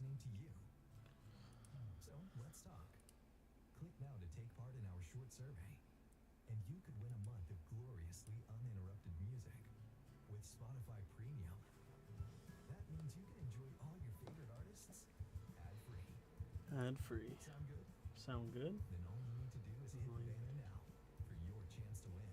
listening to you. So let's talk. Click now to take part in our short survey, and you could win a month of gloriously uninterrupted music with Spotify Premium. That means you can enjoy all your favorite artists ad-free. Ad-free. Sound good? Sound good? Then all you need to do is hit the banner now for your chance to win.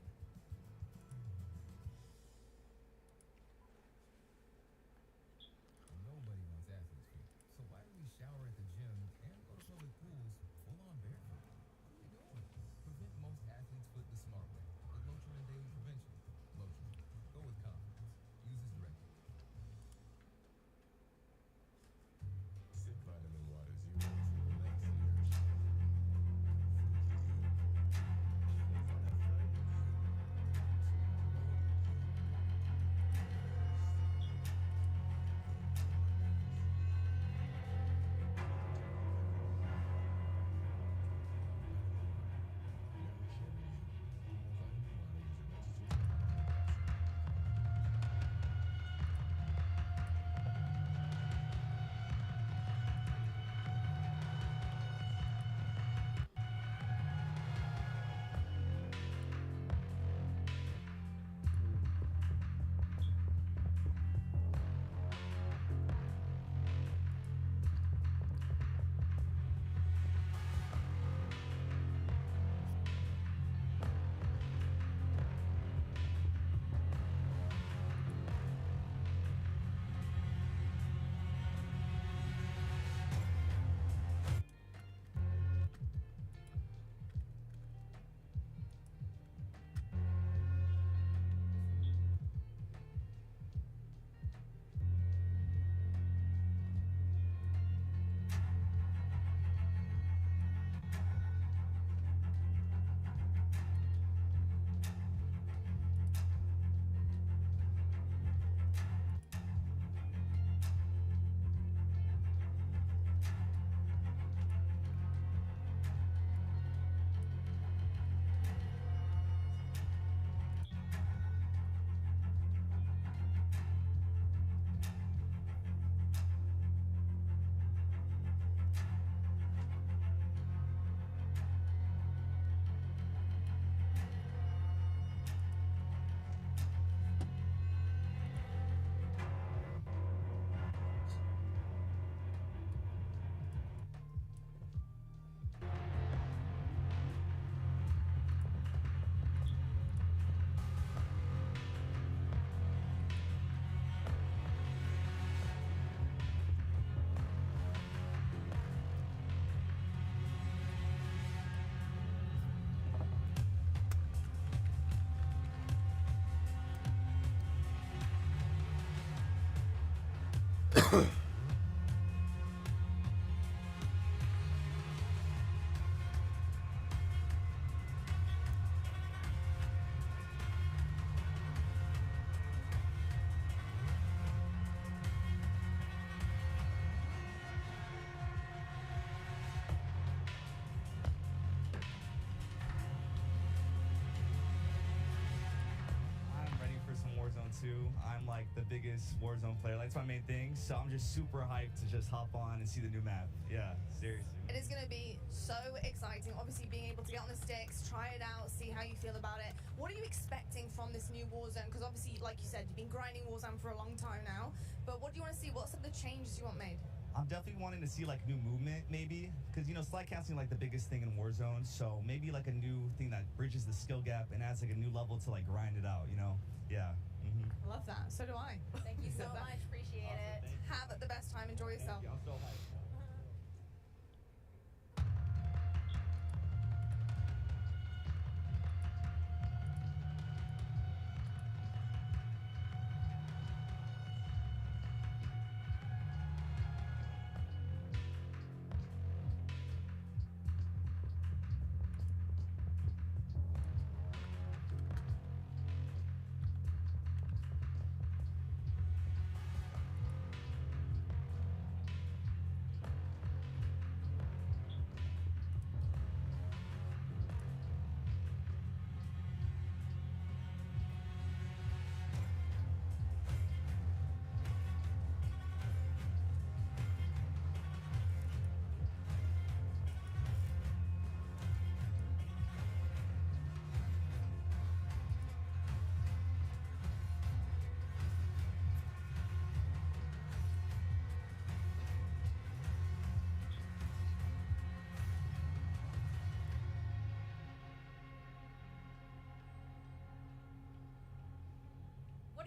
Nobody wants athlete's feet. So why do we shower at the gym and go to public pools full on barefoot? What are we doing? Prevent most athlete's foot the smart way with Lotion and Daily Prevention. Lotion. Go with confidence. Use as directed. Sip vitamin water zero triple X years. Warzone 2. I'm like the biggest Warzone player. That's my main thing. So I'm just super hyped to just hop on and see the new map. Yeah, seriously. It is going to be so exciting. Obviously, being able to get on the sticks, try it out, see how you feel about it. What are you expecting from this new Warzone? Because obviously, like you said, you've been grinding Warzone for a long time now. But what do you want to see? What's some of the changes you want made? I'm definitely wanting to see like new movement, maybe, because you know slide casting like the biggest thing in Warzone. So maybe like a new thing that bridges the skill gap and adds like a new level to like grind it out. You know? Yeah. I love that. So do I. Thank you so much. Appreciate it. Have the best time. Enjoy yourself. I'm so hyped.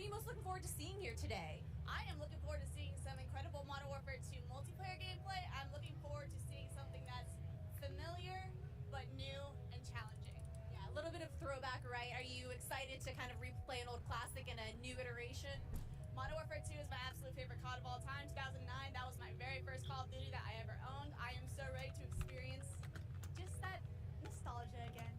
are you most looking forward to seeing here today? I am looking forward to seeing some incredible Modern Warfare 2 multiplayer gameplay. I'm looking forward to seeing something that's familiar, but new and challenging. Yeah, a little bit of throwback, right? Are you excited to kind of replay an old classic in a new iteration? Modern Warfare 2 is my absolute favorite COD of all time. 2009, that was my very first Call of Duty that I ever owned. I am so ready to experience just that nostalgia again.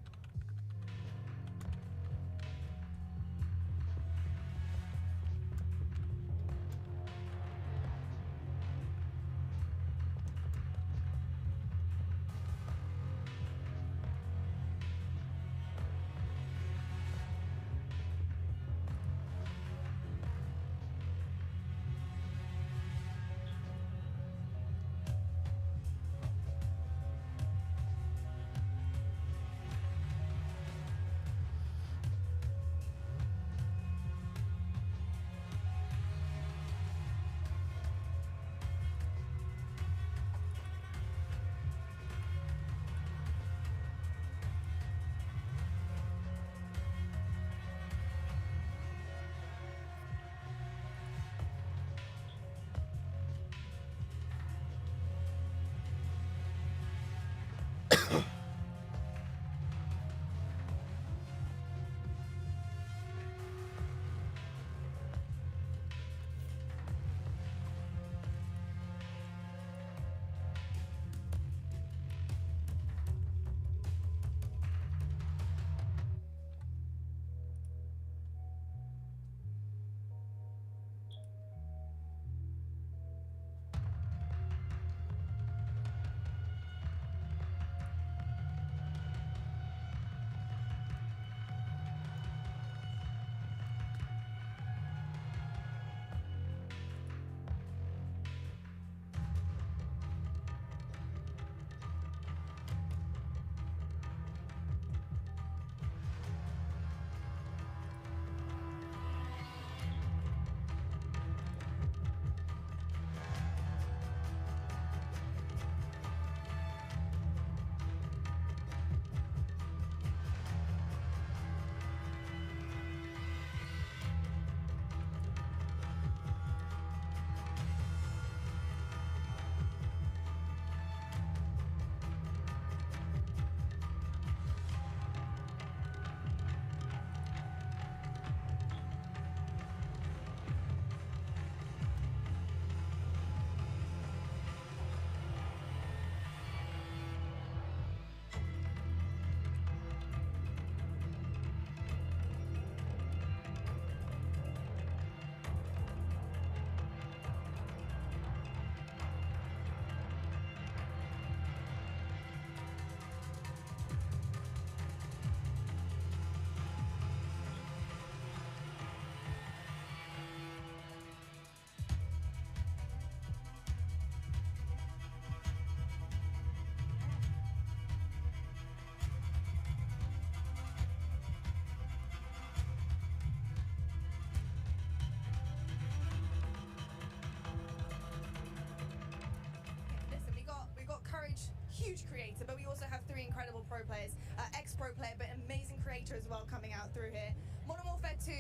huge creator, but we also have three incredible pro players, ex-pro player, but amazing creator as well coming out through here. Modern Warfare 2,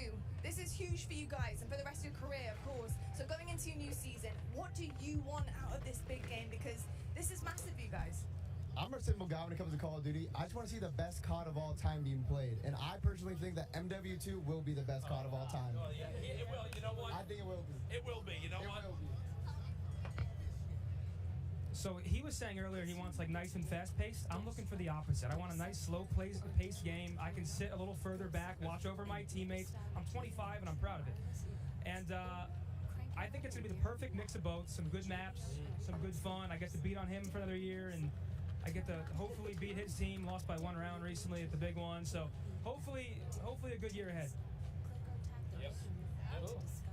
this is huge for you guys and for the rest of your career, of course. So going into your new season, what do you want out of this big game? Because this is massive for you guys. I'm a simple guy when it comes to Call of Duty. I just want to see the best COD of all time being played. And I personally think that MW2 will be the best COD of all time. Oh, yeah, it will. You know what? I think it will be. It will be. You know It what? will be. So he was saying earlier he wants like nice and fast paced. I'm looking for the opposite. I want a nice slow paced game. I can sit a little further back, watch over my teammates. I'm 25 and I'm proud of it. And I think it's gonna be the perfect mix of both. Some good maps, some good fun. I get to beat on him for another year, and I get to hopefully beat his team. Lost by 1 round recently at the big one. So hopefully a good year ahead. Yep.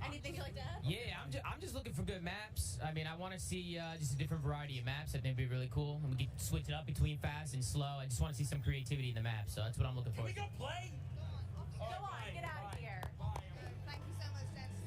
Anything you like to add? Yeah, I'm just looking for good maps. I mean, I want to see just a different variety of maps. I think it'd be really cool. And we could switch it up between fast and slow. I just want to see some creativity in the map. So that's what I'm looking for. Can we go play? Go on, get out of here. Thank you so much, gents.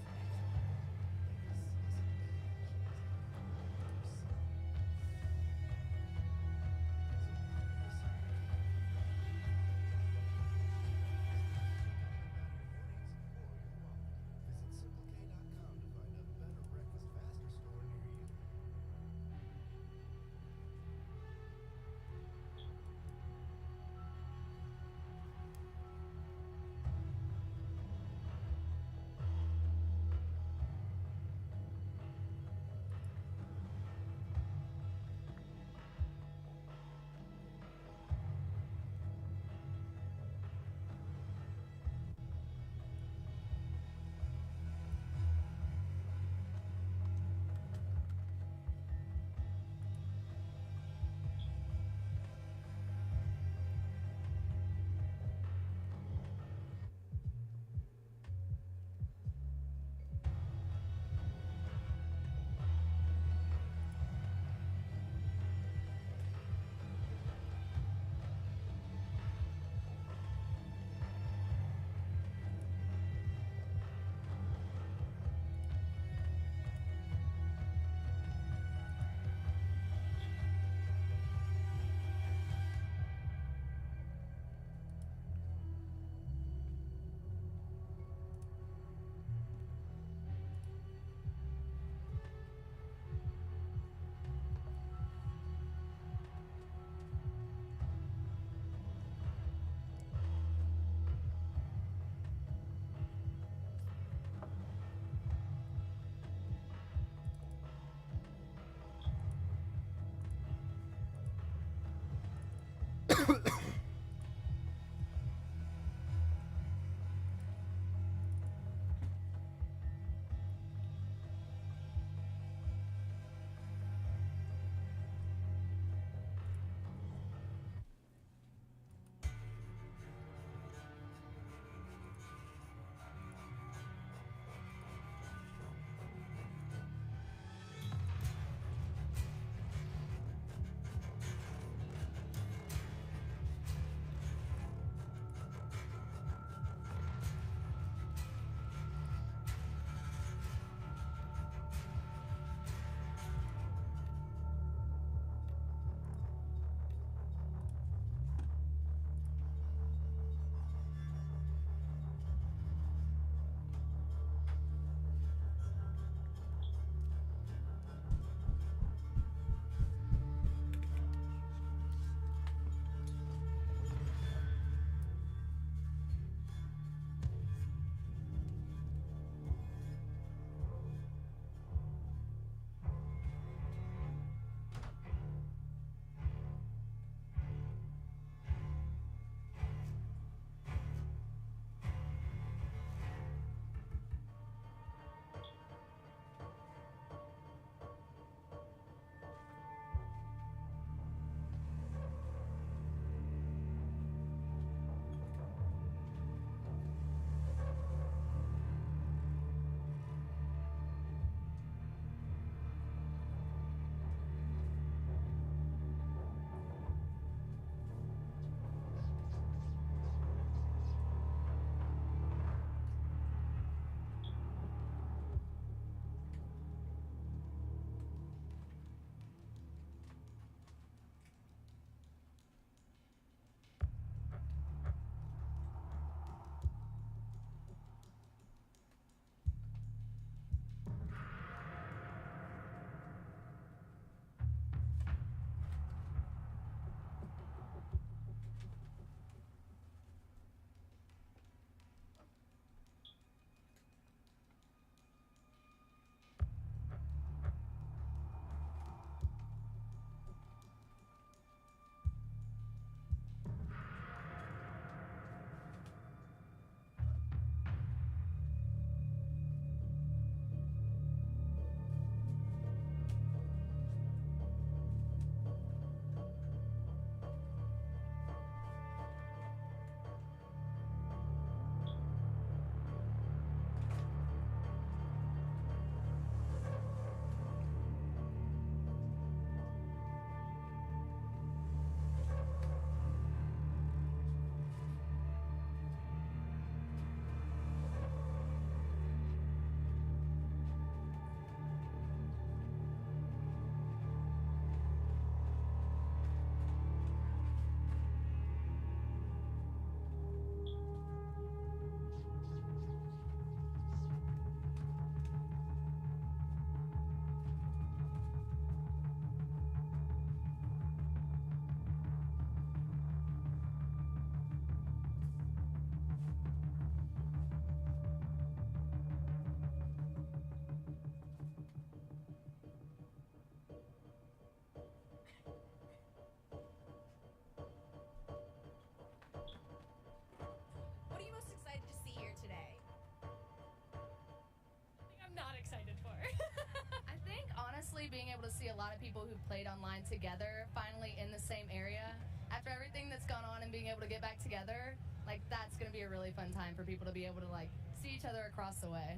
able to see a lot of people who played online together finally in the same area. After everything that's gone on and being able to get back together, like that's going to be a really fun time for people to be able to like see each other across the way.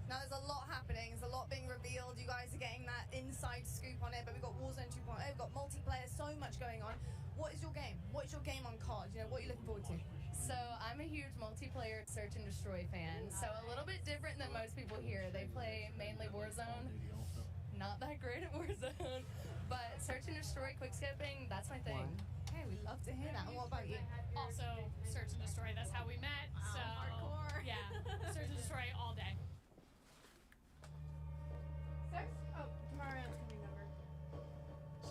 Now there's a lot happening, there's a lot being revealed, you guys are getting that inside scoop on it, but we've got Warzone 2.0, we've got multiplayer, so much going on. What is your game? What is your game on COD? You know, what are you looking forward to? So I'm a huge multiplayer search and destroy fan, so a little bit different than most people here. They play mainly Warzone, not that great at Warzone, but search and destroy, quick skipping, that's my thing. Hey, we love to hear that. And what about you? Also, search and destroy. That's how we met. So hardcore. Yeah, search and destroy all day. Sex? Oh, tomorrow's coming over.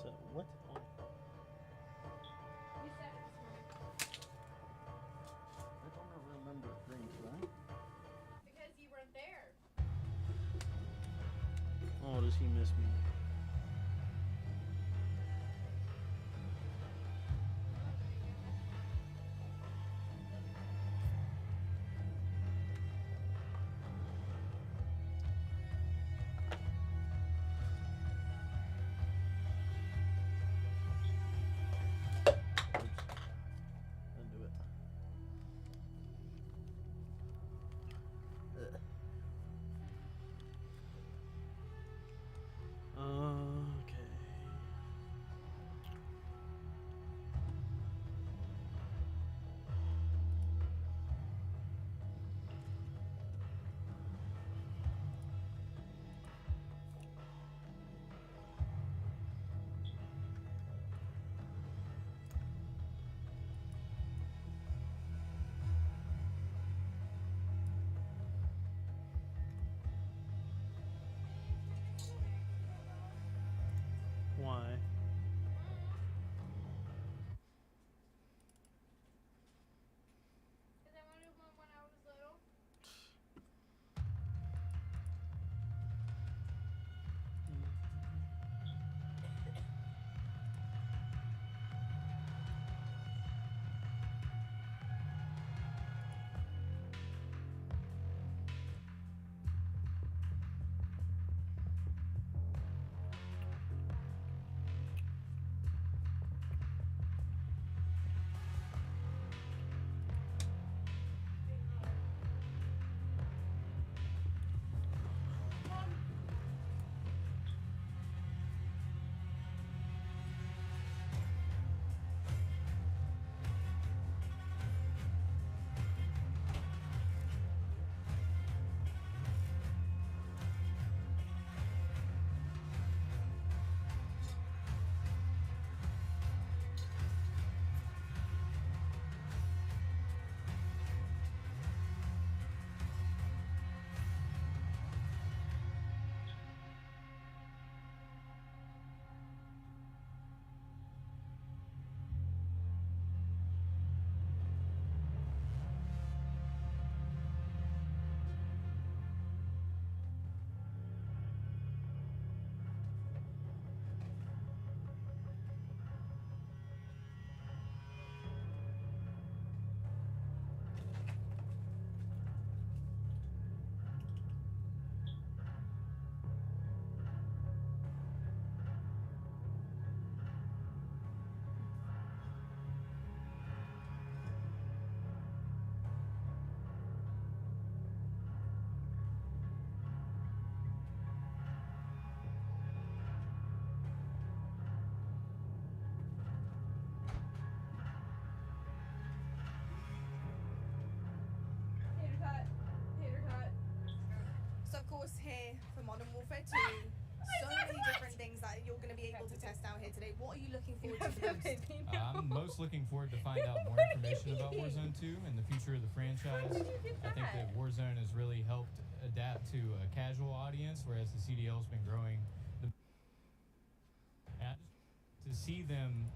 So what? Oh, You said it this morning. I don't remember things, right? Because you weren't there. Oh, does he miss me? Why? Because I wanted one when I was little. So of course here for Modern Warfare 2, so many different things that you're going to be able to test out here today. What are you looking forward to the most? I'm most looking forward to find out more information about Warzone 2 and the future of the franchise. I think that Warzone has really helped adapt to a casual audience, whereas the CDL's been growing. To see them,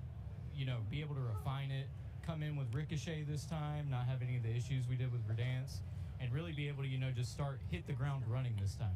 you know, be able to refine it, come in with Ricochet this time, not have any of the issues we did with Verdansk, and really be able to, you know, just hit the ground running this time.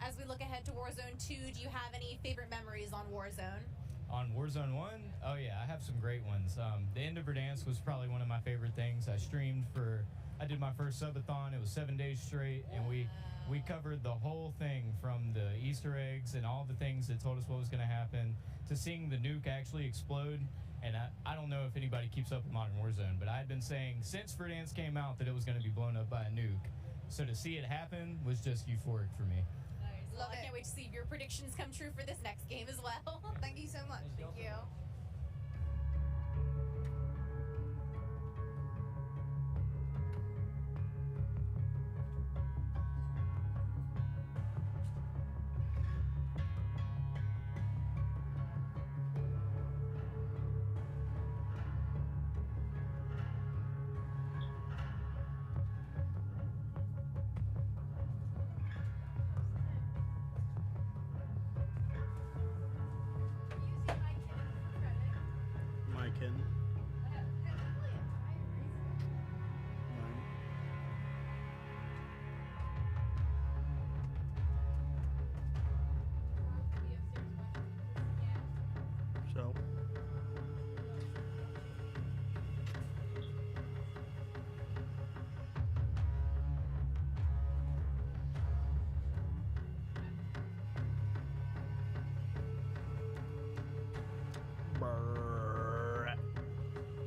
As we look ahead to Warzone 2, do you have any favorite memories on Warzone? On Warzone 1, oh yeah, I have some great ones. The end of Verdansk was probably one of my favorite things. I did my first subathon. It was 7 days straight, and we We covered the whole thing from the Easter eggs and all the things that told us what was going to happen to seeing the nuke actually explode. And I don't know if anybody keeps up with Modern Warzone, but I had been saying since Verdansk came out that it was going to be blown up by a nuke. So to see it happen was just euphoric for me. Nice. Well, I can't wait to see if your predictions come true for this next game as well. Thank you so much. Thank you. Mike in. So.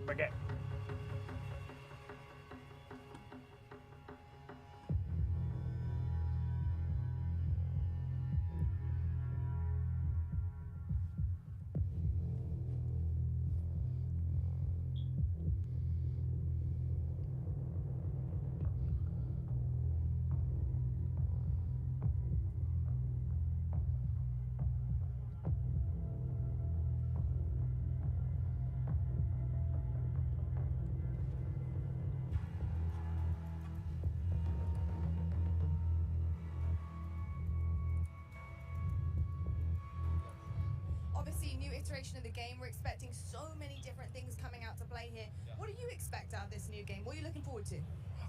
Okay. Obviously, new iteration of the game. We're expecting so many different things coming out to play here. What do you expect out of this new game? What are you looking forward to?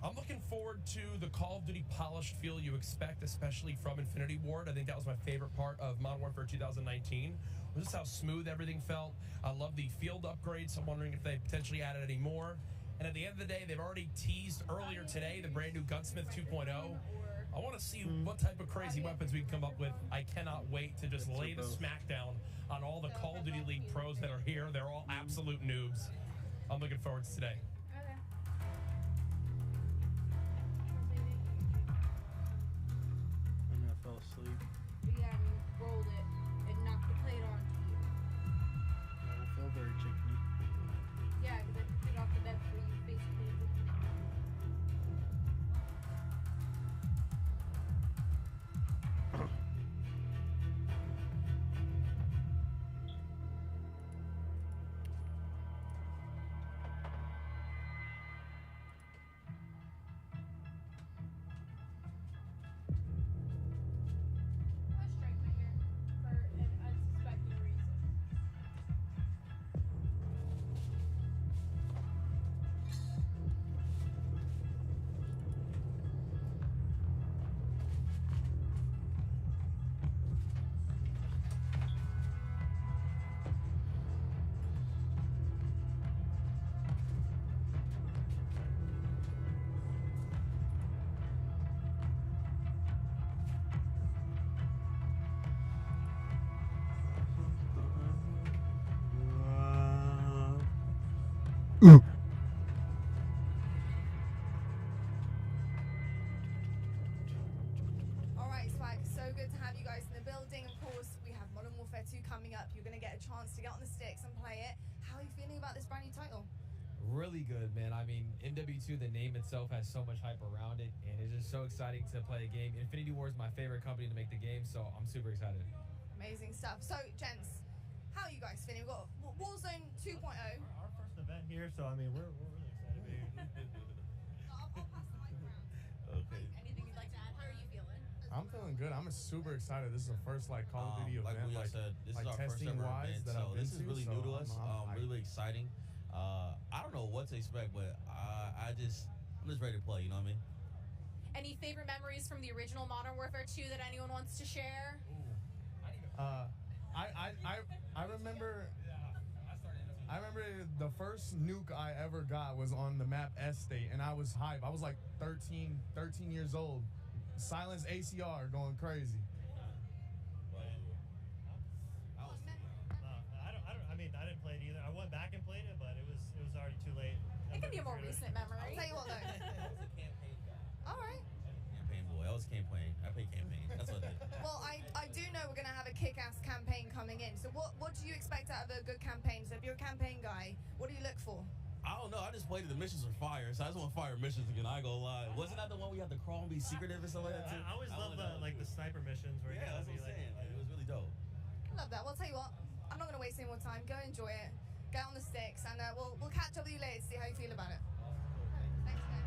I'm looking forward to the Call of Duty polished feel you expect, especially from Infinity Ward. I think that was my favorite part of Modern Warfare 2019. Was just how smooth everything felt. I love the field upgrades. I'm wondering if they potentially added any more. And at the end of the day, they've already teased earlier today the brand new Gunsmith 2.0. I want to see what type of crazy weapons we can come up with. I cannot wait to just lay the smackdown on all the Call of Duty League pros that are here. They're all absolute noobs. I'm looking forward to today. And I fell asleep. Yeah, and you rolled it and knocked the plate onto you. I feel very chickeny. Yeah, because I took it off the bed for you, basically. I strike my ear for an unsuspecting reason. All right, Spike, so good to have you guys in the building. Of course, we have Modern Warfare 2 coming up. You're going to get a chance to get on the sticks and play it. How are you feeling about this brand new title? Really good, man. I mean, MW2, the name itself has so much hype around it, and it's just so exciting to play a game. Infinity Ward is my favorite company to make the game, so I'm super excited. Amazing stuff. So, gents, how are you guys feeling? We've got Warzone 2.0. Our first event here, so I mean, we're really excited. I'll pass the mic around. Okay. Anything you'd like to add? How are you feeling? I'm feeling good. I'm super excited. This is the first like Call of Duty Like event, we said, this is our first testing ever wise event, that so I've been this is to, really so new to us. I'm Really exciting. I don't know what to expect, but I'm just ready to play. You know what I mean? Any favorite memories from the original Modern Warfare 2 that anyone wants to share? I remember. I remember the first nuke I ever got was on the map Estate, and I was hype. I was like 13 years old, Silence ACR going crazy. I didn't play it either. I went back and played it, but it was already too late. It can be a more recent memory. I'll tell you what though. That was a campaign guy. All right. Campaign boy. I was campaign. I played campaign. That's what I did. Well, I do know we're going to have a kick-ass campaign coming in. So what do you expect out of a good campaign? So if you're a campaign guy, what do you look for? I don't know. I just played it. The missions were fire, so I just want fire missions again. I ain't gonna lie. Wasn't that the one we had to crawl and be secretive or something like that too? I always love the sniper missions where yeah, that's what I'm saying. Like, it was really dope. Love that. Well, I'll tell you what. I'm not going to waste any more time. Go enjoy it. Get on the sticks, and we'll catch up with you later to see how you feel about it. Thanks, guys.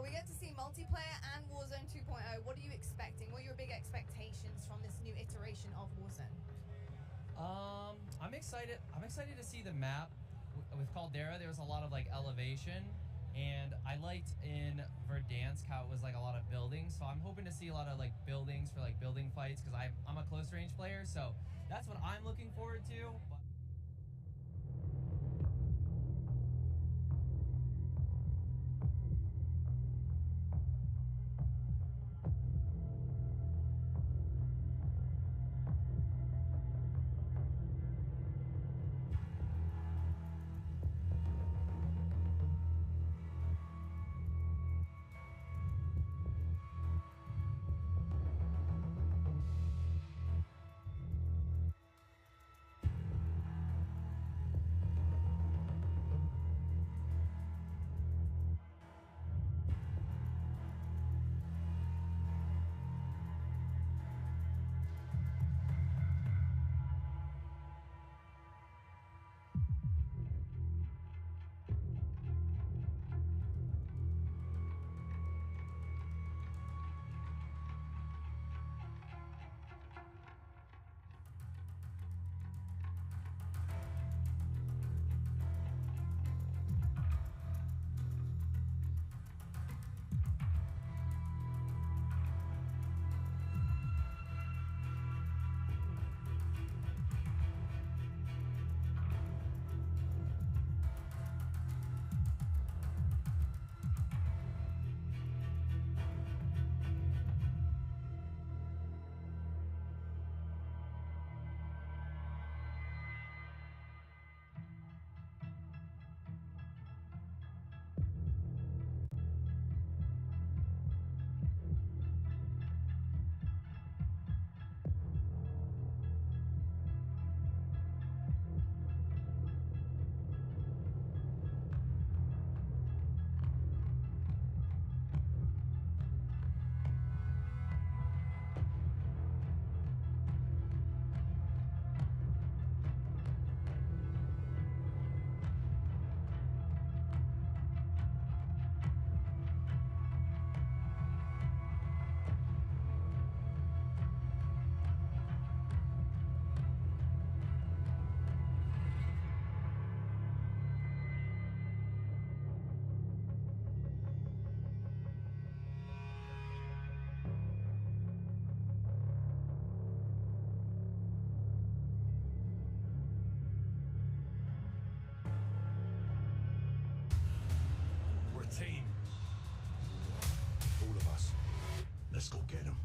We get to see multiplayer and Warzone 2.0. What are you expecting? What are your big expectations from this new iteration of Warzone? I'm excited. I'm excited to see the map. With Caldera, there was a lot of like elevation, and I liked in Verdansk how it was like a lot of buildings. So I'm hoping to see a lot of like buildings for like building fights because I'm a close range player. So that's what I'm looking forward to. Let's go get him.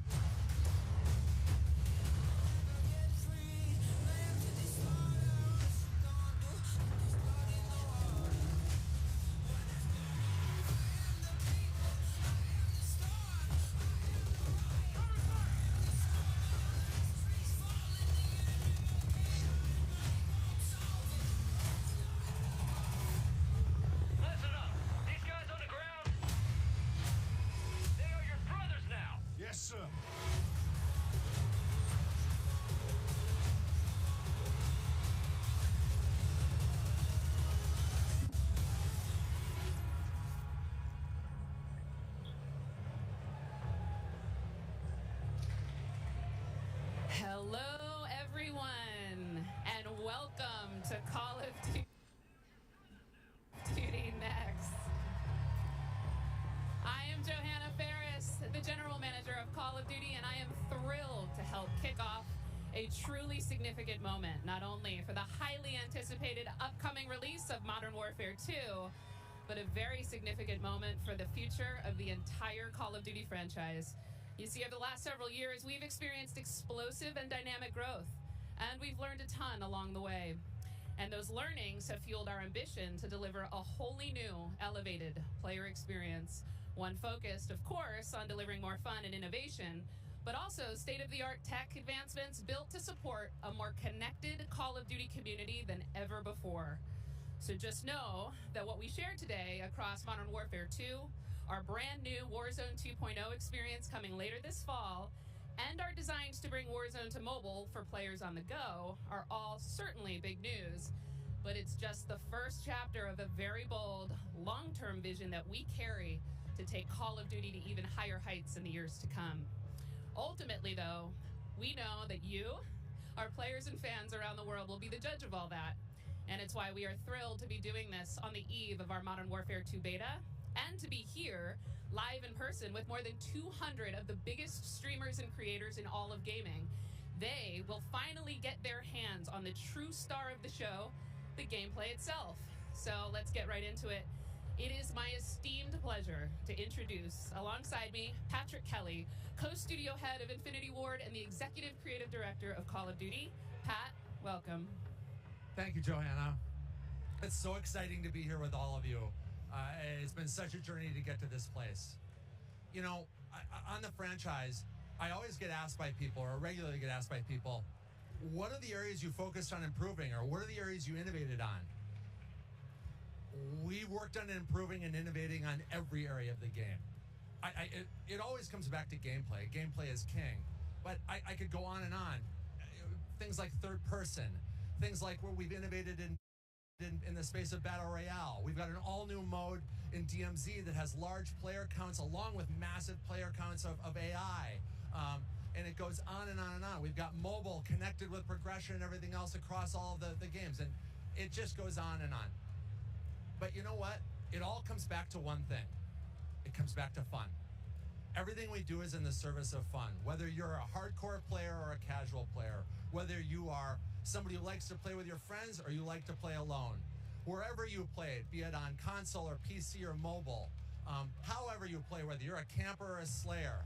Listen up. These guys on the ground, they are your brothers now. Yes, sir. Hello, everyone, and welcome to Call of Duty Next. I am Johanna Ferris, the General Manager of Call of Duty, and I am thrilled to help kick off a truly significant moment, not only for the highly anticipated upcoming release of Modern Warfare 2, but a very significant moment for the future of the entire Call of Duty franchise. You see, over the last several years, we've experienced explosive and dynamic growth, and we've learned a ton along the way. And those learnings have fueled our ambition to deliver a wholly new, elevated player experience. One focused, of course, on delivering more fun and innovation, but also state-of-the-art tech advancements built to support a more connected Call of Duty community than ever before. So just know that what we shared today across Modern Warfare 2, our brand new Warzone 2.0 experience coming later this fall, and our designs to bring Warzone to mobile for players on the go are all certainly big news. But it's just the first chapter of a very bold, long-term vision that we carry to take Call of Duty to even higher heights in the years to come. Ultimately, though, we know that you, our players and fans around the world, will be the judge of all that. And it's why we are thrilled to be doing this on the eve of our Modern Warfare 2 beta, and to be here live in person with more than 200 of the biggest streamers and creators in all of gaming. They will finally get their hands on the true star of the show, the gameplay itself. So let's get right into it. It is my esteemed pleasure to introduce, alongside me, Patrick Kelly, co-studio head of Infinity Ward and the executive creative director of Call of Duty. Pat, welcome. Thank you, Johanna. It's so exciting to be here with all of you. It's been such a journey to get to this place. You know, on the franchise, I always get asked by people, or regularly get asked by people, what are the areas you focused on improving, or what are the areas you innovated on? We worked on improving and innovating on every area of the game. It always comes back to gameplay. Gameplay is king. But I could go on and on. Things like third person, things like where we've innovated in the space of Battle Royale. We've got an all-new mode in DMZ that has large player counts along with massive player counts of AI. And it goes on and on and on. We've got mobile connected with progression and everything else across all of the games. And it just goes on and on. But you know what? It all comes back to one thing. It comes back to fun. Everything we do is in the service of fun. Whether you're a hardcore player or a casual player, whether you are somebody who likes to play with your friends or you like to play alone, wherever you played, be it on console or PC or mobile, however you play, whether you're a camper or a slayer,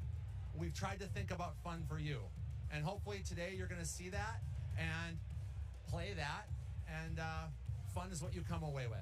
we've tried to think about fun for you. And hopefully today you're going to see that and play that, and fun is what you come away with.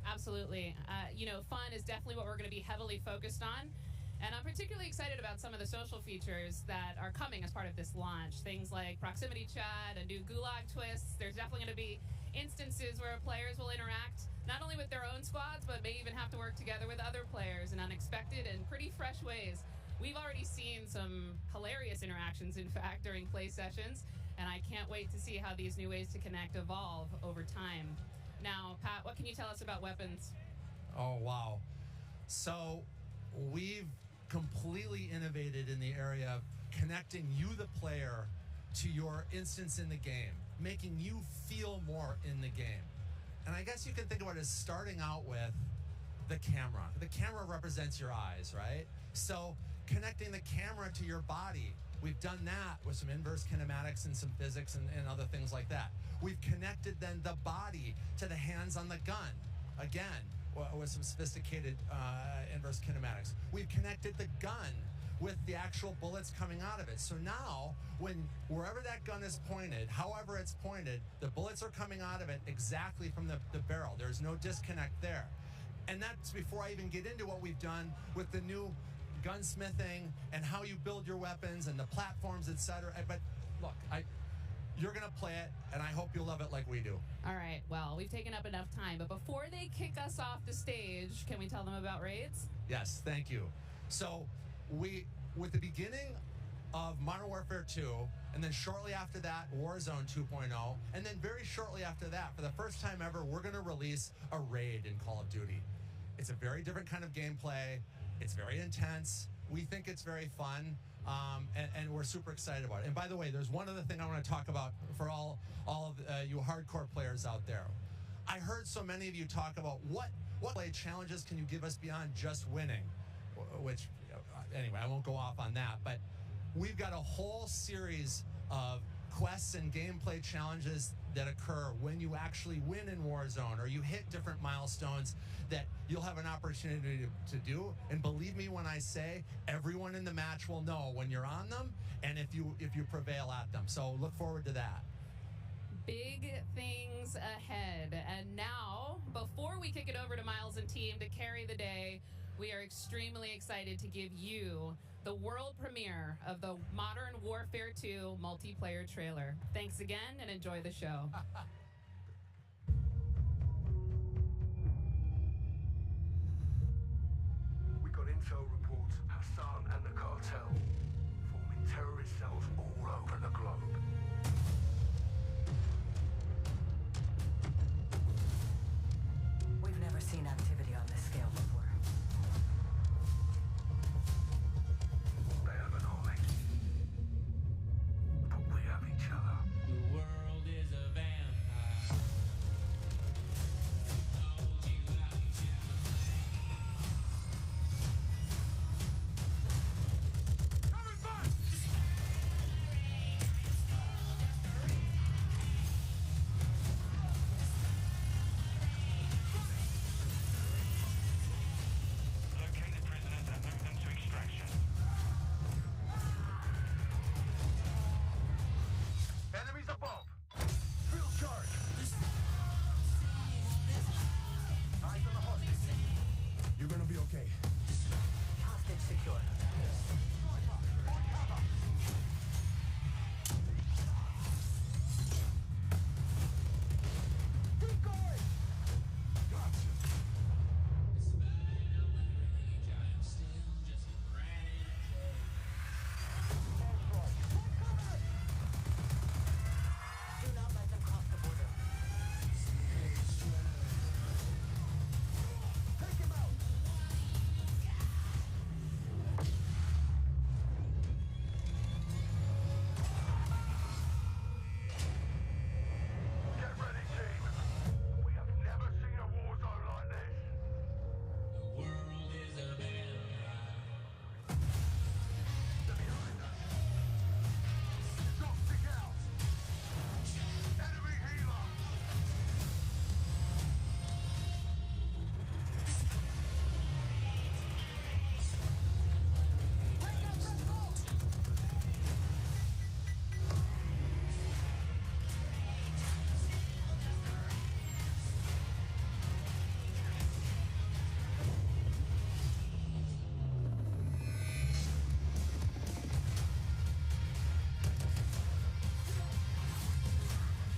Absolutely. You know, fun is definitely what we're going to be heavily focused on. And I'm particularly excited about some of the social features that are coming as part of this launch. Things like proximity chat, a new gulag twist. There's definitely going to be instances where players will interact not only with their own squads, but may even have to work together with other players in unexpected and pretty fresh ways. We've already seen some hilarious interactions, in fact, during play sessions, and I can't wait to see how these new ways to connect evolve over time. Now, Pat, what can you tell us about weapons? Oh, wow. So we've completely innovated in the area of connecting you, the player, to your instance in the game, making you feel more in the game. And I guess you can think about it as starting out with the camera. The camera represents your eyes, right? So connecting the camera to your body. We've done that with some inverse kinematics and some physics and other things like that. We've connected then the body to the hands on the gun. Again, with some sophisticated inverse kinematics. We've connected the gun with the actual bullets coming out of it. So now, when wherever that gun is pointed, however it's pointed, the bullets are coming out of it exactly from the barrel. There's no disconnect there. And that's before I even get into what we've done with the new gunsmithing and how you build your weapons and the platforms, etc. But look, you're going to play it, and I hope you'll love it like we do. All right, well, we've taken up enough time, but before they kick us off the stage, can we tell them about raids? Yes, thank you. So with the beginning of Modern Warfare 2, and then shortly after that, Warzone 2.0, and then very shortly after that, for the first time ever, we're going to release a raid in Call of Duty. It's a very different kind of gameplay. It's very intense. We think it's very fun. And we're super excited about it. And by the way, there's one other thing I want to talk about for all of you hardcore players out there. I heard so many of you talk about what play challenges can you give us beyond just winning, which anyway, I won't go off on that, but we've got a whole series of quests and gameplay challenges that occur when you actually win in Warzone or you hit different milestones that you'll have an opportunity to do. And believe me when I say everyone in the match will know when you're on them and if you prevail at them. So look forward to that. Big things ahead. And now, before we kick it over to Miles and team to carry the day, we are extremely excited to give you the world premiere of the Modern Warfare 2 multiplayer trailer. Thanks again and enjoy the show. We got intel reports Hassan and the cartel forming terrorist cells all over the globe. We've never seen activity on this scale before. They have an army, but we have each other. The world is a vampire. Locate the prisoners and move them to extraction. Enemies above. Field charge. Eyes on the hostage. You're gonna be okay. Hostage secure. Keep going. Gotcha. Do not let them cross the border. Take him out. Get ready, team. We have never seen a war zone like this. The world is a vampire. They're behind us. Stop, stick out. Enemy healer.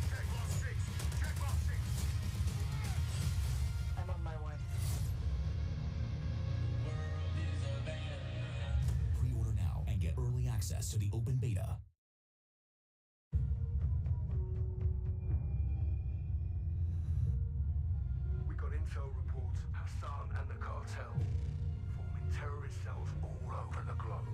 Check box 6. Check box 6. I'm on my way. Pre-order now and get early access to the open beta. We got intel reports Hassan and the cartel forming terrorist cells all over the globe.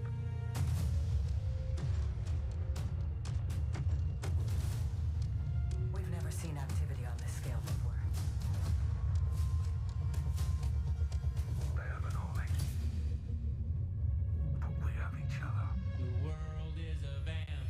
We've never seen activity on this scale before. They have an army, but we have each other. The world is a vampire.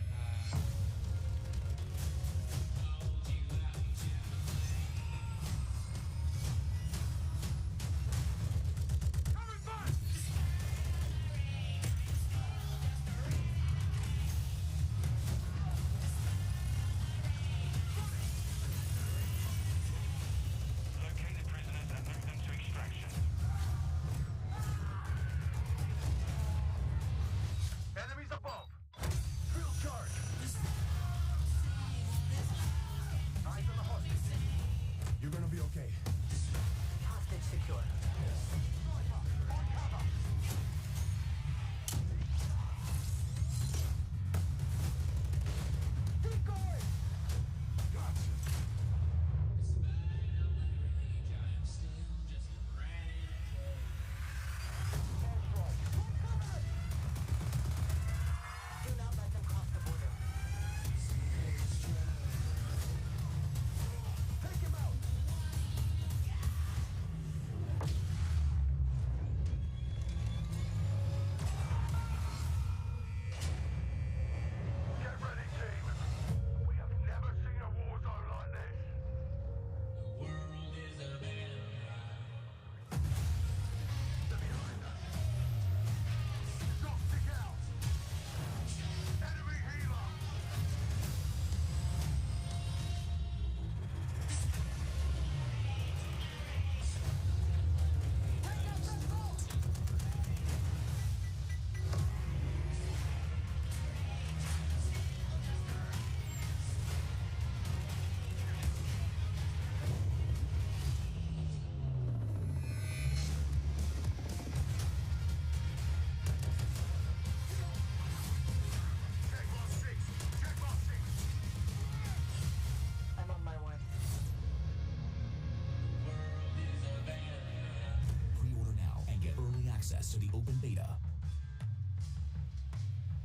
access to the open beta.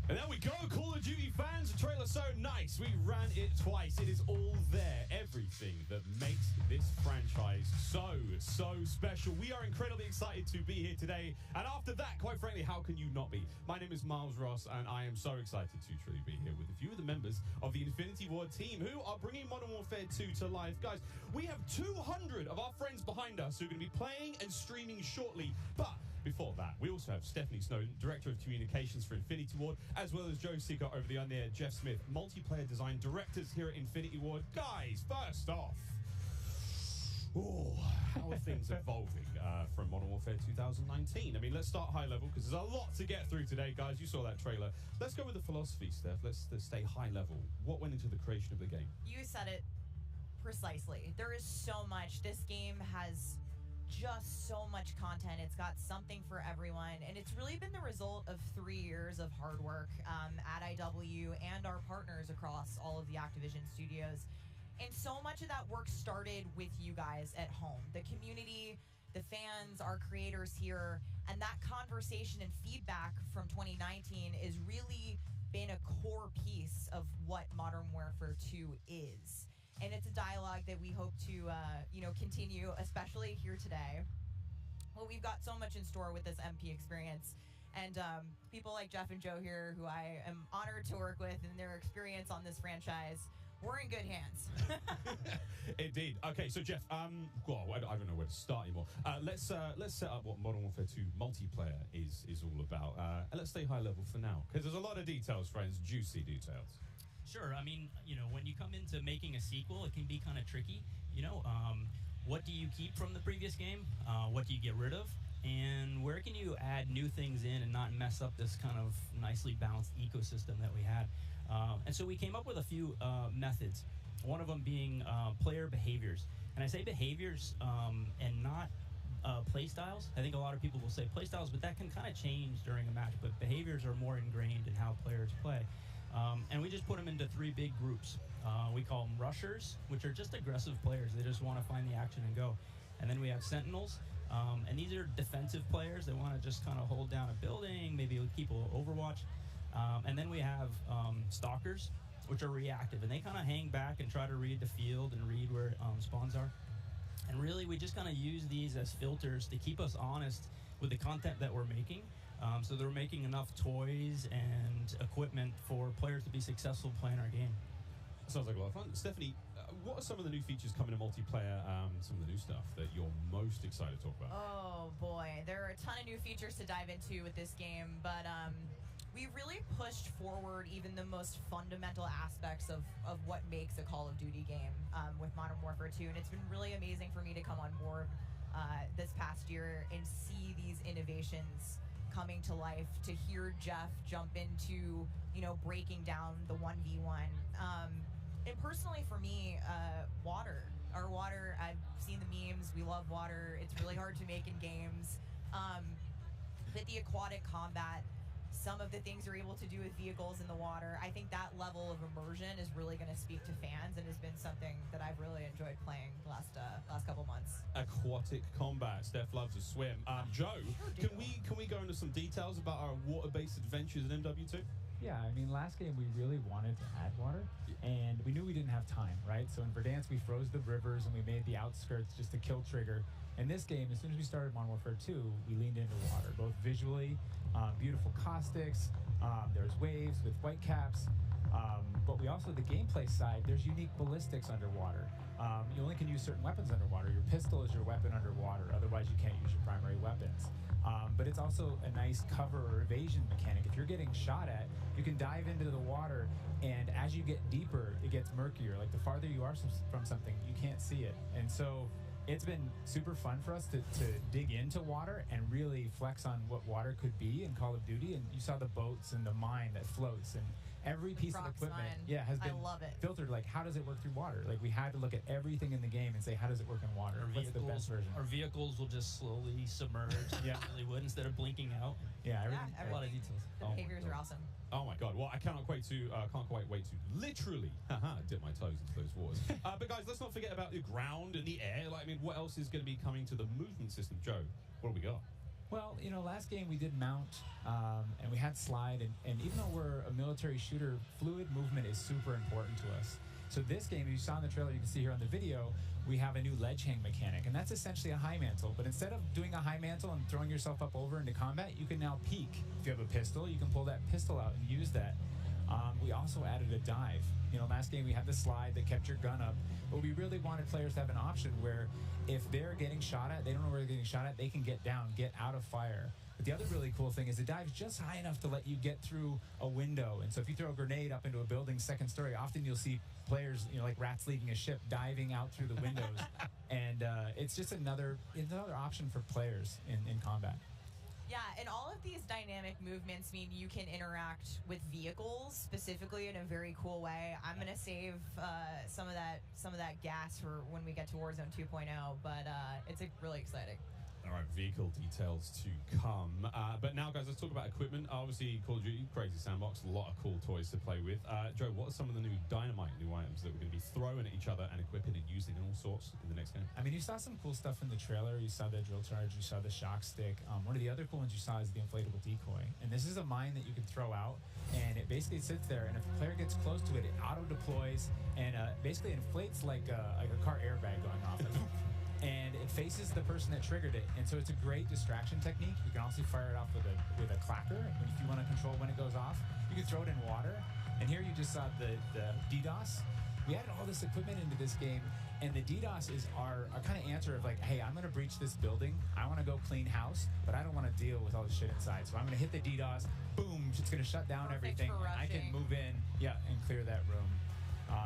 And there we go, Call of Duty fans. The trailer's so nice. We ran it twice. It is all there. Everything that makes this franchise so special. We are incredibly excited to be here today. And after that, quite frankly, how can you not be? My name is Miles Ross, and I am so excited to truly be here with a few of the members of the Infinity Ward team who are bringing Modern Warfare 2 to life. Guys, we have 200 of our friends behind us who are going to be playing and streaming shortly. But before that, we also have Stephanie Snowden, Director of Communications for Infinity Ward, as well as Joe Seeker over the there, Jeff Smith, Multiplayer Design Directors here at Infinity Ward. Guys, first off, how are things evolving from Modern Warfare 2019? I mean, let's start high level, because there's a lot to get through today, guys. You saw that trailer. Let's go with the philosophy, Steph. Let's stay high level. What went into the creation of the game? You said it precisely. There is so much. This game has just so much content. It's got something for everyone, and it's really been the result of 3 years of hard work at IW and our partners across all of the Activision studios. And so much of that work started with you guys at home, the community, the fans, our creators here, and that conversation and feedback from 2019 is really been a core piece of what Modern Warfare 2 is. And it's a dialogue that we hope to, continue, especially here today. Well, we've got so much in store with this MP experience. And people like Jeff and Joe here, who I am honored to work with, and their experience on this franchise, we're in good hands. Indeed. Okay, so Jeff, well, I don't know where to start anymore. Let's set up what Modern Warfare 2 multiplayer is all about. And let's stay high level for now, because there's a lot of details, friends, juicy details. Sure. I mean, when you come into making a sequel, it can be kind of tricky. What do you keep from the previous game? What do you get rid of? And where can you add new things in and not mess up this kind of nicely balanced ecosystem that we had? And so we came up with a few methods, one of them being player behaviors. And I say behaviors and not play styles. I think a lot of people will say play styles, but that can kind of change during a match. But behaviors are more ingrained in how players play. And we just put them into 3 big groups. We call them rushers, which are just aggressive players. They just want to find the action and go. And then we have sentinels. And these are defensive players. They want to just kind of hold down a building, maybe keep a overwatch. And then we have stalkers, which are reactive. And they kind of hang back and try to read the field and read where spawns are. And really, we just kind of use these as filters to keep us honest with the content that we're making. So they're making enough toys and equipment for players to be successful playing our game. Sounds like a lot of fun. Stephanie, what are some of the new features coming to multiplayer, some of the new stuff that you're most excited to talk about? Oh boy, there are a ton of new features to dive into with this game, but we really pushed forward even the most fundamental aspects of what makes a Call of Duty game with Modern Warfare 2, and it's been really amazing for me to come on board this past year and see these innovations coming to life, to hear Jeff jump into, breaking down the 1v1. And personally for me, water. Our water, I've seen the memes, we love water. It's really hard to make in games. But the aquatic combat, some of the things you're able to do with vehicles in the water, I think that level of immersion is really going to speak to fans, and has been something that I've really enjoyed playing the last couple months. Aquatic combat. Steph loves to swim. Joe, can we go into some details about our water-based adventures in MW2? Yeah, I mean, last game we really wanted to add water, and we knew we didn't have time, right? So in Verdansk, we froze the rivers and we made the outskirts just a kill trigger. In this game, as soon as we started Modern Warfare 2, we leaned into water, both visually, beautiful caustics, there's waves with white caps, but we also, the gameplay side, there's unique ballistics underwater. You only can use certain weapons underwater. Your pistol is your weapon underwater, otherwise you can't use your primary weapons. But it's also a nice cover or evasion mechanic. If you're getting shot at, you can dive into the water, and as you get deeper, it gets murkier. Like the farther you are from something, you can't see it. And so it's been super fun for us to dig into water and really flex on what water could be in Call of Duty. And you saw the boats and the mine that floats, and every piece of equipment has been filtered. Like, how does it work through water? Like, we had to look at everything in the game and say, how does it work in water? What's the best version? Our vehicles will just slowly submerge. Yeah, really would, instead of blinking out. Yeah, a lot of details. The behaviors are awesome. Oh my God! Well, I can't quite wait to literally dip my toes into those waters. But guys, let's not forget about the ground and the air. Like, I mean, what else is going to be coming to the movement system? Joe, what do we got? Well, last game we did mount, and we had slide, and even though we're a military shooter, fluid movement is super important to us. So this game, as you saw in the trailer, you can see here on the video, we have a new ledge hang mechanic, and that's essentially a high mantle. But instead of doing a high mantle and throwing yourself up over into combat, you can now peek. If you have a pistol, you can pull that pistol out and use that. We also added a dive. Last game we had the slide that kept your gun up, but we really wanted players to have an option where if they're getting shot at, they don't know where they're getting shot at, they can get down, get out of fire. But the other really cool thing is the dive's just high enough to let you get through a window. And so if you throw a grenade up into a building's second story, often you'll see players, like rats leaving a ship, diving out through the windows. And it's just another option for players in combat. Yeah, and all of these dynamic movements mean you can interact with vehicles specifically in a very cool way. I'm gonna save some of that gas for when we get to Warzone 2.0, but it's really exciting. All right, vehicle details to come. But now, guys, let's talk about equipment. Obviously, Call of Duty, crazy sandbox, a lot of cool toys to play with. Joe, what are some of the new dynamite new items that we're going to be throwing at each other and equipping and using in all sorts in the next game? I mean, you saw some cool stuff in the trailer. You saw the drill charge, you saw the shock stick. One of the other cool ones you saw is the inflatable decoy. And this is a mine that you can throw out, and it basically sits there, and if the player gets close to it, it auto-deploys and basically inflates like a car airbag going off. And it faces the person that triggered it, and so it's a great distraction technique. You can also fire it off with a clacker if you want to control when it goes off. You can throw it in water, and here you just saw the DDoS. We added all this equipment into this game, and the DDoS is our kind of answer of like, hey, I'm going to breach this building. I want to go clean house, but I don't want to deal with all the shit inside. So I'm going to hit the DDoS. Boom! It's going to shut down everything. I can move in, and clear that room.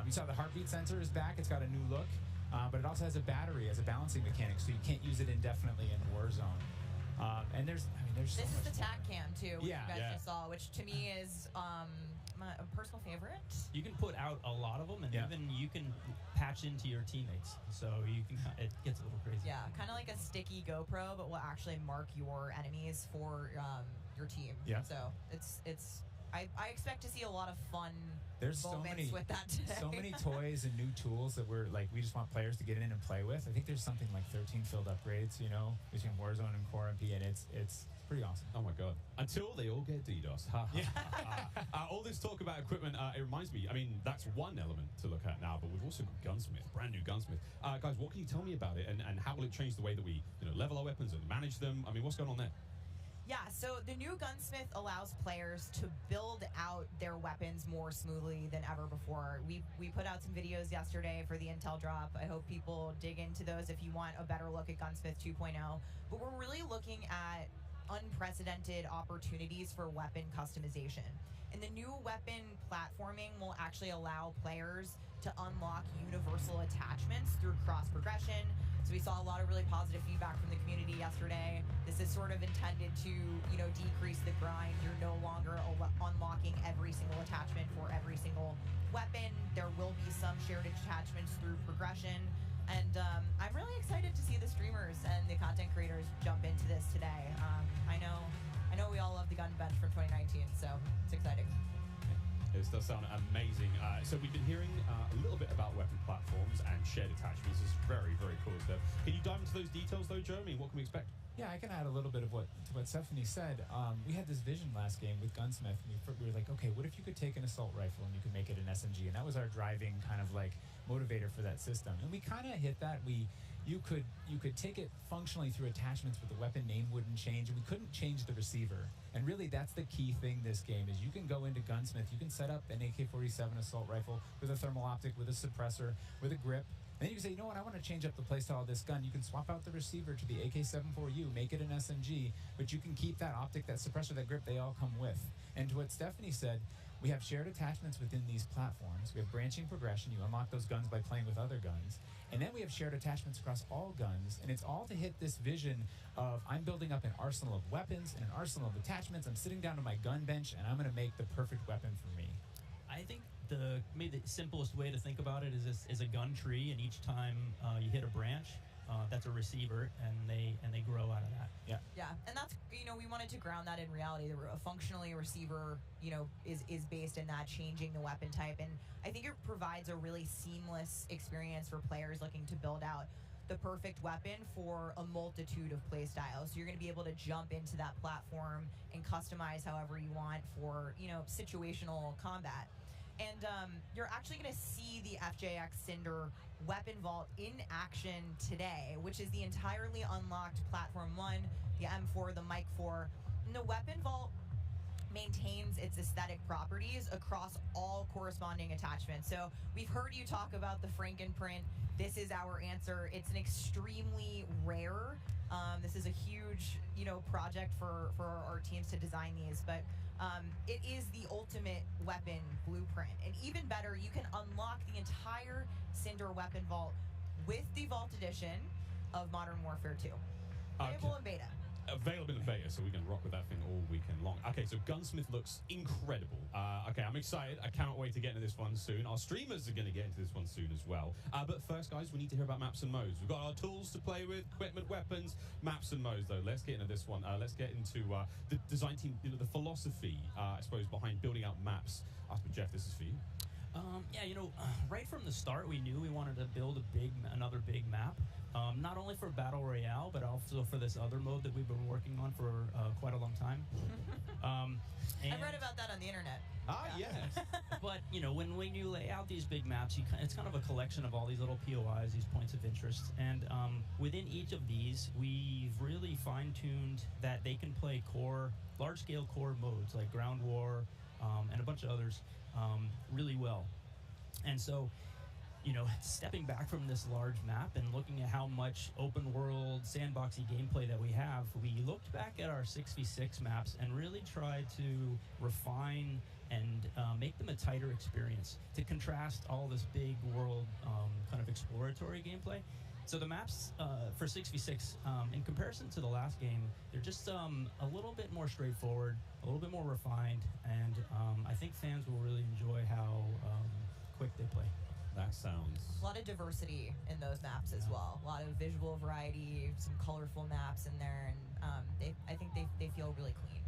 You saw the heartbeat sensor is back. It's got a new look. But it also has a battery as a balancing mechanic, so you can't use it indefinitely in Warzone. And there's so This much is the TAC cam too, which Yeah. you guys Yeah. just saw, which to me is a personal favorite. You can put out a lot of them, and even you can patch into your teammates, so you can. It gets a little crazy. Yeah, kind of like a sticky GoPro, but will actually mark your enemies for your team. Yeah. So it's. I expect to see a lot of fun There's so moments many, with that today. so many toys and new tools that we just want players to get in and play with. I think there's something like 13 field upgrades, between Warzone and Core MP, and it's pretty awesome. Oh my god! Until they all get DDoS. All this talk about equipment, it reminds me. I mean, that's one element to look at now, but we've also got Gunsmith, brand new Gunsmith. Guys, what can you tell me about it, and how will it change the way that we level our weapons and manage them? I mean, what's going on there? Yeah, so the new Gunsmith allows players to build out their weapons more smoothly than ever before. We put out some videos yesterday for the Intel drop. I hope people dig into those if you want a better look at Gunsmith 2.0. But we're really looking at unprecedented opportunities for weapon customization. And the new weapon platforming will actually allow players to unlock universal attachments through cross progression. So we saw a lot of really positive feedback from the community yesterday. This is sort of intended to, decrease the grind. You're no longer unlocking every single attachment for every single weapon. There will be some shared attachments through progression. And I'm really excited to see the streamers and the content creators jump into this today. I know we all love the gun bench from 2019, so it's exciting. This does sound amazing. So we've been hearing a little bit about weapon platforms and shared attachments. It's very, very cool stuff. Can you dive into those details, though, Joe? I mean, what can we expect? Yeah, I can add a little bit of what Stephanie said. We had this vision last game with Gunsmith. We were like, okay, what if you could take an assault rifle and you could make it an SMG? And that was our driving kind of like motivator for that system. And we kind of hit that. You could take it functionally through attachments, but the weapon name wouldn't change, and we couldn't change the receiver. And really, that's the key thing this game is you can go into Gunsmith, you can set up an AK-47 assault rifle with a thermal optic, with a suppressor, with a grip. And then you can say, you know what, I want to change up the playstyle of this gun. You can swap out the receiver to the AK-74U, make it an SMG, but you can keep that optic, that suppressor, that grip, they all come with. And to what Stephanie said, we have shared attachments within these platforms. We have branching progression. You unlock those guns by playing with other guns. And then we have shared attachments across all guns. And it's all to hit this vision of I'm building up an arsenal of weapons and an arsenal of attachments. I'm sitting down to my gun bench, and I'm going to make the perfect weapon for me. I think maybe the simplest way to think about it is a gun tree, and each time you hit a branch, that's a receiver, and they grow out of that. Yeah, and that's we wanted to ground that in reality. A functionally receiver is based in that changing the weapon type, and I think it provides a really seamless experience for players looking to build out the perfect weapon for a multitude of playstyles. So you're going to be able to jump into that platform and customize however you want for, you know, situational combat. And you're actually going to see the FJX Cinder weapon vault in action today, which is the entirely unlocked Platform 1, the M4, the Mic 4. And the weapon vault maintains its aesthetic properties across all corresponding attachments. So we've heard you talk about the Frankenprint. This is our answer. It's an extremely rare. This is a huge, you know, project for our teams to design these, but it is the ultimate weapon blueprint. And even better, you can unlock the entire Cinder weapon vault with the Vault Edition of Modern Warfare 2. Playable in beta. Available in beta, so we can rock with that thing all weekend long. Okay, so Gunsmith looks incredible. Okay, I'm excited. I cannot wait to get into this one soon. Our streamers are going to get into this one soon as well. But first, guys, we need to hear about maps and modes. We've got our tools to play with, equipment, weapons, maps and modes, though. Let's get into this one. Let's get into the design team, you know, the philosophy, I suppose, behind building out maps. Jeff, this is for you. Yeah, you know, right from the start, we knew we wanted to build another big map. Not only for Battle Royale, but also for this other mode that we've been working on for quite a long time. I read about that on the internet. Yes. But, you know, when you lay out these big maps, it's kind of a collection of all these little POIs, these points of interest. And within each of these, we've really fine-tuned that they can play large-scale core modes like Ground War and a bunch of others really well. And so, you know, stepping back from this large map and looking at how much open world sandboxy gameplay that we have, we looked back at our 6v6 maps and really tried to refine and make them a tighter experience to contrast all this big world kind of exploratory gameplay. So the maps for 6v6, in comparison to the last game, they're just a little bit more straightforward, a little bit more refined, and I think fans will really enjoy how quick they play. That sounds... A lot of diversity in those maps as well. A lot of visual variety, some colorful maps in there, and I think they feel really clean.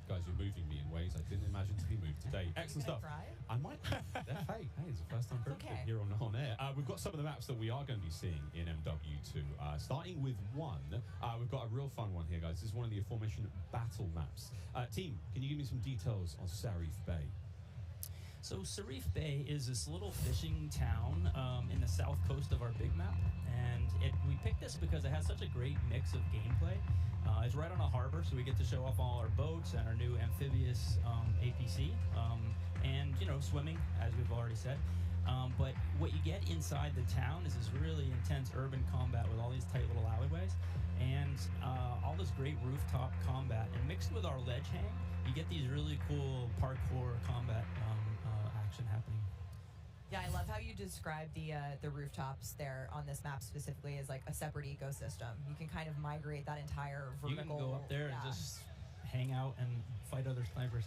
Guys, you're moving me in ways I didn't imagine to be moved today. Excellent stuff. I might. Hey, it's the first time here on air. We've got some of the maps that we are going to be seeing in MW2. Starting with one, we've got a real fun one here, guys. This is one of the aforementioned battle maps. Team, can you give me some details on Sarif Bay? So Sarif Bay is this little fishing town in the south coast of our big map, and we picked this because it has such a great mix of gameplay. It's right on a harbor, so we get to show off all our boats and our new amphibious APC, and, you know, swimming, as we've already said. But what you get inside the town is this really intense urban combat with all these tight little alleyways, and all this great rooftop combat. And mixed with our ledge hang, you get these really cool parkour combat action happening. Yeah, I love how you describe the rooftops there on this map specifically as like a separate ecosystem. You can kind of migrate that entire vertical. You can go up there and just hang out and fight other snipers.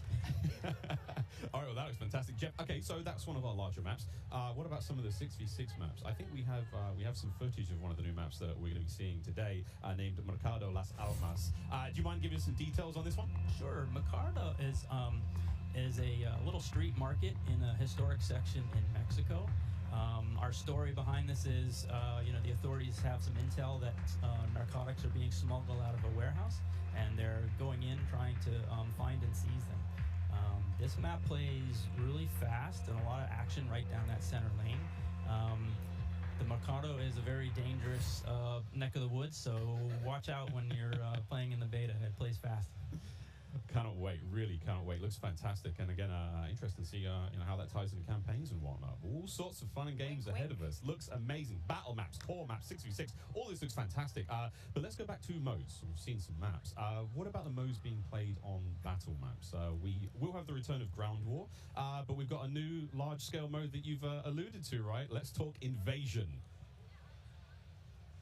All right, well, that looks fantastic, Jeff. Okay, so that's one of our larger maps. What about some of the 6v6 maps? I think we have some footage of one of the new maps that we're going to be seeing today, named Mercado Las Almas. Do you mind giving us some details on this one? Sure. Mercado is a little street market in a historic section in Mexico. Our story behind this is, you know, the authorities have some intel that narcotics are being smuggled out of a warehouse, and they're going in trying to find and seize them. This map plays really fast and a lot of action right down that center lane. The Mercado is a very dangerous neck of the woods, so watch out when you're playing in the beta. It plays fast. Cannot wait, really cannot wait. Looks fantastic, and again, interesting to see you know, how that ties into campaigns and whatnot. All sorts of fun and games ahead of us. Looks amazing. Battle maps, core maps, 6v6, all this looks fantastic. But let's go back to modes. We've seen some maps. What about the modes being played on battle maps? We will have the return of Ground War, but we've got a new large-scale mode that you've alluded to, right? Let's talk Invasion.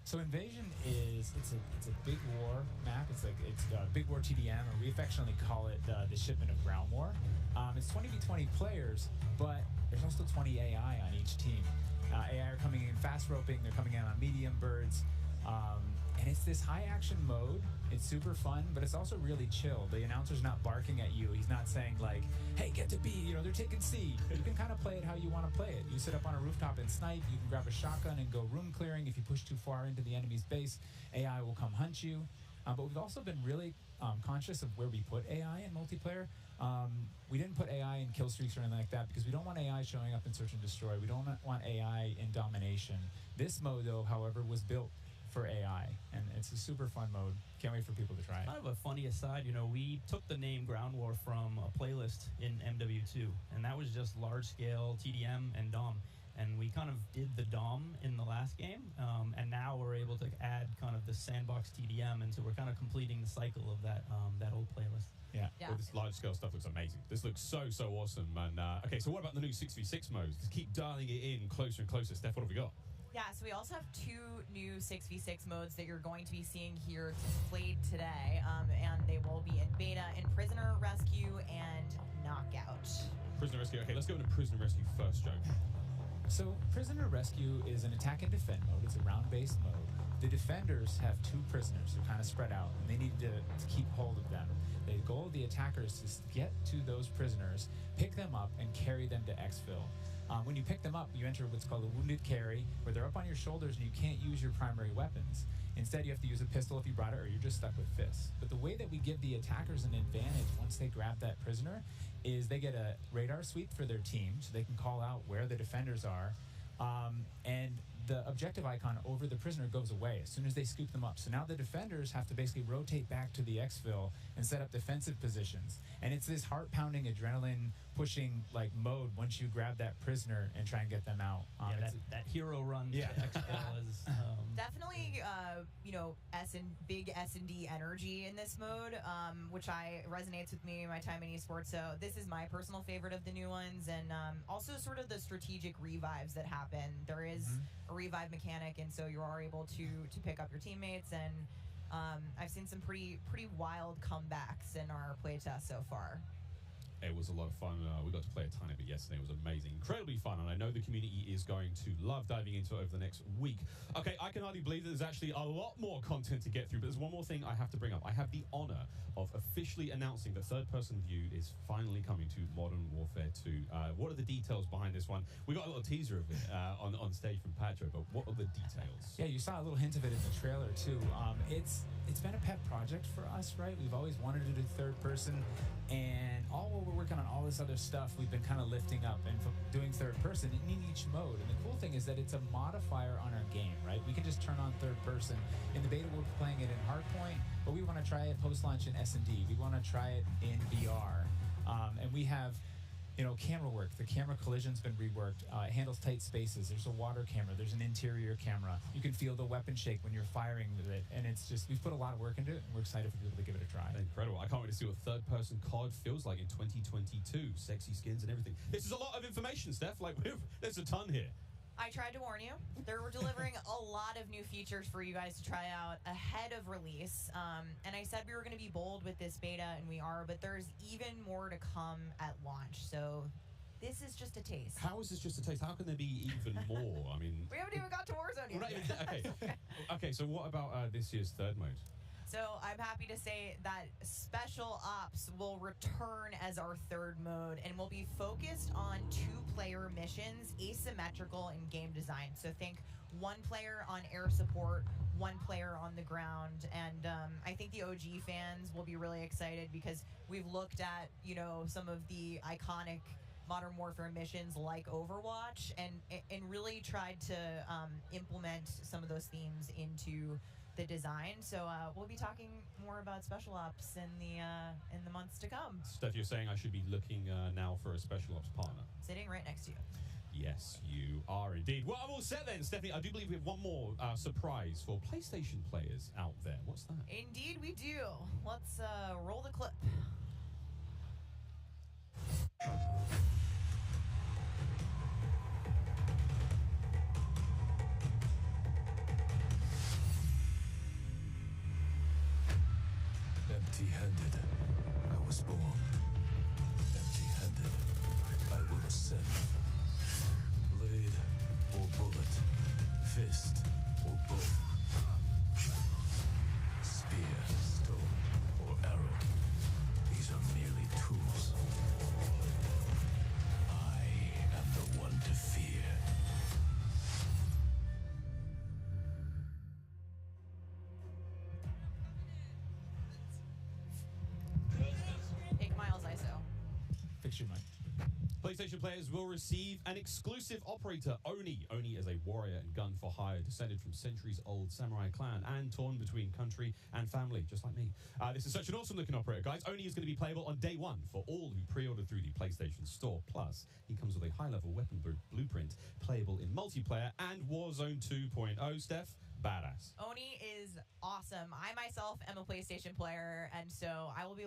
So Invasion it's a big war map. It's Big War TDM, or we affectionately call it the shipment of Ground War. It's 20v20 players, but there's also 20 AI on each team. AI are coming in fast roping. They're coming in on medium birds. And it's this high action mode. It's super fun, but it's also really chill. The announcer's not barking at you. He's not saying like, hey, get to B, you know, they're taking C. You can kind of play it how you want to play it. You sit up on a rooftop and snipe. You can grab a shotgun and go room clearing. If you push too far into the enemy's base, AI will come hunt you. But we've also been really conscious of where we put AI in multiplayer. We didn't put AI in kill streaks or anything like that because we don't want AI showing up in search and destroy. We don't want AI in domination. This mode, though, however, was built for AI, and it's a super fun mode. Can't wait for people to try it. Kind of a funny aside, you know, we took the name Ground War from a playlist in MW2, and that was just large scale TDM and DOM. And we kind of did the DOM in the last game, and now we're able to add kind of the sandbox TDM, and so we're kind of completing the cycle of that old playlist. Yeah. Well, this large scale stuff looks amazing. This looks so awesome. And okay, so what about the new 6v6 modes? Just keep dialing it in closer and closer. Steph, what have we got? Yeah, so we also have 2 new 6v6 modes that you're going to be seeing here displayed today, and they will be in beta in Prisoner Rescue and Knockout. Prisoner Rescue. Okay, let's go into Prisoner Rescue first, Joe. So Prisoner Rescue is an attack and defend mode. It's a round-based mode. The defenders have 2 prisoners. They're kind of spread out, and they need to keep hold of them. The goal of the attackers is to get to those prisoners, pick them up, and carry them to exfil. When you pick them up, you enter what's called a wounded carry, where they're up on your shoulders and you can't use your primary weapons. Instead, you have to use a pistol if you brought it, or you're just stuck with fists. But the way that we give the attackers an advantage once they grab that prisoner is they get a radar sweep for their team, so they can call out where the defenders are. And the objective icon over the prisoner goes away as soon as they scoop them up. So now the defenders have to basically rotate back to the exfil and set up defensive positions. And it's this heart-pounding, adrenaline-pushing like mode once you grab that prisoner and try and get them out. Yeah, that hero run to exfil is Definitely, you know, big S&D energy in this mode, which resonates with me in my time in esports. So this is my personal favorite of the new ones, and also sort of the strategic revives that happen. There is a revive mechanic, and so you are able to pick up your teammates, and I've seen some pretty wild comebacks in our playtest so far. It was a lot of fun. We got to play a tiny bit yesterday. It was amazing. Incredibly fun, and I know the community is going to love diving into it over the next week. Okay, I can hardly believe that there's actually a lot more content to get through, but there's one more thing I have to bring up. I have the honor of officially announcing that third-person view is finally coming to Modern Warfare 2. What are the details behind this one? We got a little teaser of it on stage from Patro, but what are the details? Yeah, you saw a little hint of it in the trailer, too. It's been a pet project for us, right? We've always wanted to do third person, and all while we're working on all this other stuff, we've been kind of lifting up and doing third person in each mode. And the cool thing is that it's a modifier on our game, right? We can just turn on third person. In the beta, we're playing it in Hardpoint, but we want to try it post-launch in S&D. We want to try it in VR. And we have, you know, camera work. The camera collision's been reworked. It handles tight spaces. There's a water camera. There's an interior camera. You can feel the weapon shake when you're firing with it. And it's just, we've put a lot of work into it, and we're excited for people to give it a try. Incredible. I can't wait to see what third-person COD feels like in 2022. Sexy skins and everything. This is a lot of information, Steph. Like, there's a ton here. I tried to warn you. We're delivering a lot of new features for you guys to try out ahead of release. And I said we were going to be bold with this beta, and we are, but there's even more to come at launch. So this is just a taste. How is this just a taste? How can there be even more? I mean... We haven't even got to Warzone yet. Okay, so what about this year's third mode? So I'm happy to say that Special Ops will return as our third mode, and will be focused on 2-player missions, asymmetrical in game design. So think 1 player on air support, 1 player on the ground, and I think the OG fans will be really excited because we've looked at, you know, some of the iconic Modern Warfare missions like Overwatch, and really tried to implement some of those themes into the design. So we'll be talking more about Special Ops in the months to come. Steph, you're saying I should be looking now for a Special Ops partner. Sitting right next to you. Yes, you are indeed. Well, I'm all set then, Stephanie. I do believe we have one more surprise for PlayStation players out there. What's that? Indeed we do. Let's roll the clip. Empty-handed, I was born. Empty-handed, I will ascend. Blade or bullet, fist or bow. PlayStation players will receive an exclusive operator, Oni. Oni is a warrior and gun for hire, descended from centuries-old samurai clan and torn between country and family, just like me. This is such an awesome-looking operator, guys. Oni is going to be playable on day one for all who pre-order through the PlayStation Store. Plus, he comes with a high-level weapon blueprint, playable in multiplayer and Warzone 2.0. Steph, badass. Oni is awesome. I myself am a PlayStation player, and so I will be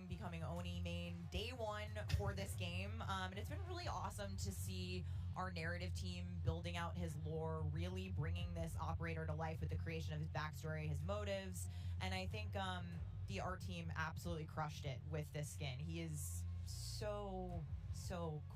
becoming Oni main day one for this game. And it's been really awesome to see our narrative team building out his lore, really bringing this operator to life with the creation of his backstory, his motives, and I think the art team absolutely crushed it with this skin. He is so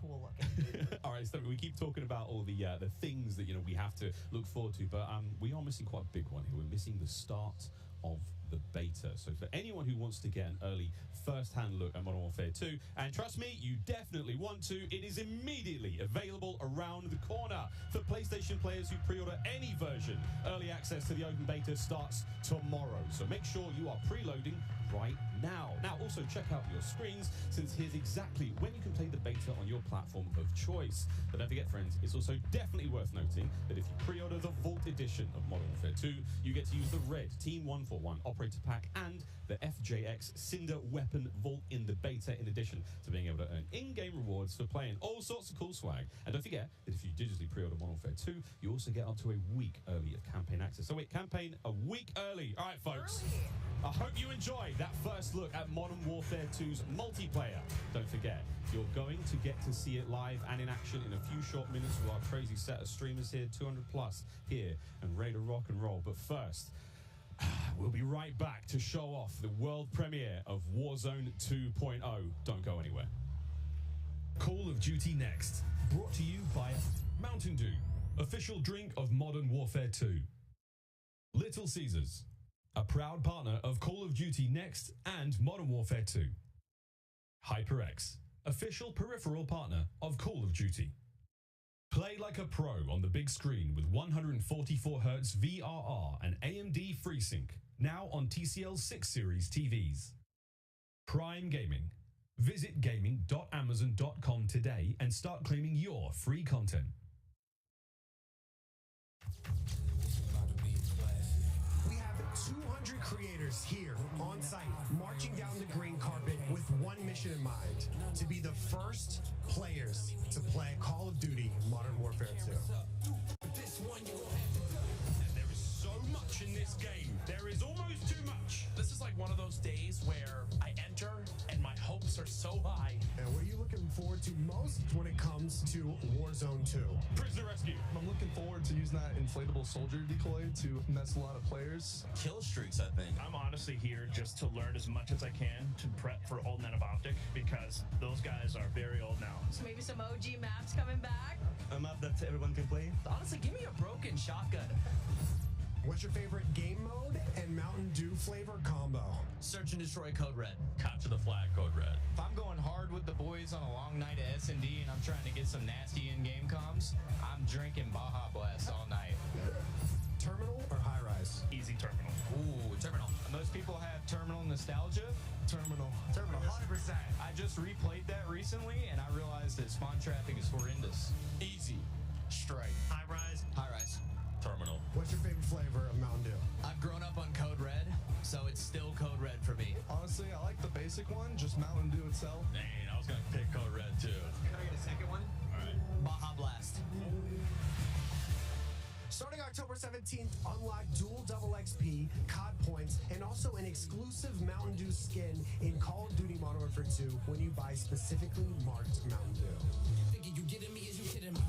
cool looking. All right, so we keep talking about all the things that we have to look forward to, but we are missing quite a big one here. We're missing the start of the beta. So for anyone who wants to get an early first-hand look at Modern Warfare 2, and trust me, you definitely want to, it is immediately available around the corner. For PlayStation players who pre-order any version, early access to the open beta starts tomorrow. So make sure you are preloading right now. Now, also check out your screens, since here's exactly when you can play the beta on your platform of choice. But don't forget, friends, it's also definitely worth noting that if you pre-order the Vault Edition of Modern Warfare 2, you get to use the red Team 141 Operator Pack and the FJX Cinder Weapon Vault in the beta, in addition to being able to earn in-game rewards for playing all sorts of cool swag. And don't forget that if you digitally pre-order Modern Warfare 2, you also get up to a week early of campaign access. So wait, campaign a week early. All right, folks. I hope you enjoyed that first look at Modern Warfare 2's multiplayer. Don't forget, you're going to get to see it live and in action in a few short minutes with our crazy set of streamers here, 200 plus here, and ready to rock and roll. But first, we'll be right back to show off the world premiere of Warzone 2.0. Don't go anywhere. Call of Duty Next, brought to you by Mountain Dew, official drink of Modern Warfare 2. Little Caesars, a proud partner of Call of Duty Next and Modern Warfare 2. HyperX, official peripheral partner of Call of Duty. Play like a pro on the big screen with 144Hz VRR and AMD FreeSync, now on TCL 6 Series TVs. Prime Gaming. Visit gaming.amazon.com today and start claiming your free content. We have 200 creators here on site, marching down the green carpet with one mission in mind: to be the first players to play Call of Duty Modern Warfare 2. And there is so much in this game. There is almost too much. This is like one of those days where I enter and my hopes are so high. And what are you looking forward to most when it comes to Warzone 2? Prisoner rescue. I'm looking forward to using that inflatable soldier decoy to mess a lot of players. Kill streaks, I think. I'm honestly here just to learn as much as I can to prep for Old Men of Optic, because those guys are very old now. So maybe some OG maps coming back? A map that everyone can play. Honestly, give me a broken shotgun. What's your favorite game mode and Mountain Dew flavor combo? Search and destroy Code Red. Capture the flag, Code Red. If I'm going hard with the boys on a long night at S&D and I'm trying to get some nasty in-game comms, I'm drinking Baja Blast all night. Terminal or high rise? Easy terminal. Ooh, terminal. Most people have terminal nostalgia. Terminal. Terminal, 100%. I just replayed that recently and I realized that spawn traffic is horrendous. Easy. Straight. High rise. High rise. Terminal. What's your favorite flavor of Mountain Dew? I've grown up on Code Red, so it's still Code Red for me. Honestly, I like the basic one, just Mountain Dew itself. Dang, I was gonna pick Code Red too. Can I get a second one? All right. Baja Blast. Starting October 17th, unlock dual double XP, COD points, and also an exclusive Mountain Dew skin in Call of Duty Modern Warfare 2 when you buy specifically marked Mountain Dew. You getting me? Is you kidding me?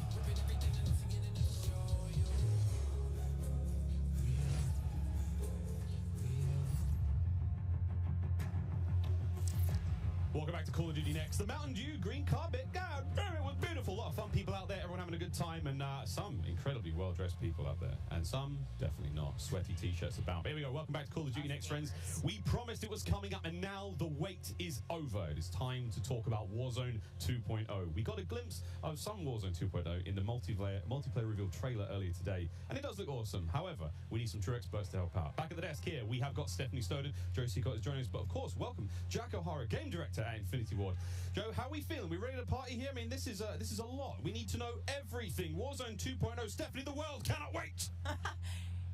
Welcome back to Call of Duty Next. The Mountain Dew green carpet. God damn, it was beautiful. A lot of fun people out there, everyone having a good time, and some incredibly well-dressed people out there, and some definitely not. Sweaty t-shirts abound. But here we go. Welcome back to Call of Duty Next, friends. We promised it was coming up, and now the wait is over. It is time to talk about Warzone 2.0. We got a glimpse of some Warzone 2.0 in the multiplayer reveal trailer earlier today, and it does look awesome. However, we need some true experts to help out. Back at the desk here, we have got Stephanie Snowden. Joe Seacott is joining us, but of course, welcome Jack O'Hara, game director at Infinity Ward. Joe, how are we feeling? We ready to party here? I mean, this is a lot. We need to know everything. Warzone 2.0. Stephanie, the world cannot wait.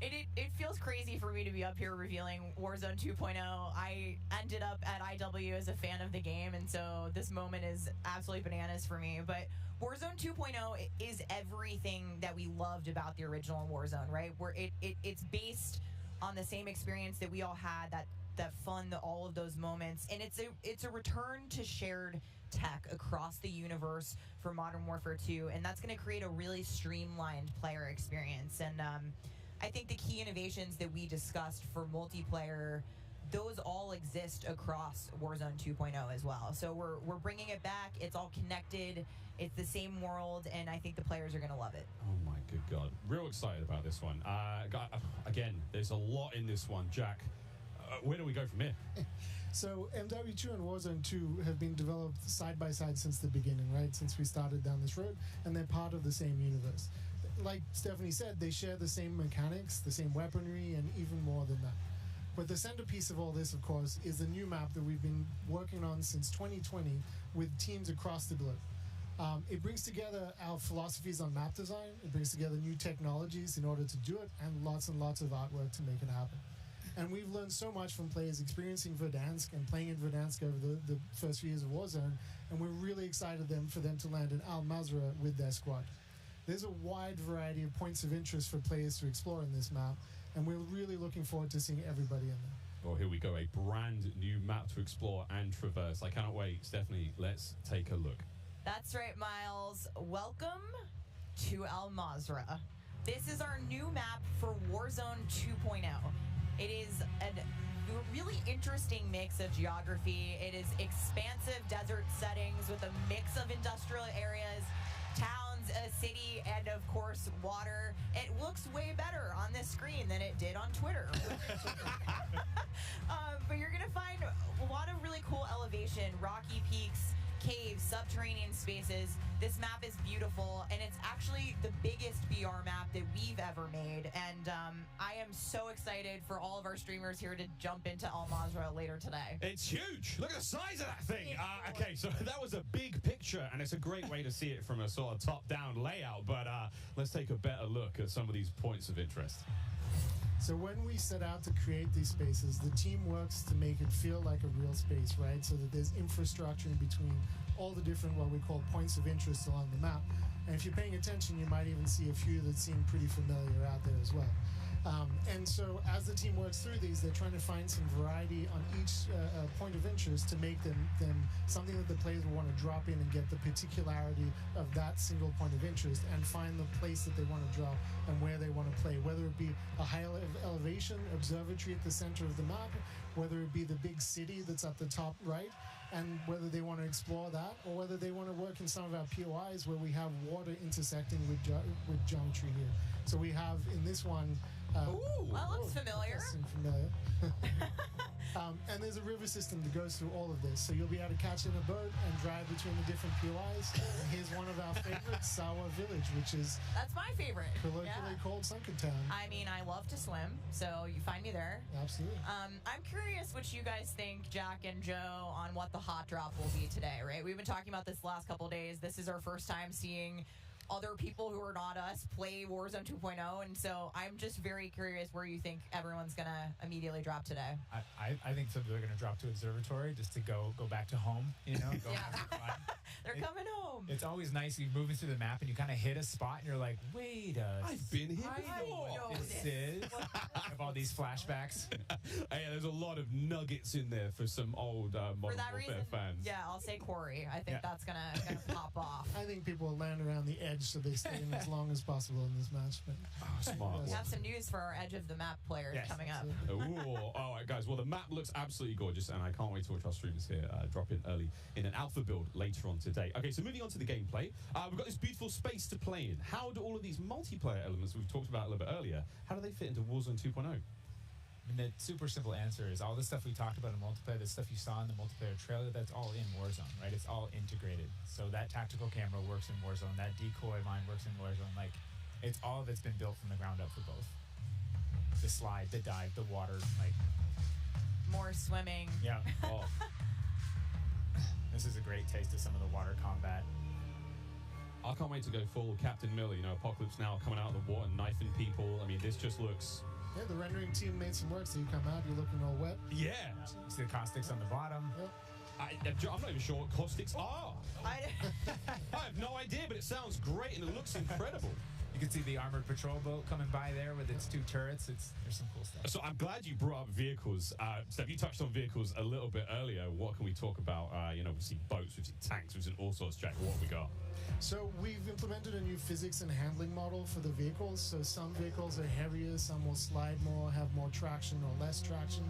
It feels crazy for me to be up here revealing Warzone 2.0. I ended up at IW as a fan of the game, and so this moment is absolutely bananas for me. But Warzone 2.0 is everything that we loved about the original Warzone, right? Where it's based on the same experience that we all had, that fun, all of those moments, and it's a return to shared tech across the universe for Modern Warfare 2, and that's going to create a really streamlined player experience. And I think the key innovations that we discussed for multiplayer, those all exist across Warzone 2.0 as well. So we're bringing it back. It's all connected. It's the same world, and I think the players are going to love it. Oh my good God. Real excited about this one. Again, there's a lot in this one. Jack, where do we go from here? So MW2 and Warzone 2 have been developed side by side since the beginning, right? Since we started down this road, and they're part of the same universe. Like Stephanie said, they share the same mechanics, the same weaponry, and even more than that. But the centerpiece of all this, of course, is the new map that we've been working on since 2020 with teams across the globe. It brings together our philosophies on map design, it brings together new technologies in order to do it, and lots of artwork to make it happen. And we've learned so much from players experiencing Verdansk and playing in Verdansk over the first few years of Warzone, and we're really excited for them to land in Al Mazrah with their squad. There's a wide variety of points of interest for players to explore in this map, and we're really looking forward to seeing everybody in there. Well, here we go, a brand new map to explore and traverse. I cannot wait. Stephanie, let's take a look. That's right, Miles. Welcome to Al Mazrah. This is our new map for Warzone 2.0. It is a really interesting mix of geography. It is expansive desert settings with a mix of industrial areas, towns, a city, and of course, water. It looks way better on this screen than it did on Twitter. But you're going to find a lot of really cool elevation, rocky peaks, caves, subterranean spaces. This map is beautiful, and it's actually the biggest BR map that we've ever made. And I am so excited for all of our streamers here to jump into Al Mazrah later today. It's huge. Look at the size of that thing. Okay, so that was a big picture, and it's a great way to see it from a sort of top-down layout. But let's take a better look at some of these points of interest. So when we set out to create these spaces, the team works to make it feel like a real space, right? So that there's infrastructure in between all the different, what we call points of interest along the map. And if you're paying attention, you might even see a few that seem pretty familiar out there as well. And so as the team works through these, they're trying to find some variety on each point of interest to make them something that the players will want to drop in and get the particularity of that single point of interest and find the place that they want to drop and where they want to play, whether it be a high elevation observatory at the center of the map, whether it be the big city that's at the top right, and whether they want to explore that, or whether they want to work in some of our POIs where we have water intersecting with geometry here. So we have in this one. Ooh, that looks familiar. Familiar. And there's a river system that goes through all of this. So you'll be able to catch in a boat and drive between the different POIs. And here's one of our favorites, Sawa Village, which is... That's my favorite. Colloquially called Sunken Town. I mean, I love to swim, so you find me there. Absolutely. I'm curious what you guys think, Jack and Joe, on what the hot drop will be today, right? We've been talking about this the last couple of days. This is our first time seeing other people who are not us play Warzone 2.0, and so I'm just very curious where you think everyone's gonna immediately drop today. I think some people are gonna drop to Observatory just to go back to home, you know. They're coming home. It's always nice you moving through the map and you kind of hit a spot and you're like, wait I've been here before. I know what this is. Have all these flashbacks. Hey, there's a lot of nuggets in there for some old Modern Warfare fans. Yeah, I'll say Corey. I think that's gonna pop off. I think people will land around the edge so they stay in as long as possible in this match. But Smart. We have some news for our edge of the map players coming up. Ooh, all right, guys. Well, the map looks absolutely gorgeous, and I can't wait to watch our streamers here drop in early in an alpha build later on today. Okay, so moving on to the gameplay, we've got this beautiful space to play in. How do all of these multiplayer elements we've talked about a little bit earlier, how do they fit into Warzone 2.0? And the super simple answer is all the stuff we talked about in multiplayer, the stuff you saw in the multiplayer trailer, that's all in Warzone, right? It's all integrated. So that tactical camera works in Warzone, that decoy mine works in Warzone. Like, it's all of it's been built from the ground up for both. The slide, the dive, the water, like. More swimming. Yeah. Oh. This is a great taste of some of the water combat. I can't wait to go full Captain Miller, you know, Apocalypse Now coming out of the water, knifing people. I mean, this just looks... Yeah, the rendering team made some work, so you come out, you're looking all wet. Yeah. You see the caustics on the bottom. Yep. I'm not even sure what caustics are. I have no idea, but it sounds great and it looks incredible. You can see the armored patrol boat coming by there with its 2 turrets. There's some cool stuff. So I'm glad you brought up vehicles. Steph, you touched on vehicles a little bit earlier. What can we talk about? You know, we've seen boats, we've seen tanks, we've seen all sorts. Jack, what have we got? So we've implemented a new physics and handling model for the vehicles. So some vehicles are heavier, some will slide more, have more traction or less traction.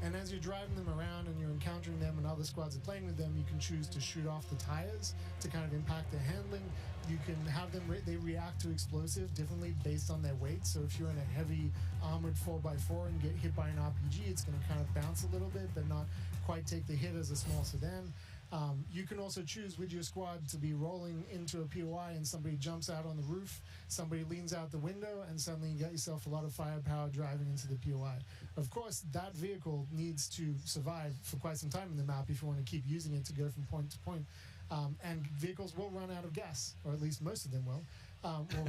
And as you're driving them around and you're encountering them and other squads are playing with them, you can choose to shoot off the tires to kind of impact their handling. You can have them, they react to explosive differently based on their weight. So if you're in a heavy armored 4x4 and get hit by an RPG, it's going to kind of bounce a little bit, but not quite take the hit as a small sedan. You can also choose with your squad to be rolling into a POI and somebody jumps out on the roof, somebody leans out the window, and suddenly you got yourself a lot of firepower driving into the POI. Of course, that vehicle needs to survive for quite some time in the map if you want to keep using it to go from point to point. And vehicles will run out of gas, or at least most of them will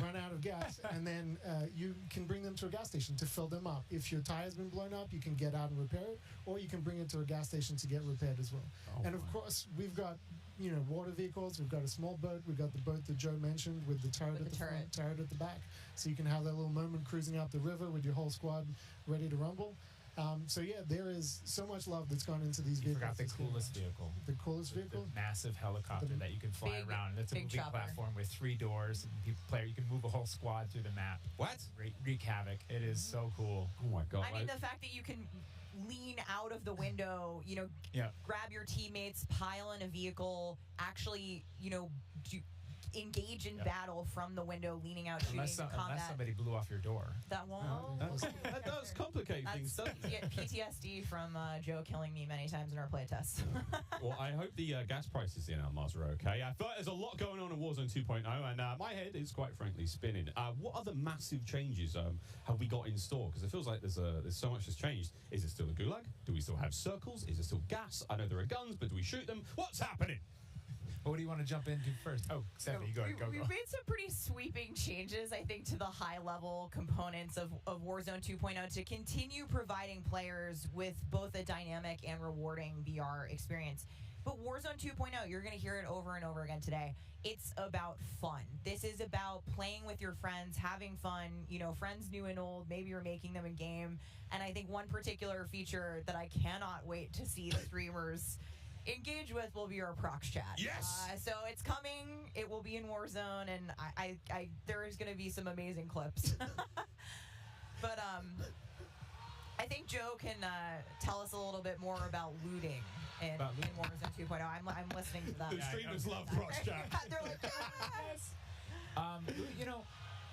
run out of gas, and then you can bring them to a gas station to fill them up. If your tire's been blown up, you can get out and repair it, or you can bring it to a gas station to get repaired as well. And of course, we've got, you know, water vehicles, we've got a small boat, we've got the boat that Joe mentioned with the turret at the front, turret at the back, so you can have that little moment cruising up the river with your whole squad ready to rumble. So yeah, there is so much love that's gone into these vehicles. Forgot the coolest vehicle. The coolest vehicle? The massive helicopter that you can fly around. That's a moving platform with 3 doors. And you can move a whole squad through the map. What? Wreak havoc. It is so cool. Oh my god. I mean, the fact that you can lean out of the window, you know, grab your teammates, pile in a vehicle, actually, you know, engage in battle from the window, leaning out, shooting, combat. Unless somebody blew off your door. That won't. That does complicate things, doesn't it? PTSD from Joe killing me many times in our playtests. Well, I hope the gas prices in Almaz are okay. I thought there's a lot going on in Warzone 2.0, and my head is quite frankly spinning. What other massive changes have we got in store? Because it feels like there's so much that's changed. Is it still a gulag? Do we still have circles? Is it still gas? I know there are guns, but do we shoot them? What's happening? What do you want to jump into first? Oh, Stephanie, go. We've made some pretty sweeping changes, I think, to the high-level components of Warzone 2.0 to continue providing players with both a dynamic and rewarding VR experience. But Warzone 2.0, you're going to hear it over and over again today. It's about fun. This is about playing with your friends, having fun, you know, friends new and old. Maybe you're making them in game. And I think one particular feature that I cannot wait to see the streamers engage with will be our prox chat. Yes. So it's coming. It will be in Warzone, and I there is going to be some amazing clips. But I think Joe can tell us a little bit more about looting in Warzone 2.0. I'm listening to that. The streamers love prox chat. They're like, yes. You know,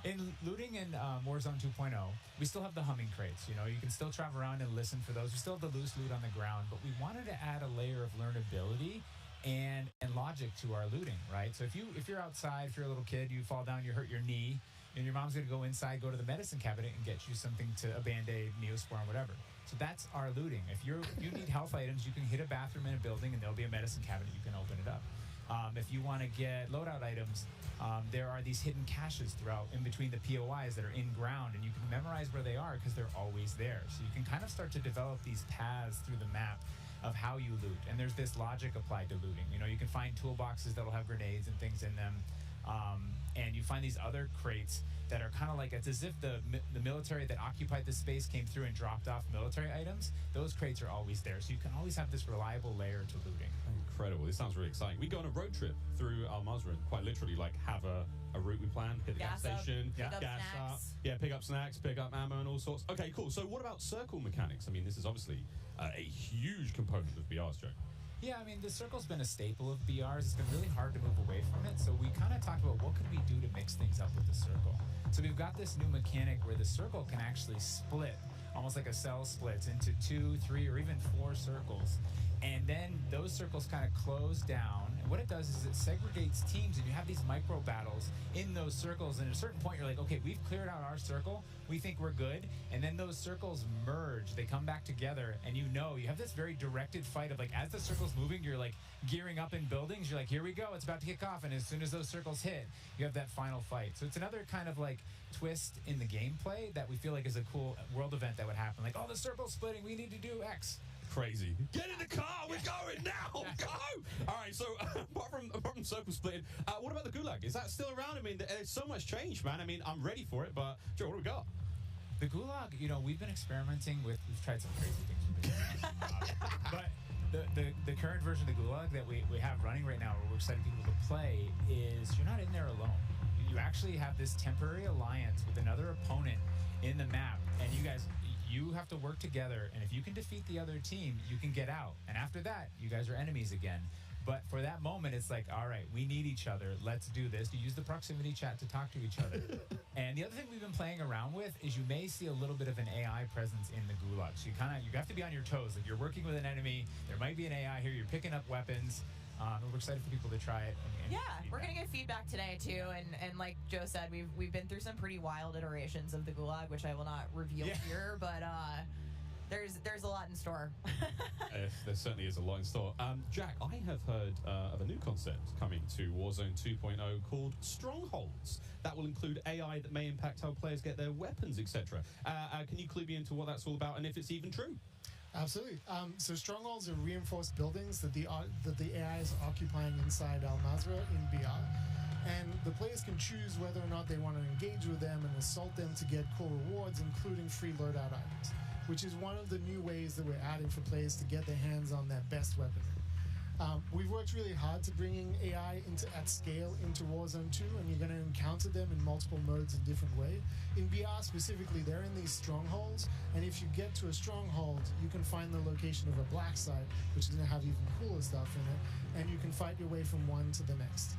in looting in Warzone 2.0, we still have the humming crates. You know, you can still travel around and listen for those. We still have the loose loot on the ground, but we wanted to add a layer of learnability and logic to our looting, right? So if you're outside, if you're a little kid, you fall down, you hurt your knee, and your mom's gonna go inside, go to the medicine cabinet and get you something a Band-Aid, Neosporin, whatever. So that's our looting. If you need health items, you can hit a bathroom in a building and there'll be a medicine cabinet. You can open it up. If you want to get loadout items, there are these hidden caches throughout in between the POIs that are in ground, and you can memorize where they are because they're always there. So you can kind of start to develop these paths through the map of how you loot. And there's this logic applied to looting. You know, you can find toolboxes that'll have grenades and things in them. And you find these other crates that are kind of like, it's as if the military that occupied this space came through and dropped off military items. Those crates are always there. So you can always have this reliable layer to looting. incredible. This sounds really exciting. We go on a road trip through Al Mazrah and quite literally like have a route we plan, hit the gas station, pick up gas snacks. up, pick up snacks, pick up ammo and all sorts. Okay, cool. So what about circle mechanics? I mean, this is obviously a huge component of BR's, Joe. Yeah, I mean, the circle's been a staple of BRs. It's been really hard to move away from it. So we kind of talked about what could we do to mix things up with the circle. So we've got this new mechanic where the circle can actually split, almost like a cell splits, into 2, 3, or even 4 circles. And then those circles kind of close down. And what it does is it segregates teams, and you have these micro battles in those circles. And at a certain point, you're like, okay, we've cleared out our circle. We think we're good. And then those circles merge. They come back together. And you have this very directed fight of like, as the circle's moving, you're like gearing up in buildings. You're like, here we go. It's about to kick off. And as soon as those circles hit, you have that final fight. So it's another kind of like twist in the gameplay that we feel like is a cool world event that would happen. Like, oh, the circle's splitting. We need to do X. Crazy. Get in the car. We're going now. Go. All right. So apart from circle splitting, what about the Gulag? Is that still around? I mean, there's so much change, man. I mean, I'm ready for it. But Joe, what do we got? The Gulag, we've been experimenting with. We've tried some crazy things with it. But the current version of the Gulag that we have running right now, where we're excited people to play, is you're not in there alone. You actually have this temporary alliance with another opponent in the map, and you have to work together, and if you can defeat the other team, you can get out. And after that, you guys are enemies again. But for that moment, it's like, all right, we need each other. Let's do this. You use the proximity chat to talk to each other. And the other thing we've been playing around with is you may see a little bit of an AI presence in the Gulag. So you have to be on your toes. Like, you're working with an enemy. There might be an AI here. You're picking up weapons. We're excited for people to try it. Yeah, we're gonna get feedback today too, and like Joe said, we've been through some pretty wild iterations of the Gulag, which I will not reveal here, but there's a lot in store. Yes, there certainly is a lot in store. Jack, I have heard of a new concept coming to Warzone 2.0 called Strongholds. That will include AI that may impact how players get their weapons, etc. Can you clue me into what that's all about and if it's even true? Absolutely. So strongholds are reinforced buildings that the AI is occupying inside Al Mazrah in BR. And the players can choose whether or not they want to engage with them and assault them to get cool rewards, including free loadout items, which is one of the new ways that we're adding for players to get their hands on their best weaponry. We've worked really hard to bringing AI at scale into Warzone 2, and you're going to encounter them in multiple modes in different ways. In BR specifically, they're in these strongholds, and if you get to a stronghold, you can find the location of a black site, which is going to have even cooler stuff in it, and you can fight your way from one to the next.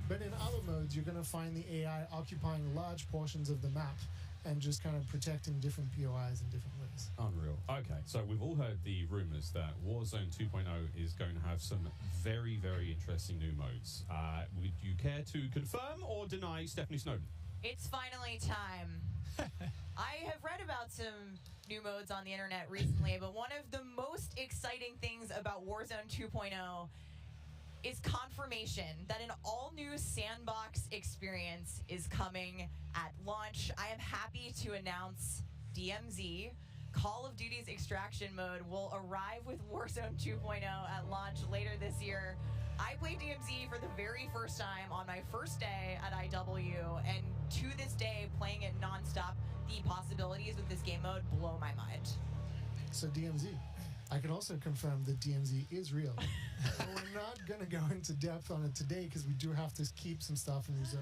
But in other modes, you're going to find the AI occupying large portions of the map and just kind of protecting different POIs in different ways. Unreal. Okay, so we've all heard the rumors that Warzone 2.0 is going to have some very, very interesting new modes. Would you care to confirm or deny Stephanie Snowden? It's finally time. I have read about some new modes on the internet recently, but one of the most exciting things about Warzone 2.0 is confirmation that an all-new sandbox experience is coming at launch. I am happy to announce DMZ, Call of Duty's extraction mode, will arrive with Warzone 2.0 at launch later this year. I played DMZ for the very first time on my first day at IW, and to this day, playing it nonstop, the possibilities with this game mode blow my mind. So DMZ. I can also confirm that DMZ is real. But we're not going to go into depth on it today because we do have to keep some stuff in reserve.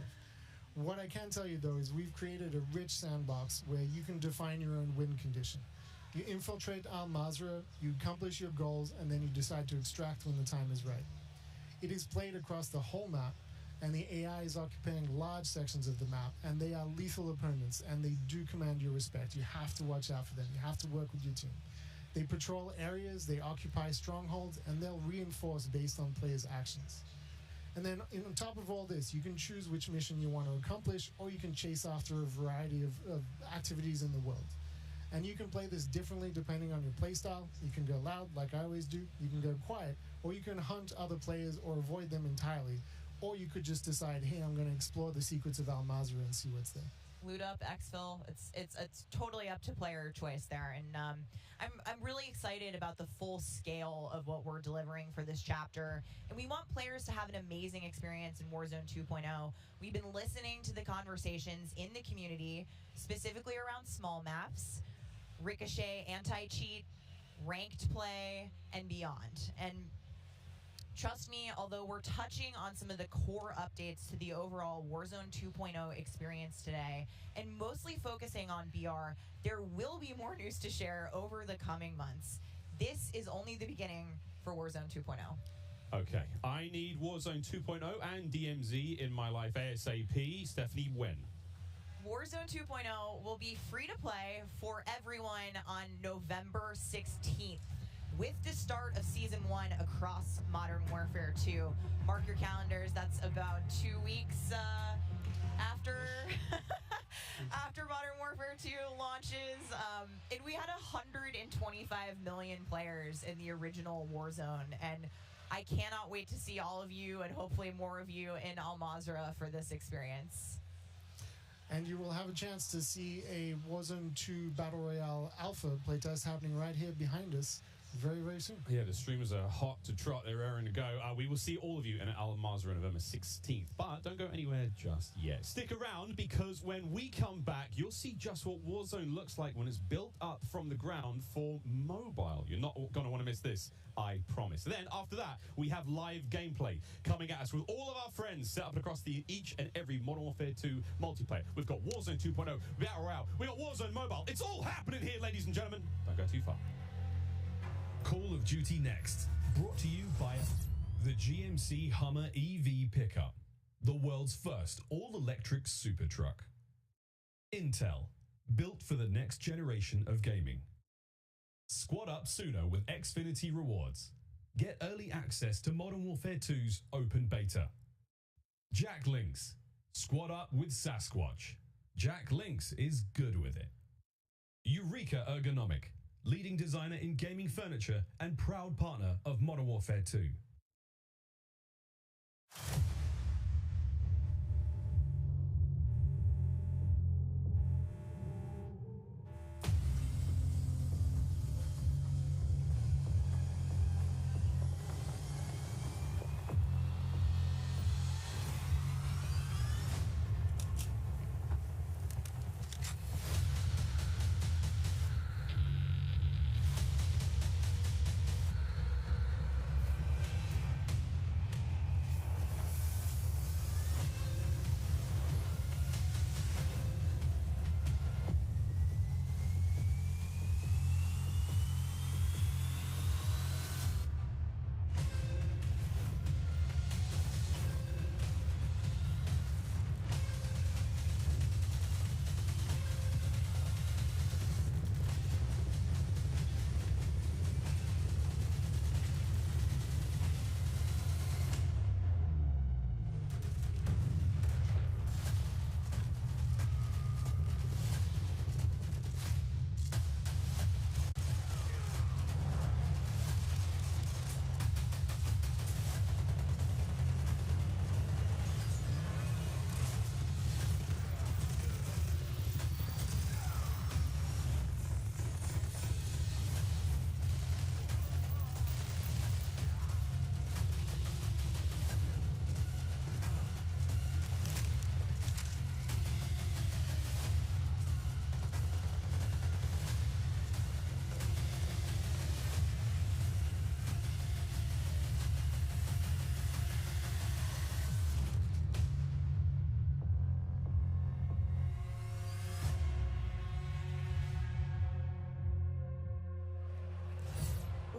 What I can tell you, though, is we've created a rich sandbox where you can define your own win condition. You infiltrate Al Mazrah, you accomplish your goals, and then you decide to extract when the time is right. It is played across the whole map, and the AI is occupying large sections of the map, and they are lethal opponents, and they do command your respect. You have to watch out for them. You have to work with your team. They patrol areas, they occupy strongholds, and they'll reinforce based on players' actions. And then on top of all this, you can choose which mission you want to accomplish, or you can chase after a variety of activities in the world. And you can play this differently depending on your playstyle. You can go loud, like I always do. You can go quiet, or you can hunt other players or avoid them entirely. Or you could just decide, hey, I'm going to explore the secrets of Al Mazrah and see what's there. Loot up, exfil. It's totally up to player choice there, and I'm really excited about the full scale of what we're delivering for this chapter. And we want players to have an amazing experience in Warzone 2.0. We've been listening to the conversations in the community, specifically around small maps, ricochet, anti-cheat, ranked play, and beyond. And Trust me, although we're touching on some of the core updates to the overall Warzone 2.0 experience today, and mostly focusing on BR, there will be more news to share over the coming months. This is only the beginning for Warzone 2.0. Okay, I need Warzone 2.0 and DMZ in my life ASAP. Stephanie, when? Warzone 2.0 will be free to play for everyone on November 16th. With the start of Season 1 across Modern Warfare 2. Mark your calendars, that's about 2 weeks after after Modern Warfare 2 launches. And we had 125 million players in the original Warzone, and I cannot wait to see all of you and hopefully more of you in Al Mazrah for this experience. And you will have a chance to see a Warzone 2 Battle Royale Alpha playtest happening right here behind us very, very soon. Yeah, the streamers are hot to trot. They're raring to go. We will see all of you in Al Mazrah on November 16th. But don't go anywhere just yet. Stick around, because when we come back, you'll see just what Warzone looks like when it's built up from the ground for mobile. You're not going to want to miss this, I promise. Then, after that, we have live gameplay coming at us with all of our friends set up across each and every Modern Warfare 2 multiplayer. We've got Warzone 2.0, Battle Royale. We've got Warzone Mobile. It's all happening here, ladies and gentlemen. Don't go too far. Call of Duty Next, brought to you by the GMC Hummer EV pickup, the world's first all-electric super truck. Intel, built for the next generation of gaming. Squad up sooner with Xfinity rewards. Get early access to Modern Warfare 2's open beta. Jack Links, squad up with Sasquatch. Jack Links is good with it. Eureka Ergonomic, leading designer in gaming furniture and proud partner of Modern Warfare 2.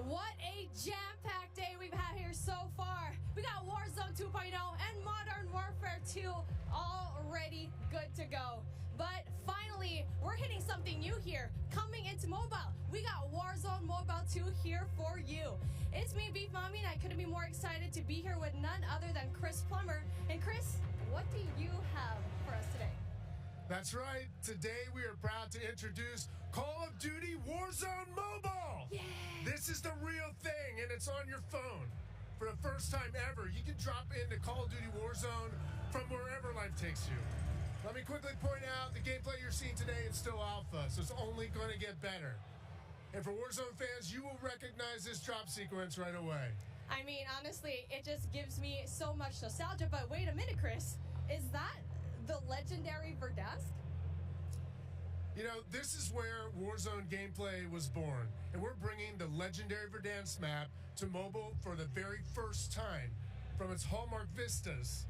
What a jam-packed day we've had here so far. We got Warzone 2.0 and Modern Warfare 2 already good to go. But finally, we're hitting something new here. Coming into mobile, we got Warzone Mobile 2 here for you. It's me, Beef Mommy, and I couldn't be more excited to be here with none other than Chris Plummer. And Chris, what do you have for us today? That's right. Today we are proud to introduce Call of Duty Warzone Mobile. Yeah. This is the real thing, and it's on your phone. For the first time ever, you can drop into Call of Duty Warzone from wherever life takes you. Let me quickly point out the gameplay you're seeing today is still alpha, so it's only going to get better. And for Warzone fans, you will recognize this drop sequence right away. I mean, honestly, it just gives me so much nostalgia. But wait a minute, Chris. Is that the legendary Verdansk? You know, this is where Warzone gameplay was born, and we're bringing the legendary Verdansk map to mobile for the very first time. From its hallmark vistas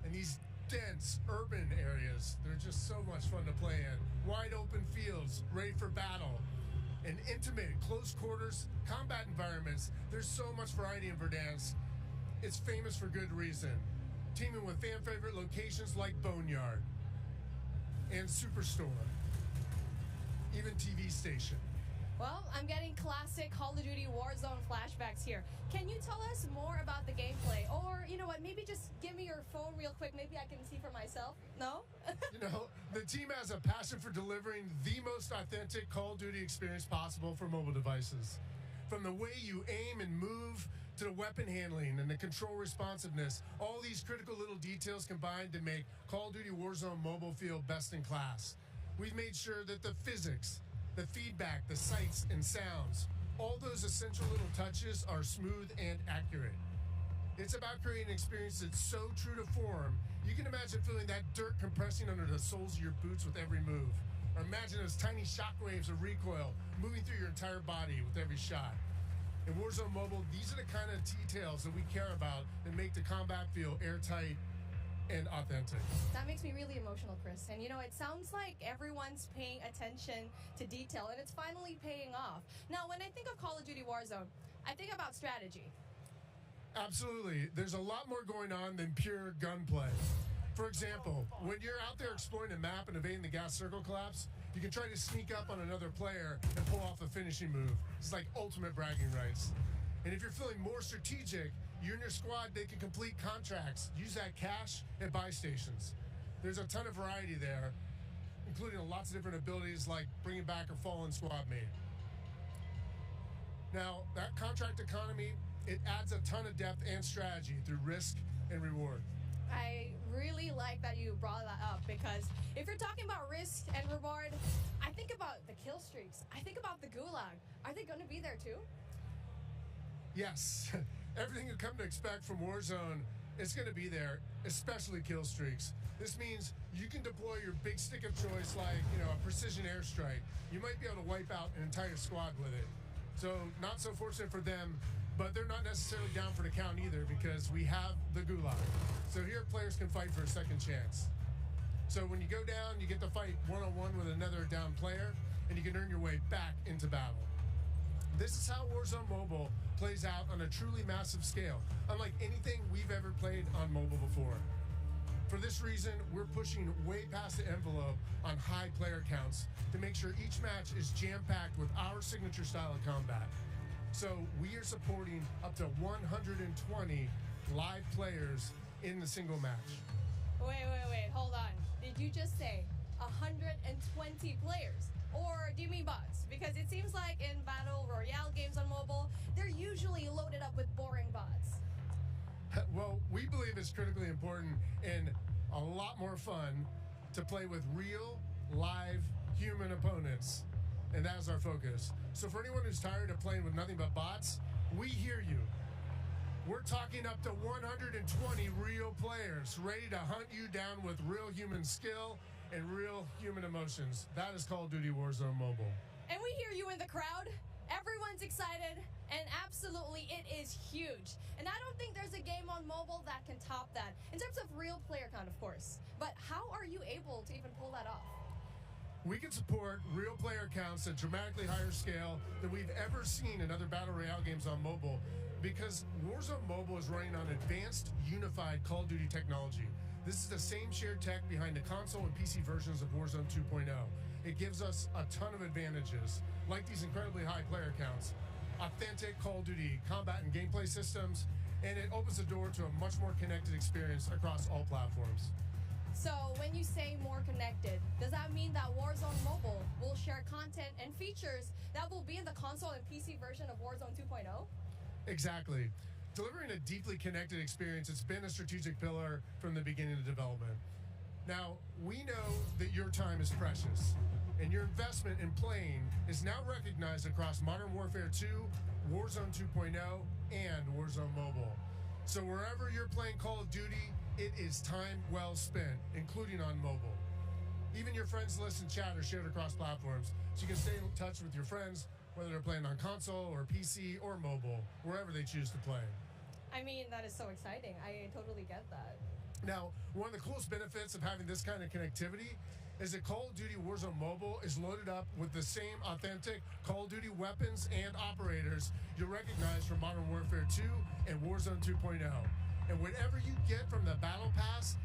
and these dense urban areas, they're just so much fun to play in. Wide open fields, ready for battle, and intimate, close quarters combat environments. There's so much variety in Verdansk. It's famous for good reason. Teaming with fan favorite locations like Boneyard and Superstore, even TV station. Well, I'm getting classic Call of Duty Warzone flashbacks here. Can you tell us more about the gameplay? Or, you know what, maybe just give me your phone real quick. Maybe I can see for myself. No? You know, the team has a passion for delivering the most authentic Call of Duty experience possible for mobile devices. From the way you aim and move to the weapon handling and the control responsiveness, all these critical little details combined to make Call of Duty Warzone mobile feel best in class. We've made sure that the physics, the feedback, the sights and sounds, all those essential little touches are smooth and accurate. It's about creating an experience that's so true to form, you can imagine feeling that dirt compressing under the soles of your boots with every move. Or imagine those tiny shockwaves of recoil moving through your entire body with every shot. In Warzone Mobile, these are the kind of details that we care about that make the combat feel airtight and authentic. That makes me really emotional, Chris. And you know, it sounds like everyone's paying attention to detail, and it's finally paying off. Now, when I think of Call of Duty Warzone, I think about strategy. Absolutely. There's a lot more going on than pure gunplay. For example, when you're out there exploring the map and evading the gas circle collapse, you can try to sneak up on another player and pull off a finishing move. It's like ultimate bragging rights. And if you're feeling more strategic, you and your squad, they can complete contracts, use that cash, and buy stations. There's a ton of variety there, including lots of different abilities like bringing back a fallen squad mate. Now, that contract economy, it adds a ton of depth and strategy through risk and reward. I really like that you brought that up, because if you're talking about risk and reward, I think about the kill streaks. I think about the gulag. Are they going to be there too? Yes. Everything you come to expect from Warzone is going to be there, especially kill streaks. This means you can deploy your big stick of choice like, you know, a precision airstrike. You might be able to wipe out an entire squad with it. So not so fortunate for them, but they're not necessarily down for the count either, because we have the gulag. So here players can fight for a second chance. So when you go down, you get to fight one-on-one with another down player, and you can earn your way back into battle. This is how Warzone Mobile plays out on a truly massive scale, unlike anything we've ever played on mobile before. For this reason, we're pushing way past the envelope on high player counts to make sure each match is jam-packed with our signature style of combat. So we are supporting up to 120 live players in the single match. Wait, hold on. Did you just say 120 players? Or do you mean bots? Because it seems like in Battle Royale games on mobile, they're usually loaded up with boring bots. Well, we believe it's critically important and a lot more fun to play with real, live, human opponents. And that is our focus. So for anyone who's tired of playing with nothing but bots, we hear you. We're talking up to 120 real players ready to hunt you down with real human skill and real human emotions. That is Call of Duty Warzone Mobile. And we hear you in the crowd. Everyone's excited, and absolutely, it is huge. And I don't think there's a game on mobile that can top that, in terms of real player count, of course. But how are you able to even pull that off? We can support real player counts at dramatically higher scale than we've ever seen in other Battle Royale games on mobile, because Warzone Mobile is running on advanced, unified Call of Duty technology. This is the same shared tech behind the console and PC versions of Warzone 2.0. It gives us a ton of advantages, like these incredibly high player counts, authentic Call of Duty combat and gameplay systems, and it opens the door to a much more connected experience across all platforms. So when you say more connected, does that mean that Warzone Mobile will share content and features that will be in the console and PC version of Warzone 2.0? Exactly. Delivering a deeply connected experience, it's been a strategic pillar from the beginning of development. Now, we know that your time is precious, and your investment in playing is now recognized across Modern Warfare 2, Warzone 2.0, and Warzone Mobile. So wherever you're playing Call of Duty, it is time well spent, including on mobile. Even your friends list and chat are shared across platforms, so you can stay in touch with your friends, whether they're playing on console or PC or mobile, wherever they choose to play. I mean, that is so exciting. I totally get that. Now, one of the coolest benefits of having this kind of connectivity is that Call of Duty Warzone Mobile is loaded up with the same authentic Call of Duty weapons and operators you'll recognize from Modern Warfare 2 and Warzone 2.0. And whatever you get from the Battle Pass,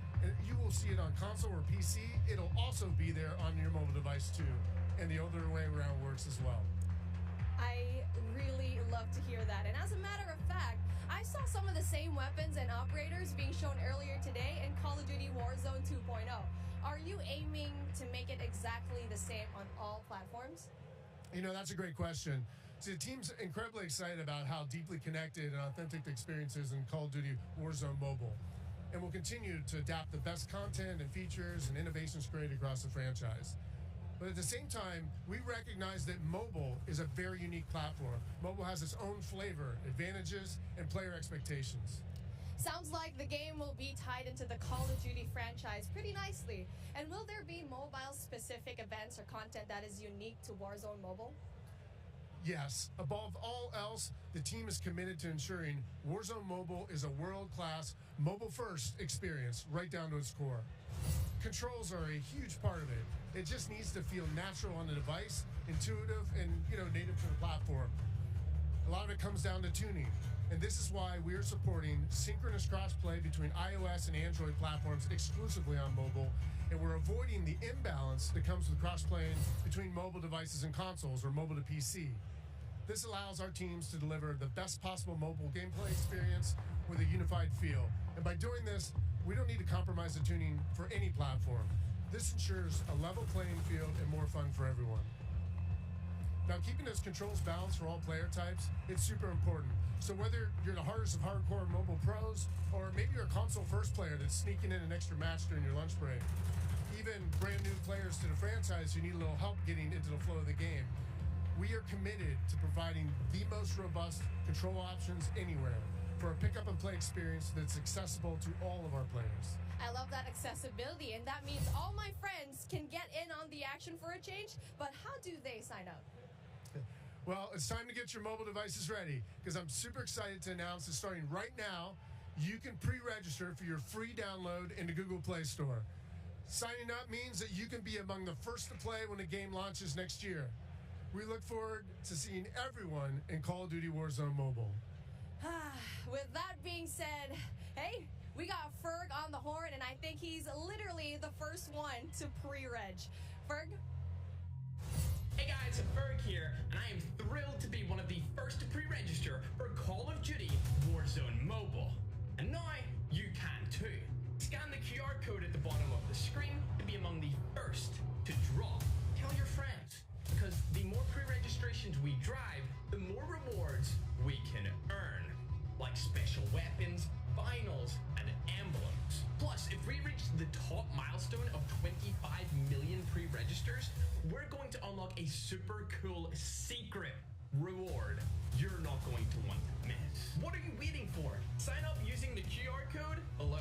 you will see it on console or PC. It'll also be there on your mobile device too. And the other way around works as well. I really love to hear that. And as a matter of fact, I saw some of the same weapons and operators being shown earlier today in Call of Duty Warzone 2.0. Are you aiming to make it exactly the same on all platforms? You know, that's a great question. See, the team's incredibly excited about how deeply connected and authentic the experience is in Call of Duty Warzone Mobile. And we'll continue to adapt the best content and features and innovations created across the franchise. But at the same time, we recognize that mobile is a very unique platform. Mobile has its own flavor, advantages, and player expectations. Sounds like the game will be tied into the Call of Duty franchise pretty nicely. And will there be mobile-specific events or content that is unique to Warzone Mobile? Yes. Above all else, the team is committed to ensuring Warzone Mobile is a world-class, mobile-first experience right down to its core. Controls are a huge part of it. It just needs to feel natural on the device, intuitive, and native to the platform. A lot of it comes down to tuning. And this is why we're supporting synchronous crossplay between iOS and Android platforms exclusively on mobile. And we're avoiding the imbalance that comes with crossplaying between mobile devices and consoles or mobile to PC. This allows our teams to deliver the best possible mobile gameplay experience with a unified feel. And by doing this, we don't need to compromise the tuning for any platform. This ensures a level playing field and more fun for everyone. Now, keeping those controls balanced for all player types, it's super important. So whether you're the hardest of hardcore mobile pros, or maybe you're a console-first player that's sneaking in an extra match during your lunch break, even brand new players to the franchise who need a little help getting into the flow of the game, we are committed to providing the most robust control options anywhere for a pick-up-and-play experience that's accessible to all of our players. I love that accessibility, and that means all my friends can get in on the action for a change, but how do they sign up? Well, it's time to get your mobile devices ready, because I'm super excited to announce that starting right now, you can pre-register for your free download in the Google Play Store. Signing up means that you can be among the first to play when the game launches next year. We look forward to seeing everyone in Call of Duty Warzone Mobile. With that being said, hey, we got Ferg on the horn, and I think he's literally the first one to pre-reg. Ferg? Hey guys, Ferg here, and I am thrilled to be one of the first to pre-register for Call of Duty Warzone Mobile. And now, you can too. Scan the QR code at the bottom of the screen to be among the first to draw. Tell your friends, because the more pre-registrations we drive, the more rewards we can earn, like special weapons, vinyls, and emblems. Plus, if we reach the top milestone of 25 million pre-registers, we're going to unlock a super cool secret reward you're not going to want to miss. What are you waiting for? Sign up using the QR code below.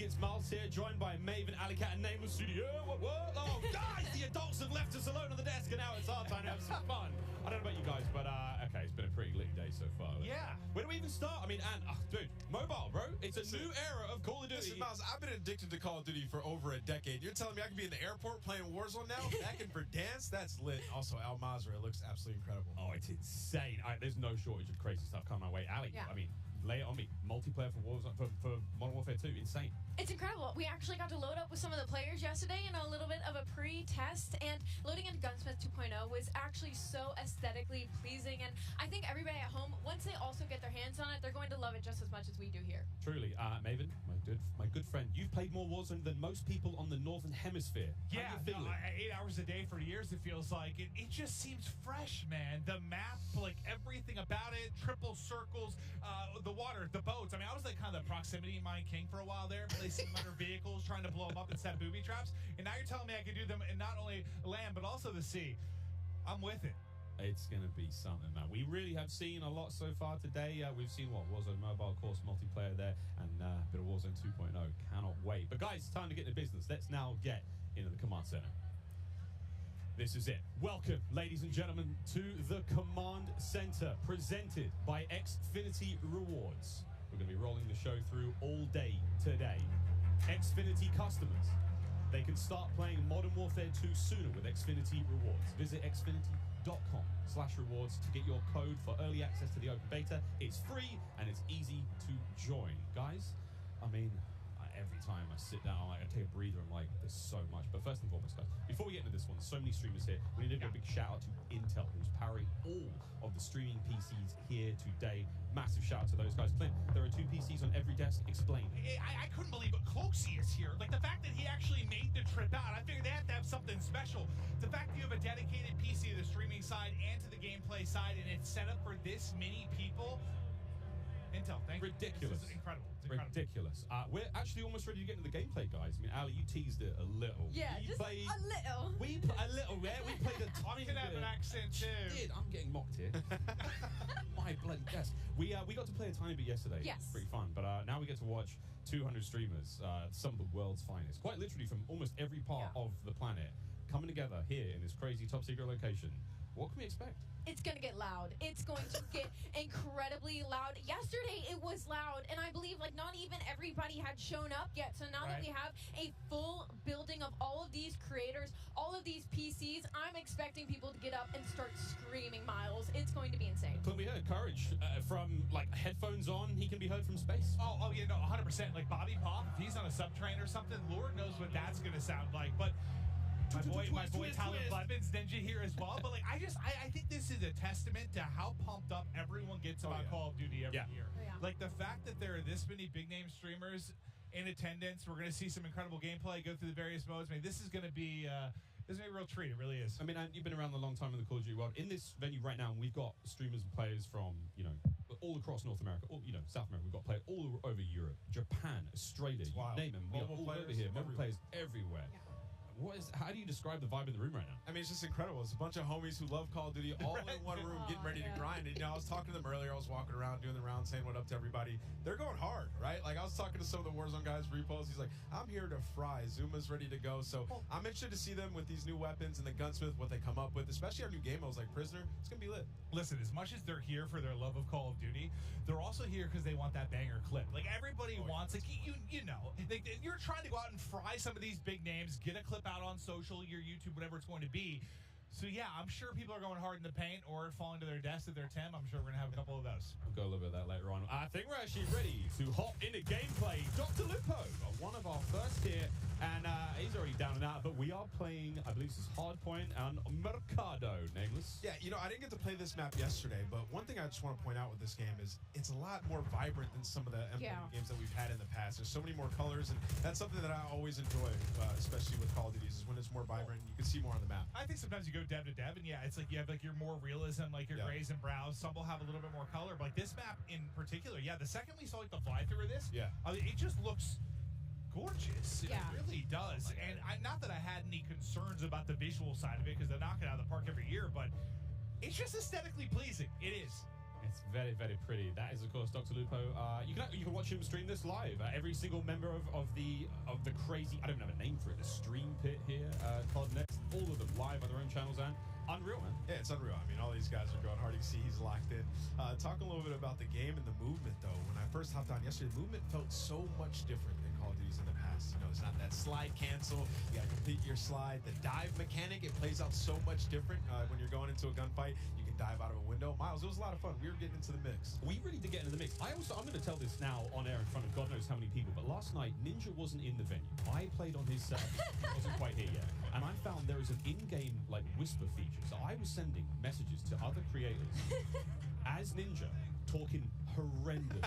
It's Miles here, joined by Maven, Alicat, and Nameless Studio. What? Oh, guys, the adults have left us alone on the desk, and now it's our time to have some fun. I don't know about you guys, but okay, it's been a pretty lit day so far. Yeah. Where do we even start? I mean, dude, mobile, bro. It's a new era of Call of Duty. Listen, Miles, I've been addicted to Call of Duty for over a decade. You're telling me I can be in the airport playing Warzone now? Back in Verdansk? That's lit. Also, Al Mazrah, it looks absolutely incredible. Oh, it's insane. There's no shortage of crazy stuff coming my way. Ali, Yeah. I mean, lay it on me. Multiplayer for Warzone, for Modern Warfare 2, insane. It's incredible. We actually got to load up with some of the players yesterday in a little bit of a pre-test, and loading into Gunsmith 2.0 was actually so aesthetically pleasing, and I think everybody at home, once they also get their hands on it, they're going to love it just as much as we do here. Truly. Maven, my good friend, you've played more Warzone than most people on the Northern Hemisphere. Yeah, How you feeling? 8 hours a day for years, it feels like. It just seems fresh, man. The map, like everything about it, triple circles, the water, the boats. I mean, I was like kind of the proximity mine king for a while there, placing them under vehicles, trying to blow them up and set booby traps. And now you're telling me I can do them in not only land, but also the sea. I'm with it. It's going to be something, man. We really have seen a lot so far today. We've seen, Warzone Mobile, of course, multiplayer there, and a bit of Warzone 2.0. Cannot wait. But, guys, it's time to get into business. Let's now get into the command center. This is it. Welcome, ladies and gentlemen, to the command center, presented by Xfinity Rewards. We're going to be rolling the show through all day today. Xfinity customers, they can start playing Modern Warfare 2 sooner with Xfinity Rewards. Visit xfinity.com/rewards to get your code for early access to the open beta. It's free and it's easy to join. Guys, I mean, every time I sit down, I take a breather, I'm like, there's so much. But first and foremost, guys, before we get into this one, so many streamers here. We need to give a big shout out to Intel, who's powering all of the streaming PCs here today. Massive shout out to those guys. Clint, there are 2 PCs on every desk. Explain. I couldn't believe it. Cloaksy is here. Like, the fact that he actually made the trip out, I figured they have to have something special. The fact that you have a dedicated PC to the streaming side and to the gameplay side, and it's set up for this many people. Intel, thank you. Ridiculous. This is incredible. It's incredible. Ridiculous. We're actually almost ready to get into the gameplay, guys. I mean, Ali, you teased it a little. Yeah, you just played, a little. a little, yeah? We played a tiny You can have bit. an accent, too. Did. I'm getting mocked here. My bloody yes. We got to play a tiny bit yesterday. Yes. Pretty fun. But now we get to watch 200 streamers, some of the world's finest, quite literally from almost every part of the planet, coming together here in this crazy top secret location. What can we expect? It's going to get loud. It's going to get incredibly loud. Yesterday, it was loud, and I believe, like, not even everybody had shown up yet. So now that we have a full building of all of these creators, all of these PCs, I'm expecting people to get up and start screaming, Miles. It's going to be insane. Clint, we heard Courage from, like, headphones on. He can be heard from space. Oh yeah, no, 100%. Like, Bobby Pop, if he's on a subtrain or something, Lord knows what that's going to sound like. But my boy Tyler Blevins, Ninja here as well. But like, I think this is a testament to how pumped up everyone gets about Call of Duty every year. Like, the fact that there are this many big name streamers in attendance, we're going to see some incredible gameplay, go through the various modes. I mean, this is going to be a real treat. It really is. I mean, you've been around a long time in the Call of Duty world. In this venue right now, we've got streamers and players from, all across North America, South America. We've got players all over Europe, Japan, Australia, you name them. We are all over here. Mobile players everywhere. How do you describe the vibe in the room right now? I mean, it's just incredible. It's a bunch of homies who love Call of Duty all in one room getting ready to grind. And, I was talking to them earlier. I was walking around doing the round, saying what up to everybody. They're going hard, right? Like, I was talking to some of the Warzone guys, Repos. He's like, I'm here to fry. Zuma's ready to go. So I'm interested to see them with these new weapons and the gunsmith, what they come up with, especially our new game modes like Prisoner. It's going to be lit. Listen, as much as they're here for their love of Call of Duty, they're also here because they want that banger clip. Like, everybody wants, like, you're trying to go out and fry some of these big names, get a clip out on social, your YouTube, whatever it's going to be. So yeah, I'm sure people are going hard in the paint or falling to their deaths at their Tim. I'm sure we're going to have a couple of those. We'll go a little bit of that later on. I think we're actually ready to hop into gameplay. Dr. Lupo, one of our first here, and he's already down and out, but we are playing, I believe this is Hardpoint and Mercado, Nameless. Yeah, I didn't get to play this map yesterday, but one thing I just want to point out with this game is it's a lot more vibrant than some of the games that we've had in the past. There's so many more colors, and that's something that I always enjoy, especially with Call of Duty, is when it's more vibrant and you can see more on the map. I think sometimes you go dev to dev, and yeah, it's like you have like your more realism, like your grays and browns. Some will have a little bit more color, but like this map in particular, the second we saw like the fly through of this, it just looks gorgeous. It really does. And not that I had any concerns about the visual side of it, because they knock it out of the park every year, but it's just aesthetically pleasing. It is. It's very, very pretty. That is, of course, Dr. Lupo. You can watch him stream this live. Every single member of the crazy, I don't have a name for it, the stream pit here, COD Next, all of them live on their own channels, and unreal, man. Yeah, it's unreal. I mean, all these guys are going hard. You can see he's locked in. Talking a little bit about the game and the movement, though. When I first hopped on yesterday, the movement felt so much different than Call of Duty's in the past. It's not that slide cancel. You got to complete your slide. The dive mechanic, it plays out so much different when you're going into a gunfight. You can dive out of a window. Miles, it was a lot of fun. We were getting into the mix. We really did get into the mix. I'm going to tell this now on air in front of God knows how many people, but last night Ninja wasn't in the venue. I played on his setup. He wasn't quite here yet, and I found there is an in-game like whisper feature. So I was sending messages to other creators as Ninja, talking horrendous,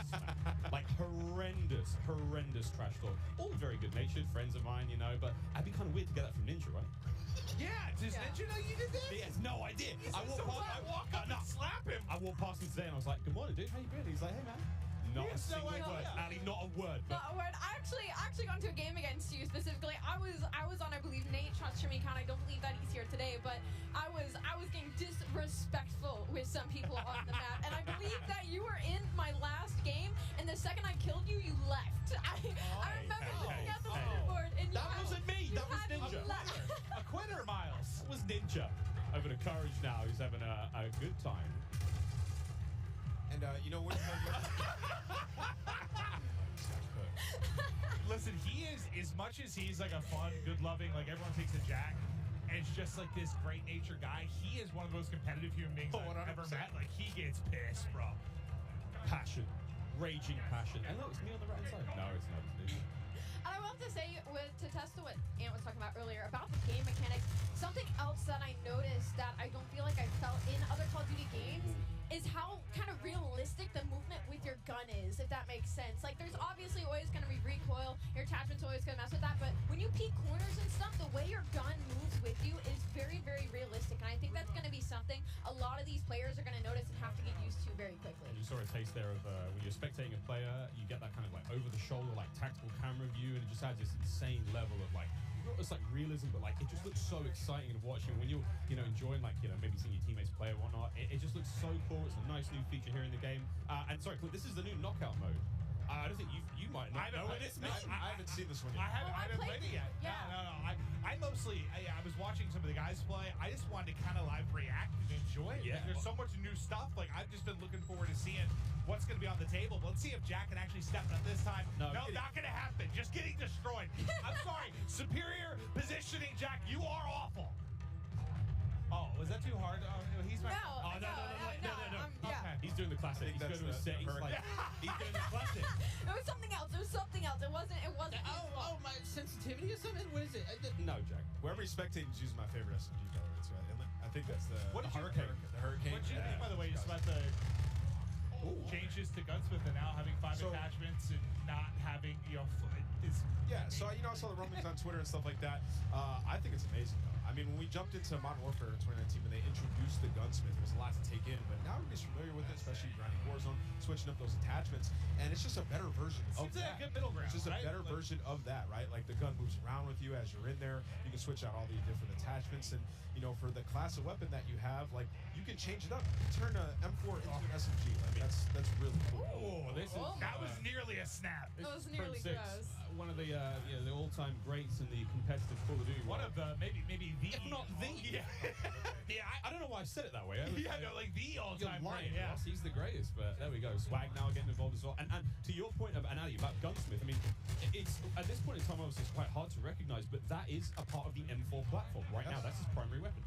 like horrendous trash talk. All very good-natured friends of mine, you know, but it'd be kind of weird to get that from Ninja, right? Yeah, does Ninja know you did this? He has no idea. I walk up and slap him. I walked past him today and I was like, "Good morning, dude. How you been?" He's like, "Hey, man." Not a single word. Ali, not a word. But Not a word. I actually got into a game against you specifically. I was on, I believe, Nate Trust me count. I don't believe that he's here today, but I was getting disrespectful with some people on the map, and I believe that you were in my last game, and the second I killed you, you left. I remember looking at the leaderboard, and that wasn't me. That was Ninja. A quitter, Miles. That was Ninja. Over to Courage now. He's having a good time. And you know what? Listen, he is, as much as he's like a fun, good-loving, like everyone thinks of Jack, and it's just like this great-natured guy, he is one of the most competitive human beings I've ever met. Like, he gets pissed, bro. Passion. Raging passion. And look, it's me on the right side. No, it's not. It's me. And I will have to say, to test what Ant was talking about earlier about the game mechanics, something else that I noticed that I don't feel like I felt in other Call of Duty games is how kind of realistic the movement with your gun is, if that makes sense. Like, there's obviously always going to be recoil, your attachment's always going to mess with that, but when you peek corners and stuff, the way your gun moves with you is very, very realistic, and I think that's going to be something a lot of these players are going to notice and have to get used to very quickly. And you saw a taste there of when you're spectating a player, you get that kind of like over-the-shoulder, like tactical camera view, and it just adds this insane level of like, it's like realism, but like it just looks so exciting and watching when you're, you know, enjoying like, you know, maybe seeing your teammates play or whatnot. It just looks so cool. It's a nice new feature here in the game. And sorry, Clint, this is the new knockout mode. I don't think you might not know what this means. I haven't seen this one yet. I haven't played it yet. Yeah. No. I mostly, I was watching some of the guys play. I just wanted to kind of live react and enjoy it. Yeah. Like, there's so much new stuff. Like, I've just been looking forward to seeing what's going to be on the table. But let's see if Jack can actually step up this time. No, not going to happen. Just getting destroyed. I'm sorry. Superior positioning, Jack. You are awful. Oh, was that too hard? He's my... No. Okay. He's doing the classic. He's going to a set. He's like, he's doing the classic. It was something else. It wasn't. Oh, my sensitivity or something? What is it? No, Jack. Wherever he's spectating, he's using my favorite SMG color. It's inlet. I think that's the Hurricane. The Hurricane. What did you think, by the way, just about the changes to Gunsmith and now having 5 attachments and not having, you know, so you know, I saw the rumblings on Twitter and stuff like that. I think it's amazing, though. I mean, when we jumped into Modern Warfare in 2019, when they introduced the Gunsmith, there was a lot to take in. But now everybody's familiar with it, especially grinding Warzone, switching up those attachments, and it's just a better version of that. a good middle ground. It's just a better version of that, right? Like the gun moves around with you as you're in there. You can switch out all the different attachments, and you know, for the class of weapon that you have, like you can change it up, turn an M4 into an SMG. Like that's really cool. Oh, that was nearly a snap. That was nearly gross. One of the the all-time greats in the competitive Call of Duty. One of the maybe the, if not the. Yeah. I don't know why I said it that way. Like the all-time great. Yeah, he's the greatest. But there we go. Swag now getting involved as well. And to your point of Ali about Gunsmith, I mean, it's at this point in time obviously it's quite hard to recognize, but that is a part of the M4 platform right now. That's his primary weapon.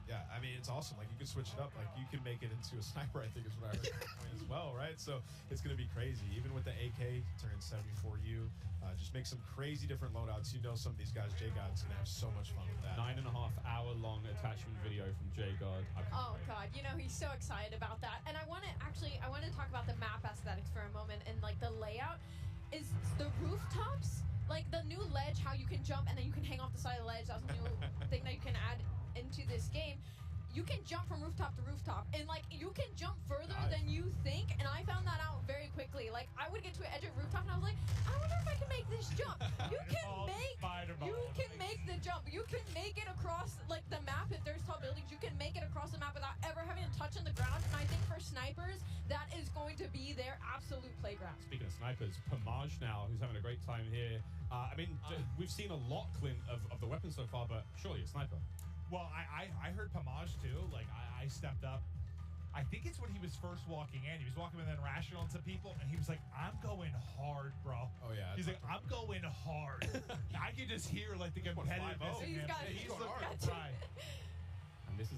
Yeah, I mean, it's awesome. Like, you can switch it up. Like, you can make it into a sniper, I think is what I heard as well, right? So, it's going to be crazy. Even with the AK, turning 74U, just make some crazy different loadouts. You know some of these guys, J-God's going to have so much fun with that. 9.5-hour-long attachment video from J-God. Oh, God. You know, he's so excited about that. And I want to talk about the map aesthetics for a moment. And, like, the layout is the rooftops. Like, the new ledge, how you can jump and then you can hang off the side of the ledge. That was a new thing that you can add into this game. You can jump from rooftop to rooftop, and like you can jump further than you think, and I found that out very quickly. Like, I would get to an edge of rooftop and I was like, I wonder if I can make this jump. You can make the jump. You can make it across like the map. If there's tall buildings, you can make it across the map without ever having to touch on the ground. And I think for snipers, that is going to be their absolute playground. Speaking of snipers, Pomage now, who's having a great time here. I mean, we've seen a lot, Clint, of the weapons so far, but surely a sniper. Well, I heard Pomage too. Like, I stepped up. I think it's when he was first walking in. He was walking in and rational into people, and he was like, I'm going hard, bro. Oh, yeah. He's like, I'm going hard. I can just hear, like, the competitiveness in him. He's looking right. And this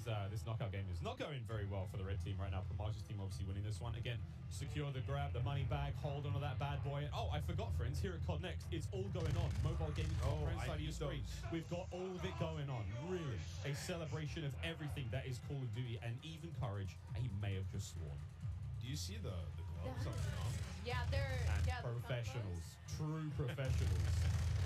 knockout game is not going very well for the red team right now. Pomage's team obviously winning this one. Again, secure the grab, the money bag, hold onto that bad boy. Oh, I forgot, friends. here at COD Next, it's all going on. Mobile gaming right I side of your need screen. those. We've got all of it going on. Really, a celebration of everything that is Call of Duty, and even Courage. He may have just sworn. Do you see the gloves on the thumb? Yeah, they're And yeah, the professionals, true professionals.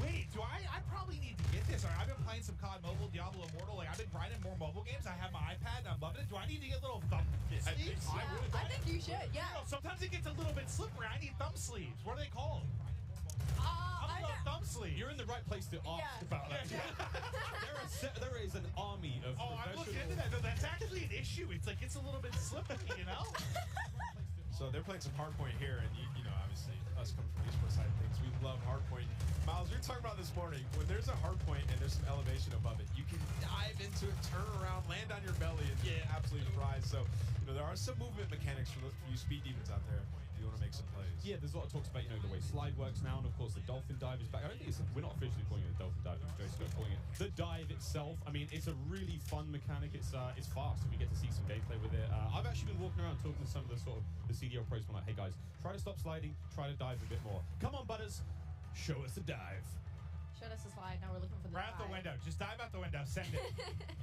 Wait, do I probably need to get this? All right, I've been playing some COD Mobile, Diablo Immortal. Like, I've been grinding more mobile games. I have my iPad, and I'm loving it. Do I need to get little thumb sleeves? Yeah, I think you should. Yeah. You know, sometimes it gets a little bit slippery. I need thumb sleeves. What are they called? I love thumb sleeves. You're in the right place to ask about that. There is an army of I'm looking professional. into that. No, that's actually an issue. It's like it's a little bit slippery, you know? So they're playing some hardpoint here, and you know, obviously, us coming from the esports side of things, we love hardpoint. Miles, we were talking about this morning, when there's a hardpoint and there's some elevation above it, you can dive into it, turn around, land on your belly, and get absolutely fried. So, you know, there are some movement mechanics for you speed demons out there if you want to make some plays. Yeah, there's a lot of talks about, you know, the way slide works now, and of course the dolphin dive is back. I don't think we're not officially calling it a dolphin dive, Joe's still calling it the dive itself. I mean, it's a really fun mechanic. It's fast, and we get to see some gameplay with it. I've actually been walking around talking to some of the sort of the CDL pros, like, hey guys, try to stop sliding, try to dive a bit more. Come on, Butters, show us the dive. Showed us a slide. Now we're looking for the Right out the window. Just dive out the window. Send it.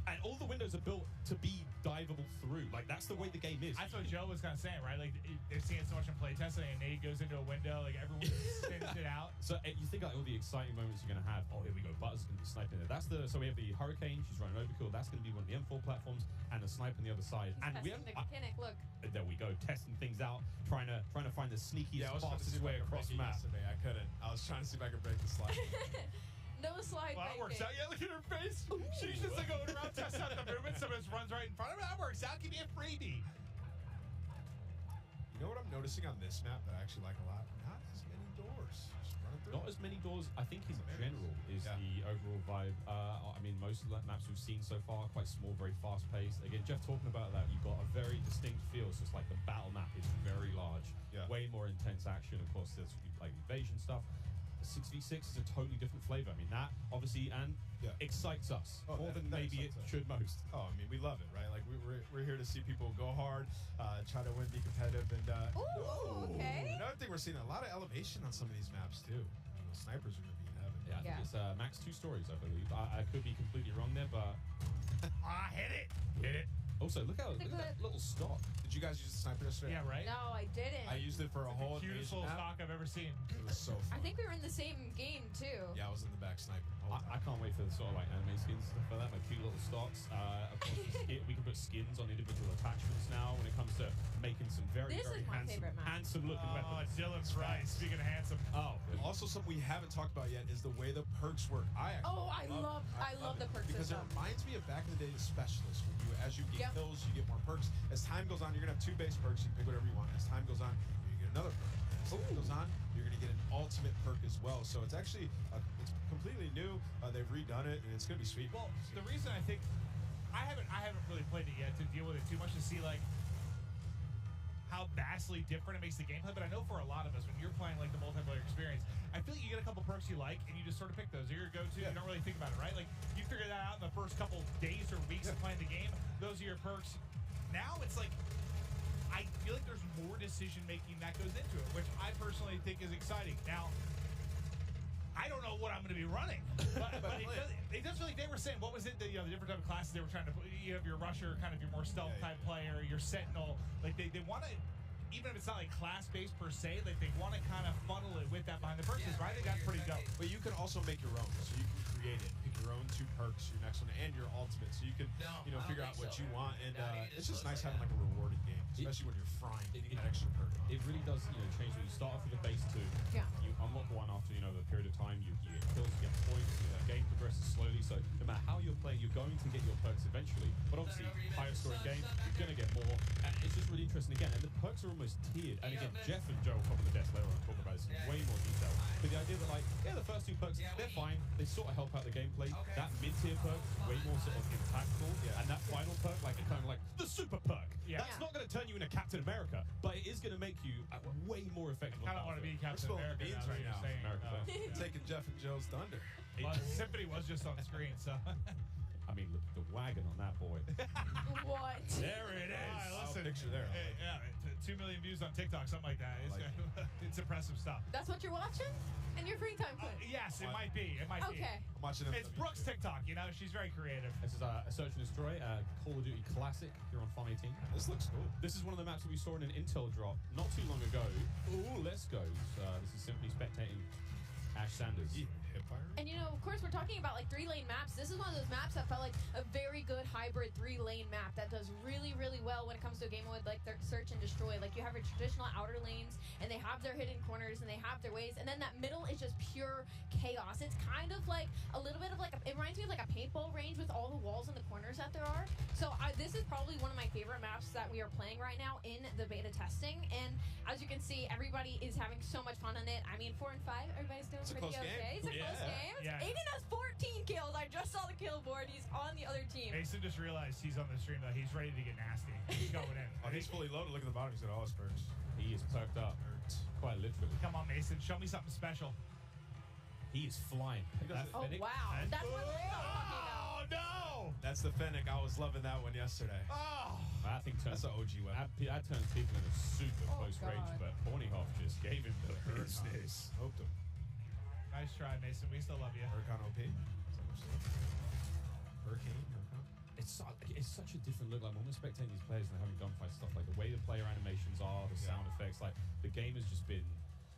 And all the windows are built to be diveable through. Like, that's the way the game is. That's what Joe was kind of saying, right? Like, they're seeing so much in playtesting, and Nate goes into a window, like, everyone spins it out. So you think like all the exciting moments you're going to have. Oh, here we go. Butters is going to be sniping there. So we have the Hurricane. She's running overkill. That's going to be one of the M4 platforms, and the snipe on the other side. And we Testing have the mechanic. Look. there we go, testing things out, trying to find the sneakiest, I was trying to see fastest if way I could across break the it map. yesterday. I couldn't. I was trying to see if I could break the slide. No slide. Well, that works out. Yeah, look at her face. She's just like going around, testing out the movement. Someone just runs right in front of her. That works out. Give me a freebie. You know what I'm noticing on this map that I actually like a lot? Not as many doors. Just running through. Not as many doors, I think, in general, is the overall vibe. I mean, most of the maps we've seen so far, quite small, very fast-paced. Again, Jeff talking about that, you've got a very distinct feel. So it's like the battle map is very large, way more intense action. Of course, there's like invasion stuff. 6v6 is a totally different flavor. I mean, that obviously excites us more than maybe it should most. Oh, I mean, we love it, right? Like we're here to see people go hard, try to win, be competitive, and okay. Another thing, we're seeing a lot of elevation on some of these maps too. The snipers are going to be in heaven. Yeah, I think it's max 2 stories, I believe. I could be completely wrong there, but Hit it. Hit it. Also, look at that little stock. Did you guys use the sniper yesterday? Yeah, right? No, I didn't. I used it for a whole Cutest invasion little map. stock I've ever seen. It was so I fun. think we were in the same game too. Yeah, I was in the back sniping. I can't wait for the sort of like anime skins and stuff like that, like cute little stocks. Of course, we can put skins on individual attachments now when it comes to making some very, This very is my favorite map. handsome looking Oh, weapons. Dylan's right. Speaking of handsome. Oh, Also, something we haven't talked about yet is the way the perks work. I love the perk because system. it reminds me of back in the day, the specialists. As you get Yep. kills, you get more perks. As time goes on, you're gonna have 2 base perks. You can pick whatever you want. As time goes on, you get another perk. As time goes on, you're gonna get an ultimate perk as well. So it's actually it's completely new. They've redone it, and it's gonna be sweet. Well, the reason I think I haven't really played it yet to deal with it too much to see like how vastly different it makes the gameplay. But I know for a lot of us, when you're playing like the multiplayer experience, I feel like you get a couple perks you like, and you just sort of pick those. They're your go-to. You don't really think about it, right? Like you figure that out in the first couple days or weeks of playing the game. Those are your perks. Now it's like I feel like there's more decision making that goes into it, which I personally think is exciting. Now, I don't know what I'm going to be running, but it does feel like they were saying, what was it, the different type of classes they were trying to put? You have your rusher, kind of your more stealth type player, your sentinel. Like they want to, even if it's not like class-based per se, like they want to kind of funnel it with that behind the perks, right? I think that's pretty dope. But you can also make your own, so you can create it, pick your own 2 perks, your next one, and your ultimate. So you can, figure out what you want, and it's just nice having like a rewarding game, especially when you're frying that extra perk. It really does, change when you start off with a base 2. Yeah. You unlock one after, the period of time. You get kills, you get points. The game progresses slowly. So no matter how you're playing, you're going to get your perks eventually. But obviously, higher scoring game, you're going to get more. And it's just really interesting again. And the perks are almost tiered. And again, Jeff and Joe will come on the desk later on and talk about this in way more detail. But the idea that the first 2 perks, they're fine. They sort of help out the gameplay. That mid-tier perk, way more sort of impactful. And that final perk, kind of like the super perk. Yeah. That's not going to turn you into Captain America, but it is going to make you way more effective. I don't want to be Captain America beans now, right you're now. saying, Taking Jeff and Joe's thunder. Well, Symphony was just on screen, so. I mean, mean, look at the wagon on that boy. What? There it is. All right, listen. Picture there. Yeah, 2 million views on TikTok, something like that. It's impressive stuff. That's what you're watching? In your free time, Quinn? Yes, it might be. It might be. Okay. I'm watching It's Brooke's TikTok. You know, she's very creative. This is a Search and Destroy, Call of Duty Classic here on Farm 18. This looks cool. This is one of the maps that we saw in an Intel drop not too long ago. Ooh, let's go. This is simply spectating Ash Sanders. And you know, of course, we're talking about like 3-lane maps. This is one of those maps that felt like a very good hybrid 3-lane map that does really, really well when it comes to a game with like their Search and Destroy. Like you have your traditional outer lanes, and they have their hidden corners, and they have their ways, and then that middle is just pure chaos. It's kind of like a little bit of like it reminds me of like a paintball range with all the walls and the corners that there are. So this is probably one of my favorite maps that we are playing right now in the beta testing. And as you can see, everybody is having so much fun on it. I mean, 4 and 5, everybody's doing pretty okay. It's a close game. Yeah. Aiden has 14 kills. I just saw the kill board. He's on the other team. Mason just realized he's on the stream, though. He's ready to get nasty. He's going in. Oh, he's fully loaded. Look at the bottom. He's got all his perks. He is perked up. Quite literally. Come on, Mason. Show me something special. He is flying. Oh, wow. That's what we're talking about. Oh, no. That's the Fennec. I was loving that one yesterday. Oh. I think that's an OG weapon. That turns people into super Oh, close range, but Bornyhoff just gave him the business. Hoped him. Nice try, Mason. We still love you. Hurricane OP. Hurricane. It's such a different look. Like when we're spectating these players and they're having gunfight stuff, like the way the player animations are, the sound effects, like the game has just been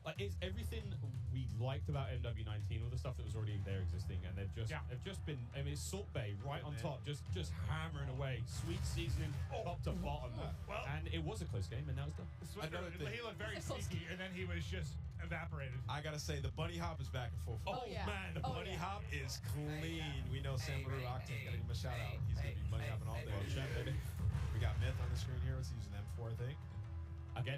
like it's everything we liked about MW19, all the stuff that was already there existing, and they've just been. I mean, it's Salt Bay right on top, just hammering away, sweet seasoning top to bottom. Well, and it was a close game, and now it's done. Another thing. He looked very sneaky, and then he was just evaporated. I gotta say, the bunny hop is back in full force. Oh, yeah. Man, the bunny hop is clean. We know Sam Maru Octane. Gotta give him a shout out. He's gonna be bunny hopping all day. We got Myth on the screen here. Let's use an M4, I think. Again,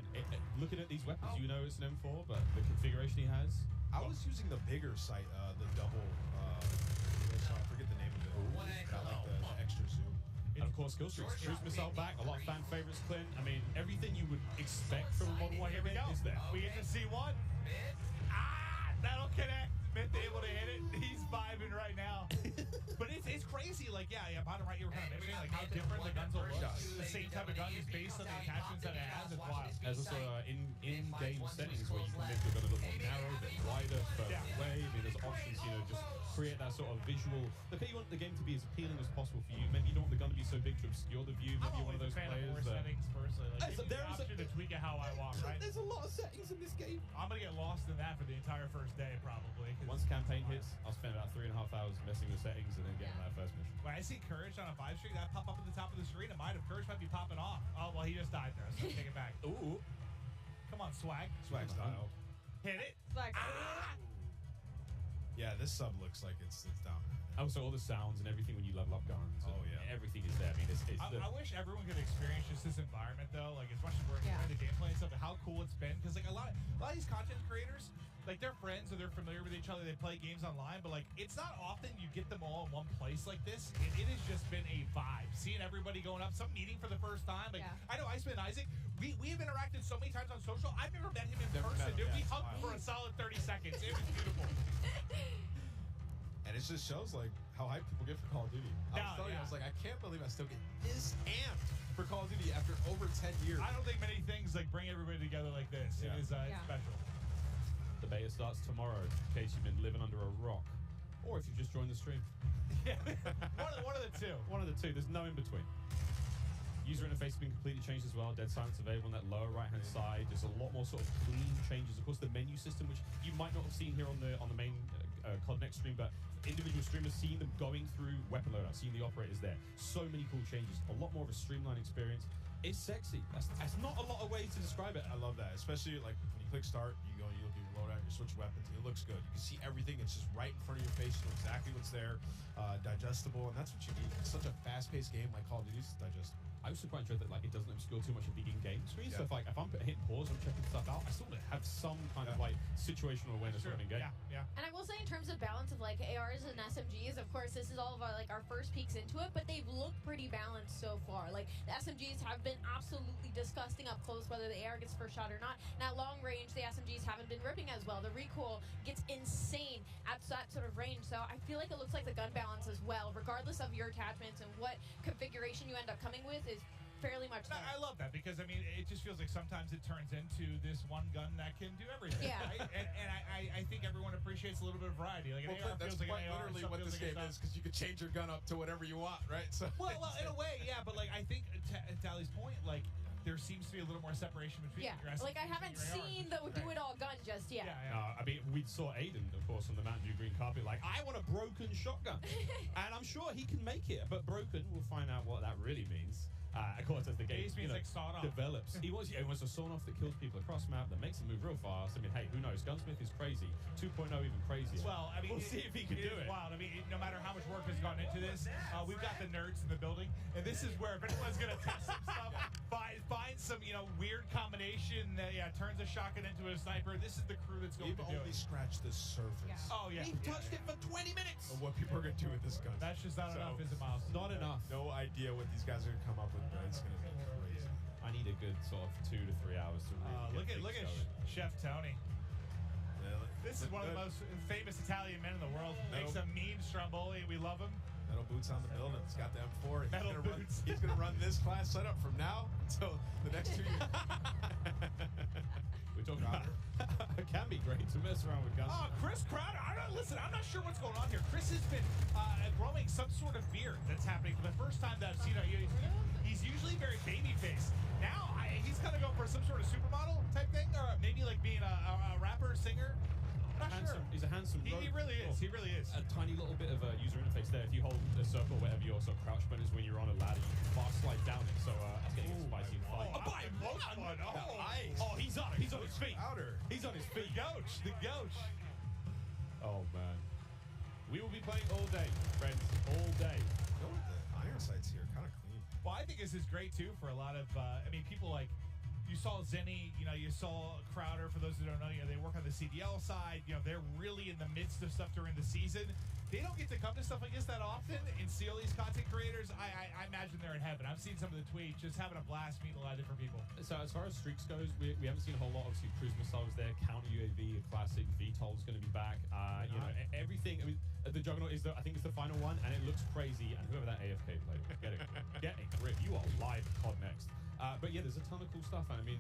looking at these weapons, you know it's an M4, but the configuration he has. I was using the bigger sight, the double. I forget the name of it. Got like the extra zoom. And of course, kill streaks. Cruise missile back. A lot of fan favorites, Clint. I mean, everything you would expect from a Modern Warfare is there. We get to see one. That'll connect. Myth able to hit it. He's vibing right now. But it's crazy. Like, bottom right, you were kind of mentioning like how different the guns will look. The same type of gun is based on the attachments that it has. It's wild. There's also in-game settings where you can make the gun a little more narrow, a bit wider, further away. I mean, there's options, just create that sort of visual. Look, you want the game to be as appealing as possible for you. Maybe you don't want the gun to be so big to obscure the view. Maybe you're one of those players. Settings personally. Like, there is option to tweak it how I want, right? There's a lot of settings in this game. I'm gonna get lost in that for the entire first day, probably. Once campaign hits, I'll spend about 3.5 hours messing with settings and then getting that first mission. When I see Courage on a 5 streak, that pop up at the top of the screen, it might have. Courage might be popping off. Oh, well, he just died there, so take it back. Ooh. Come on, Swag. Swag style. Hit it. Swag. Yeah, this sub looks like it's dominant. Also, all the sounds and everything when you level up guns. Oh, yeah. Everything is there. I mean, I wish everyone could experience just this environment, though. Like, as much as we're enjoying the gameplay and stuff, and how cool it's been. Because, like, a lot of these content creators, like, they're friends or they're familiar with each other. They play games online, but, like, it's not often you get them all in one place like this. It has just been a vibe. Seeing everybody going up, some meeting for the first time. Like, I know Iceman and Isaac, we have interacted so many times on social. I've never met him in person, dude. We hugged for a solid 30 seconds. It was beautiful. And it just shows like how hyped people get for Call of Duty. I was telling you, I was like, I can't believe I still get this amped for Call of Duty after over 10 years. I don't think many things like bring everybody together like this. It is it's special. The beta starts tomorrow, in case you've been living under a rock, or if you've just joined the stream. Yeah, one of the two. One of the two. There's no in between. User interface has been completely changed as well. Dead silence available on that lower right-hand side. There's a lot more sort of clean changes. Of course, the menu system, which you might not have seen here on the main COD Next stream, but individual streamers seeing them going through weapon loadout, seeing the operators there. So many cool changes. A lot more of a streamlined experience. It's sexy. That's not a lot of ways to describe it. I love that, especially like when you click start, you go, you look at your loadout, you switch weapons. It looks good. You can see everything. It's just right in front of your face. You know exactly what's there, digestible, and that's what you need. It's such a fast-paced game like Call of Duty. It's digestible. I also quite enjoy that like it doesn't obscure too much of the in-game screen. So if I'm hitting pause, I'm checking stuff out, I still have some kind of like situational awareness of in-game. And I will say in terms of balance of like ARs and SMGs, of course this is all of our first peeks into it, but they've looked pretty balanced so far. Like the SMGs have been absolutely disgusting up close, whether the AR gets first shot or not. Now long range, the SMGs haven't been ripping as well. The recoil gets insane at that sort of range. So I feel like it looks like the gun balance as well, regardless of your attachments and what configuration you end up coming with, is fairly much there. I love that because, I mean, it just feels like sometimes it turns into this one gun that can do everything. Yeah. Right? And I think everyone appreciates a little bit of variety. Like, an AR that's feels like quite an AR, literally some what feels this like a game shot. is, because you can change your gun up to whatever you want, right? So Well, in a way, yeah, but like I think to Ali's point, like there seems to be a little more separation between Yeah, your SMGs like I and haven't your ARs. seen the do-it-all gun just yet. I mean, we saw Aiden, of course, on the Mountain Dew green carpet, like, I want a broken shotgun. And I'm sure he can make it, but broken, we'll find out what that really means. Of course, as the game Means like sawed off. develops. He wants a sawn off that kills people across map, that makes them move real fast. I mean, hey, who knows? Gunsmith is crazy. 2.0 even crazier. Well, I mean, we'll see if he can do it. Wild. I mean, no matter how much work has gone into this, we've got the nerds in the building, and this is where if anyone's gonna test some stuff, find some weird combination that turns a shotgun into a sniper. This is the crew that's going We've to do only it. scratched the surface. Yeah. Oh yeah, We've touched it for 20 minutes. Of what people are gonna do with this gun. That's just not enough, is it, Miles? Not enough. No idea what these guys are gonna come up with, but it's gonna be crazy. I need a good sort of 2 to 3 hours to really Look at going. Chef Tony. Yeah, This is one of the most famous Italian men in the world. Makes a mean stromboli. We love him. Metal boots on the building. He's got the M4. Metal boots. He's gonna run this class setup from now until the next 2 years. We're talking about it can be great to mess around with guns. Oh, Chris Crowder. Listen, I'm not sure what's going on here. Chris has been growing some sort of beard that's happening for the first time that I've seen him. He's usually very baby-faced. Now he's kind of going for some sort of supermodel type thing, or maybe like being a rapper, singer. Not Handsome. sure. He's a handsome He rogue. really is. He really is. A tiny little bit of a user interface there. If you hold a circle, whatever your sort of crouch button is when you're on a ladder, you can fast slide down it. So that's getting a spicy fight. He's on his feet. He's on his feet. The gouch. Oh man, we will be playing all day, friends, all day. You know what? The iron sights here kind of clean. Well, I think this is great too for a lot of. People like. You saw Zenny, you saw Crowder. For those who don't know, they work on the CDL side. They're really in the midst of stuff during the season. They don't get to come to stuff like this that often and see all these content creators. I imagine they're in heaven. I've seen some of the tweets, just having a blast meeting a lot of different people. So as far as streaks goes, we haven't seen a whole lot. Obviously, cruise missiles there, counter UAV, a classic. VTOL's going to be back. Everything. I mean, the Juggernaut is I think it's the final one, and it looks crazy. And whoever that AFK played, get a grip. You are live COD next. But yeah, there's a ton of cool stuff, and I mean,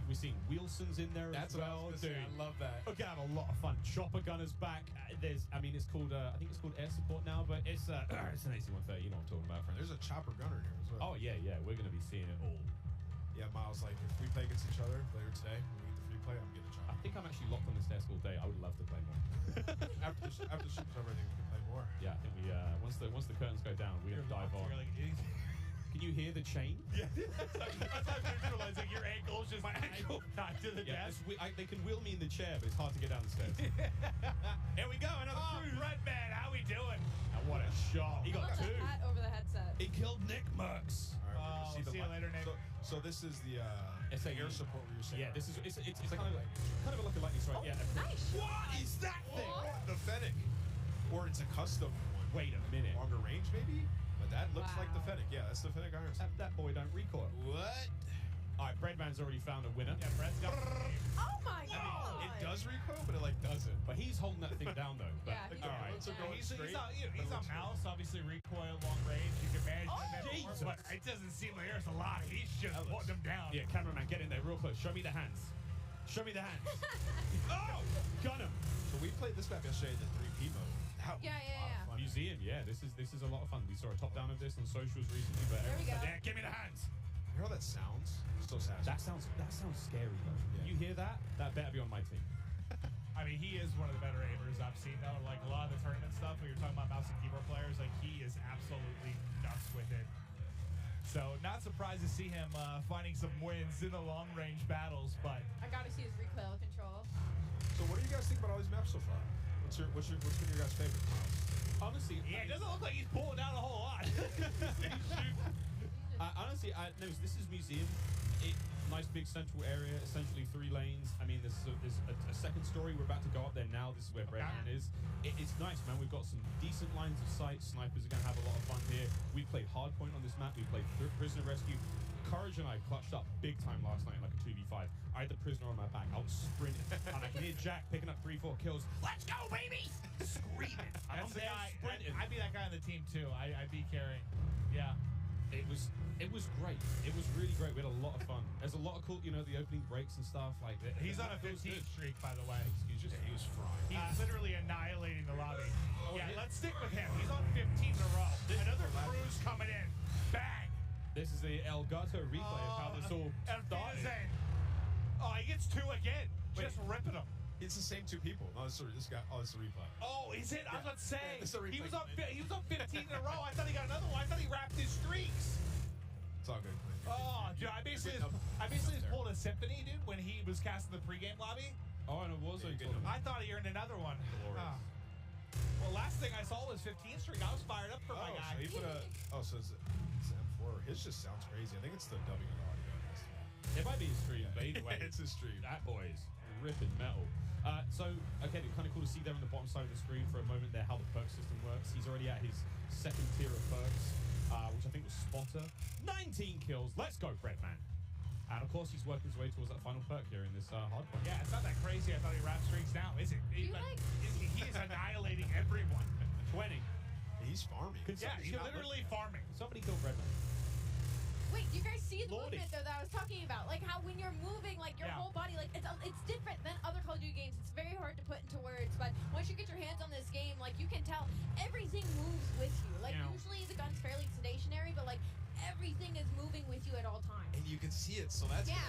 we're seeing Wilson's in there as well. Dude, I love that. We're gonna have a lot of fun. Chopper Gunner's back. It's called I think it's called air support now, but it's an AC-130. You know what I'm talking about, friends. There's a chopper gunner here as well. Oh yeah, we're gonna be seeing it all. Yeah, Miles, like if we play against each other later today, when we get the free play, I'm getting a chopper. I think I'm actually locked on this desk all day. I would love to play more. after the ship's over, I think we can play more. Yeah, I think we once the curtains go down, we're gonna dive on. Can you hear the chain? Yeah, that's how I'm visualizing your ankles just my ankle tied to the desk. They can wheel me in the chair, but it's hard to get down the stairs. Here we go, another cruise. Redman, how we doing? And what a shot! He got Look at 2. the hat over the headset. He killed Nick Merckx. All right, See you later, Nick. So this is the air support where you're saying. Yeah, this is it's kind of like a lightning strike. Yeah. Nice. What is that thing? The Fennec, or it's a custom one. Wait a minute. Longer range, maybe. But that looks like the Fennec. Yeah, that's the Fennec iron sight. That boy don't recoil. What? All right, Breadman's already found a winner. Yeah, Brett's got Oh my god. It does recoil, but it doesn't. But he's holding that thing down though. But, Yeah, he's all right. Bullets are going He's straight. on mouse, obviously recoil, long range. You can manage that Jesus. but it doesn't seem like there's a lot. He's just putting them down. Yeah, cameraman, get in there real close. Show me the hands. Show me the hands. Oh, gun him. So we played this map yesterday in the 3P mode. That was Yeah. a lot of fun. Museum, yeah. This is a lot of fun. We saw a top down of this on socials recently, but There we everyone said, go. yeah, give me the hands. You hear how that sounds? So satisfying. That sounds scary though. Yeah. You hear that? That better be on my team. I mean, he is one of the better aimers I've seen, though. Like, a lot of the tournament stuff, when you're talking about mouse and keyboard players, like, he is absolutely nuts with it. So, not surprised to see him finding some wins in the long-range battles, but... I gotta see his recoil control. So what do you guys think about all these maps so far? What's been your guys' favorite? Honestly, Yeah, it doesn't look like he's pulling down a whole lot. This is museum. Nice big central area, essentially 3 lanes. I mean, there's a second story. We're about to go up there now. This is where Breadman is. It's nice, man. We've got some decent lines of sight. Snipers are going to have a lot of fun here. We played Hardpoint on this map. We played Prisoner Rescue. Courage and I clutched up big time last night, like a 2v5. I had the prisoner on my back. I was sprinting, and I can hear Jack picking up 3-4 kills. Let's go, baby! Screaming. And I'm That's the there guy. sprinting. I'd be that guy on the team too. I'd be carrying. Yeah. It was great. It was really great. We had a lot of fun. There's a lot of cool, the opening breaks and stuff like that. He's on a 15 streak, by the way. Excuse me. He was frying. He's literally annihilating the lobby. Yeah, let's stick with him. He's on 15 in a row. Another cruise coming in. Bang! This is the Elgato replay of how this all started. Oh, he gets 2 again. Just ripping them. It's the same 2 people. No, this is a replay. Oh, is it? I was about to say. Yeah, this is a replay. He was on 15 in a row. I thought he got another one. I thought he wrapped his streaks. It's all good. Oh, dude, I basically just pulled a symphony, dude, when he was casting the pregame lobby. Oh, and it was a I thought he earned another one. Ah. Well, last thing I saw was 15 streak. I was fired up for my guy. So he put so it's M4. His just sounds crazy. I think it's the W audio. It might be his stream, but either way, it's his stream. That boy is ripping metal. So, okay, it's kind of cool to see there on the bottom side of the screen for a moment there how the perk system works. He's already at his 2nd tier of perks, which I think was Spotter. 19 kills. Let's go, Breadman. And of course, he's working his way towards that final perk here in this hard point. Yeah, it's not that crazy. I thought he wrapped streaks now, is it? He is annihilating everyone. 20. He's farming. Yeah, he's literally farming. Somebody killed Breadman. Wait, do you guys see the Lordy. movement though that I was talking about? Like how when you're moving, like your whole body, like it's different than other Call of Duty games. It's very hard to put into words, but once you get your hands on this game, like you can tell everything moves with you. Like usually the gun's fairly stationary, but like everything is moving with you at all times. And you can see it, so that's you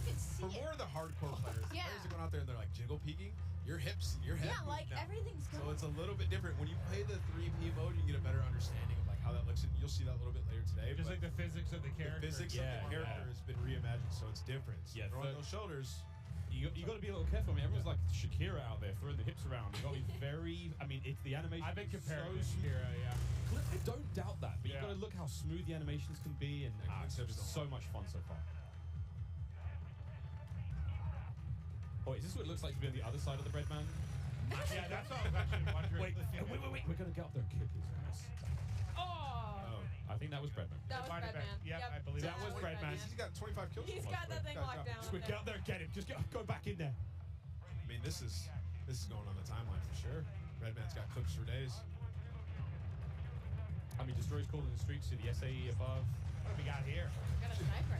can see for more of the hardcore players. The players are going out there and they're like jiggle peeking. Your hips, your head. Yeah, like now. everything's going. So it's a little bit different. When you play the 3P mode, you get a better understanding of like how that looks, and you'll see that a little bit later today. Just like the physics of the character. The physics of the character has been reimagined, so it's different. So throwing those shoulders. You got to be a little careful. I mean, everyone's like Shakira out there throwing the hips around. You got to be very. I mean, it's the animation. I've been comparing so to Shakira, yeah. I don't doubt that, but you got to look how smooth the animations can be, and it's just so much fun so far. Oh, is this what it looks like to be on the other side of the bread man? Yeah, that's what I was actually wondering. Wait. We're gonna get up there and kick his ass. Oh. I think that was Breadman. That was Breadman. Yep, I believe that was Breadman. He's got 25 kills. He's got that thing locked down. Just get up there and get him. Just go back in there. I mean, this is going on the timeline for sure. Redman's got clips for days. I mean, destroys calling the streets to the SAE above. What have we got here? Got a sniper.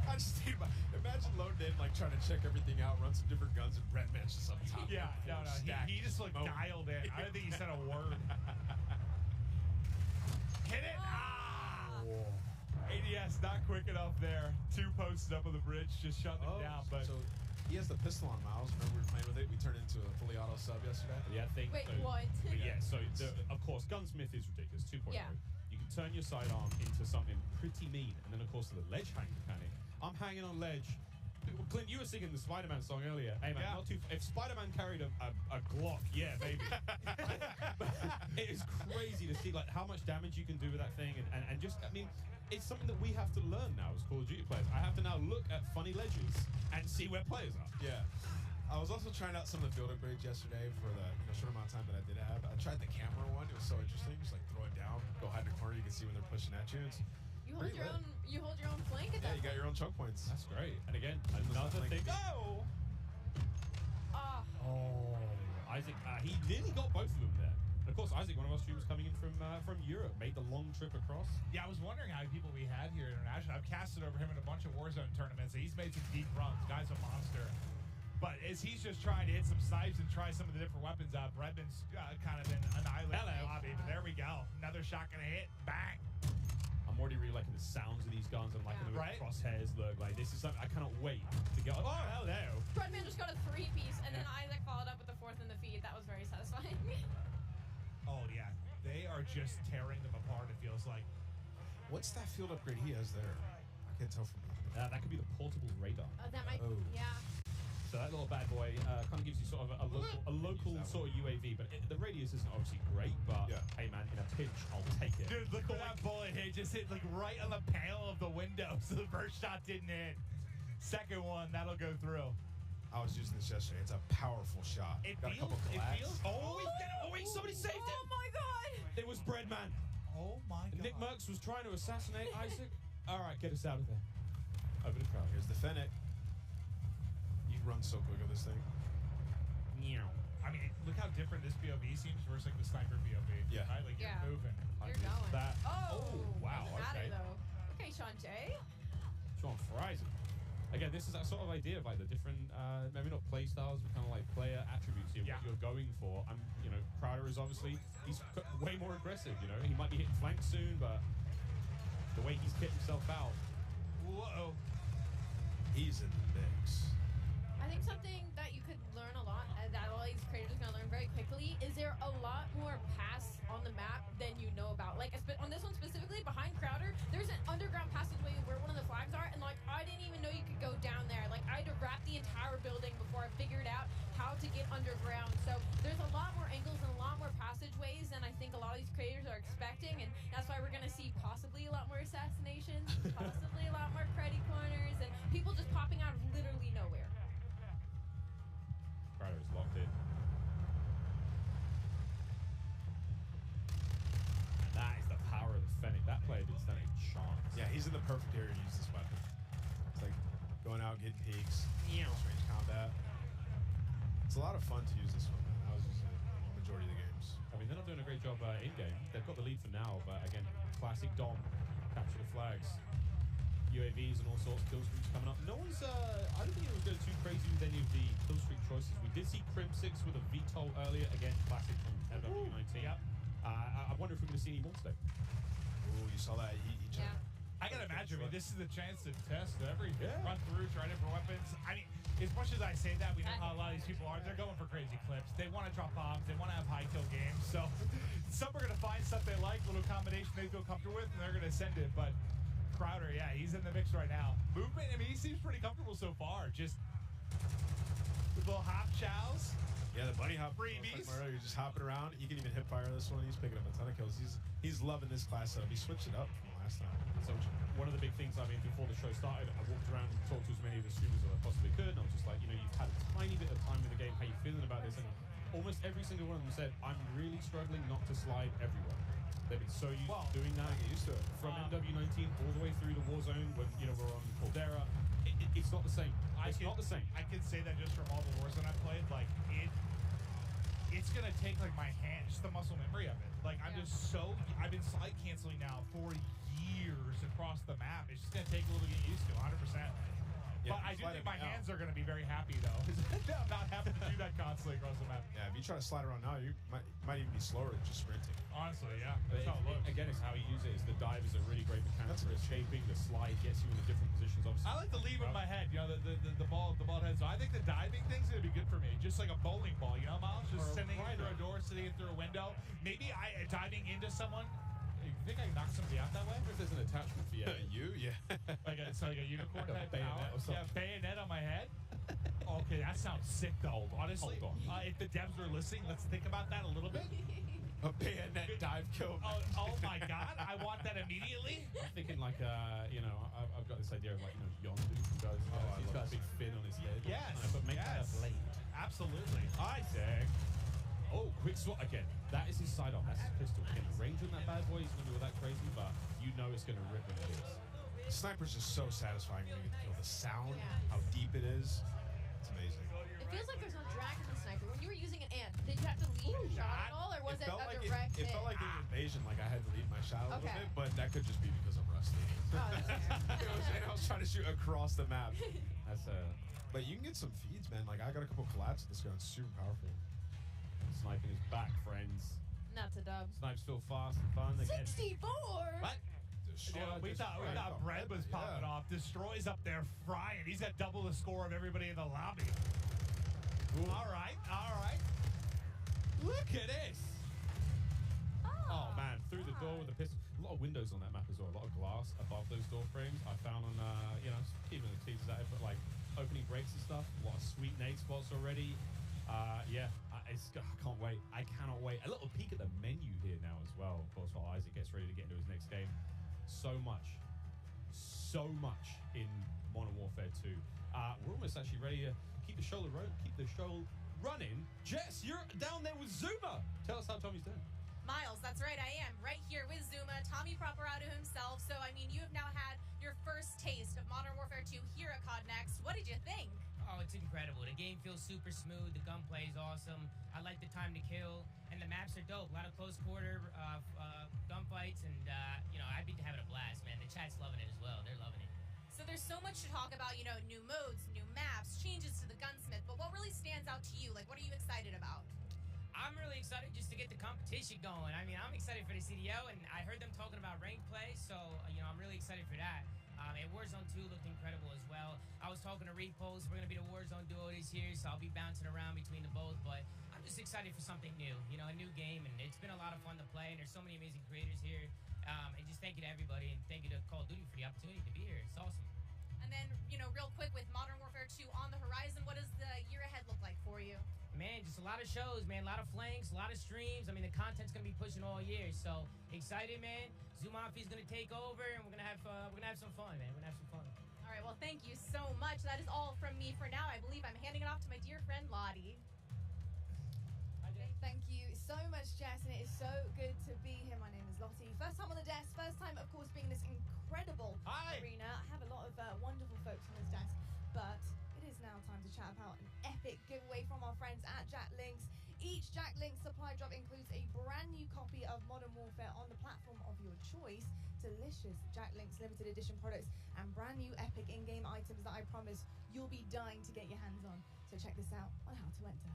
I just think about, imagine loading in, like trying to check everything out, run some different guns, and Redman's just up top. Yeah, no. He just looked dialed in. I don't think he said a word. Hit it! ADS not quick enough there. 2 posted up on the bridge, just shut them down. But so he has the pistol on Miles. Remember we were playing with it? We turned into a fully auto sub yesterday. Yeah, I think. Wait, so. what? Yeah, so of course, Gunsmith is ridiculous. 2.0. Yeah. You can turn your sidearm into something pretty mean, and then of course the ledge hang mechanic. I'm hanging on ledge. Clint, you were singing the Spider-Man song earlier. Hey man, not too. If Spider-Man carried a Glock, yeah, baby. It is crazy to see like how much damage you can do with that thing, and just I mean, it's something that we have to learn now as Call of Duty players. I have to now look at funny ledges and see where players are. Yeah. I was also trying out some of the build upgrades yesterday for the short amount of time that I did have. I tried the camera one. It was so interesting. Just like throw it down, go hide in the corner. You can see when they're pushing at you. It's You hold your own flank at that you got your own choke points. That's great. And again, another thing. Oh! Isaac, he nearly got both of them there. And of course, Isaac, one of our streamers coming in from Europe, made the long trip across. yeah, I was wondering how many people we had here internationally. I've casted over him in a bunch of Warzone tournaments. And he's made some deep runs. Guy's a monster. But as he's just trying to hit some snipes and try some of the different weapons out, Bredman's kind of been annihilated in the lobby. But there we go. Another shot gonna hit. Bang. I'm already really liking the sounds of these guns. I'm liking the way the crosshairs look. Like this is something I cannot wait to get. Oh, hello. Breadman just got a 3-piece, and then Isaac followed up with the 4th in the feed. That was very satisfying. Oh yeah, they are just tearing them apart. It feels like. What's that field upgrade he has there? I can't tell from here. That could be the portable radar. That might. Yeah. So that little bad boy kind of gives you sort of a local sort of UAV, but the radius isn't obviously great. But hey man, in a pinch, I'll take it. Dude, look at that bullet hit. Just hit like right on the panel of the window. So the first shot didn't hit. Second one, that'll go through. I was using this yesterday. It's a powerful shot. It got feels. a couple collabs. Wait, somebody saved it. Oh my god. It was Breadman. Oh my god. Nick Merckx was trying to assassinate Isaac. All right, get us out of there. over the crowd. Here's the Fennec. You run so quick on this thing. I mean, look how different this BOV seems versus like the sniper BOV. Yeah. Right? Like Yeah. you're moving. You're going. That. Oh, wow. doesn't matter, Okay. though. Okay, Sean J. Sean fries it. Again, this is that sort of idea of like the different, maybe not play styles, but kind of like player attributes here. What you're going for. Crowder is obviously he's way more aggressive. He might be hitting flank soon, but the way he's kicked himself out. Whoa. He's in the mix. I think something that you could learn a lot, that all these creators are gonna learn very quickly, is there a lot more paths on the map than you know about. Like on this one specifically, behind Crowder, there's an underground passageway where one of the flags are, and like I didn't even know you could go down there. Like I had to wrap the entire building before I figured out how to get underground. So there's a lot more angles and a lot more passageways than I think a lot of these creators are expecting, and that's why we're gonna see possibly a lot more assassinations, possibly a lot more cruddy corners, and people just popping out of literally nowhere. Crowder is locked in. And that is the power of the Fennec. That player didn't stand a chance. Yeah, he's in the perfect area to use this weapon. It's like going out, getting peeks, close range combat. It's a lot of fun to use this one, man. I was using it the majority of the games. I mean, they're not doing a great job in-game. They've got the lead for now, but again, classic Dom, capture the flags. UAVs and all sorts of kill streaks coming up. No one's, I don't think it was going too crazy with any of the kill streak choices. We did see Crynx with a VTOL earlier. Again, classic from MW19. Yep. I wonder if we're going to see any more today. Ooh, you saw that? He I gotta imagine. I mean, this is the chance to test everything. Run through, try different weapons. I mean, as much as I say that, we know how a lot of these people are. They're going for crazy clips. They want to drop bombs. They want to have high kill games. So some are gonna find stuff they like, little combination they feel comfortable with, and they're gonna send it. But Crowder, yeah, he's in the mix right now. Movement, I mean, he seems pretty comfortable so far. Just with little hop chows. Yeah, the bunny hop. Freebies. Like you're just hopping around. You can even hip fire this one. He's picking up a ton of kills. He's loving this class setup. He switched it up from last time. So one of the big things, I mean, before the show started, I walked around and talked to as many of the streamers as I possibly could, and I was just like, you've had a tiny bit of time in the game. How you feeling about this? And almost every single one of them said, I'm really struggling not to slide everywhere. They've been so used to doing that. Get used to it. From MW19 all the way through the Warzone when we're on Caldera. It's not the same. It's not the same. I can say that just from all the Warzone I've played, like it's gonna take like my hand, just the muscle memory of it. Like I've been slide canceling now for years across the map. It's just gonna take a little to get used to, 100%. Yeah, but I do think my now. hands are gonna be very happy though. I'm not having to do that constantly across the map. Yeah, if you try to slide around now, you might even be slower than just sprinting. Honestly, yeah. That's how it looks. Again, it's how you use it. The dive is a really great mechanic for escaping. The slide gets you into different positions. Obviously, I like to leave with my head, the ball head. So I think the diving thing's gonna be good for me, just like a bowling ball, Miles, just sending it through a door, sitting it through a window. Maybe diving into someone. You think I can knock somebody out that way? If there's an attachment for you, yeah. like a unicorn type bayonet power. or something. Yeah, bayonet on my head. Okay, that sounds sick though. Honestly, Hold on. if the devs are listening, let's think about that a little bit. A bayonet dive kill. Oh my God, I want that immediately. I'm thinking like, I've got this idea of like, Yondu who goes, he's got a big fin on his head. Yes, But make that a blade. Absolutely. Isaac. Oh, quick swap again. That is his sidearm. That's his pistol. Again, the range on that bad boy is not really that crazy, but you know it's going to rip when it is. Sniper's just so satisfying when you get to kill. The sound, how deep it is. It's amazing. It feels like there's no drag in the sniper. When you were using an ant, did you have to lead your shot at all, or was it felt a like direct it hit? felt like an invasion, like I had to lead my shot a little Okay. bit, but that could just be because I'm rusty. I was trying to shoot across the map. But you can get some feeds, man. Like I got a couple collabs with this gun. It's super powerful. Sniping is back, friends. That's a dub. Snipes feel fast and fun. Again. 64! What? We thought Bread was popping off. Destroy's up there frying. He's got double the score of everybody in the lobby. Ooh. All right. Look at this. Oh man, through the door with the pistol. A lot of windows on that map as well. A lot of glass above those door frames. I found on, keeping the teasers at it, but like opening breaks and stuff. A lot of sweet nade spots already. I can't wait. I cannot wait. A little peek at the menu here now as well, of course, while Isaac gets ready to get into his next game. So much in Modern Warfare 2. We're almost actually ready to keep the show running. Jess, you're down there with Zuma. Tell us how Tommy's doing. Miles, that's right, I am right here with Zuma, Tommy Properato himself. So, I mean, you have now had your first taste of Modern Warfare 2 to here at COD Next. What did you think? Oh, it's incredible. The game feels super smooth. The gunplay is awesome. I like the time to kill, and the maps are dope. A lot of close quarter gunfights, and I've been having a blast, man. The chat's loving it as well. They're loving it. So there's so much to talk about, new modes, new maps, changes to the gunsmith, but what really stands out to you? Like, what are you excited about? I'm really excited just to get the competition going. I mean, I'm excited for the CDO, and I heard them talking about ranked play, so, I'm really excited for that. And Warzone 2 looked incredible as well. I was talking to Repulse. We're going to be the Warzone duo this year, so I'll be bouncing around between the both, but I'm just excited for something new, a new game, and it's been a lot of fun to play, and there's so many amazing creators here. And just thank you to everybody, and thank you to Call of Duty for the opportunity to be here. It's awesome. And then, real quick, with Modern Warfare 2 on the horizon, what does the year ahead look like for you? Man, just a lot of shows, man. A lot of flanks, a lot of streams. I mean, the content's gonna be pushing all year. So excited, man. Zoom Mafia's gonna take over, and we're gonna have some fun, man. We're gonna have some fun. All right, well, thank you so much. That is all from me for now. I believe I'm handing it off to my dear friend Lottie. Thank you so much, Jess, and it is so good to be here. My name is Lottie. First time on the desk, first time, of course, being this incredible arena. I have a lot of wonderful folks on this desk, but it is now time to chat about an epic giveaway from our friends at Jack Links. Each Jack Links supply drop includes a brand new copy of Modern Warfare on the platform of your choice, delicious Jack Links limited edition products, and brand new epic in-game items that I promise you'll be dying to get your hands on. So check this out on how to enter.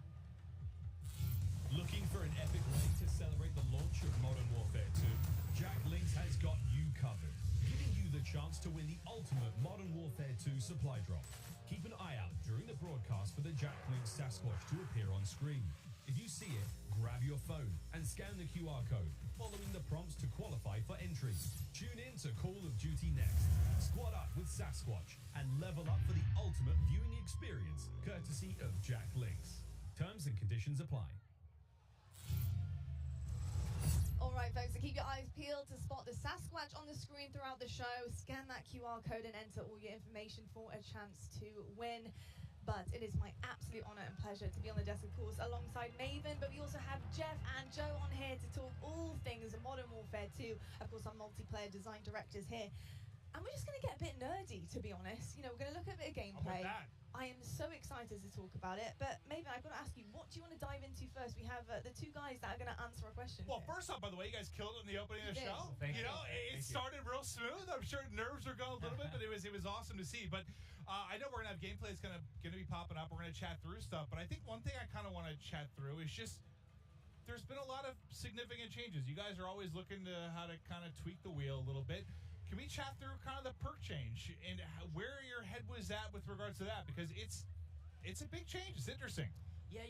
Looking for an epic way to celebrate the launch of Modern Warfare 2? Jack Links has got you covered, giving you the chance to win the ultimate Modern Warfare 2 supply drop. Keep an eye out during the broadcast for the Jack Links Sasquatch to appear on screen. If you see it, grab your phone and scan the QR code, following the prompts to qualify for entry. Tune in to Call of Duty Next. Squad up with Sasquatch and level up for the ultimate viewing experience, courtesy of Jack Links. Terms and conditions apply. All right, folks, so keep your eyes peeled to spot the Sasquatch on the screen throughout the show. Scan that QR code and enter all your information for a chance to win. But it is my absolute honor and pleasure to be on the desk, of course, alongside Maven. But we also have Jeff and Joe on here to talk all things Modern Warfare 2. Of course, our multiplayer design directors here. And we're just going to get a bit nerdy, to be honest. We're going to look at a bit of gameplay. I am so excited to talk about it. But Maven, I've got to ask you, what do you want to dive into first? We have the two guys that are going to answer a question. Well, first off, by the way, you guys killed it in the opening of the show. Thank you. It started real smooth. I'm sure nerves were going a little bit, but it was awesome to see. But I know we're going to have gameplay that's going to be popping up. We're going to chat through stuff. But I think one thing I kind of want to chat through is just there's been a lot of significant changes. You guys are always looking to how to kind of tweak the wheel a little bit. Can we chat through kind of the perk change and where your head was at with regards to that? Because it's a big change. It's interesting. Yeah,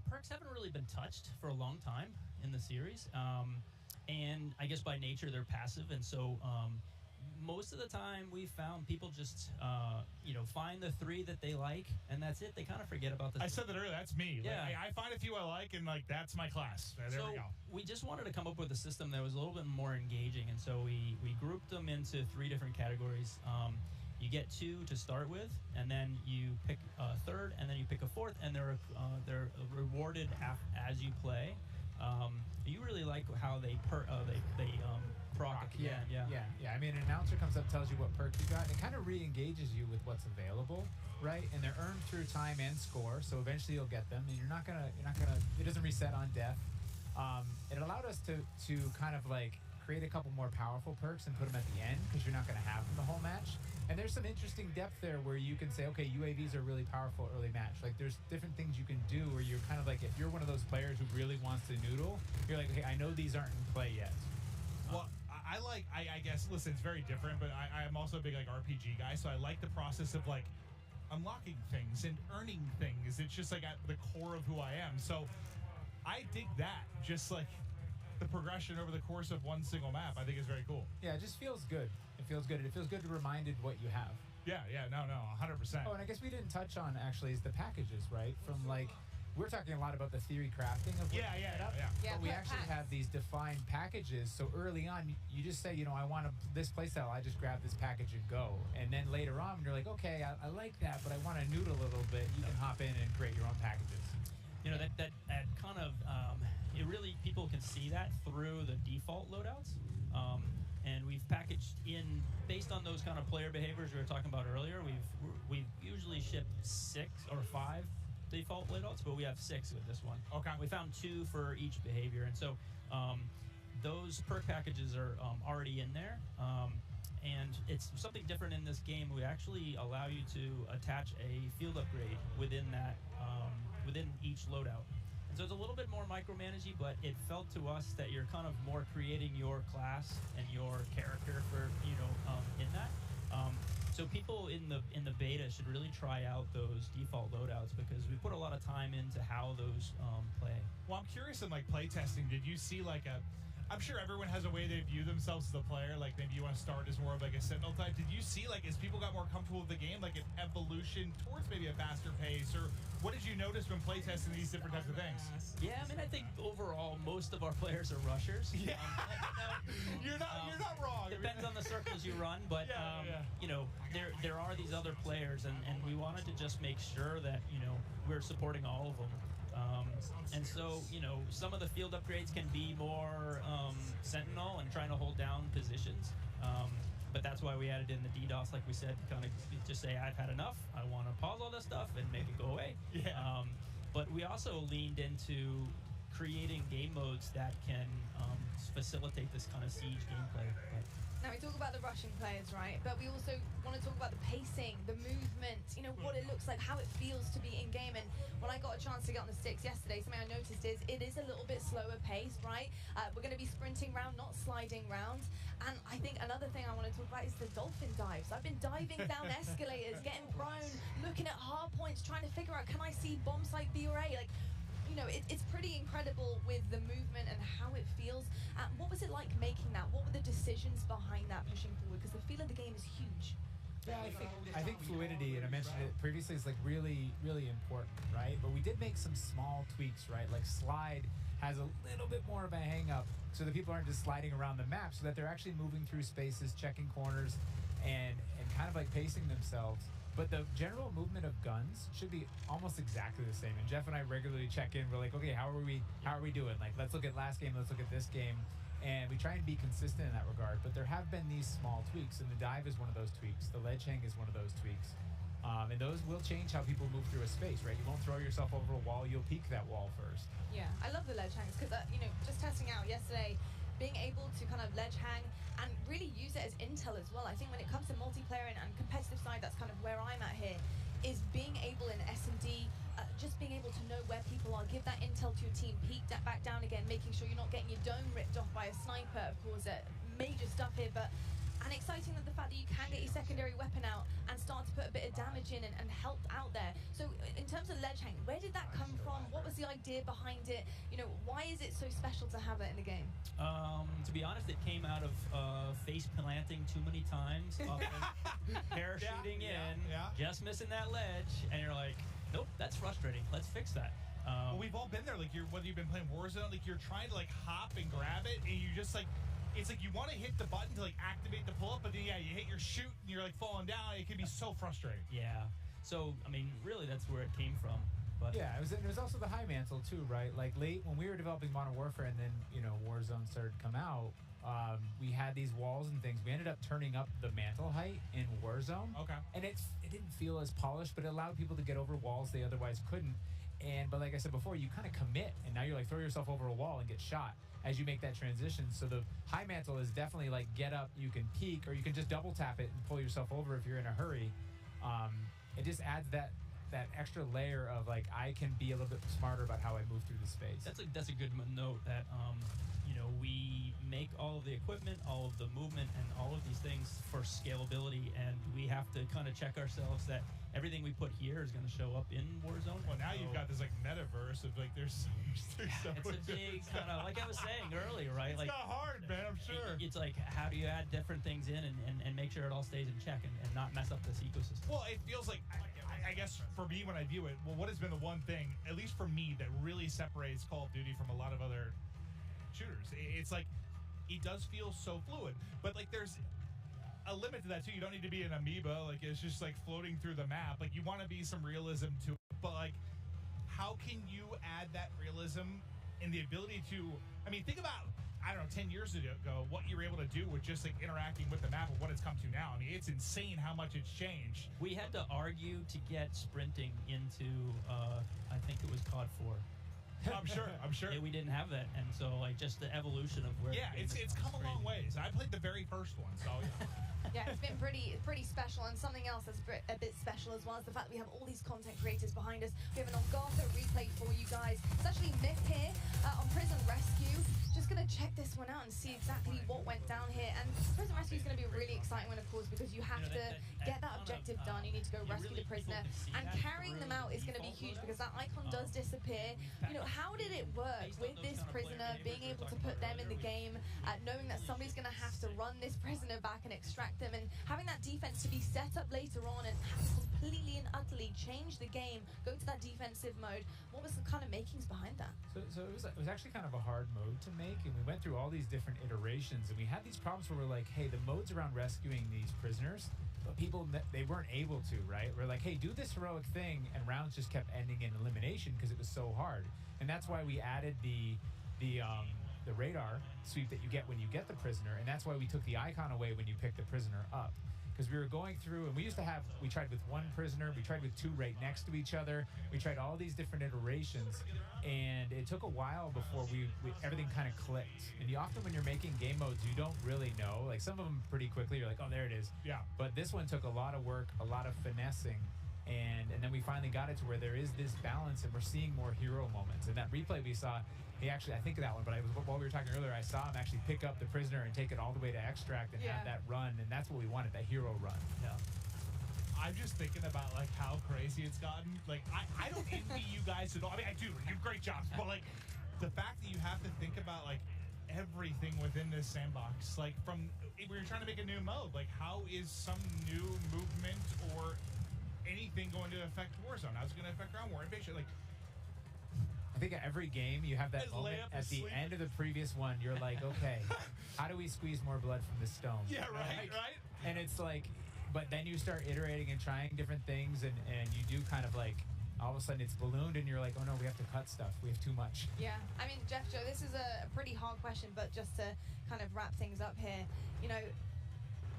perks haven't really been touched for a long time in the series. And I guess by nature they're passive. And so most of the time we found people just, find the three that they like, and that's it. They kind of forget about this. I said that earlier. That's me. Yeah. I find a few I like, and that's my class. There we go. We just wanted to come up with a system that was a little bit more engaging, and so we grouped them into 3 different categories. You get 2 to start with, and then you pick a third, and then you pick a fourth, and they're rewarded as you play. You really like how they proc. Yeah. I mean, an announcer comes up, tells you what perk you got, and it kind of re-engages you with what's available, right? And they're earned through time and score, so eventually you'll get them, and you're not gonna. It doesn't reset on death. It allowed us to kind of like create a couple more powerful perks and put them at the end because you're not gonna have them the whole match. And there's some interesting depth there where you can say, okay, UAVs are really powerful early match. Like there's different things you can do where you're kind of like, if you're one of those players who really wants to noodle, you're like, okay, I know these aren't in play yet. Well, I guess, listen, it's very different, but I'm also a big RPG guy, so I like the process of unlocking things and earning things. It's just at the core of who I am. So I dig that. Just the progression over the course of one single map, I think is very cool. Yeah, it just feels good. It feels good. It feels good to be reminded what you have. Yeah, no, 100%. Oh, and I guess we didn't touch on actually is the packages, right? From we're talking a lot about the theory crafting of what you set up. But we actually have these defined packages. So early on, you just say, I want this playstyle. I just grab this package and go. And then later on, you're like, okay, I like that, but I want to noodle a little bit. You can hop in and create your own packages. That kind of, it really, people can see that through the default loadouts. and we've packaged in based on those kind of player behaviors we were talking about earlier. We've usually shipped 6 or 5 default loadouts, but we have 6 with this one. Okay. We found 2 for each behavior, and so those perk packages are already in there. And it's something different in this game. We actually allow you to attach a field upgrade within that, within each loadout. And so it's a little bit more micromanagey, but it felt to us that you're kind of more creating your class and your character for, in that. So people in the beta should really try out those default loadouts because we put a lot of time into how those play. Well, I'm curious in like play testing, did you see like I'm sure everyone has a way they view themselves as a player. Like maybe you want to start as more of like a sentinel type. Did you see like as people got more comfortable with the game, like an evolution towards maybe a faster pace, or what did you notice when playtesting these different types of things? Yeah, I mean, I think overall most of our players are rushers. Yeah, you're not wrong. Depends on the circles you run, but there are these other players, and we wanted to just make sure that we're supporting all of them. And so, some of the field upgrades can be more sentinel and trying to hold down positions. But that's why we added in the DDoS, like we said, to kind of just say, I've had enough. I want to pause all this stuff and make it go away. Yeah. But we also leaned into creating game modes that can facilitate this kind of siege gameplay. Now, we talk about the Russian players, right? But we also want to talk about the pacing, the movement, what it looks like, how it feels to be in-game. And when I got a chance to get on the sticks yesterday, something I noticed is it is a little bit slower paced, right? We're going to be sprinting round, not sliding round. And I think another thing I want to talk about is the dolphin dives. I've been diving down escalators, getting prone, looking at hard points, trying to figure out, can I see bomb site B or A? Like, it's pretty incredible with the movement and how it feels. What was it like making that? What were the decisions behind that pushing forward? Because the feel of the game is huge. Yeah, I think fluidity, and I mentioned it previously, is like really, really important, right? But we did make some small tweaks, right? Like slide has a little bit more of a hang up so that people aren't just sliding around the map, so that they're actually moving through spaces, checking corners, and kind of like pacing themselves. But the general movement of guns should be almost exactly the same. And Jeff and I regularly check in. We're like, okay, how are we doing? Like, let's look at last game, let's look at this game. And we try and be consistent in that regard. But there have been these small tweaks, and the dive is one of those tweaks. The ledge hang is one of those tweaks. And those will change how people move through a space, right? You won't throw yourself over a wall, you'll peek that wall first. Yeah, I love the ledge hangs because, just testing out yesterday, being able to kind of ledge hang and really use it as intel as well. I think when it comes to multiplayer and competitive side, that's kind of where I'm at here, is being able in S&D, just being able to know where people are, give that intel to your team, peek that back down again, making sure you're not getting your dome ripped off by a sniper, of course, major stuff here, and exciting that the fact that you can get your secondary weapon out and start to put a bit of damage in and help out there. So in terms of ledge hang, where did that come from? What was the idea behind it? Why is it so special to have it in the game? To be honest, it came out of face planting too many times, parachuting in, just missing that ledge, and you're like, nope, that's frustrating. Let's fix that. Well, we've all been there. Like, whether you've been playing Warzone, like you're trying to like hop and grab it, and you just like, it's like you want to hit the button to like activate the pull up, but then you hit your shoot and you're like falling down. It can be so frustrating. Yeah. So I mean, really, that's where it came from. But yeah, it was also the high mantle too, right? Like late when we were developing Modern Warfare, and then Warzone started to come out. We had these walls and things. We ended up turning up the mantle height in Warzone. Okay. And it didn't feel as polished, but it allowed people to get over walls they otherwise couldn't. But like I said before, you kind of commit, and now you're like throw yourself over a wall and get shot as you make that transition. So the high mantle is definitely like get up, you can peek, or you can just double tap it and pull yourself over if you're in a hurry. It just adds that extra layer of like I can be a little bit smarter about how I move through the space. That's a good note that we make all of the equipment, all of the movement, and all of these things for scalability, and we have to kind of check ourselves that everything we put here is going to show up in Warzone. Well, now you've got this like metaverse of like there's so it's a big kind of, like I was saying earlier, right? It's like not hard, man. I'm sure. It's like how do you add different things in and make sure it all stays in check and not mess up this ecosystem. Well, it feels like I guess for me when I view it, well, what has been the one thing, at least for me, that really separates Call of Duty from a lot of other shooters? It's like it does feel so fluid, but like there's a limit to that too. You don't need to be an amoeba, like it's just like floating through the map. Like you want to be some realism to it, but like how can you add that realism and the ability to, I mean, think about, I don't know, 10 years ago, what you were able to do with just like interacting with the map and what it's come to now. I mean, it's insane how much it's changed. We had to argue to get sprinting into, I think it was COD 4. I'm sure. Yeah, we didn't have that, and so like just the evolution of where. Yeah, it's come a long ways. I played the very first one, so yeah. Yeah, it's been pretty special, and something else that's a bit special as well is the fact that we have all these content creators behind us. We have an Elgato replay for you guys. It's actually Myth here on Prison Rescue. Just gonna check this one out and see exactly what went down here. And Prison Rescue is gonna be a really exciting one, of course, because you have to get that objective done. You need to go rescue the prisoner, and carrying them out is gonna be huge because that icon does disappear. You know, how did it work with this prisoner being able to put them in the game, knowing that somebody's gonna have to run this prisoner back and extract them, and having that defense to be set up later on and have to completely and utterly change the game, go to that defensive mode? What was the kind of makings behind that? So it was actually kind of a hard mode to make, and we went through all these different iterations, and we had these problems where we're like, hey, the modes around rescuing these prisoners, but people, they weren't able to, right? We're like, hey, do this heroic thing, and rounds just kept ending in elimination because it was so hard. And that's why we added the radar sweep that you get when you get the prisoner, and that's why we took the icon away when you pick the prisoner up. Because we were going through, and we tried with one prisoner, we tried with two right next to each other, we tried all these different iterations, and it took a while before everything kind of clicked. And often when you're making game modes, you don't really know. Like some of them pretty quickly, you're like, oh, there it is. Yeah. But this one took a lot of work, a lot of finessing, and then we finally got it to where there is this balance, and we're seeing more hero moments. And that replay we saw, I think of that one, but while we were talking earlier, I saw him actually pick up the prisoner and take it all the way to extract and have that run, and that's what we wanted, that hero run. Yeah. I'm just thinking about like how crazy it's gotten. Like I don't envy you guys at all. I mean, I do. You do great jobs, but like the fact that you have to think about like everything within this sandbox, like from we were trying to make a new mode, like how is some new movement or anything going to affect Warzone? How's it going to affect Ground War Invasion? Like, I think at every game you have that moment at the end of the previous one. You're like, okay, how do we squeeze more blood from this stone? Yeah, right. And it's like, but then you start iterating and trying different things, and you do kind of like, all of a sudden it's ballooned, and you're like, oh no, we have to cut stuff. We have too much. Yeah, I mean, Jeff, Joe, this is a pretty hard question, but just to kind of wrap things up here, you know,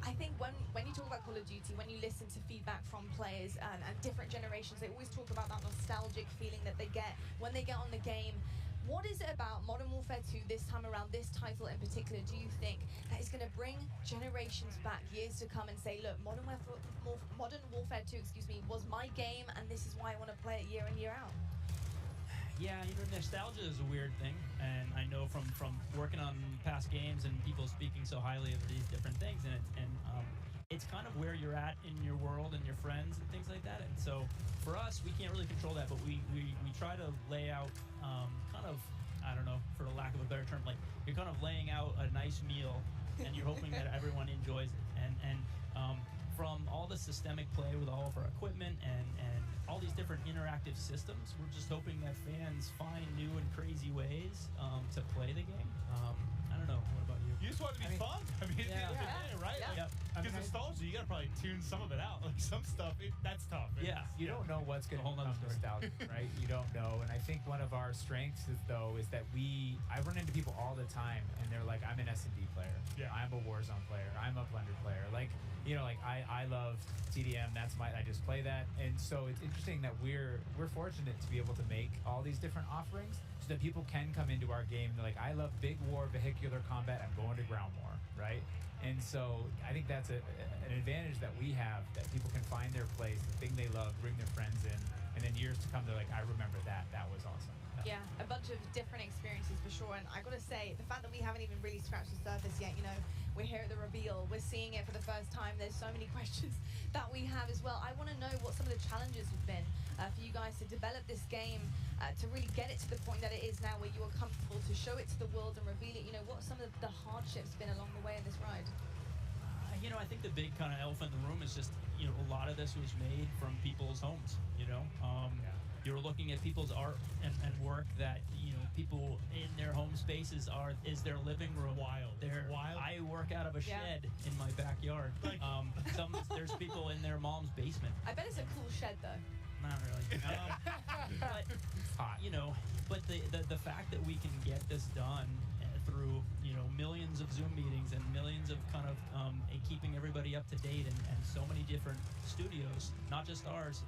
I think when you talk about Call of Duty, when you listen to feedback from players and different generations, they always talk about that nostalgic feeling that they get when they get on the game. What is it about Modern Warfare 2 this time around, this title in particular, do you think that is going to bring generations back, years to come, and say, look, Modern Warfare 2, was my game, and this is why I want to play it year in, year out? Yeah, you know, nostalgia is a weird thing, and I know from working on past games and people speaking so highly of these different things, and it's kind of where you're at in your world and your friends and things like that. And so for us, we can't really control that, but we try to lay out kind of, I don't know, for the lack of a better term, like you're kind of laying out a nice meal, and you're hoping that everyone enjoys it. And from all the systemic play with all of our equipment and all these different interactive systems, we're just hoping that fans find new and crazy ways to play the game. I don't know. What about you? You just want it to be fun. I mean, yeah. at the end of the day, right? Yeah. Because nostalgia, you got to probably tune some of it out. Like some stuff, that's tough. You don't know what's going to become nostalgic, right? You don't know. And I think one of our strengths is that I run into people all the time, and they're like, I'm an S&D player. Yeah. I'm a Warzone player. I'm a Plunder player. Like, you know, like I love TDM. I just play that. And so it's interesting that we're fortunate to be able to make all these different offerings so that people can come into our game. They're like, I love big war, vehicular combat. I'm going to ground war, right? And so I think that's an advantage that we have, that people can find their place, the thing they love, bring their friends in, and then years to come, they're like, I remember that. That was awesome. Yeah, a bunch of different experiences for sure. And I gotta say, the fact that we haven't even really scratched the surface yet, you know, we're here at the reveal, we're seeing it for the first time. There's so many questions that we have as well. I want to know what some of the challenges have been for you guys to develop this game, to really get it to the point that it is now, where you are comfortable to show it to the world and reveal it. You know, what some of the hardships been along the way in this ride? You know, I think the big kind of elephant in the room is just, you know, a lot of this was made from people's homes, you know. You're looking at people's art and work that, you know, people in their home spaces is their living room. Wild. I work out of a shed in my backyard. Like, there's people in their mom's basement. I bet it's a cool shed, though. Not really. But, you know, but the fact that we can get this done through, you know, Zoom meetings and millions of kind of keeping everybody up to date, and so many different studios, not just ours,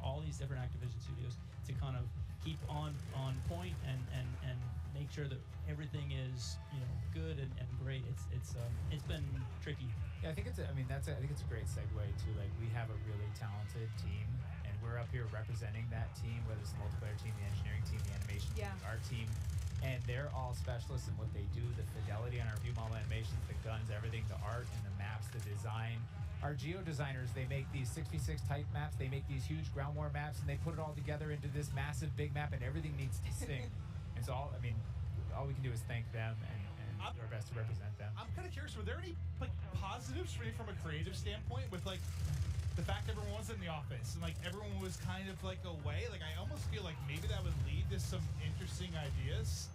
all these different Activision studios, to kind of keep on point and make sure that everything is good and great. It's been tricky. Yeah, I think it's a great segue to, like, we have a really talented team, and we're up here representing that team, whether it's the multiplayer team, the engineering team, the animation team, the art team, and they're all specialists in what they do. The fidelity on our view model animations, the guns, everything, the art and the maps, the design. Our geo designers, they make these 6v6 type maps, they make these huge ground war maps, and they put it all together into this massive big map, and everything needs to sing. And so all we can do is thank them and do our best to represent them. I'm kind of curious, were there any positives for you from a creative standpoint with the fact that everyone was in the office and everyone was kind of away? I almost feel like maybe that would lead to some interesting ideas.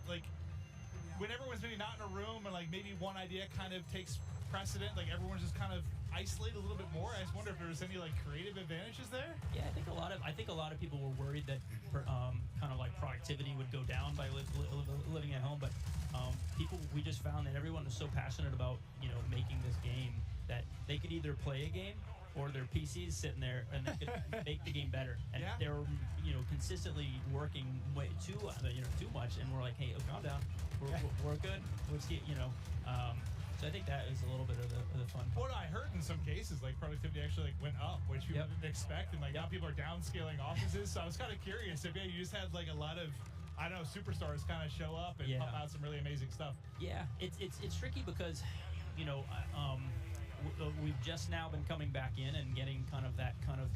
When everyone's maybe not in a room and maybe one idea kind of takes precedent, everyone's just kind of isolated a little bit more. I just wonder if there was any creative advantages there. Yeah, I think a lot of people were worried that kind of productivity would go down by living at home, but we just found that everyone was so passionate about making this game that they could either play a game or their PCs sitting there and they could make the game better. And they were consistently working way too much, and we're like, hey, calm down, we're good. Let's get So I think that is a little bit of the fun part. What I heard in some cases, productivity actually went up, which you didn't expect, and now people are downscaling offices. So I was kind of curious if you just had a lot of, I don't know, superstars kind of show up and pump out some really amazing stuff. Yeah, it's tricky because we've just now been coming back in and getting kind of that kind of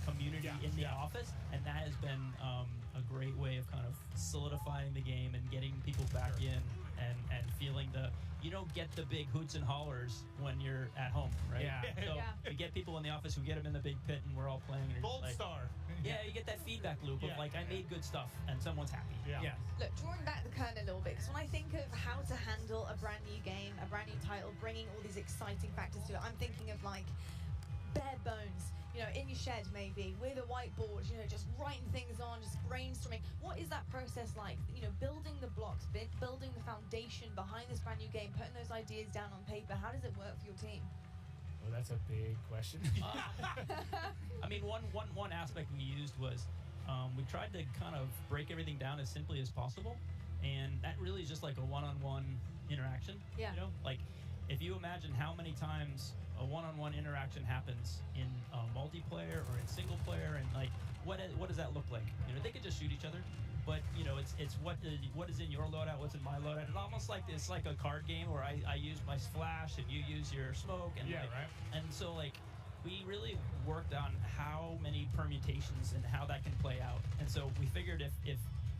community in the office, and that has been a great way of kind of solidifying the game and getting people back in and feeling you don't get the big hoots and hollers when you're at home, right? Yeah. So we get people in the office, we get them in the big pit, and we're all playing. And Gold star. Yeah, you get that feedback loop of I made good stuff, and someone's happy. Yeah. Look, drawing back the curtain a little bit, because when I think of how to handle a brand new game, a brand new title, bringing all these exciting factors to it, I'm thinking of bare bones, in your shed maybe, with a whiteboard, just writing things on, just brainstorming. What is that process like? Building the blocks, building the foundation behind this brand new game, putting those ideas down on paper. How does it work for your team? Well, that's a big question. One aspect we used was we tried to kind of break everything down as simply as possible, and that really is just like a one-on-one interaction. Yeah. If you imagine how many times a one-on-one interaction happens in multiplayer or in single player, and what does that look like? They could just shoot each other, but it's what is in your loadout, what's in my loadout. It's almost like a card game where I use my flash and you use your smoke, and and so we really worked on how many permutations and how that can play out. And so we figured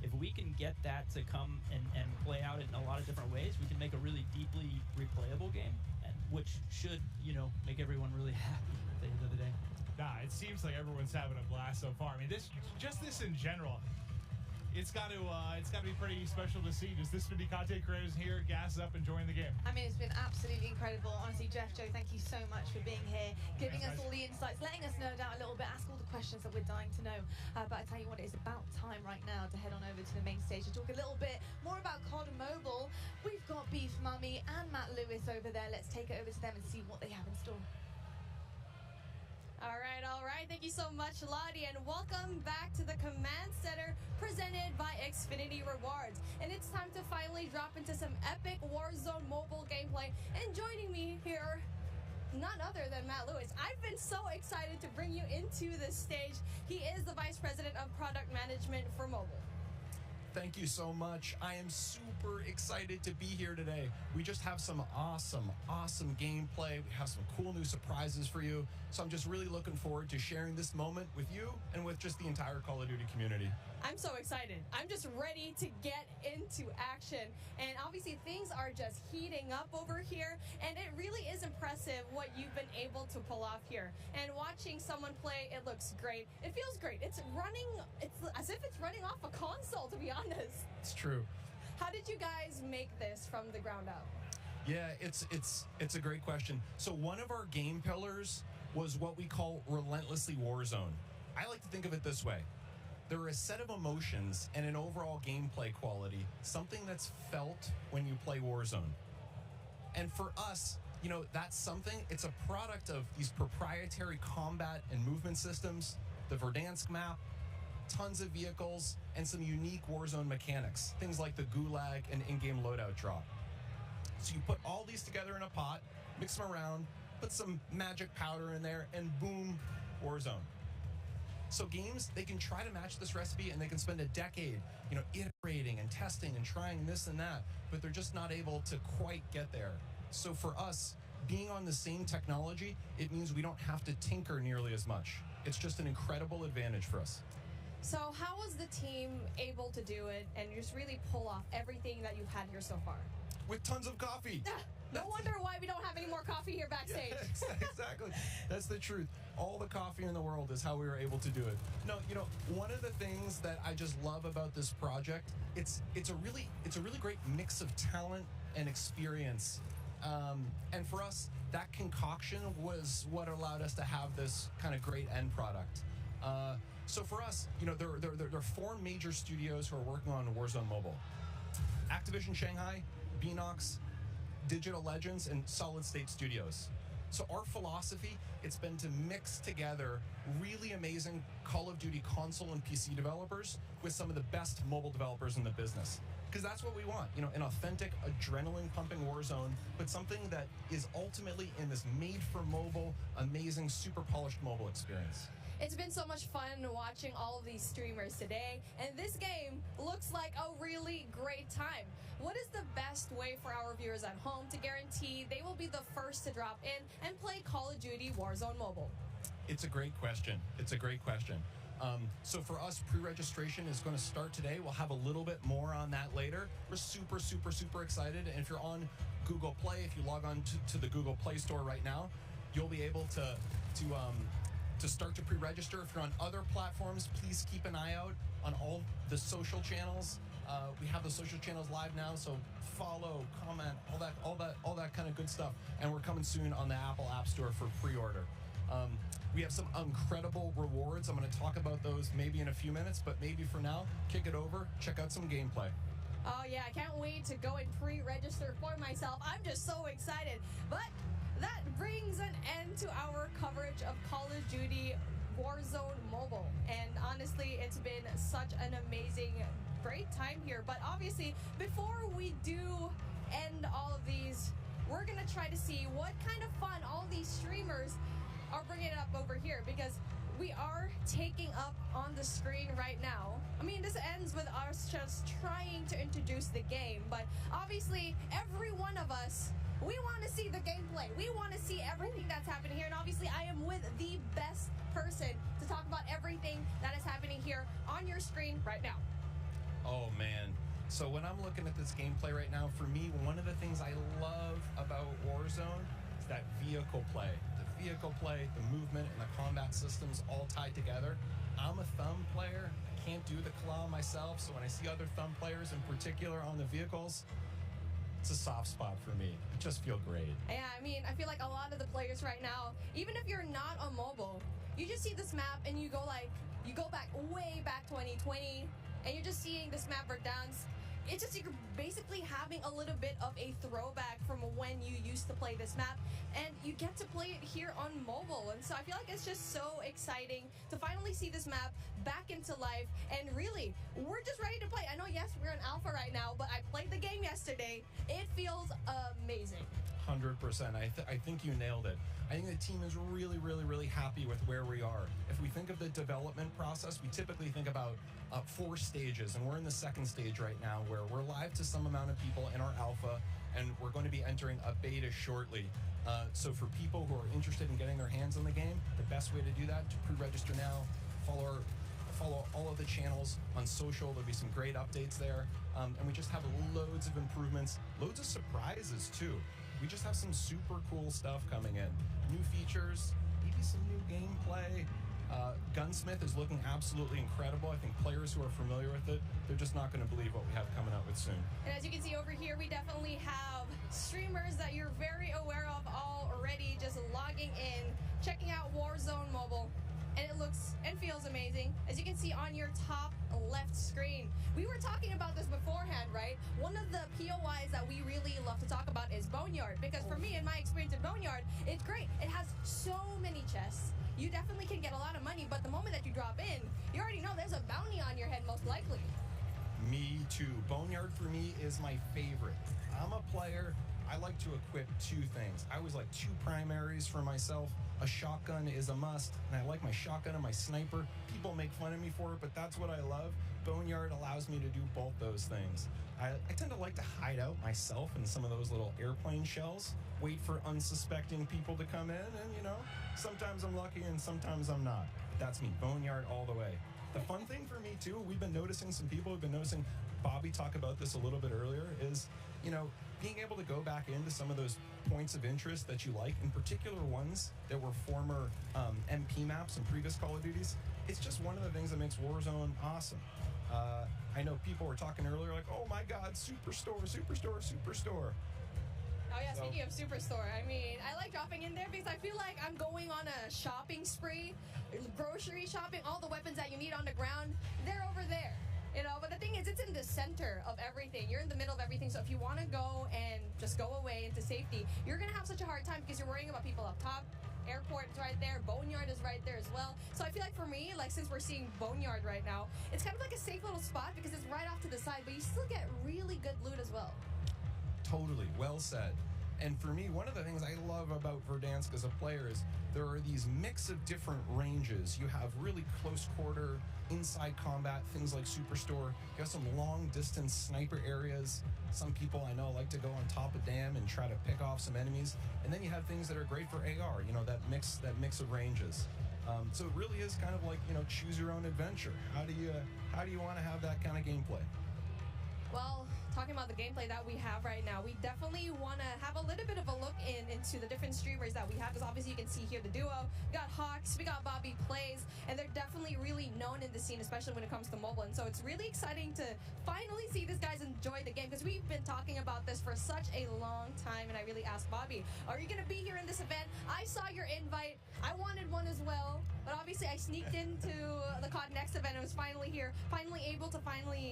if we can get that to come and play out in a lot of different ways, we can make a really deeply replayable game, which should, make everyone really happy at the end of the day. Nah, it seems like everyone's having a blast so far. This in general, it's got to be pretty special to see just this many content creators here, gas up, enjoying the game. It's been absolutely incredible. Honestly, Jeff, Joe, thank you so much for being here, giving us all the insights, letting us nerd out a little bit, ask all the questions that we're dying to know. But I tell you what, it is about time right now to head on over to the main stage to talk a little bit more about COD Mobile. We've got Beef Mummy and Matt Lewis over there. Let's take it over to them and see what they have in store. All right. Thank you so much, Lottie, and welcome back to the Command Center presented by Xfinity Rewards. And it's time to finally drop into some epic Warzone mobile gameplay. And joining me here, none other than Matt Lewis. I've been so excited to bring you into this stage. He is the Vice President of Product Management for mobile. Thank you so much. I am super excited to be here today. We just have some awesome gameplay. We have some cool new surprises for you. So I'm just really looking forward to sharing this moment with you and with just the entire Call of Duty community. I'm so excited. I'm just ready to get into action. And obviously things are just heating up over here. And it really is impressive what you've been able to pull off here. And watching someone play, it looks great. It feels great. It's as if it's running off a console, to be honest. It's true. How did you guys make this from the ground up? Yeah, it's a great question. So one of our game pillars was what we call relentlessly Warzone. I like to think of it this way. There are a set of emotions and an overall gameplay quality, something that's felt when you play Warzone. And for us, that's something. It's a product of these proprietary combat and movement systems, the Verdansk map, tons of vehicles, and some unique Warzone mechanics, things like the Gulag and in-game loadout drop. So you put all these together in a pot, mix them around, put some magic powder in there, and boom, Warzone. So games, they can try to match this recipe and they can spend a decade, iterating and testing and trying this and that, but they're just not able to quite get there. So for us, being on the same technology, it means we don't have to tinker nearly as much. It's just an incredible advantage for us. So how was the team able to do it and just really pull off everything that you've had here so far? With tons of coffee. No wonder why we don't have any more coffee here backstage. Yeah, exactly. That's the truth. All the coffee in the world is how we were able to do it. No, one of the things that I just love about this project, it's a really great mix of talent and experience. And for us, that concoction was what allowed us to have this kind of great end product. So for us, there are 4 major studios who are working on Warzone Mobile. Activision Shanghai, Beanox, Digital Legends, and Solid State Studios. So our philosophy, it's been to mix together really amazing Call of Duty console and PC developers with some of the best mobile developers in the business. Because that's what we want, an authentic, adrenaline-pumping Warzone, but something that is ultimately in this made-for-mobile, amazing, super polished mobile experience. It's been so much fun watching all of these streamers today, and this game looks like a really great time. What is the best way for our viewers at home to guarantee they will be the first to drop in and play Call of Duty Warzone Mobile? It's a great question. So for us, pre-registration is going to start today. We'll have a little bit more on that later. We're super, super, super excited. And if you're on Google Play, if you log on to the Google Play Store right now, you'll be able to start to pre-register. If you're on other platforms, please keep an eye out on all the social channels. We have the social channels live now, so follow, comment, all that kind of good stuff. And we're coming soon on the Apple App Store for pre-order. We have some incredible rewards. I'm going to talk about those maybe in a few minutes, but maybe for now, kick it over, check out some gameplay. Oh yeah, I can't wait to go and pre-register for myself. I'm just so excited. But that brings an end to our coverage of Call of Duty Warzone Mobile. And honestly, it's been such an amazing, great time here. But obviously, before we do end all of these, we're going to try to see what kind of fun all these streamers are bringing up over here, because we are taking up on the screen right now. I mean, this ends with us just trying to introduce the game, but obviously every one of us, we want to see the gameplay. We want to see everything that's happening here, and obviously I am with the best person to talk about everything that is happening here on your screen right now. Oh man. So when I'm looking at this gameplay right now, for me, one of the things I love about Warzone is that vehicle play. The vehicle play, the movement, and the combat systems all tied together. I'm a thumb player. I can't do the claw myself, so when I see other thumb players, in particular on the vehicles, it's a soft spot for me. It just feels great. Yeah, I mean, I feel like a lot of the players right now, even if you're not on mobile, you just see this map and you go back way back 2020, and you're just seeing this map Verdansk. It's just you're basically having a little bit of a throwback from when you used to play this map, and you get to play it here on mobile. And so I feel like it's just so exciting to finally see this map back into life. And really, we're just ready to play. I know, yes, we're in alpha right now, but I played the game yesterday. It feels amazing. 100%. I think you nailed it. I think the team is really, really, really happy with where we are. If we think of the development process, we typically think about 4 stages, and we're in the 2nd stage right now, where we're live to some amount of people in our alpha, and we're going to be entering a beta shortly. So for people who are interested in getting their hands on the game, the best way to do that, to pre-register now, follow all of the channels on social. There'll be some great updates there, and we just have loads of improvements, loads of surprises too. We just have some super cool stuff coming in. New features, maybe some new gameplay. Gunsmith is looking absolutely incredible. I think players who are familiar with it, they're just not going to believe what we have coming out with soon. And as you can see over here, we definitely have streamers that you're very aware of already just logging in, checking out Warzone Mobile. And it looks and feels amazing. As you can see on your top left screen. We were talking about this beforehand, right? One of the POIs that we really love to talk about is Boneyard. because for me, in my experience in Boneyard, it's great. It has so many chests. You definitely can get a lot of money, but the moment that you drop in, you already know there's a bounty on your head, most likely. Me too. Boneyard for me is my favorite. I'm a player. I like to equip two things. I always like two primaries for myself. A shotgun is a must, and I like my shotgun and my sniper. People make fun of me for it, but that's what I love. Boneyard allows me to do both those things. I tend to like to hide out myself in some of those little airplane shells, wait for unsuspecting people to come in, and you know, sometimes I'm lucky and sometimes I'm not. That's me, Boneyard all the way. The fun thing for me too, we've been noticing some people have been noticing, Bobby talked about this a little bit earlier, is, you know, being able to go back into some of those points of interest that you like, in particular ones that were former MP maps and previous Call of Duties, it's just one of the things that makes Warzone awesome. I know people were talking earlier like, oh my God, Superstore, Superstore, Superstore. Oh yeah, speaking of Superstore, I mean, I like dropping in there because I feel like I'm going on a shopping spree, grocery shopping, all the weapons that you need on the ground, they're over there. You know, but the thing is, it's in the center of everything. You're in the middle of everything, so if you want to go and just go away into safety, you're going to have such a hard time because you're worrying about people up top. Airport is right there. Boneyard is right there as well. So I feel like for me, like since we're seeing Boneyard right now, it's kind of like a safe little spot because it's right off to the side, but you still get really good loot as well. Totally, well said. And for me, one of the things I love about Verdansk as a player is there are these mix of different ranges. You have really close quarter, inside combat, things like Superstore. You have some long distance sniper areas. Some people I know like to go on top of dam and try to pick off some enemies. And then you have things that are great for AR, you know, that mix of ranges. So it really is kind of like, you know, choose your own adventure. How do you want to have that kind of gameplay? Well, talking about the gameplay that we have right now, we definitely want to have a little bit of a look into the different streamers that we have, because obviously you can see here the duo. We got Hawks, we got Bobby Plays, and they're definitely really known in the scene, especially when it comes to mobile. And so it's really exciting to finally see these guys enjoy the game, because we've been talking about this for such a long time. And I really asked Bobby, are you going to be here in this event? I saw your invite. I wanted one as well, but obviously I sneaked into the COD Next event and was finally here, finally able to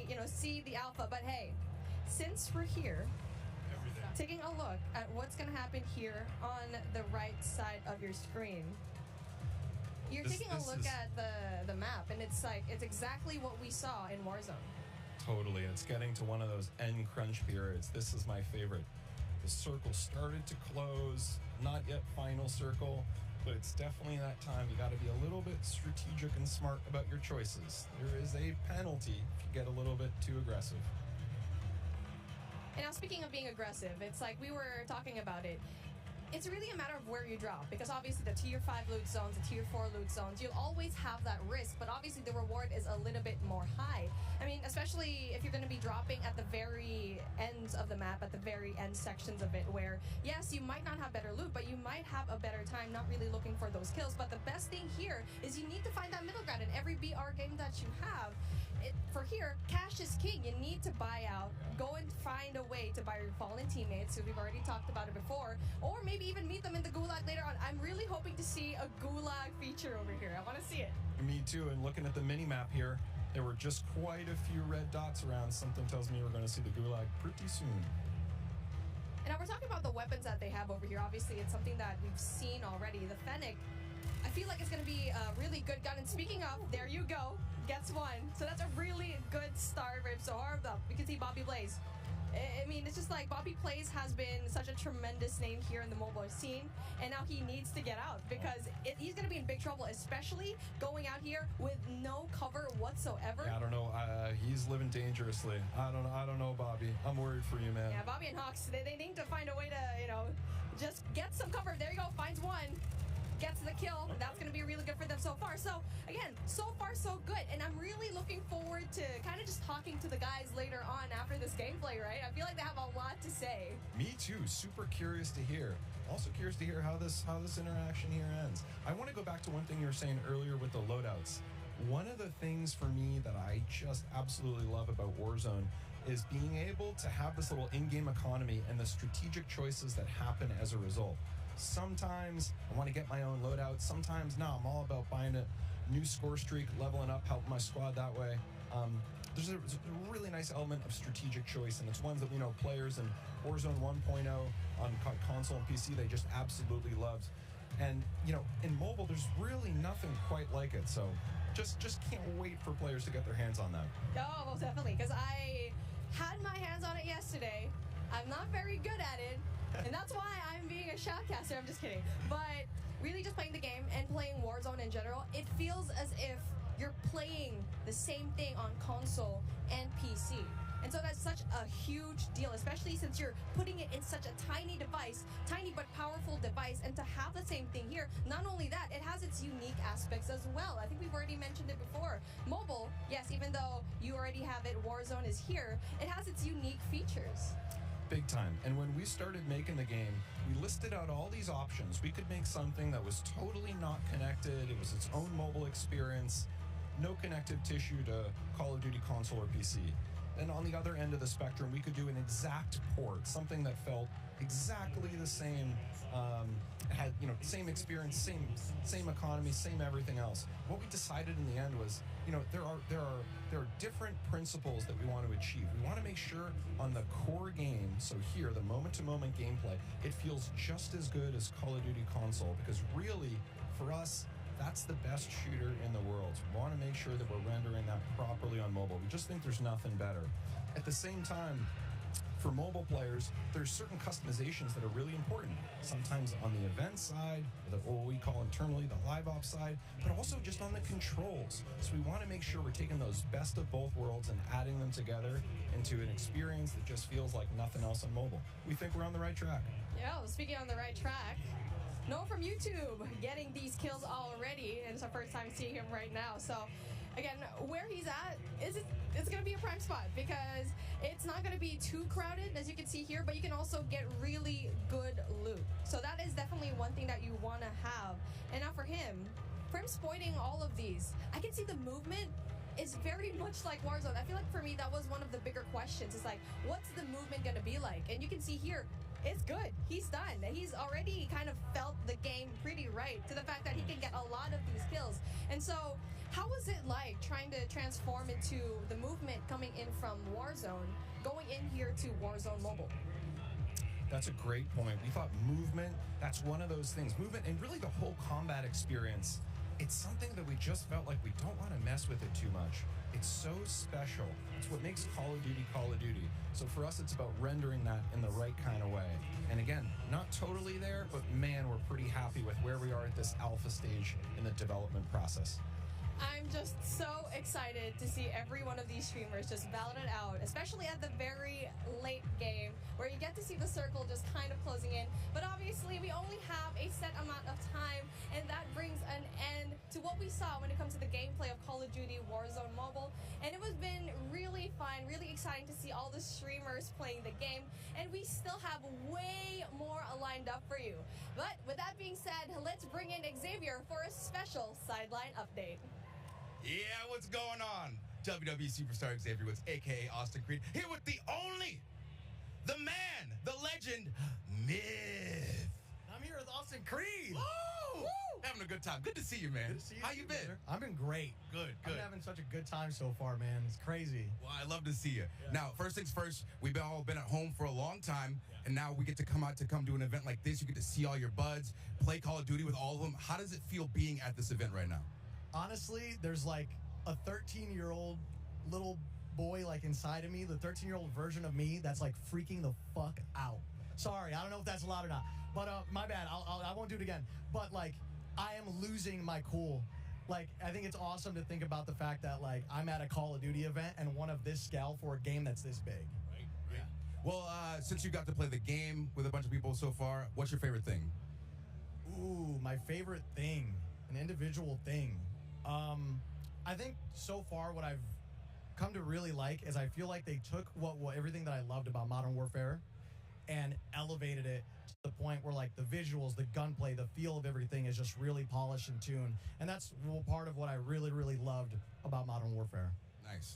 you know, see the alpha. But hey, since we're here, taking a look at what's going to happen here on the right side of your screen. You're taking a look at the map, and it's like, it's exactly what we saw in Warzone. Totally, it's getting to one of those end crunch periods. This is my favorite. The circle started to close, not yet final circle, but it's definitely that time. You got to be a little bit strategic and smart about your choices. There is a penalty if you get a little bit too aggressive. And now, speaking of being aggressive, it's like we were talking about it. It's really a matter of where you drop, because obviously the tier 5 loot zones, the tier 4 loot zones, you'll always have that risk, but obviously the reward is a little bit more high. I mean, especially if you're going to be dropping at the very ends of the map, at the very end sections of it, where yes, you might not have better loot, but you might have a better time not really looking for those kills. But the best thing here is you need to find that middle ground in every BR game that you have. For here, cash is king. You need to buy out, go and find a way to buy your fallen teammates, so we've already talked about it before, or maybe even meet them in the gulag later on. I'm really hoping to see a gulag feature over here. I want to see it. Me too, and looking at the mini-map here, there were just quite a few red dots around. Something tells me we're going to see the gulag pretty soon. And now we're talking about the weapons that they have over here. Obviously, it's something that we've seen already. The Fennec, I feel like it's going to be a really good gun. And speaking of, there you go. Gets one. So that's a really good start for him. So hard up. We can see Bobby Plays. I mean, it's just like Bobby Plays has been such a tremendous name here in the mobile scene, and now he needs to get out, because he's going to be in big trouble, especially going out here with no cover whatsoever. Yeah, I don't know. He's living dangerously. I don't know, Bobby. I'm worried for you, man. Yeah, Bobby and Hawks, they need to find a way to, you know, just get some cover. There you go. Finds one. Gets the kill. That's going to be really good for them so far. So, again, so far so good. And I'm really looking forward to kind of just talking to the guys later on after this gameplay, right? I feel like they have a lot to say. Me too. Super curious to hear. Also curious to hear how this interaction here ends. I want to go back to one thing you were saying earlier with the loadouts. One of the things for me that I just absolutely love about Warzone is being able to have this little in-game economy and the strategic choices that happen as a result. Sometimes I want to get my own loadout. Sometimes, no, I'm all about buying a new score streak, leveling up, helping my squad that way. there's a really nice element of strategic choice, and it's ones that we know players in Warzone 1.0 on console and PC, they just absolutely loved. And, in mobile, there's really nothing quite like it, so just can't wait for players to get their hands on that. Oh, most definitely, because I had my hands on it yesterday. I'm not very good at it, and that's why I'm being a shoutcaster. I'm just kidding. But really just playing the game and playing Warzone in general, it feels as if you're playing the same thing on console and PC. And so that's such a huge deal, especially since you're putting it in such a tiny device, tiny but powerful device, and to have the same thing here, not only that, it has its unique aspects as well. I think we've already mentioned it before. Mobile, yes, even though you already have it, Warzone is here, it has its unique features. Big time. And when we started making the game, we listed out all these options. We could make something that was totally not connected. It was its own mobile experience, no connective tissue to Call of Duty console or PC. And on the other end of the spectrum, we could do an exact port, something that felt exactly the same, had same experience, same economy, same everything else. What we decided in the end was, there are different principles that we want to achieve. We want to make sure on the core game, so here, the moment-to-moment gameplay, it feels just as good as Call of Duty console, because really, for us, that's the best shooter in the world. We want to make sure that we're rendering that properly on mobile. We just think there's nothing better. At the same time, for mobile players, there's certain customizations that are really important. Sometimes on the event side, or what we call internally the live ops side, but also just on the controls. So we want to make sure we're taking those best of both worlds and adding them together into an experience that just feels like nothing else on mobile. We think we're on the right track. Yeah, well, speaking on the right track, Noah from YouTube getting these kills already, and it's our first time seeing him right now. So, again, where he's at, it's going to be a prime spot because it's not going to be too crowded, as you can see here, but you can also get really good loot. So that is definitely one thing that you want to have. And now for him exploiting all of these, I can see the movement is very much like Warzone. I feel like for me, that was one of the bigger questions. It's like, what's the movement going to be like? And you can see here, it's good. He's done. He's already kind of felt the game pretty right to the fact that he can get a lot of these kills. And so, how was it like trying to transform into the movement coming in from Warzone, going in here to Warzone Mobile? That's a great point. We thought movement, that's one of those things. Movement and really the whole combat experience, it's something that we just felt like we don't want to mess with it too much. It's so special. It's what makes Call of Duty Call of Duty. So for us, it's about rendering that in the right kind of way. And again, not totally there, but man, we're pretty happy with where we are at this alpha stage in the development process. I'm just so excited to see every one of these streamers just battle it out, especially at the very late game where you get to see the circle just kind of closing in. But obviously, we only have a set amount of time, and that brings an end to what we saw when it comes to the gameplay of Call of Duty Warzone Mobile. And it has been really fun, really exciting to see all the streamers playing the game, and we still have way more lined up for you. But with that being said, let's bring in Xavier for a special sideline update. Yeah, what's going on? WWE Superstar Xavier Woods, a.k.a. Austin Creed, here with the only, the man, the legend, Myth. I'm here with Austin Creed. Woo! Having a good time. Good to see you, man. Good to see you. How you been? Brother. I've been great. Good. I'm having such a good time so far, man. It's crazy. Well, I love to see you. Yeah. Now, first things first, we've all been at home for a long time, and now we get to come do an event like this. You get to see all your buds, play Call of Duty with all of them. How does it feel being at this event right now? Honestly, there's like a 13-year-old little boy like inside of me, the 13-year-old version of me that's like freaking the fuck out. Sorry, I don't know if that's allowed or not, but my bad. I won't do it again. But like, I am losing my cool. Like, I think it's awesome to think about the fact that like I'm at a Call of Duty event and one of this scale for a game that's this big. Right. Yeah. Well, since you got to play the game with a bunch of people so far, what's your favorite thing? Ooh, my favorite thing, an individual thing. I think so far what I've come to really like is I feel like they took what everything that I loved about Modern Warfare and elevated it to the point where like the visuals, the gunplay, the feel of everything is just really polished and tuned. And that's part of what I really, really loved about Modern Warfare.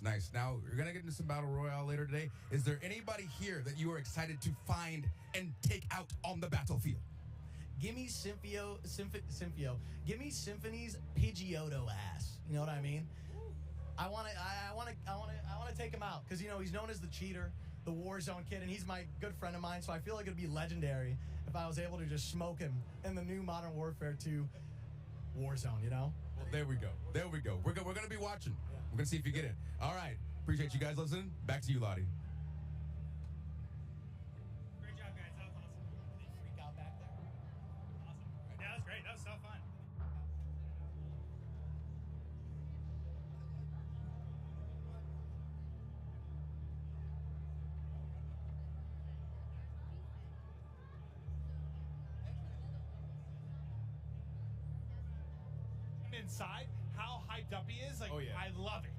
Nice. Now, you're going to get into some Battle Royale later today. Is there anybody here that you are excited to find and take out on the battlefield? Give me Give me Symphony's Pidgeotto ass. You know what I mean? I want to take him out because he's known as the cheater, the Warzone kid, and he's my good friend of mine. So I feel like it'd be legendary if I was able to just smoke him in the new Modern Warfare 2 Warzone. Well, there we go. There we go. We're gonna be watching. We're gonna see if you get in. All right. Appreciate you guys listening. Back to you, Lottie. Great job, guys. That was awesome. Did you freak out back there? Awesome. Yeah, that was great. That was so fun. Inside, how hyped up he is, like, Oh, yeah. I love it.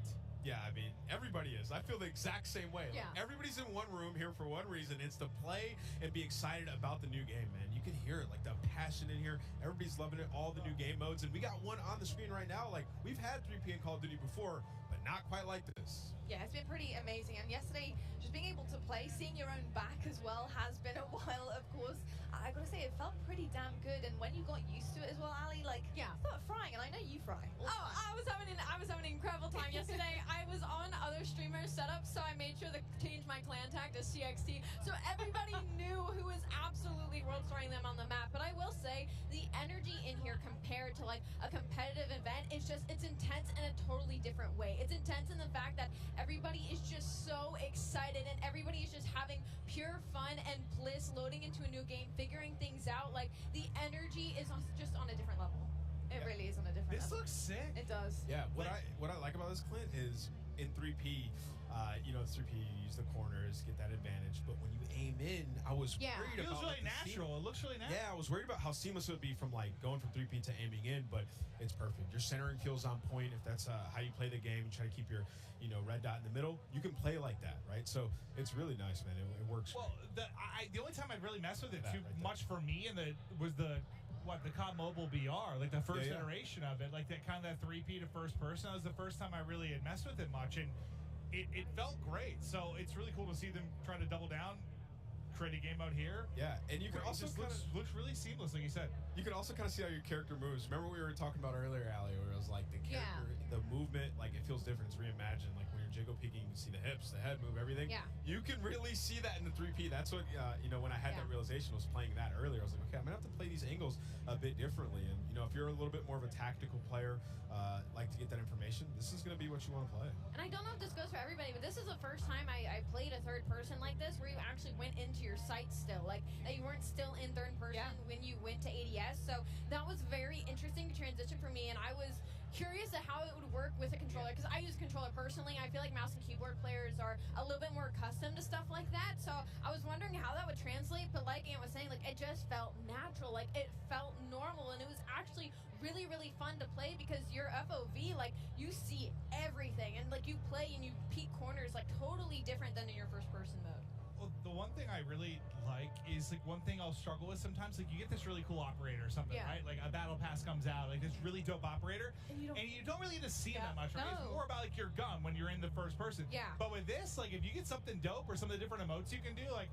Yeah, I mean, everybody is. I feel the exact same way. Like, Yeah. everybody's in one room here for one reason. It's to play and be excited about the new game, man. You can hear it, like the passion in here. Everybody's loving it, all the new game modes. And we got one on the screen right now. Like, we've had 3P and Call of Duty before, but not quite like this. Yeah, it's been pretty amazing. And yesterday, just being able to play, seeing your own back as well has been a while, of course. I gotta say, it felt pretty damn good. And when you got used to it as well, Ali, like, Yeah. start frying. And I know you fry. all the Oh, time. I was having an incredible time yesterday. I was on other streamers' setup, so I made sure to change my clan tag to CXT, so everybody knew who was absolutely world storing them on the map. But I will say, the energy in here compared to like a competitive event is it's intense in a totally different way. It's intense in the fact that everybody is just so excited and everybody is just having pure fun and bliss loading into a new game, figuring things out. Like the energy is just on a different level. It really is on a different This level. looks sick. It does. Yeah, what I like about this, Clint, is in 3P, it's 3P, you use the corners, get that advantage. But when you aim in, I was worried about... It feels really like, the natural. It looks really natural. Yeah, I was worried about how seamless it would be from like going from 3P to aiming in, but it's perfect. Your centering feels on point. If that's how you play the game, you try to keep your red dot in the middle, you can play like that, right? So it's really nice, man. It works. Well, the only time I'd really messed with it too much for me was the COD Mobile BR, like the first iteration of it, like that kind of that 3P to first person. That was the first time I really had messed with it much, and it felt great. So it's really cool to see them try to double down, create a game mode here. Yeah, and you can It also just looks really seamless, like you said. You can also kind of see how your character moves. Remember what we were talking about earlier, Ali, where it was like the character, the movement, like it feels different. It's reimagined. Like when you're jiggle peeking, you can see the hips, the head move, everything. Yeah. You can really see that in the 3P. That's what, when I had that realization, was playing that earlier. I was like, okay, I'm going to have to play these angles a bit differently. And, if you're a little bit more of a tactical player, like to get that information, this is going to be what you want to play. And I don't know if this goes for everybody, but this is the first time I played a third person like this, where you actually went into your sights still, like that you weren't still in third person when you went to ADS. So that was very interesting to transition for me, and I was curious at how it would work with a controller, because I use a controller personally. I feel like mouse and keyboard players are a little bit more accustomed to stuff like that, so I was wondering how that would translate. But like Ant was saying, like it just felt natural, like it felt normal, and it was actually really, really fun to play, because your FOV, like you see everything, and like you play and you peek corners like totally different than in your first person mode. Well, the one thing I really like is like one thing I'll struggle with sometimes. Like you get this really cool operator or something, right? Like a battle pass comes out, like this really dope operator, and you don't really get to see it that much, right? It's more about like your gun when you're in the first person. Yeah. But with this, like if you get something dope or some of the different emotes you can do, like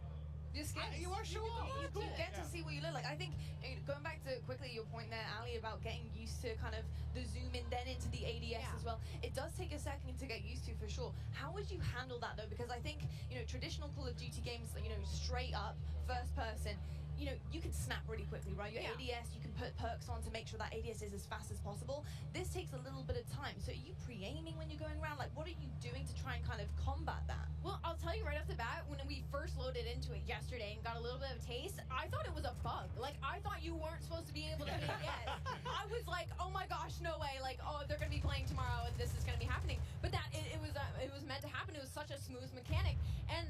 Your skins. you are show off. You It's cool. get to see what you look like. I think going back to quickly your point there, Ali, about getting used to kind of the zoom in then into the ADS as well. It does take a second to get used to, for sure. How would you handle that though? Because I think traditional Call of Duty games, straight up first person, you can snap really quickly, right? Your ADS, you can put perks on to make sure that ADS is as fast as possible. This takes a little bit of time. So are you pre-aiming when you're going around? Like, what are you doing to try and kind of combat that? Well, I'll tell you right off the bat, when we first loaded into it yesterday and got a little bit of a taste, I thought it was a bug. Like, I thought you weren't supposed to be able to hit yes. I was like, oh my gosh, no way. Like, oh, they're going to be playing tomorrow and this is going to be happening. But it was meant to happen. It was such a smooth mechanic. And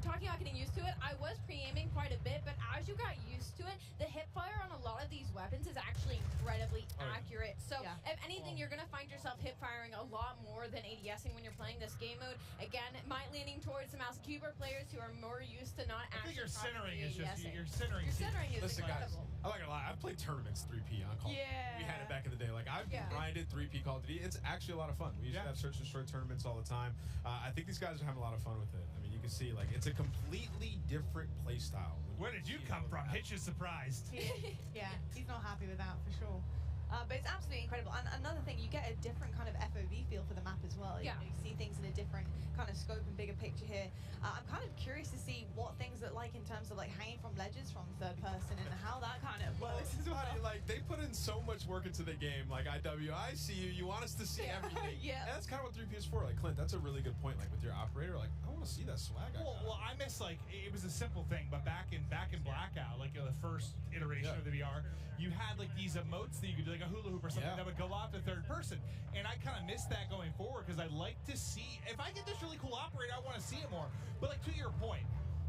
talking about getting used to it, I was pre-aiming quite a bit, but as you got used to it, the hip fire on a lot of these weapons is actually incredibly accurate. So if anything, you're going to find yourself hip firing a lot more than ADSing when you're playing this game mode. Again, it might leaning towards the mouse and keyboard players who are more used to not I think actually your centering is just ADSing. your centering. Your centering is Listen, guys, incredible. I'm not gonna lie. I've played tournaments 3P on Call. Yeah. We had it back in the day. Like I've grinded 3P Call of Duty. It's actually a lot of fun. We used to have search and destroy tournaments all the time. I think these guys are having a lot of fun with it. I mean, you can see like it's a completely different play style. Where did you come from? Hitch is surprised. Yeah, he's not happy with that for sure. But it's absolutely incredible. And another thing, you get a different kind of FOV feel for the map as well. Yeah. You see things in a different kind of scope and bigger picture here. I'm kind of curious to see what things look like in terms of like hanging from ledges from third person and how that kind of works as well. Like they put in so much work into the game. Like IW, I see you. You want us to see everything. Yeah. And that's kind of what 3P is for. Like Clint, that's a really good point. Like with your operator, like I want to see that swag. Well, I miss like it was a simple thing, but back in Blackout, like the first iteration of the VR, you had like these emotes that you could do, like a hula hoop or something that would go out to third person, and I kind of miss that going forward because I like to see if I get this really cool operator, I want to see it more. But like to your point,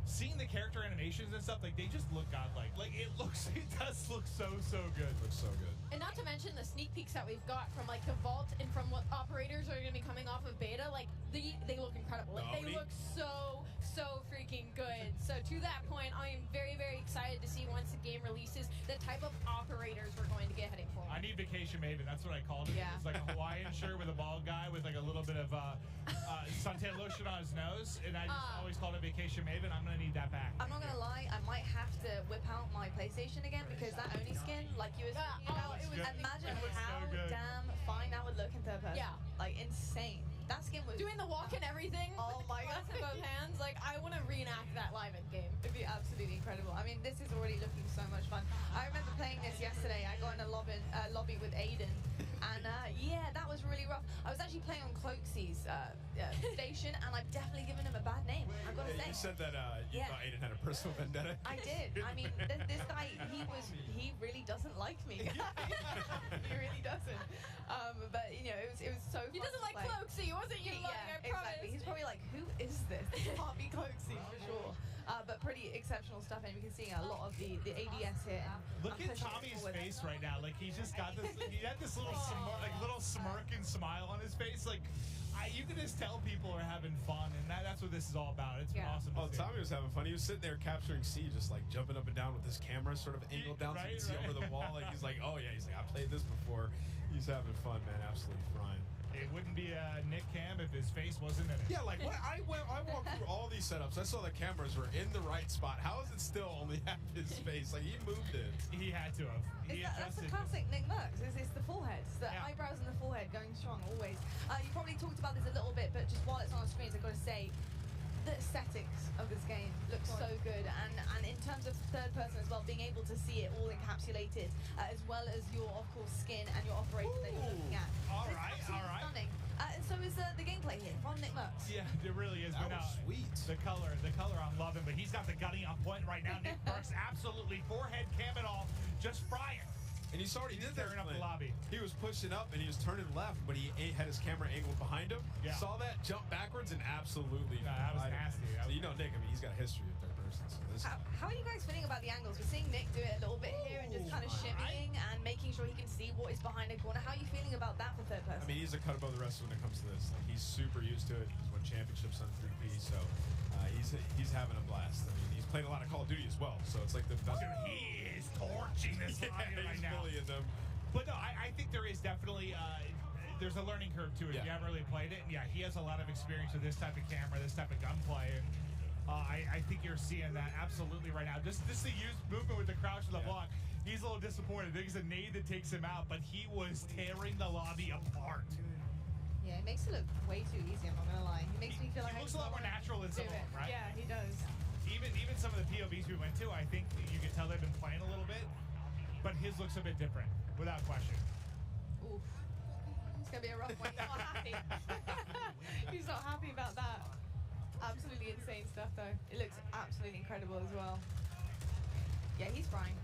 seeing the character animations and stuff, like they just look godlike. Like it does look so good. Looks so good. And not to mention the sneak peeks that we've got from like the vault and from what operators are going to be coming off of beta. Like they look incredible. Like they look so freaking good. So to that point, I am very excited to see once the game releases the type of operators we're going to get heading for. I need Vacation Maven. That's what I called it. Yeah. It's like a Hawaiian shirt with a bald guy with like a little bit of suntan lotion on his nose, and I just always called it Vacation Maven. I'm gonna need that back. I'm not gonna lie, I might have to whip out my PlayStation again because that Oni skin, like you were speaking about, imagine how damn fine that would look in third person. Yeah. Like insane. That skin was doing the walk and everything. Oh my god. In both hands. Like I want to reenact that live in game. It'd be absolutely incredible. I mean, this is already looking so much fun. I remember playing this yesterday. I got in a lobby with Aiden, and yeah, that was really rough. I was actually playing on Cloaksy's station, and I've definitely given him a bad name. I've got to say. You said that you thought Aiden had a personal vendetta. I did. I mean, this guy, he really doesn't like me. He really doesn't. But you know, it was so. He doesn't like Cloaksy, wasn't you? Yeah, exactly. He's probably like, who is this? It can't be Cloaksy for sure. But pretty exceptional stuff, and we can see a lot of the ADS here. Look at Tommy's face right now. Like he's just got this. He had this little little smirk and smile on his face. Like you can just tell people are having fun, and that's what this is all about. It's awesome. Oh, Tommy was having fun. He was sitting there capturing C, just like jumping up and down with his camera sort of angled down so you can see over the wall. Like he's like, oh yeah, he's like, I played this before. He's having fun, man. Absolutely fine. It wouldn't be a Nick Cam if his face wasn't in it. Yeah, like what I walked through all these setups. I saw the cameras were in the right spot. How is it still only half his face? Like he moved it. He had to have. That's the classic Nick Merckx. It's the forehead. It's the eyebrows and the forehead going strong always. You probably talked about this a little bit, but just while it's on the screens, I've got to say the aesthetics of this game look so good, and in terms of third person as well, being able to see it all encapsulated, as well as your, of course, skin and your operator that you're looking at. All right. Stunning. And so is the gameplay here from Nick Merckx. Yeah, it really is. That But was sweet. The color I'm loving, but he's got the gunning on point right now. Nick Merckx, absolutely forehead cam and all, just frying. And you saw what he did there. Up the lobby. He was pushing up and he was turning left, but he had his camera angled behind him. Yeah. Saw that, jumped backwards, and absolutely. That was nasty. So you know Nick. I mean, he's got a history of third person. So this. How are you guys feeling about the angles? We're seeing Nick do it a little bit here and just kind of shimmying and making sure he can see what is behind the corner. How are you feeling about that for third person? I mean, he's a cut above the rest when it comes to this. Like, he's super used to it. He's won championships on 3P, so he's having a blast. I mean, he's played a lot of Call of Duty as well, so it's like the best. He is torching this lobby right now. Bullying them. But no, I think there is definitely there's a learning curve to it. If you haven't really played it, and he has a lot of experience with this type of camera, this type of gunplay, and I think you're seeing that absolutely right now. Just the movement with the crouch and the block. He's a little disappointed. There's a nade that takes him out, but he was tearing the lobby apart. Yeah, it makes it look way too easy. I'm not gonna lie. He makes me feel like he looks a lot more natural than some of them, right? Yeah, he does. Even some of the POVs we went to, I think you can tell they've been playing a little bit, but his looks a bit different, without question. Oof. It's gonna be a rough one. He's not happy. He's not happy about that. Absolutely insane stuff, though. It looks absolutely incredible as well. Yeah, he's frying.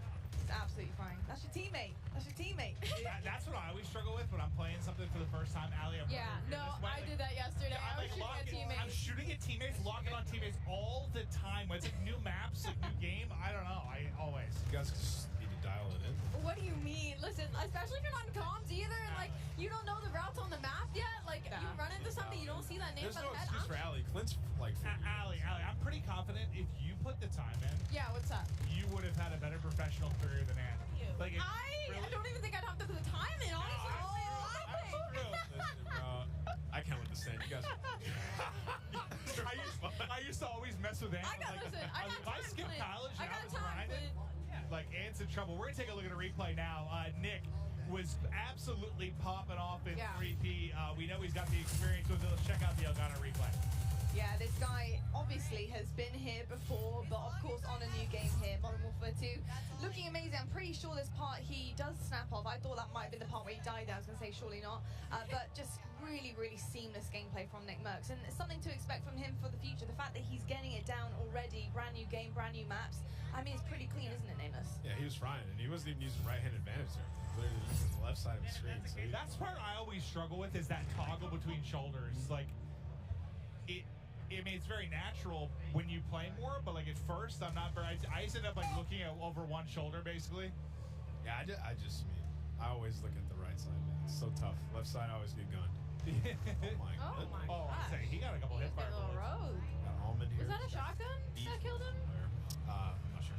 He's absolutely frying. That's your teammate. That's your teammate. That's what I always struggle with when I'm playing something for the first time. Ali, I did that yesterday. I was shooting at teammates. I'm shooting at teammates, locking on teammates all the time. When it's like new maps, like new game. I don't know. I always. You guys just need to dial it in. What do you mean? Listen, especially if you're not in comms either, and like you don't know the routes on the map yet. Like you run into something, you don't see that name. There's no excuse for Ali. Clint's like. Ali, I'm pretty confident if you put the time in. Yeah, what's up? You would have had a better professional career than Anna. Like I don't even think I'd have to put the time in, honestly. I can't understand. You guys. I used to always mess with Anna. I got if I skipped college and I was grinding, like Ann in trouble. We're going to take a look at a replay now. Nick was absolutely popping off in 3P. We know he's got the experience with it. Let's check out the Elgato replay. Yeah, this guy obviously has been here before, but of course on a new game here, Modern Warfare 2. Looking amazing. I'm pretty sure this part he does snap off. I thought that might have been the part where he died there. I was going to say surely not. But just really, really seamless gameplay from Nick Merckx. And it's something to expect from him for the future. The fact that he's getting it down already, brand new game, brand new maps. I mean, it's pretty clean, isn't it, Nameless? Yeah, he was frying, and he wasn't even using right-hand advantage there. Literally using the left side of the screen. So That's part I always struggle with is that toggle between shoulders. Like, I mean, it's very natural when you play more, but like at first, I'm not very. I just end up like looking at over one shoulder, basically. Yeah, I always look at the right side, man. It's so tough. Left side, I always get gunned. Oh my Oh, gosh. I'd say he got a couple hit fire bullets. Got almond here. Was that a shotgun that killed him? I'm not sure.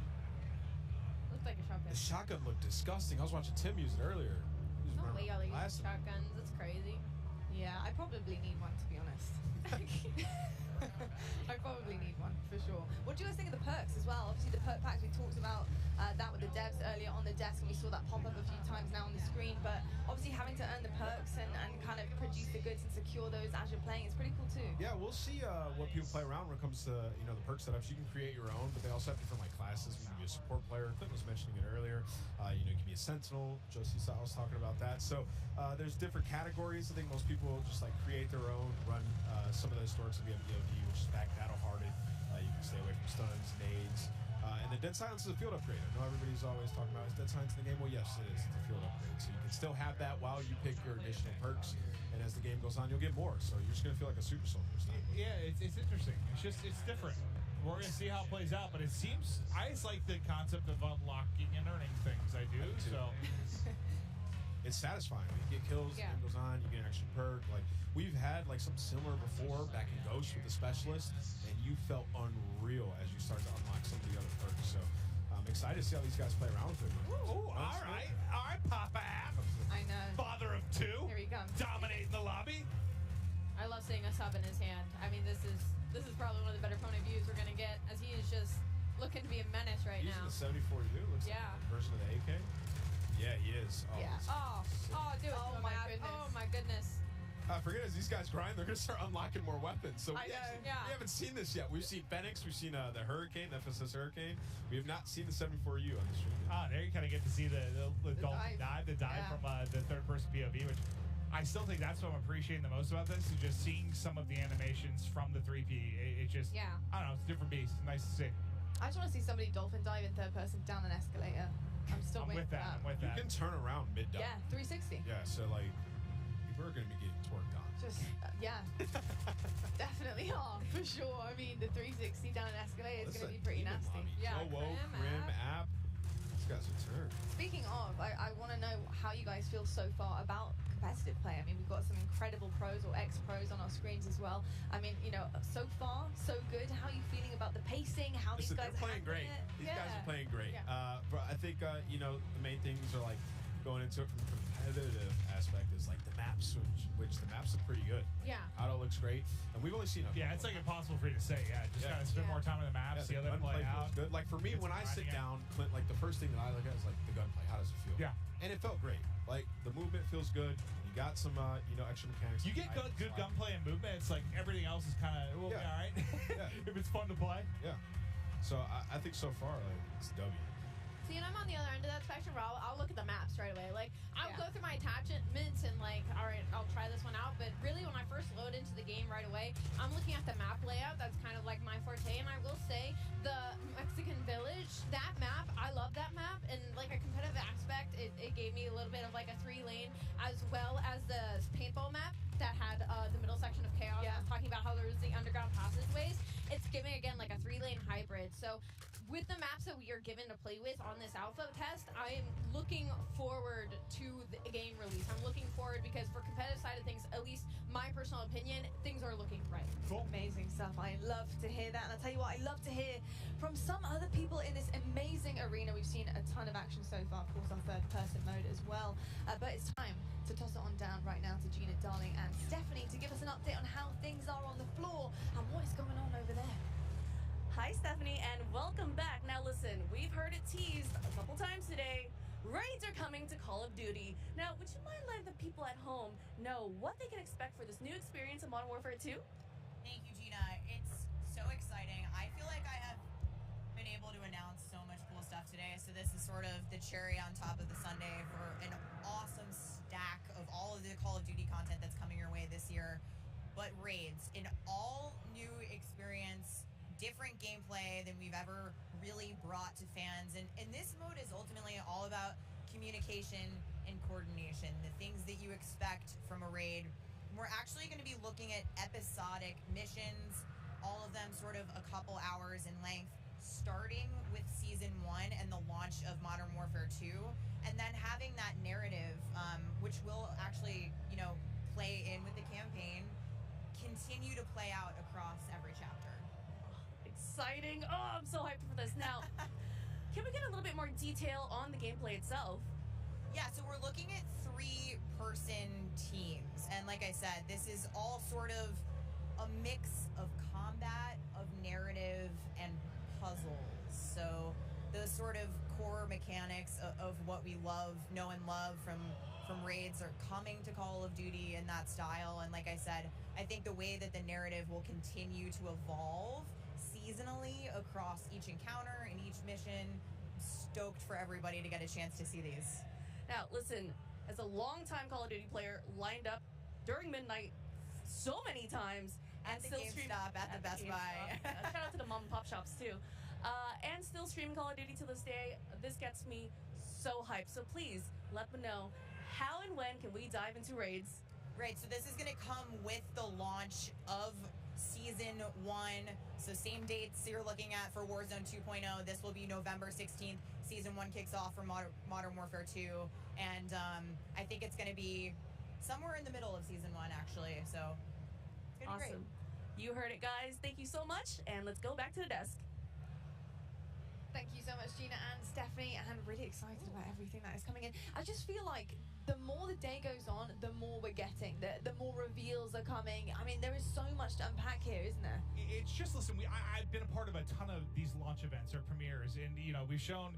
Looked like a shotgun. The shotgun looked disgusting. I was watching Tim use it earlier. He was No running way y'all are blast using him. shotguns. That's crazy. Yeah, I probably need one, to be honest. I probably need one, for sure. What do you guys think of the perks as well? Obviously, the perk packs, we talked about that with the devs earlier on the desk, and we saw that pop up a few times now on the screen. But obviously, having to earn the perks and kind of produce the goods and secure those as you're playing is pretty cool, too. Yeah, we'll see what people play around when it comes to the perk setups. You can create your own, but they also have different like classes. You can be a support player. Clint was mentioning it earlier. You can be a sentinel. Josie Saw was talking about that. So there's different categories. I think most people just like create their own, run some of those storks of the MDOD, which is back battle-hearted. You can stay away from stuns, nades. And then Dead Silence is a field upgrade. I know everybody's always talking about, is Dead Silence in the game? Well, yes, it is. It's a field upgrade. So you can still have that while you pick your additional perks. And as the game goes on, you'll get more. So you're just going to feel like a super soldier. Yeah, it's interesting. It's different. We're going to see how it plays out, but it seems, I just like the concept of unlocking and earning things. I do, so. It's satisfying. You get kills, the game goes on, you get an extra perk. Like, we've had like something similar before back in Ghost with the specialist, and you felt unreal as you start to unlock some of the other perks. So I'm excited to see how these guys play around with it. Ooh, all right, Papa App. I know. Father of two. Here he comes. Dominating the lobby. I love seeing a sub in his hand. I mean, this is probably one of the better point of views we're gonna get, as he is just looking to be a menace right now. Using the 74U, looks like a version of the AK. Yeah, he is. Oh, Yeah. Do it. Oh, my goodness. Oh my goodness. I forget, as these guys grind, they're going to start unlocking more weapons. So I know. we haven't seen this yet. We've seen Phoenix, we've seen the Hurricane, the FSS Hurricane. We have not seen the 74U on the stream yet. There you kind of get to see the dolphin dive, from the third-person POV, which I still think that's what I'm appreciating the most about this, is just seeing some of the animations from the 3P. It just, I don't know, it's a different beast. Nice to see. I just want to see somebody dolphin dive in third person down an escalator. I'm still waiting for that. I'm with that. You can turn around mid-dive. Yeah, 360. Yeah, so like, people are going to be getting torqued on. Just, definitely are, for sure. I mean, the 360 down an escalator is going to be pretty nasty. Joe, Crim, App. These guys are turned. Speaking of, I want to know how you guys feel so far about competitive play. I mean, we've got some incredible pros or ex-pros on our screens as well. I mean, so far, so good. How are you feeling about the pacing? How these guys are playing great. These guys are playing great. But I think, the main things are like going into it from a competitive aspect is like the maps, which the maps look pretty good. Yeah. Auto looks great. And we've only seen it's like impossible for you to say. Just kind of spend more time on the maps, see how they play out. Good. Like for me, when I sit down, Clint, like the first thing that I look at is like the gunplay. How does it feel? Yeah. And it felt great. Like the movement feels good. You got some, extra mechanics. You get good gunplay and movement. It's like everything else is kind of all right. If it's fun to play. Yeah. So I think so far, like, it's a W. See, and I'm on the other end of that spectrum where I'll look at the maps right away. Like, I'll go through my attachments and like, all right, I'll try this one out. But really, when I first load into the game right away, I'm looking at the map layout. That's kind of like my forte. And I will say, the Mexican Village, that map, I love that map. And like a competitive aspect, it gave me a little bit of like a 3-lane, as well as the paintball map that had the middle section of Chaos. I was talking about how there was the underground passageways. It's giving, again, like a 3-lane hybrid. So with the maps that we are given to play with on this alpha test, I am looking forward to the game release. I'm looking forward because for competitive side of things, at least my personal opinion, things are looking right. Cool. Amazing stuff. I love to hear that. And I'll tell you what, I love to hear from some other people in this amazing arena. We've seen a ton of action so far, of course, our third-person mode as well. But it's time to toss it on down right now to Gina Darling and Stephanie to give us an update on how things are on the floor and what is going on over there. Hi, Stephanie, and welcome back. Now, listen, we've heard it teased a couple times today. Call of Duty. Now, would you mind letting the people at home know what they can expect for this new experience in Modern Warfare 2? Thank you, Gina. It's so exciting. I feel like I have been able to announce so much cool stuff today. So this is sort of the cherry on top of the sundae for an awesome stack of all of the Call of Duty content that's coming your way this year. But raids, an all new experience, different gameplay than we've ever really brought to fans. And this mode is ultimately all about communication and coordination, the things that you expect from a raid. We're actually going to be looking at episodic missions, all of them sort of a couple hours in length, starting with Season 1 and the launch of Modern Warfare 2, and then having that narrative, which will actually, play in with the campaign, continue to play out across every chapter. Exciting. Oh, I'm so hyped for this. Now, can we get a little bit more detail on the gameplay itself? Yeah, so we're looking at 3-person teams. And like I said, this is all sort of a mix of combat, of narrative, and puzzles. So those sort of core mechanics of what we know and love from raids are coming to Call of Duty in that style. And like I said, I think the way that the narrative will continue to evolve seasonally across each encounter and each mission. Stoked for everybody to get a chance to see these. Now, listen, as a longtime Call of Duty player, lined up during midnight so many times, At the GameStop, at the Best Buy. Shout out to the mom and pop shops too. And still streaming Call of Duty to this day. This gets me so hyped. So please let me know how and when can we dive into raids. Right, so this is going to come with the launch of Season 1. So same dates you're looking at for Warzone 2.0. This will be November 16th. Season 1 kicks off for Modern Warfare 2. And I think it's going to be somewhere in the middle of Season 1, actually. So it's going to be Awesome. You heard it, guys. Thank you so much. And let's go back to the desk. Thank you so much, Gina and Stephanie, and I'm really excited about everything that is coming in. I just feel like the more the day goes on, the more we're getting, the more reveals are coming. I mean, there is so much to unpack here, isn't there? It's just, listen, I've been a part of a ton of these launch events or premieres, and, we've shown,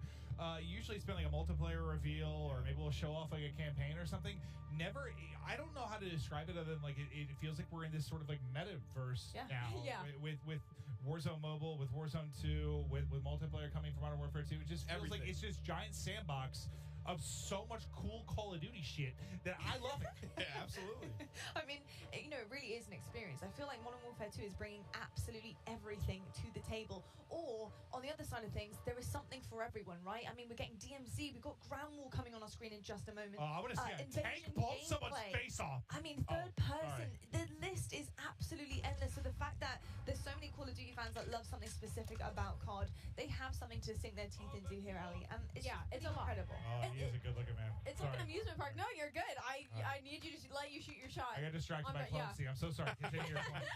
usually it's been like a multiplayer reveal, or maybe we'll show off like a campaign or something. Never, I don't know how to describe it other than like, it feels like we're in this sort of like metaverse now. Yeah. With Warzone Mobile, with Warzone 2, with multiplayer coming from Modern Warfare 2. It just feels like it's just giant sandbox of so much cool Call of Duty shit that I love it. Yeah, absolutely. I mean, it really is an experience. I feel like Modern Warfare 2 is bringing absolutely everything to the table. Or, on the other side of things, there is something for everyone, right? I mean, we're getting DMZ, we've got Ground War coming on our screen in just a moment. I want to see a tank pull someone's face off. I mean, third person, the list is absolutely endless. So the fact that there's so many Call of Duty fans that love something specific about COD, they have something to sink their teeth into here, Ali. And it's it's incredible. He is a good looking man. It's like an amusement park. No, you're good. I need you to let you shoot your shot. I got distracted by Cloaksy. I'm so sorry. Continue your point.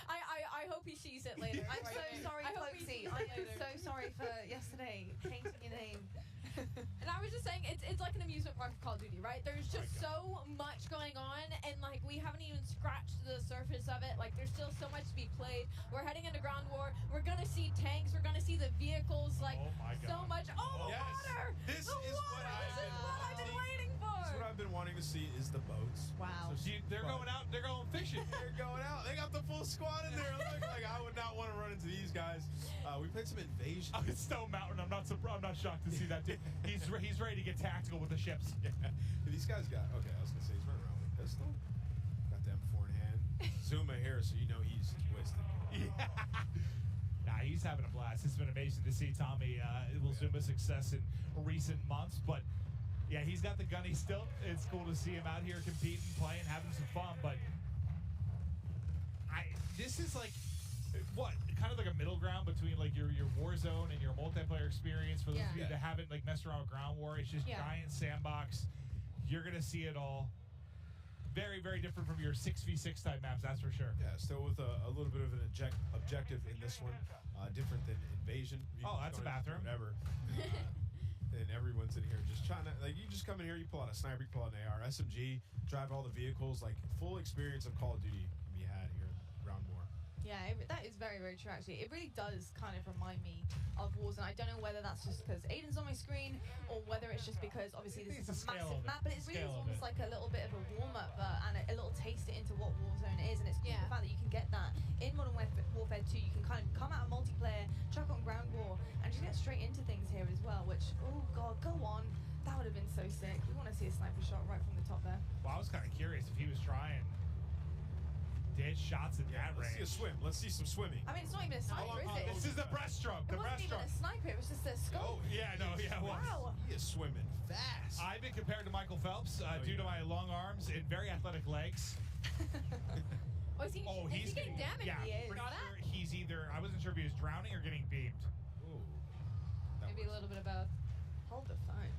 I hope he sees it later. I'm so sorry, Cloaksy. I am so sorry for yesterday painting your name. And I was just saying, it's like an amusement park of Call of Duty, right? There's just so much going on, and like we haven't even scratched the surface of it. Like there's still so much to be played. We're heading into Ground War. We're gonna see tanks. We're gonna see the vehicles. Like so much. Oh, the water! This the is water! what I've been waiting for. This is what I've been wanting to see is the boats. Wow. So they're going out. They're going fishing. They're going out. They got the full squad in there. Like I would not want to run into these guys. We played some Invasion. It's Stone Mountain. I'm not shocked to see that dude. He's ready to get tactical with the ships. Yeah. These guys got I was gonna say he's running around with a pistol. Got the M4 in hand. Zuma here, so you know he's twisted. Yeah. Nah, he's having a blast. It's been amazing to see Tommy Zuma's success in recent months, but yeah, he's got the gunny still. It's cool to see him out here competing, playing, having some fun. But this is like what kind of like a middle ground between like your Warzone and your multiplayer experience. For those of you that haven't like messed around with Ground War, it's just giant sandbox. You're gonna see it all. Very, very different from your 6v6 type maps, that's for sure. Yeah, still with a little bit of an objective in this one, different than Invasion. That's a bathroom. Whatever. And everyone's in here just trying to, like, you just come in here, you pull out a sniper, you pull out an AR, SMG, drive all the vehicles, like, full experience of Call of Duty can be had here in Ground War. Yeah, that is very, very true, actually. It really does kind of remind me of Warzone. I don't know whether that's just because Aiden's on my screen, or whether it's just because obviously this is It's a the scale massive of it. map, but it's really Scale of almost it. like a little bit of a warm-up and a little taste into what Warzone is, and it's cool the fact that you can get that in Modern Warfare 2. You can kind of come out of multiplayer, chuck on ground war, and just get straight into things here as well, which, oh god, go on. That would have been so sick. We want to see a sniper shot right from the top there. Well, I was kind of curious if he was trying ditch shots at that Let's see a range. swim. Let's see some swimming. I mean, it's not even a sniper, is it? This is the breaststroke. It The wasn't even breaststroke. a sniper, it was just a scope. Yeah, no, yeah, it was. Wow. He is swimming fast. I've been compared to Michael Phelps due to my long arms and very athletic legs. Oh, is he getting damaged? Yeah, He is. pretty sure he's either, I wasn't sure if he was drowning or getting beamed. Maybe a little bit of both. Hold the phone.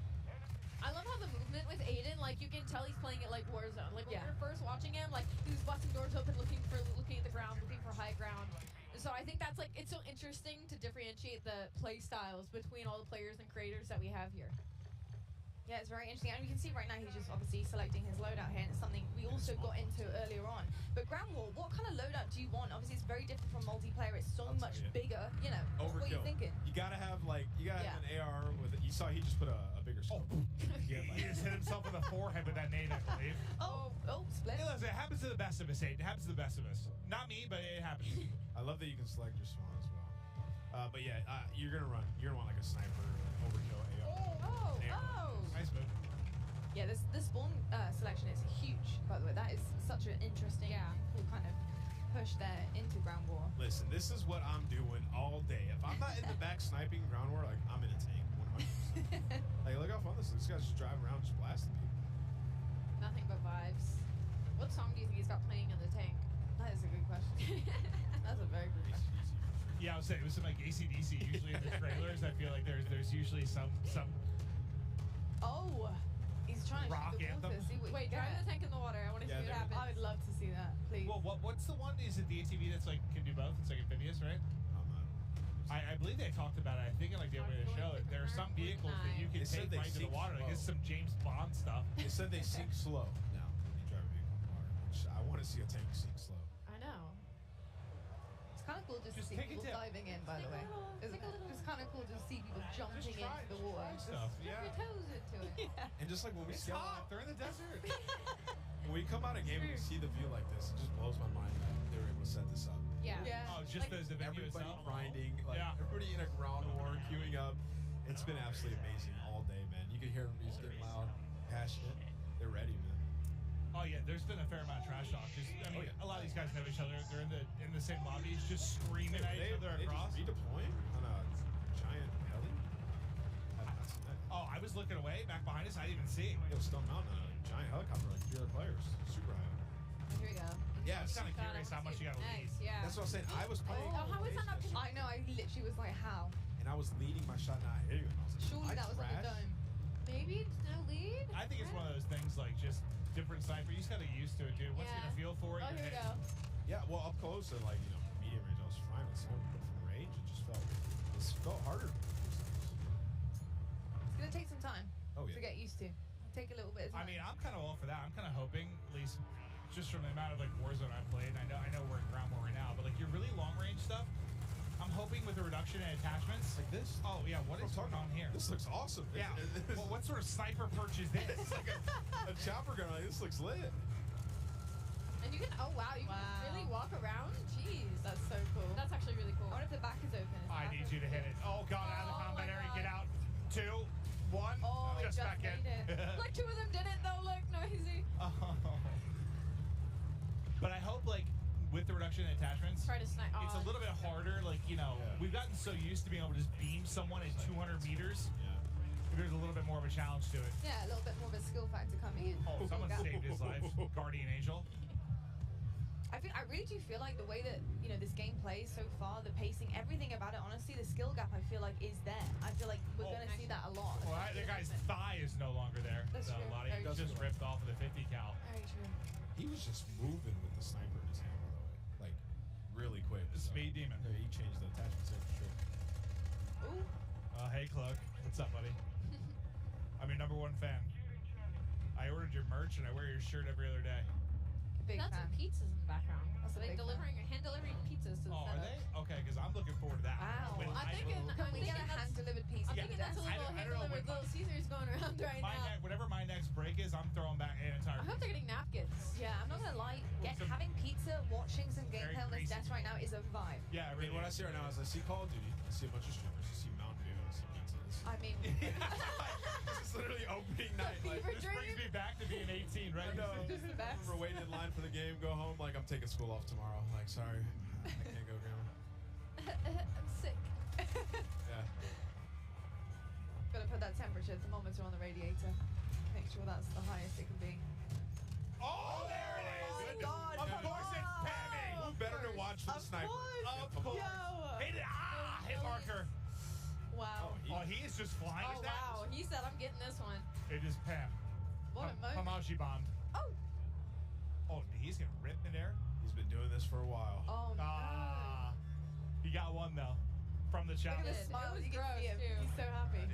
I love how the movement with Aiden, like you can tell he's playing it like Warzone. Like when we were first watching him, like he was busting doors open, looking at the ground, looking for high ground. And so I think that's like it's so interesting to differentiate the play styles between all the players and creators that we have here. Yeah, it's very interesting. And we can see right now he's just obviously selecting his loadout here, and it's something we also got into earlier on. But ground war, what kind of loadout do you want? Obviously, it's very different from multiplayer. It's so much bigger. You know, what are you Overkill. thinking? You gotta have an AR with it. You saw he just put a bigger scope. He just hit himself in the forehead with that nade, I believe. Oh, split. Hey, listen, it happens to the best of us, Aiden. It happens to the best of us. Not me, but it happens. I love that you can select your spawn as well. But yeah, you're gonna want like a sniper overkill AR. Nice move. Yeah, this spawn selection is huge, by the way. That is such an interesting, cool kind of push there into ground war. Listen, this is what I'm doing all day. If I'm not in the back sniping ground war, like I'm in a tank 100%. Like, look how fun this is. This guy's just driving around, just blasting people. Nothing but vibes. What song do you think he's got playing in the tank? That is a good question. That's a very good question. Yeah, I was saying it was some like AC/DC. Usually in the trailers, I feel like there's usually some. Oh, he's trying to Rock shoot the anthem. water. See what Wait, drive the tank in the water. I want to see what happens. I would love to see that, please. Well, what's the one? Is it the ATV that's like can do both? It's like amphibious, right? I believe they talked about it. I think in like the other way to show it. There are some vehicles that you can take right to the water. Like it's some James Bond stuff. They said they sink slow now when you drive a vehicle in the water. Which I want to see a tank sink slow. I know. It's kind of cool just to see take a people dip. diving in, by the way. Isn't it? It's kind of cool to see people jumping into the water. Stuff, Dip your toes into it. And just like when we It's scale hot. out, They're in the desert. when we come out of game and we see the view like this, it just blows my mind that they were able to set this up. Yeah. Oh, just Like, as the venue Everybody itself. grinding, like everybody in a ground war, queuing up. It's been absolutely amazing all day, man. You can hear the music getting loud, passionate. They're ready, man. Oh yeah, there's been a fair amount of trash talk. Just, I mean, a lot of these guys know each other. They're in the same lobbies, just screaming at each other across. They just redeploying on a giant heli. I've not seen that. Oh, I was looking away back behind us. I didn't even see. Yo, Stone Mountain, a giant helicopter, like 3 other players, super high. Here we go. Yeah, I was kind of curious how much you got to lead. Nice, yeah. That's what I'm saying. I was playing. Oh, how is that not? I know. I literally was like, how? And I was leading my shot, not hitting it. I was like, Surely that was on the dome. Maybe no lead. I think it's one of those things like just different sniper. You just got to get used to it, dude. Once you get a feel for it, Oh, you're here we hitting. go. Yeah, well, up close and like medium range, I was fine with some, but from range, it just felt harder. It's gonna take some time Oh, yeah. to get used to. Take a little bit of I time. mean, I'm kind of all for that. I'm kind of hoping, at least just from the amount of like Warzone I've played. I know we're in ground war right now, but like your really long range stuff, I'm hoping with a reduction in attachments. Like this? Oh yeah, what is going on here? This looks awesome. Yeah. Well, what sort of sniper perch is this? It's like a chopper gun. Like, this looks lit. And you can, oh wow, you can really walk around? Jeez. That's so cool. That's actually really cool. I wonder if the back is open. Is I the back need open? you to hit it. Oh god, out of the Oh, combat my area. God. Get out. 2, 1. Oh, it just just back in. made it. Like 2 of them did it though, look, noisy. Oh. But I hope like with the reduction in attachments, Try to snipe. it's a little bit harder. Like, we've gotten so used to being able to just beam someone at 200 meters. There's a little bit more of a challenge to it. Yeah, a little bit more of a skill factor coming in. Oh, someone saved his life. Guardian Angel. I really do feel like the way that this game plays so far, the pacing, everything about it. Honestly, the skill gap I feel like is there. I feel like we're gonna see that a lot. Well, the guy's thigh is no longer there. That's so true. a lot of Very he just true. ripped off of the 50 cal. Very true. He was just moving with the sniper in his hand, by the way. Like, really quick. The speed demon. Yeah, he changed the attachments there for sure. Ooh. Hey, Cloak. What's up, buddy? I'm your #1 fan. I ordered your merch and I wear your shirt every other day. Big That's fan. some pizzas in the background. That's a Like big fan. hand delivering pizzas to the Oh, are setup. they? Okay, because I'm looking forward to that. Wow. When I'm thinking Can we get a that's- hand-delivered pizza? I'm to thinking the that's a desk? little I don't know ground right now. Whatever my next break is, I'm throwing back an entire. I hope they're getting napkins. Yeah, I'm not gonna lie. Having pizza, watching some gameplay on this desk right now is a vibe. Yeah, I mean, what I see right now is I see Call of Duty, I see a bunch of streamers, I see Mountain Dew, I see pizzas. I mean, this is literally opening night. Like, This brings me back to being 18, right? I know. Just the best. We're waiting in line for the game, go home, like, I'm taking school off tomorrow. Like, sorry, I can't go, Grandma. I'm sick. Yeah. Gotta put that temperature thermometer on the radiator. Make sure that's the highest it can be. Oh, there it is! Oh, God. Of course it's Pammy! Who better to watch for the sniper? Of course. Hit it! Hit marker. Wow. Oh, he is just flying Oh, with that. wow. He said, I'm getting this one. It is Pam. What a moment. Hamashi bombed. Oh. Oh, he's gonna rip midair. He's been doing this for a while. Oh, no. He got one, though. From the Look chopper. at the smile. was You can see him. gross, too. He's so happy.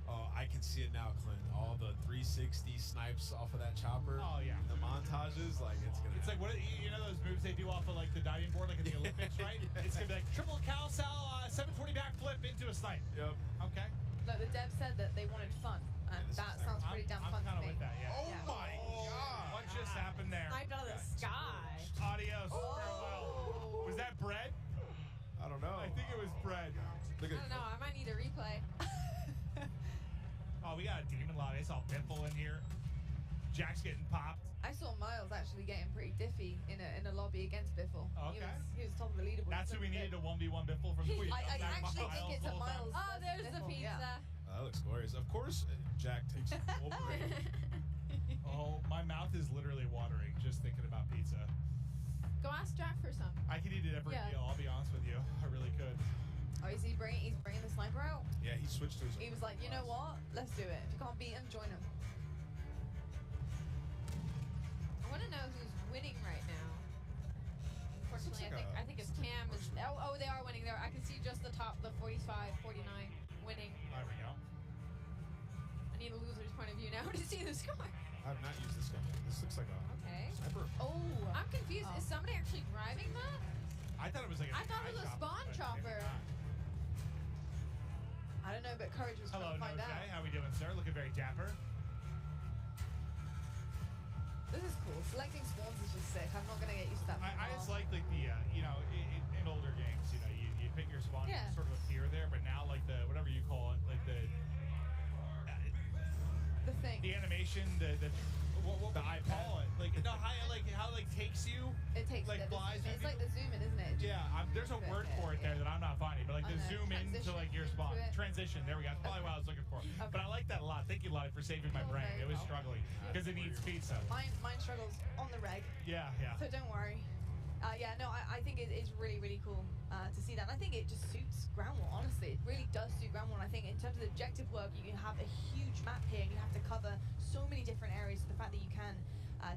Oh, I can see it now, Clint. All the 360 snipes off of that chopper. Oh, yeah. The montages, like, it's gonna It's like, what you know those moves they do off of, like, the diving board, like in the Olympics, right? It's gonna be like triple cow sal, 720 backflip into a snipe. Yep. Okay. Look, the dev said that they wanted fun, and that sounds pretty damn fun to I'm me. with that, yeah. Oh my God. What just happened there? Sniped out of the sky. Adios. Oh. Farewell. Was that bread? I don't know. I think it was bread. Look I don't know. I might need a replay. Oh, we got a demon lobby. I saw Biffle in here. Jack's getting popped. I saw Miles actually getting pretty diffy in a lobby against Biffle. Okay. He was top of the leaderboard. That's who we needed to 1v1 Biffle from Tweet. I actually think it's a Miles. Oh, there's the Biffle, pizza. yeah. That looks glorious. Of course, Jack takes a full break. Oh, my mouth is literally watering just thinking about pizza. Go ask Jack for some. I could eat it every Yeah. meal, I'll be honest with you. I really could. Oh, he's bringing the sniper out? Yeah, he switched to his. He was like, you know what? Let's do it. If you can't beat him, join him. I want to know who's winning right now. Unfortunately, like I think it's Cam. Oh, they are winning there. I can see just the top, the 45, 49 winning. There we go. I need a loser's point of view now to see the score. I have not used this gun yet. This looks like a Okay. sniper. Oh, I'm confused. Is somebody actually driving that? I thought it was like a I thought it was a spawn chopper. I don't know, but Courage was Hello, trying to find Nojay. out. How we doing, sir? Looking very dapper. This is cool. Selecting spawns is just sick. I'm not going to get used to that. I just like the you know, in older games, you know, you pick your spawn, Yeah. you sort of appear there, but now like the whatever you call it, like the thing, the animation, the what The would you iPad. call it? Like no, how it like takes you. It takes like the flies. zoom in. It's like the zoom in, isn't it? Yeah, there's a word for it there that I'm not finding, but like I the know, zoom in to transition like your into spawn. it. Transition, there we go. That's probably what I was looking for. But I like that a lot. Thank you, Lottie, for saving my brain. It was struggling because it needs pizza. Mine struggles on the reg. Yeah, yeah. So don't worry. I think it is really, really cool to see that. And I think it just suits ground war, honestly. It really does suit ground war. And I think in terms of objective work, you have a huge map here and you have to cover so many different areas. So the fact that you can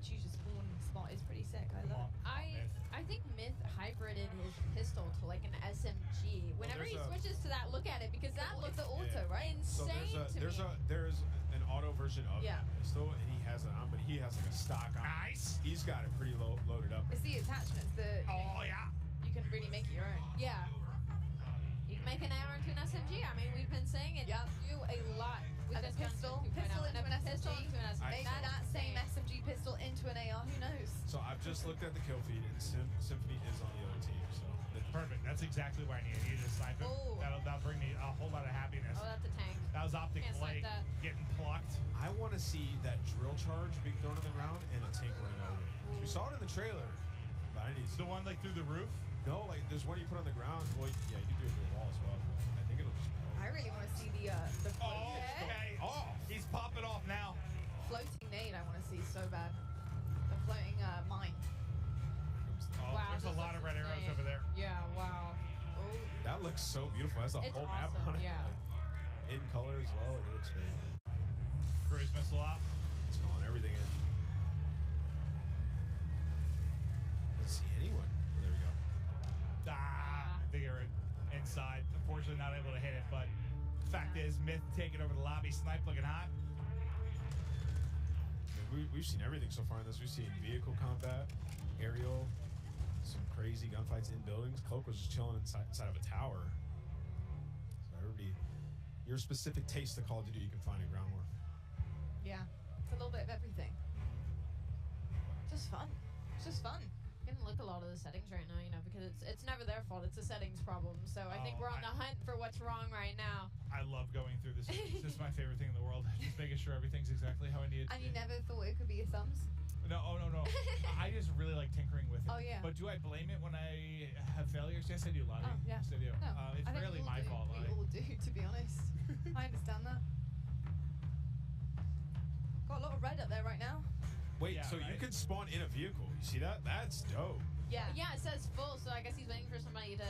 choose your spawn spot is pretty sick. I love it. I think Myth hybrided his pistol to like an SMG. Whenever he switches to that, look at it because that looks the auto, right? So Insane to me. there's an auto version of Yeah. the pistol, and he has it on, but he has like a stock on. Nice. He's got it pretty loaded up. It's the attachments that yeah. you can really make it your own. Yeah. You can make an AR into an SMG. I mean, we've been saying it. You do a lot with And a this gun pistol, 2.0. pistol And into a an pistol SMG. into an SMG. Maybe that same SMG pistol into an AR. Who knows? So I've just looked at the kill feed, and Symphony is on the other team. So Perfect. That's exactly what I need. I needed to snipe him. Oh. That'll bring me a whole lot of happiness. Oh, that's a tank. That was Optic Can't snipe Blake that. getting plucked. I want to see that drill charge being thrown on the ground and a tank running over it. We saw it in the trailer, but I need the one like through the roof. No, like there's one you put on the ground. Well, yeah, you can do it through the wall as well. I think it'll just. I really want to see the Oh, okay. Oh, he's popping off now. floating nade. I want to see so bad. The floating mine. Oh, Wow, there's a this lot of looks red arrows insane. over there. Yeah, wow. That looks so beautiful. It has a It's whole map awesome, on it. yeah. Like, in color as well. It looks great. Cruise missile up. It's calling everything in. Let's see anyone. Oh, there we go. I think they were inside. Unfortunately, not able to hit it. But fact is, Myth taking over the lobby. Snipe looking hot. We've seen everything so far in this. We've seen vehicle combat, aerial, some crazy gunfights in buildings. Cloak was just chilling inside of a tower. So everybody, your specific taste of Call of Duty you can find in Ground War. Yeah, it's a little bit of everything. Just fun. It's just fun. You can look a lot of the settings right now, you know, because it's never their fault. It's a settings problem. So I think we're on the hunt for what's wrong right now. I love going through this. It's just my favorite thing in the world. Just making sure everything's exactly how I need it to And be. you never thought it could be your thumbs? No, no. I just really like tinkering with it. Oh, yeah. But do I blame it when I have failures? Yes, I do, Lottie. Oh, yeah. Yes, I do. No, It's I think rarely we all my do. fault, We Lottie. all do, to be honest. I understand that. Got a lot of red up there right now. Wait, so you can spawn in a vehicle. You see that? That's dope. Yeah. Yeah, it says full, so I guess he's waiting for somebody to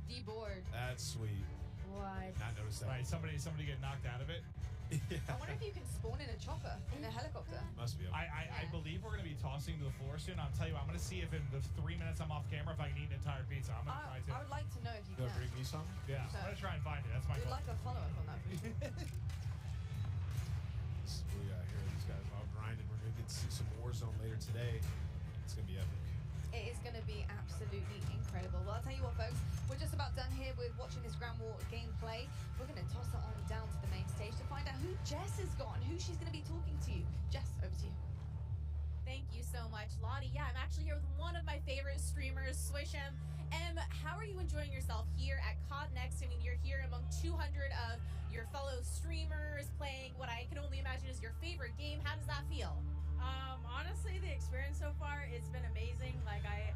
deboard. That's sweet. What? Not noticed that. Right, somebody get knocked out of it. I wonder if you can spawn in a chopper, in a helicopter. Must be. I believe we're going to be tossing to the floor soon. I'll tell you, I'm going to see if in the 3 minutes I'm off camera, if I can eat an entire pizza. I'm going to try to. I would like to know if you You can. want to bring me some? Yeah, I'm going to try and find it. That's my We'd goal. like a follow-up on that. We got here these guys all grinding. We're going to get to see some Warzone later today. It's going to be epic. It is going to be absolutely incredible. Well, I'll tell you what, folks. We're just about done here with watching this Ground War gameplay. We're going to toss it on down to the main stage to find out who Jess has got and who she's going to be talking to. Jess, over to you. Thank you so much, Lottie. Yeah, I'm actually here with one of my favorite streamers, Swisham. How are you enjoying yourself here at COD Next? I mean, you're here among 200 of your fellow streamers playing what I can only imagine is your favorite game. How does that feel? Honestly, the experience so far, it's been amazing. Like, I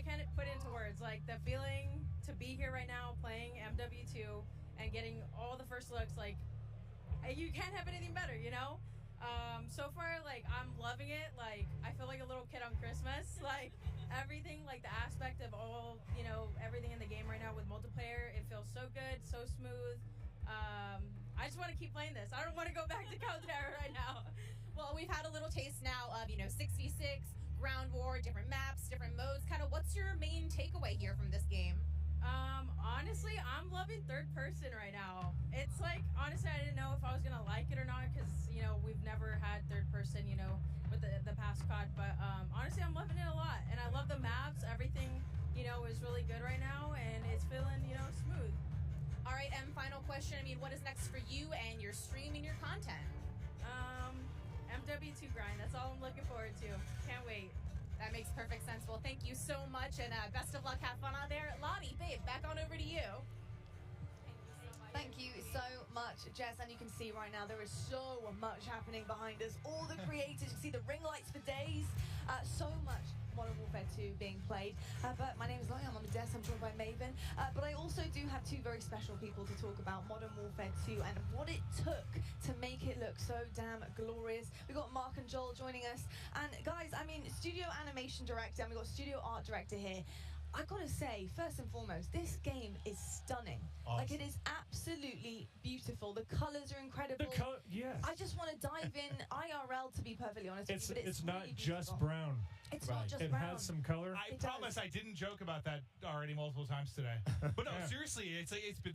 can't put into words. Like, the feeling to be here right now playing MW2 and getting all the first looks, like, you can't have anything better, you know? So far, like, I'm loving it. Like, I feel like a little kid on Christmas. Like, everything, like, the aspect of all, you know, everything in the game right now with multiplayer, it feels so good, so smooth. I just want to keep playing this. I don't want to go back to Caldera right now. Well, we've had a little taste now of, 6v6, Ground War, different maps, different modes. Kind of what's your main takeaway here from this game? Honestly, I'm loving third person right now. It's like, honestly, I didn't know if I was gonna like it or not because, we've never had third person, with the past COD. But honestly, I'm loving it a lot. And I love the maps. Everything, is really good right now. And it's feeling, smooth. All right, final question. I mean, what is next for you and your stream and your content? MW2 grind. That's all I'm looking forward to. Can't wait. That makes perfect sense. Well, thank you so much, and best of luck. Have fun out there. Lottie, babe, back on over to you. Thank you so much, Jess. And you can see right now there is so much happening behind us. All the creators, you can see the ring lights for days. So much Modern Warfare 2 being played. But my name is Lottie. I'm on the desk. I'm joined by Maven. But I also do have two very special people to talk about Modern Warfare 2 and what it took to make it look so damn glorious. We've got Mark and Joel joining us. And guys, I mean, studio animation director, and we've got studio art director here. I gotta say, first and foremost, this game is stunning. Awesome. Like, it is absolutely beautiful. The colors are incredible. Yes. I just want to dive in IRL, to be perfectly honest with you, but It's not really just beautiful. brown. It's not just it brown. has some color. I promise I didn't joke about that already multiple times today. But no, seriously,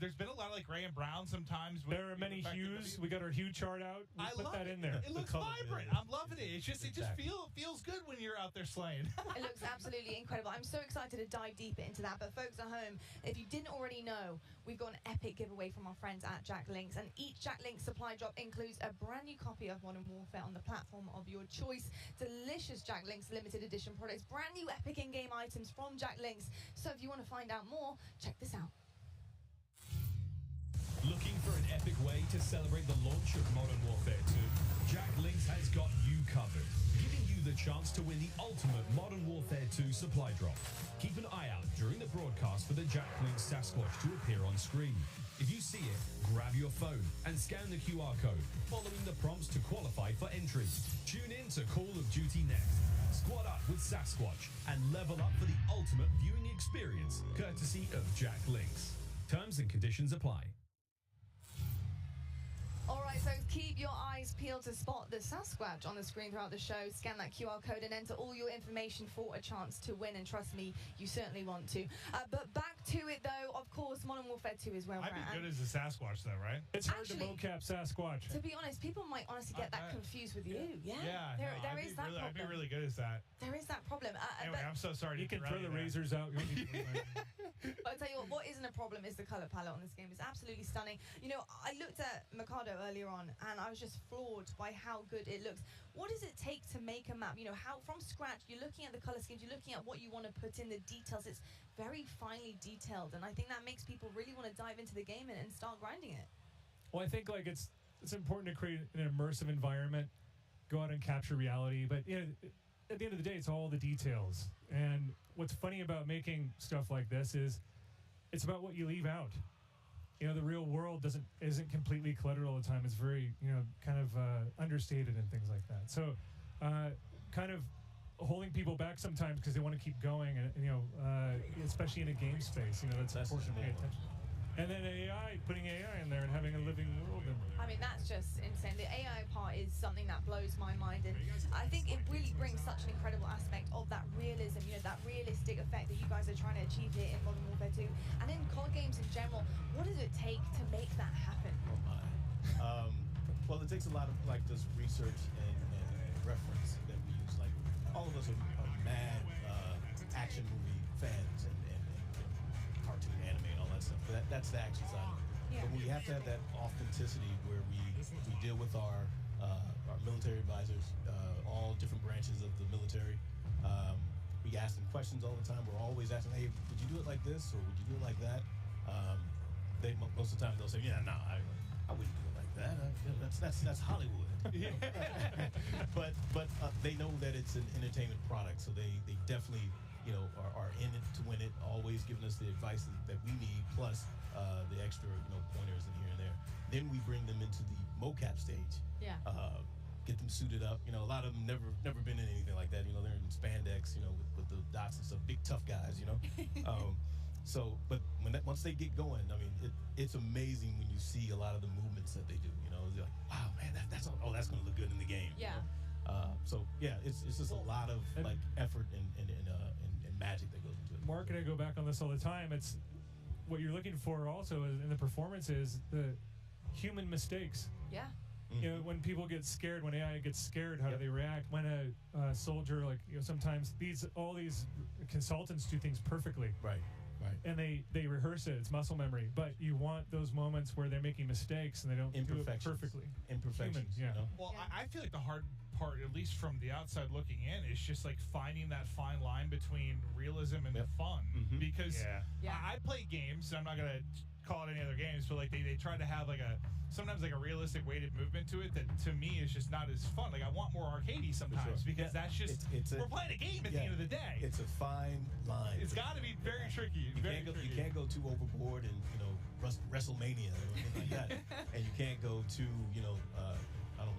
there's been a lot of like gray and brown sometimes. There are many hues. We got our hue chart out. We put that in there. It looks vibrant. I'm loving it. It just feels good when you're out there slaying. It looks absolutely incredible. I'm so excited to dive deeper into that. But folks at home, if you didn't already know, we've got an epic giveaway from our friends at Jack Links, and each Jack Links supply drop includes a brand new copy of Modern Warfare on the platform of your choice. Delicious Jack Links limited edition products, brand new epic in-game items from Jack Links. So if you want to find out more, check this out. Looking for an epic way to celebrate the launch of Modern Warfare 2? Jack Links has got you covered, giving you the chance to win the ultimate Modern Warfare 2 supply drop. Keep an eye out during the broadcast for the Jack Links Sasquatch to appear on screen. If you see it, grab your phone and scan the QR code, following the prompts to qualify for entry. Tune in to Call of Duty Next. Squad up with Sasquatch and level up for the ultimate viewing experience, courtesy of Jack Links. Terms and conditions apply. Alright, folks, keep your eyes peeled to spot the Sasquatch on the screen throughout the show. Scan that QR code and enter all your information for a chance to win. And trust me, you certainly want to. But back To it though, of course, Modern Warfare 2 is where I'd we're be at. good as a Sasquatch, though, right? It's hard to Actually, mocap Sasquatch. To be honest, people might honestly get that confused with you. Yeah, Yeah, there is that problem. I'd be really good as that. There is that problem. Anyway, I'm so sorry. You to can throw the interrupt you razors out. But I tell you what isn't a problem is the color palette on this game. It's absolutely stunning. You know, I looked at Mikado earlier on, and I was just floored by how good it looks. What does it take to make a map? You know, how from scratch, you're looking at the color schemes, you're looking at what you want to put in, the details. It's very finely detailed, and I think that makes people really want to dive into the game and start grinding it. Well, I think like it's important to create an immersive environment, go out and capture reality. But you know, at the end of the day, it's all the details. And what's funny about making stuff like this is it's about what you leave out. You know, the real world isn't completely cluttered all the time. It's very, you know, kind of understated and things like that. So, kind of holding people back sometimes because they want to keep going, and you know, especially in a game space. You know, that's important to pay attention. And then AI, putting AI in there and having a living world in there. I mean, that's just insane. The AI part is something that blows my mind, and I think it really brings such an incredible aspect of that realism, you know, that realistic effect that you guys are trying to achieve here in Modern Warfare 2. And in COD games in general, what does it take to make that happen? Well, it takes a lot of like just research and reference that we use. Like all of us are mad action movie fans and cartoon anime and all that stuff. That's the action side of it. But we have to have that authenticity where we deal with our military advisors, all different branches of the military. We ask them questions all the time. We're always asking, hey, would you do it like this or would you do it like that? Most of the time they'll say, yeah, no, I wouldn't do it like that. That's Hollywood. but they know that it's an entertainment product, so they definitely are in it to win it, always giving us the advice that we need, plus the extra pointers in here and there. Then we bring them into the mocap stage. Yeah. Get them suited up. You know, a lot of them never been in anything like that. You know, they're in spandex, with the dots and stuff, big tough guys, but once they get going, I mean, it's amazing when you see a lot of the movements that they do. You know, they're like, wow, man, that's going to look good in the game. Yeah. So yeah, it's just a lot of like effort and magic that goes into it. Mark and I go back on this all the time. It's what you're looking for also in the performance is the human mistakes. Yeah. You know, when people get scared, when AI gets scared, how do they react? When a soldier, like, sometimes all these consultants do things perfectly. Right. And they rehearse it. It's muscle memory. But you want those moments where they're making mistakes and they don't do it perfectly. Imperfections. Human, yeah. Well, I feel like the hard part, at least from the outside looking in, is just like finding that fine line between realism and fun. Because I play games, and I'm not gonna call it any other games, but like they try to have like sometimes like a realistic weighted movement to it that to me is just not as fun. Like I want more arcadey sometimes because that's just we're playing a game at the end of the day. It's a fine line. It's got to be very tricky. You can't go too overboard and WrestleMania or anything like that, and you can't go too I don't know.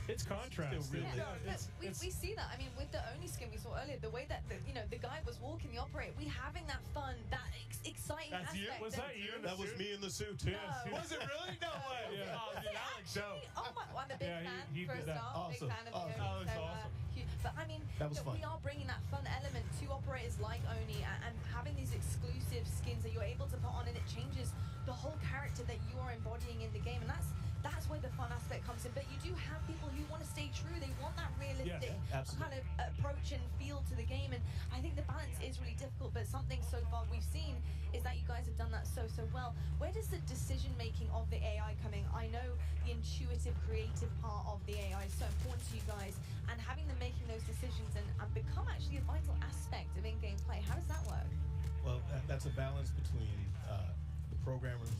It's contrast. We see that. I mean, with the Oni skin we saw earlier, the way that the guy was walking, the operator, we having that fun, that exciting That's aspect. you? Was that you? That was me in the suit. No. Was it really? No way. Yeah. Oh, dude, Alex, show. Oh my! I'm a big fan. he For a did that. start, big fan of the Oni. Oh, that's awesome. But I mean, That was fun. we are bringing that fun element to operators like Oni and having these exclusive skins that you're able to put on, and it changes the whole character that you are embodying in the game, and that's where the fun aspect comes in. But you do have people who want to stay true. They want that realistic kind of approach and feel to the game. And I think the balance is really difficult. But something so far we've seen is that you guys have done that so well. Where does the decision making of the AI come in? I know the intuitive, creative part of the AI is so important to you guys, and having them making those decisions and become actually a vital aspect of in-game play. How does that work? Well, that's a balance between the programmers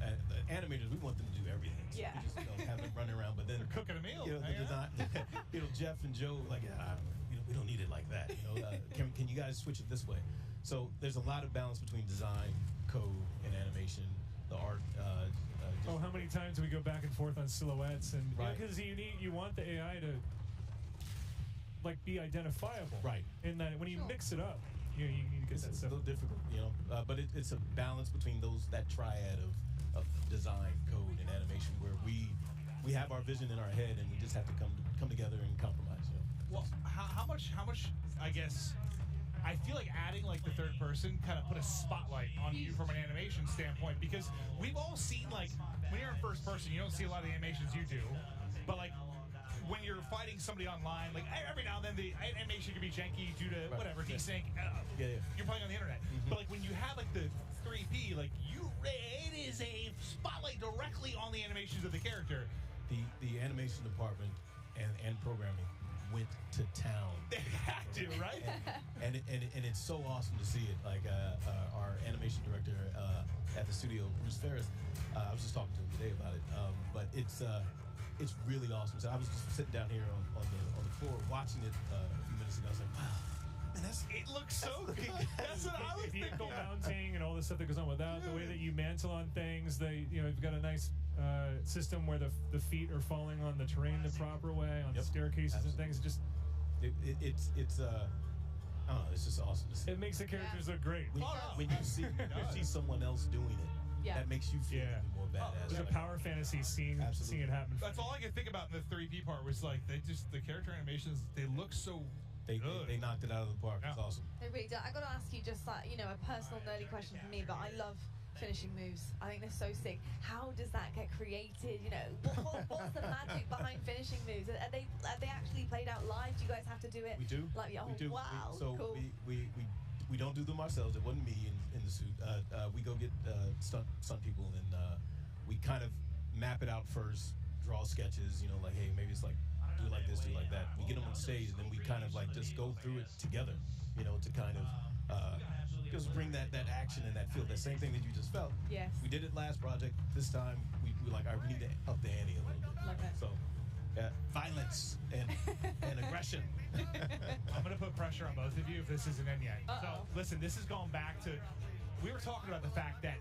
and the animators. We want them to do everything. So Yeah. we just have them running around. But then Cooking a meal. the design, Jeff and Joe, like, we don't need it like that. Can you guys switch it this way? So there's a lot of balance between design, code, and animation. The art. How many times do we go back and forth on silhouettes and Right. because you want the AI to like be identifiable. Right. In that when you mix it up, you need to get It's that a stuff. little difficult, but it's a balance between that triad of design, code, and animation, where we have our vision in our head, and we just have to come together and compromise. Well, how much I guess I feel like adding like the third person kind of put a spotlight on you from an animation standpoint, because we've all seen, like, when you're in first person, you don't see a lot of the animations you do, but like when you're fighting somebody online, like every now and then the animation can be janky due to whatever desync. You're playing on the internet, but like when you have like the 3P, like it is a spotlight directly on the animations of the character. The animation department and programming went to town. They had to, right? and it's so awesome to see it. Like our animation director at the studio, Bruce Ferris, I was just talking to him today about it. But it's really awesome. So I was just sitting down here on the floor watching it a few minutes ago. I was like, wow. Man, it looks so good. That's what I was thinking. Vehicle mounting and all the stuff that goes on with that, the way that you mantle on things, you've got a nice system where the feet are falling on the terrain the proper way, on the staircases and things. Just it's I don't know, it's just awesome to see. It makes the characters look great. When you see someone else doing it, that makes you feel even more badass. There's a power fantasy seeing it happen. That's all I could think about in the 3P part was like the character animations, they look so They knocked it out of the park. It's awesome. They really do. I got to ask you just like, a personal nerdy question for me, but I love finishing moves. I think they're so sick. How does that get created? What's the magic behind finishing moves? Are they actually played out live? Do you guys have to do it? We do. Like, we do. Wow. Cool. We don't do them ourselves. It wasn't me in the suit. We go get stunt people, and we kind of map it out first, draw sketches. Like, hey, maybe it's like do it like this, do it like that. We get them on stage, and then we kind of like just go through it together. To kind of just bring that action and that feel, the same thing that you just felt. Yes. We did it last project. This time we like, all right, we need to up the ante a little bit. Love it. So, violence and aggression. I'm going to put pressure on both of you if this isn't in yet. So, listen, this is going back to, we were talking about the fact that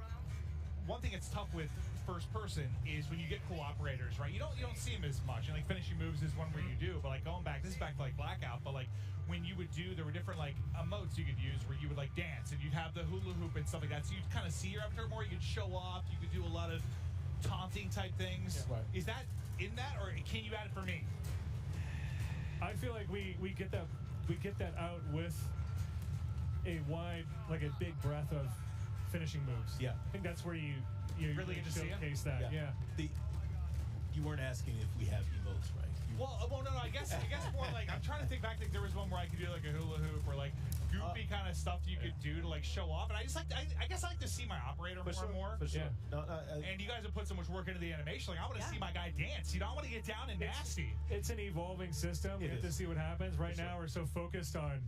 one thing that's tough with first person is when you get cool operators, right? You don't see them as much. And like finishing moves is one where you do, but like going back, this is back to like Blackout, but like when you would do, there were different like emotes you could use where you would like dance and you'd have the hula hoop and stuff like that. So you'd kind of see your avatar more. You'd show off. You could do a lot of taunting type things. Yeah, right. Is that in that, or can you add it for me? I feel like we get that out with a big breadth of finishing moves. Yeah, I think that's where you really get to showcase that. Yeah. You weren't asking if we have emotes, right? Well, no. I guess more like I'm trying to think back. Like there was one where I could do like a hula hoop or like goofy kind of stuff you could do to like show off. And I just I guess I like to see my operator more and more. For sure. Yeah. And you guys have put so much work into the animation. Like I want to see my guy dance. I want to get down and nasty. It's an evolving system. We get to see what happens. Right now, we're so focused on.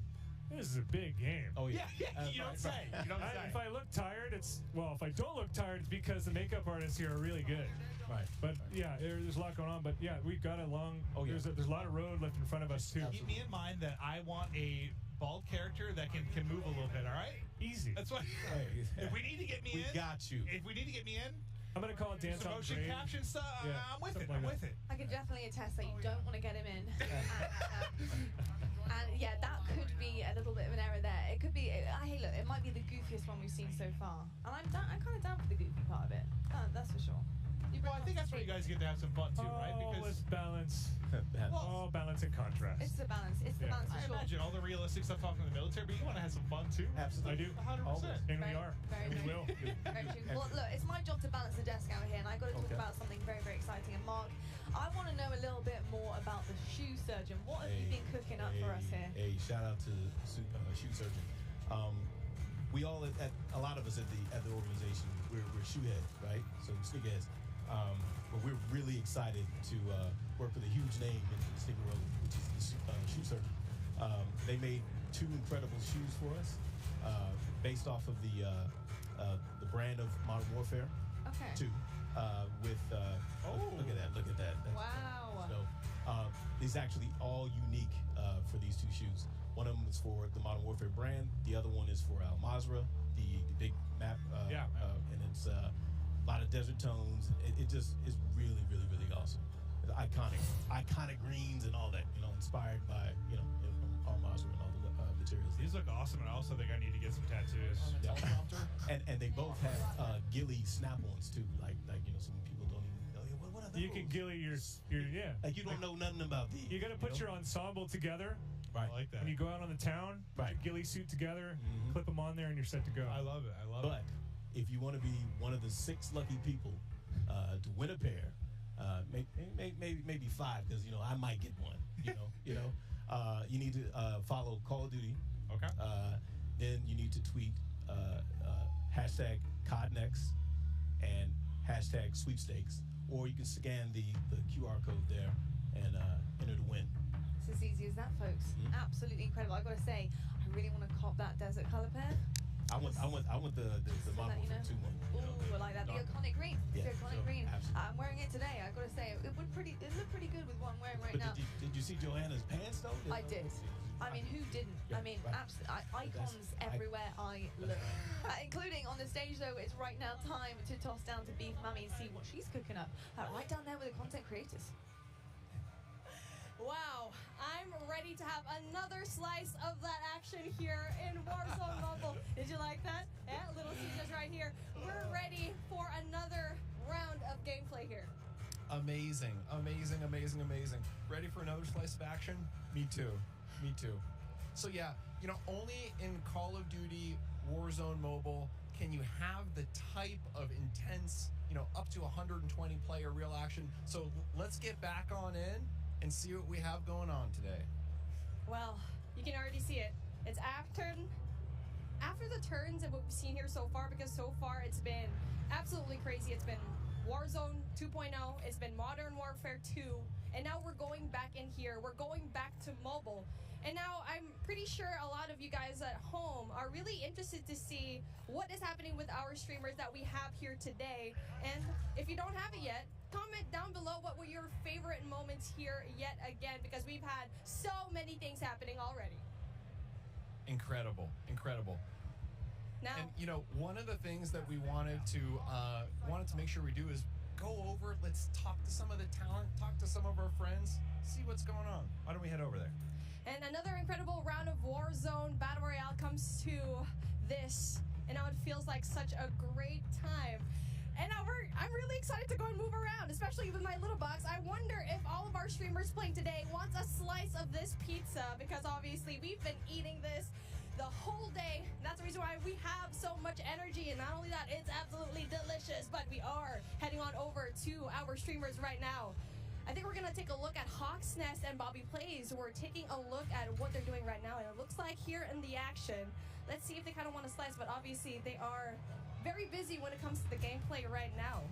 This is a big game. Oh yeah. You don't say. If I look tired, if I don't look tired, it's because the makeup artists here are really good. Right. But yeah, there's a lot going on. But yeah, we've got a long. There's a lot of road left in front of us too. Keep me in mind that I want a bald character that can move a little bit. All right. Easy. That's what. If we need to get me in, we got you. If we need to get me in. I'm gonna call it dance on motion grade. caption stuff. Yeah, I'm with it. like I'm with it. I can definitely attest that you don't want to get him in. And yeah, that could be a little bit of an error there. It could be. Hey, look, it might be the goofiest one we've seen so far, and I'm kind of down for the goofy part of it. That's for sure. Well, I think that's where you guys get to have some fun too, right? Because balance. Balance and contrast. It's the balance. It's the balance. I for sure. imagine all the realistic stuff talking to the military, but you want to have some fun too. Absolutely. I do. 100%. And we are. Very we will. Very true. Well, look, it's my job to balance the desk out here, and I got to talk about something very, very exciting. And Mark, I want to know a little bit more about the shoe surgeon. What have you been cooking up for us here? Hey, shout out to shoe surgeon. We all a lot of us at the organization, we're shoe heads, right? So sneakerheads. But we're really excited to work with a huge name in the sneaker world, which is the shoe surgeon. They made 2 incredible shoes for us, based off of the brand of Modern Warfare. Okay. 2, with look at that. Wow. So these actually all unique for these 2 shoes. One of them is for the Modern Warfare brand. The other one is for Al Mazrah, the big map. And it's a lot of desert tones. It just is really, really, really awesome. It's iconic greens and all that. Inspired by Al Mazrah and all the materials. These look awesome, and I also think I need to get some tattoos. And they both have ghillie snap-ons too. Like some people don't even know. What are those? You can ghillie your Like you don't know nothing about these. You got to put your ensemble together, Right. I like that. When you go out on the town, put your ghillie suit together, clip them on there, and you're set to go. I love it. I love But if you want to be one of the 6 lucky people to win a pair, maybe 5, because I might get one. You need to follow Call of Duty. Okay. Then you need to tweet hashtag CODNext and hashtag sweepstakes, or you can scan the QR code there and enter to win. It's as easy as that, folks. Absolutely incredible. I've got to say, I really want to cop that desert color pair. I want the Modern Warfare 2 one. Ooh, I like that. The iconic green. Yeah, The iconic so, green. absolutely. I'm wearing it today. I've got to say, it looked pretty good with what I'm wearing right But now. did you see Joanna's pants though? I did. I mean, who didn't? Yeah, I mean, right. icons everywhere I look. Including on the stage, though, it's right now time to toss down to Beef Mummy and see what she's cooking up. Right down there with the content creators. Wow, I'm ready to have another slice of that action here in Warzone Mobile. Did you like that? Yeah, Little Caesars right here. We're ready for another round of gameplay here. Amazing. Ready for another slice of action? Me too. So yeah, only in Call of Duty Warzone Mobile can you have the type of intense, up to 120 player real action. So let's get back on in and see what we have going on today. Well, you can already see it. It's after the turns and what we've seen here so far, because so far it's been absolutely crazy. It's been Warzone 2.0, it's been Modern Warfare 2, and now we're going back in here. We're going back to mobile. And now I'm pretty sure a lot of you guys at home are really interested to see what is happening with our streamers that we have here today. And if you don't have it yet, comment down below what were your favorite moments here yet again, because we've had so many things happening already. Incredible. Now, And one of the things that we wanted to make sure we do is go over. Let's talk to some of the talent, talk to some of our friends, see what's going on. Why don't we head over there? and another incredible round of Warzone Battle Royale comes to this, and now it feels like such a great time. And now I'm really excited to go and move around, especially with my little box. I wonder if all of our streamers playing today wants a slice of this pizza, because obviously we've been eating this the whole day. That's the reason why we have so much energy, and not only that, it's absolutely delicious. But we are heading on over to our streamers right now. I think we're gonna take a look at Hawk's Nest and Bobby Plays. We're taking a look at what they're doing right now, and it looks like here in the action, let's see if they kind of want to slice, but obviously they are very busy when it comes to the gameplay right now.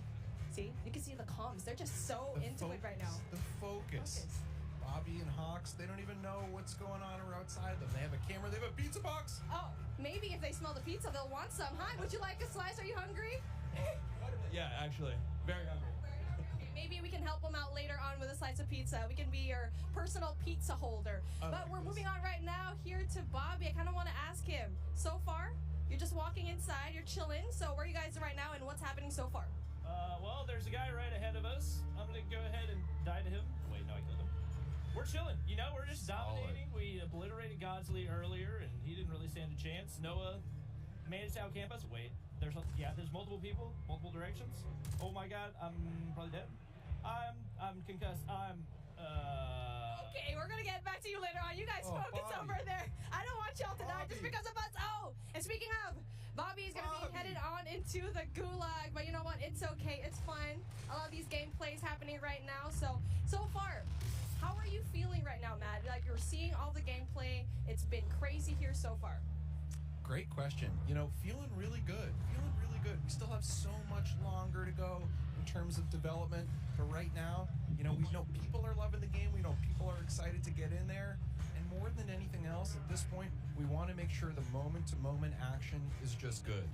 See, you can see the comms, they're just so into it right now. The focus. Bobby and Hawks, they don't even know what's going on outside them. They have a camera, they have a pizza box. Oh, maybe if they smell the pizza, they'll want some. Hi, would you like a slice? Are you hungry? Yeah, actually, very hungry. Maybe we can help them out later on with a slice of pizza. We can be your personal pizza holder. But we're moving on right now here to Bobby. I kind of want to ask him, so far, you're just walking inside, you're chilling. So where are you guys right now and what's happening so far? Well, there's a guy right ahead of us. I'm going to go ahead and die to him. Wait, no, I killed him. We're chilling. We're just dominating. We obliterated Godsley earlier, and he didn't really stand a chance. Noah managed to outcamp us. Wait, there's multiple people, multiple directions. Oh my God, I'm probably dead. I'm concussed. Okay, we're gonna get back to you later on. You guys focus over there. I don't want y'all to die just because of us. Oh, and speaking of, Bobby's gonna be headed on into the gulag, but you know what? It's okay. It's fine. A lot of these gameplays happening right now. So far, how are you feeling right now, Matt? Like, you're seeing all the gameplay. It's been crazy here so far. Great question. Feeling really good. We still have so much longer to go in terms of development. But right now, we know people are loving the game. We know people are excited to get in there. And more than anything else, at this point, we want to make sure the moment-to-moment action is just good.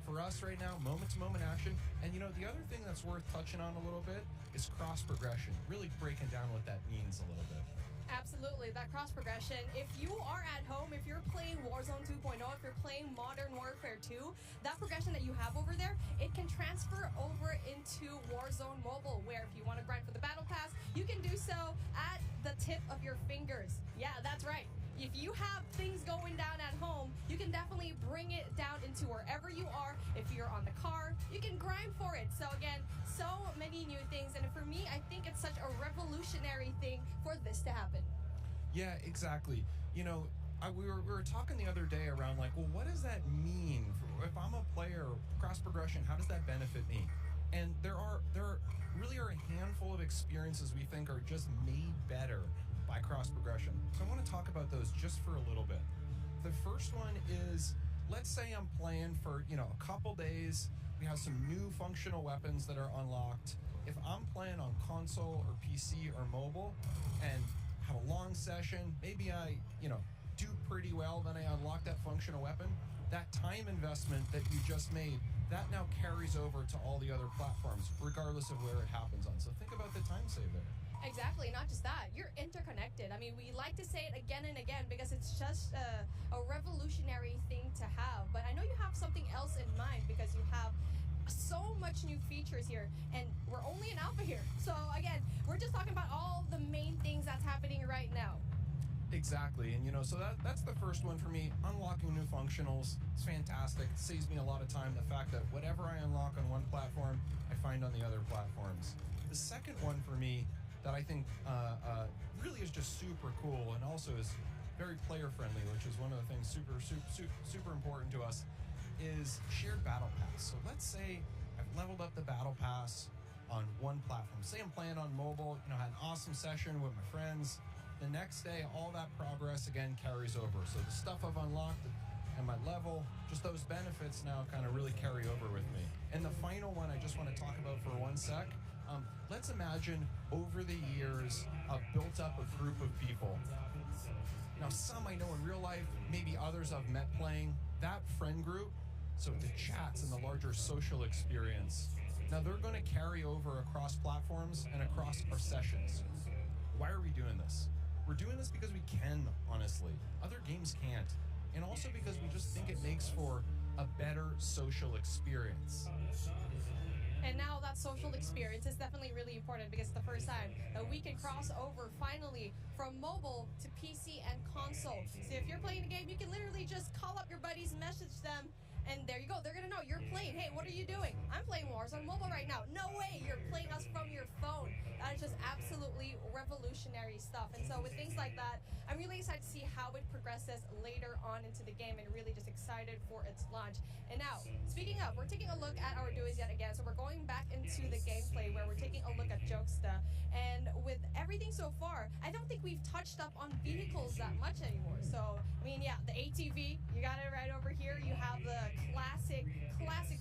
For us right now, moment-to-moment action. And the other thing that's worth touching on a little bit is cross-progression. Really breaking down what that means a little bit. Absolutely, that cross progression. If you are at home, if you're playing Warzone 2.0, if you're playing Modern Warfare 2, that progression that you have over there, it can transfer over into Warzone Mobile, where if you want to grind for the Battle Pass, you can do so at the tip of your fingers. Yeah, that's right. If you have things going down at home, you can definitely bring it down into wherever you are. If you're on the car, you can grind for it. So again, so many new things. And for me, I think it's such a revolutionary thing for this to happen. Yeah, exactly. you know, we were talking the other day around like, well, what does that mean? If I'm a player, cross progression, how does that benefit me? And there really are a handful of experiences we think are just made better by cross progression. So I want to talk about those just for a little bit. The first one is, let's say I'm playing for, you know, a couple days. We have some new functional weapons that are unlocked. If I'm playing on console or PC or mobile and have a long session, maybe I, you know, do pretty well, then I unlock that functional weapon. That time investment that you just made, that now carries over to all the other platforms, regardless of where it happens on. So think about the time save there. Exactly, not just that, you're interconnected. I mean, we like to say it again and again because it's just a revolutionary thing to have. But I know you have something else in mind because you have so much new features here, and we're only in alpha here. So again, we're just talking about all the main things that's happening right now. Exactly, and you know, so that's the first one for me. Unlocking new functionals, it's fantastic. It saves me a lot of time. The fact that whatever I unlock on one platform, I find on the other platforms. The second one for me that I think really is just super cool and also is very player friendly, which is one of the things super important to us, is shared battle pass. So let's say I've leveled up the battle pass on one platform. Say I'm playing on mobile, you know, had an awesome session with my friends. The next day, all that progress again carries over. So the stuff I've unlocked and my level, just those benefits now kind of really carry over with me. And the final one I just want to talk about for 1 sec. Let's imagine over the years I've built up a group of people. Now some I know in real life, maybe others I've met playing. That friend group, so the chats and the larger social experience, now they're going to carry over across platforms and across our sessions. Why are we doing this? We're doing this because we can, honestly. Other games can't. And also because we just think it makes for a better social experience. And now that social experience is definitely really important because it's the first time that we can cross over finally from mobile to PC and console. So if you're playing a game, you can literally just call up your buddies, message them, and there you go. They're gonna know you're playing. Hey, what are you doing? I'm playing Warzone mobile right now. No way, you're playing us from your phone. That is just absolutely revolutionary stuff. And so with things like that, I'm really excited to see how it progresses later on into the game and really just excited for its launch. And now, speaking of, we're taking a look at our duos yet again. So we're going back into the gameplay where we're taking a look at Jokesta. And with everything so far, I don't think we've touched up on vehicles that much anymore. So, I mean, yeah, the ATV, you got it right over here. You have the classic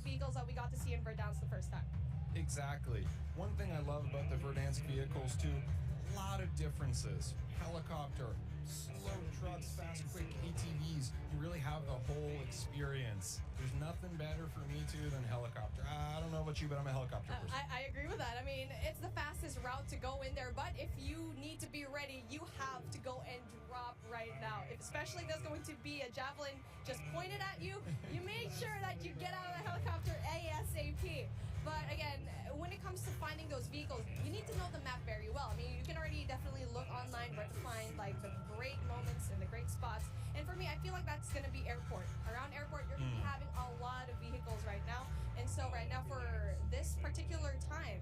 vehicles that we got to see in Verdansk the first time. Exactly. One thing I love about the Verdansk vehicles too, a lot of differences. Helicopter, slow trucks, fast, quick ATVs. You really have the whole experience. There's nothing better for me too than helicopter. I don't know about you, but I'm a helicopter person. I agree with that. I mean, it's the fastest route to go in there, but if you need to be ready, you have to go and drop right now. Especially if there's going to be a javelin just pointed at you, you make sure that you get out of the helicopter ASAP. But again, when it comes to finding those vehicles, you need to know the map very well. I mean, you can already definitely look online where to find like the great moments and the great spots. And for me, I feel like that's going to be airport. Around airport, you're going to be having a lot of vehicles right now. And so right now for this particular time,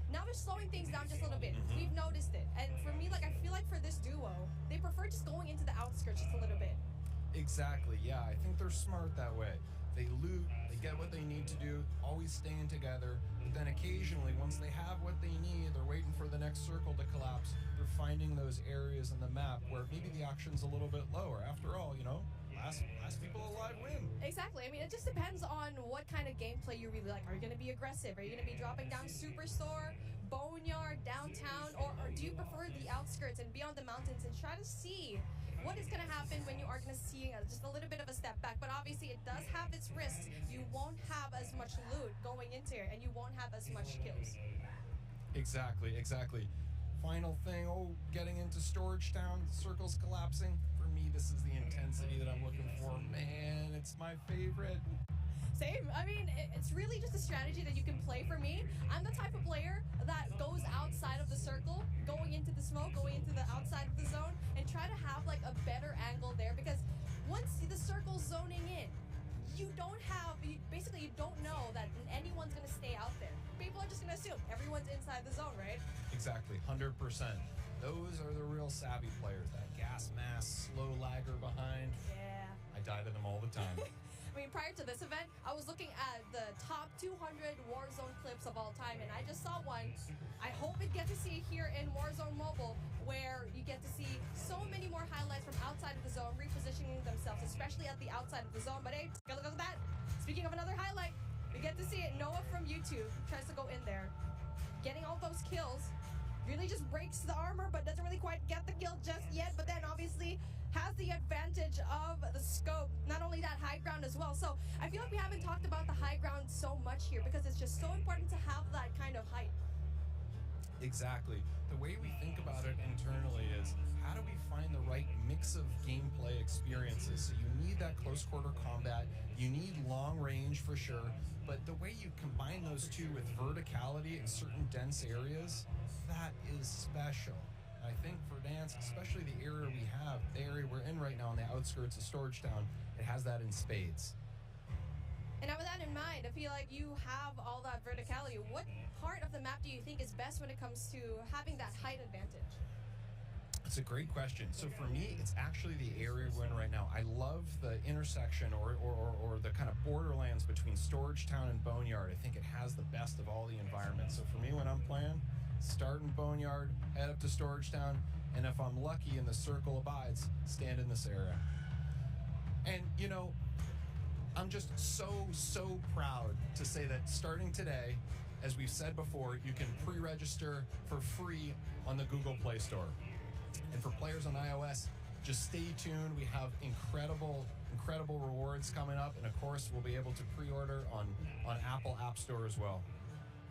now they're slowing things down just a little bit. We've noticed it. And for me, like, I feel like for this duo, they prefer just going into the outskirts just a little bit. Exactly, yeah. I think they're smart that way. They loot, they get what they need to do, always staying together. But then occasionally, once they have what they need, they're waiting for the next circle to collapse. They're finding those areas in the map where maybe the action's a little bit lower. After all, you know, last people alive win. Exactly. I mean, it just depends on what kind of gameplay you really like. Are you going to be aggressive? Are you going to be dropping down Superstore, Boneyard, downtown, or do you prefer the outskirts and beyond the mountains and try to see what is going to happen when you are going to see just a little bit of a step back? But obviously, it does have its risks. You won't have as much loot going into it, and you won't have as much kills. Exactly. Final thing, getting into Storage Town, circles collapsing. For me, this is the intensity that I'm looking for. Man, it's my favorite. Same. I mean, it's really just a strategy that you can play. For me, I'm the type of player that goes outside of the circle, going into the smoke, going into the outside of the zone, and try to have like a better angle there, because once the circle's zoning in, you don't know that anyone's going to stay out there. People are just going to assume everyone's inside the zone, right? Exactly, 100%. Those are the real savvy players. That gas mask, slow lagger behind. Yeah. I die to them all the time. I mean, prior to this event, I was looking at the top 200 Warzone clips of all time, and I just saw one. I hope we get to see it here in Warzone Mobile, where you get to see so many more highlights from outside of the zone, repositioning themselves, especially at the outside of the zone. But hey, take a look at that. Speaking of another highlight, we get to see it. Noah from YouTube tries to go in there, getting all those kills. Really just breaks the armor, but doesn't really quite get the kill just yet. But then obviously has the advantage of the scope. Not only that, high ground as well. So I feel like we haven't talked about the high ground so much here because it's just so important to have that kind of height. Exactly. The way we think about it internally is, how do we find the right mix of gameplay experiences? So you need that close quarter combat, you need long range for sure, but the way you combine those two with verticality in certain dense areas, that is special. I think for Dance, especially the area we have, the area we're in right now on the outskirts of Storage Town, it has that in spades. And now with that in mind, I feel like you have all that verticality. What part of the map do you think is best when it comes to having that height advantage? It's a great question. So for me, it's actually the area we're in right now. I love the intersection or the kind of borderlands between Storage Town and Boneyard. I think it has the best of all the environments. So for me, when I'm playing, start in Boneyard, head up to Storage Town, and if I'm lucky and the circle abides, stand in this area. And, you know, I'm just so proud to say that starting today, as we've said before, you can pre-register for free on the Google Play Store. And for players on iOS, just stay tuned. We have incredible rewards coming up. And of course, we'll be able to pre-order on Apple App Store as well.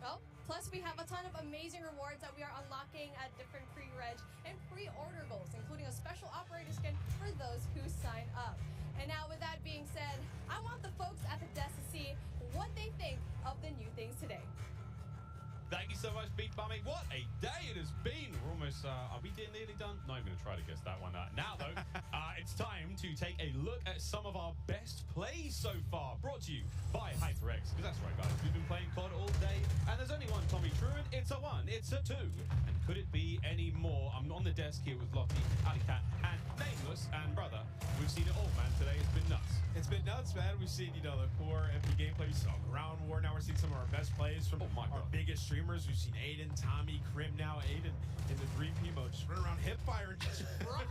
Well, plus we have a ton of amazing rewards that we are unlocking at different pre-reg and pre-order goals, including a special operator skin for those who sign up. And now with that being said, I want the folks at the desk to see what they think of the new things today. Thank you so much, Beat Bummy. What a day it has been. We're almost, are we nearly done? Not even going to try to guess that one. Now, though, it's time to take a look at some of our best plays so far. Brought to you by HyperX. Because that's right, guys. We've been playing COD all day. And there's only one Tommy Truant. It's a one. It's a two. And could it be any more? I'm on the desk here with Lottie, Alicat, and Nameless. And brother, we've seen it all, man. Today it's been nuts. It's been nuts, man. We've seen, the core MP gameplay. We saw Ground War. Now we're seeing some of our best plays from our biggest streamers. We've seen Aiden, Tommy, Crim now. Aiden in the 3P mode, just running around hipfire and just frying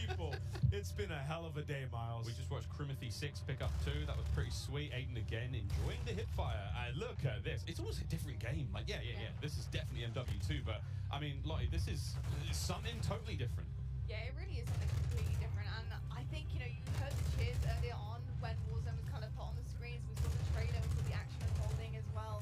people. It's been a hell of a day, Miles. We just watched Crimothy 6 pick up 2. That was pretty sweet. Aiden again enjoying the hipfire. Look at this. It's almost a different game. Like, yeah. This is definitely MW2, but I mean, Lottie, this is something totally different. Yeah, it really is something completely different. And I think, you heard the cheers earlier on when Warzone was kind of put on the screens. We saw the trailer, we saw the action unfolding as well.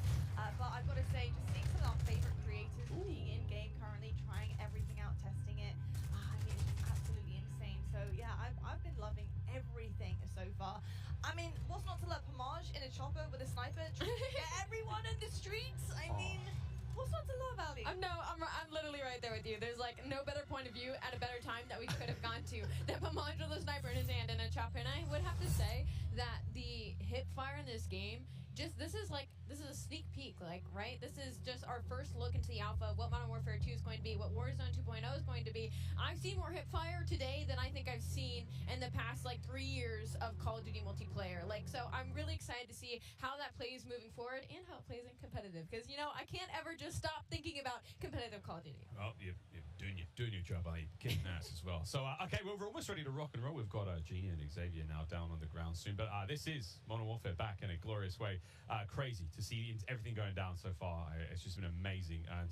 But I've got to say, just seeing some of our favorite creators being in-game currently, trying everything out, testing it, I mean, it's just absolutely insane. So, yeah, I've been loving everything so far. I mean, what's not to love? Homage in a chopper with a sniper, trying to get everyone in the streets? I mean... What's not to love, Ali? I'm literally right there with you. There's like no better point of view at a better time that we could have gone to than Pamaj with a sniper in his hand and a chopper. And I would have to say that the hip fire in this game, this is a sneak peek, right? This is just our first look into the alpha of what Modern Warfare 2 is going to be, what Warzone 2.0 is going to be. I've seen more hip fire today than I think I've seen in the past 3 years of Call of Duty multiplayer. So I'm really excited to see how that plays moving forward and how it plays in competitive, because I can't ever just stop thinking about competitive Call of Duty. Well, you're doing your job, are you? Kicking ass as well. So, okay, well, we're almost ready to rock and roll. We've got Gina and Xavier now down on the ground soon. But this is Modern Warfare back in a glorious way. Crazy to see everything going down so far. It's just been amazing. And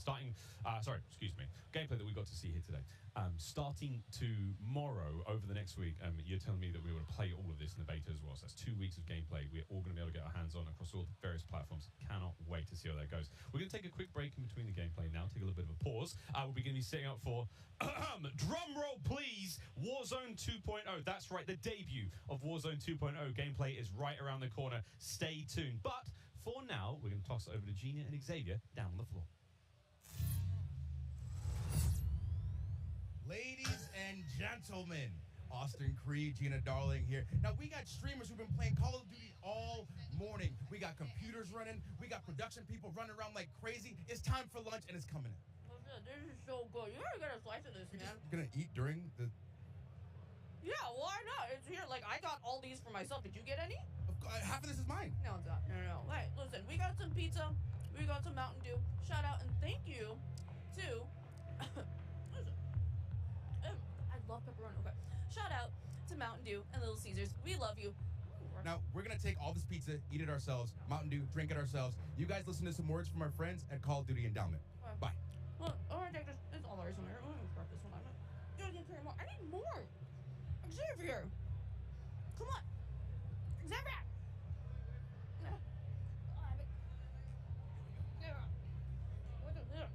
gameplay that we got to see here today. Starting tomorrow, over the next week, you're telling me that we want to play all of this in the beta as well. So that's 2 weeks of gameplay. We're all going to be able to get our hands on across all the various platforms. Cannot wait to see how that goes. We're going to take a quick break in between the gameplay now, take a little bit of a pause. We're going to be setting up for, drum roll please, Warzone 2.0. That's right, the debut of Warzone 2.0 gameplay is right around the corner. Stay tuned. But for now, we're going to toss it over to Gina and Xavier down on the floor. Ladies and gentlemen, Austin Creed, Gina Darling here. Now, we got streamers who've been playing Call of Duty all morning. We got computers running. We got production people running around like crazy. It's time for lunch, and it's coming in. This is so good. You gotta get a slice of this, man. You're gonna eat during the. Yeah, why not? It's here. Like, I got all these for myself. Did you get any? Half of this is mine. No, it's not. No. Hey, listen, we got some pizza. We got some Mountain Dew. Shout out and thank you to. Listen, I love pepperoni. Okay. Shout out to Mountain Dew and Little Caesars. We love you. Now, we're gonna take all this pizza, eat it ourselves, Mountain Dew, drink it ourselves. You guys listen to some words from our friends at Call of Duty Endowment. Bye. Well, alright, take this. It's all ours in here. Let me grab this one. I'm gonna get more. I need more. Xavier. Come on. Xavier. What is this?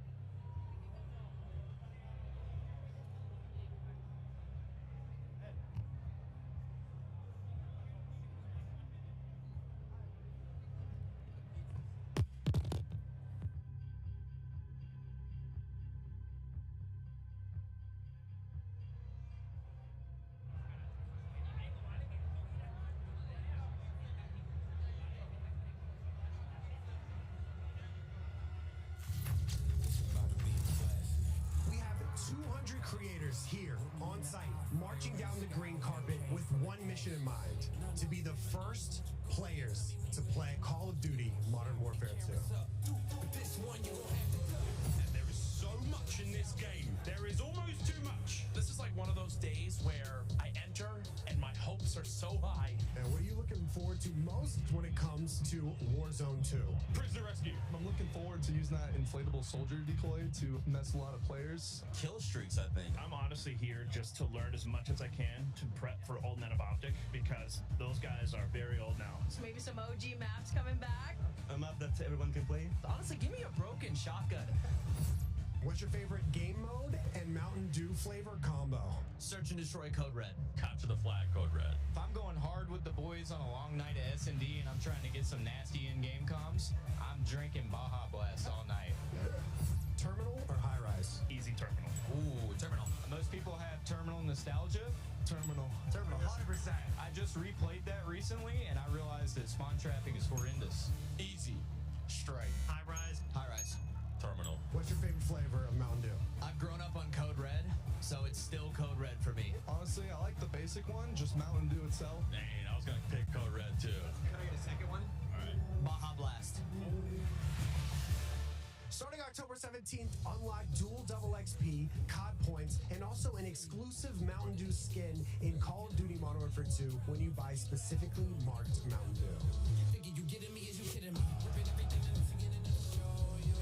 We have 200 creators here on site, marching down the green carpet with one mission in mind: to be the first players to play Call of Duty Modern Warfare 2. And there is so much in this game. There is almost too much. This is like one of those days where I enter and my hopes are so high. And what are you looking forward to most when it comes to Warzone 2? Prisoner rescue. I'm looking forward to using that inflatable soldier decoy to mess a lot of players. Kill streaks, I think. I'm honestly here just to learn as much as I can to prep for Old Men of Optic because those guys are very old now. So maybe some OG maps coming back. A map that everyone can play. Honestly, give me a broken shotgun. What's your favorite game mode and Mountain Dew flavor combo? Search and destroy Code Red. Capture the flag, Code Red. If I'm going hard with the boys on a long night of S&D and I'm trying to get some nasty in-game comms, I'm drinking Baja Blast all night. Terminal or high rise? Easy terminal. Ooh, terminal. Most people have terminal nostalgia. Terminal. Terminal, 100%. I just replayed that recently and I realized that spawn trapping is horrendous. Easy. Straight. High rise. High rise. Terminal. What's your favorite flavor of Mountain Dew? I've grown up on Code Red, so it's still Code Red for me. Honestly, I like the basic one, just Mountain Dew itself. Dang, I was gonna pick Code Red too. Can I get a second one? All right. Baja Blast. Starting October 17th, unlock dual double XP, COD points, and also an exclusive Mountain Dew skin in Call of Duty Modern Warfare 2 when you buy specifically marked Mountain Dew. You kidding me? Is you kidding me? Ripping everything that I'm forgetting to show you.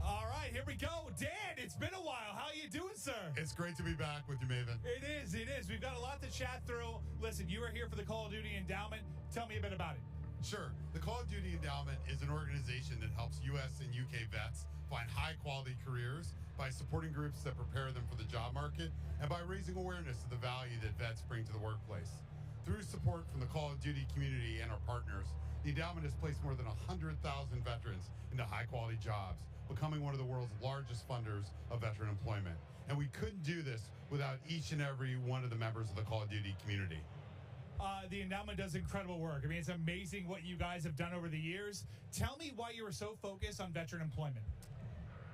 All right, here we go. Dan, it's been a while. How you doing, sir? It's great to be back with you, Maven. It is. We've got a lot to chat through. Listen, you are here for the Call of Duty Endowment. Tell me a bit about it. Sure. The Call of Duty Endowment is an organization that helps U.S. and U.K. vets find high-quality careers by supporting groups that prepare them for the job market and by raising awareness of the value that vets bring to the workplace. Through support from the Call of Duty community and our partners, the endowment has placed more than 100,000 veterans into high-quality jobs, becoming one of the world's largest funders of veteran employment. And we couldn't do this without each and every one of the members of the Call of Duty community. The endowment does incredible work. I mean, it's amazing what you guys have done over the years. Tell me why you were so focused on veteran employment.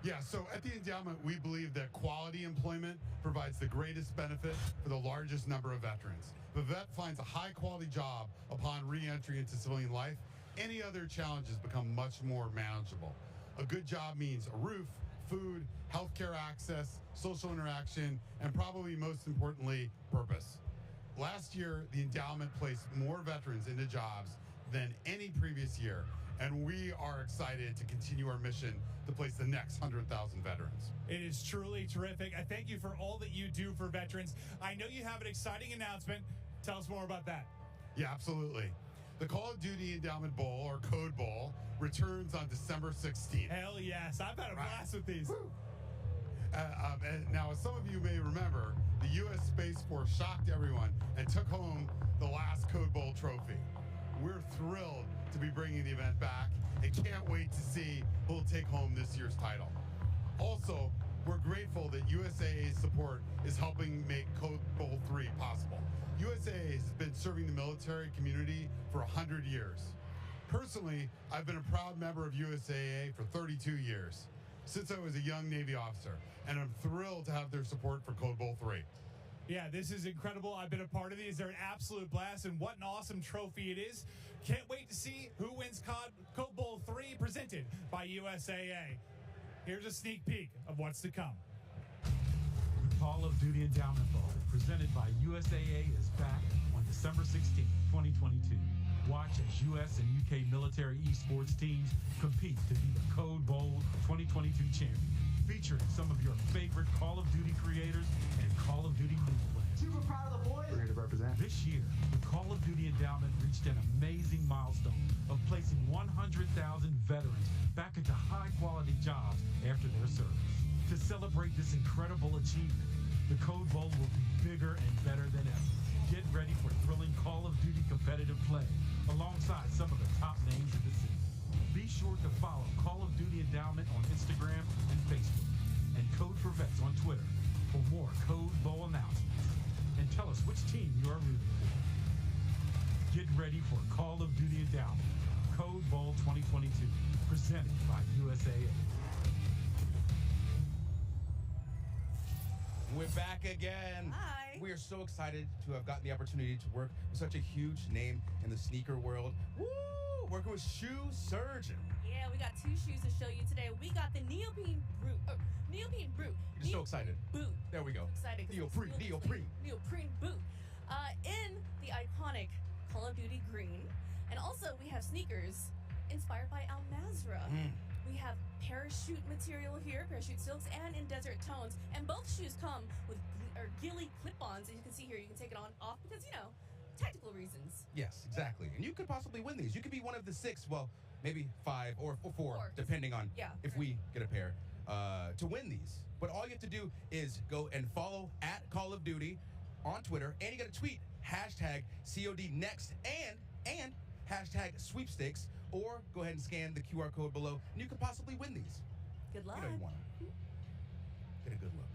Yeah, so at the endowment, we believe that quality employment provides the greatest benefit for the largest number of veterans. If a vet finds a high-quality job upon re-entry into civilian life, any other challenges become much more manageable. A good job means a roof, food, healthcare access, social interaction, and probably most importantly, purpose. Last year, the endowment placed more veterans into jobs than any previous year, and we are excited to continue our mission to place the next 100,000 veterans. It is truly terrific. I thank you for all that you do for veterans. I know you have an exciting announcement. Tell us more about that. Yeah, absolutely. The Call of Duty Endowment Bowl, or Code Bowl, returns on December 16th. Hell yes. I've had a blast with these. And now, as some of you may remember, the U.S. Space Force shocked everyone and took home the last Code Bowl trophy. We're thrilled to be bringing the event back and can't wait to see who will take home this year's title. Also, We're grateful that USAA's support is helping make Code Bowl 3 possible. USAA has been serving the military community for 100 years. Personally, I've been a proud member of USAA for 32 years, since I was a young Navy officer, and I'm thrilled to have their support for Code Bowl 3. Yeah, this is incredible. I've been a part of these. They're an absolute blast, and what an awesome trophy it is. Can't wait to see who wins Code Bowl 3 presented by USAA. Here's a sneak peek of what's to come. Call of Duty Endowment Ball, presented by USAA, is back on December 16, 2022. Watch as U.S. and U.K. military esports teams compete to be the Code Bowl 2022 champion, featuring some of your favorite Call of Duty creators and Call of Duty League players. Super proud of the boys. We're here to represent. This year, the Call of Duty Endowment reached an amazing milestone of placing 100,000 veterans back into high-quality jobs after their service. To celebrate this incredible achievement, the Code Bowl will be bigger and better than ever. Get ready for thrilling Call of Duty competitive play alongside some of the top names in the scene. Be sure to follow Call of Duty Endowment on Instagram and Facebook, and Code for Vets on Twitter for more Code Bowl announcements. And tell us which team you are rooting for. Get ready for Call of Duty Endowment, Code Bowl 2022, presented by USAA. We're back again. Hi. We are so excited to have gotten the opportunity to work with such a huge name in the sneaker world. Woo! Working with Shoe Surgeon. Yeah, we got two shoes to show you today. We got the Neoprene Brute. Neoprene Brute. You're so excited. Boot. There we go. Excited. 'Cause Neoprene, it's really Neoprene. Neoprene Boot. In the iconic Call of Duty green. And also, we have sneakers inspired by Al Mazrah. We have parachute material here, parachute silks, and in desert tones. And both shoes come with ghillie clip-ons. As you can see here, you can take it on off because, you know, tactical reasons. Yes, exactly. And you could possibly win these. You could be one of the 6, well, maybe 5 or 4, depending on if we get a pair, to win these. But all you have to do is go and follow at Call of Duty on Twitter, and you got to tweet hashtag COD next and hashtag sweepstakes, or go ahead and scan the QR code below, and you could possibly win these. Good luck. You know you want them. Get a good look.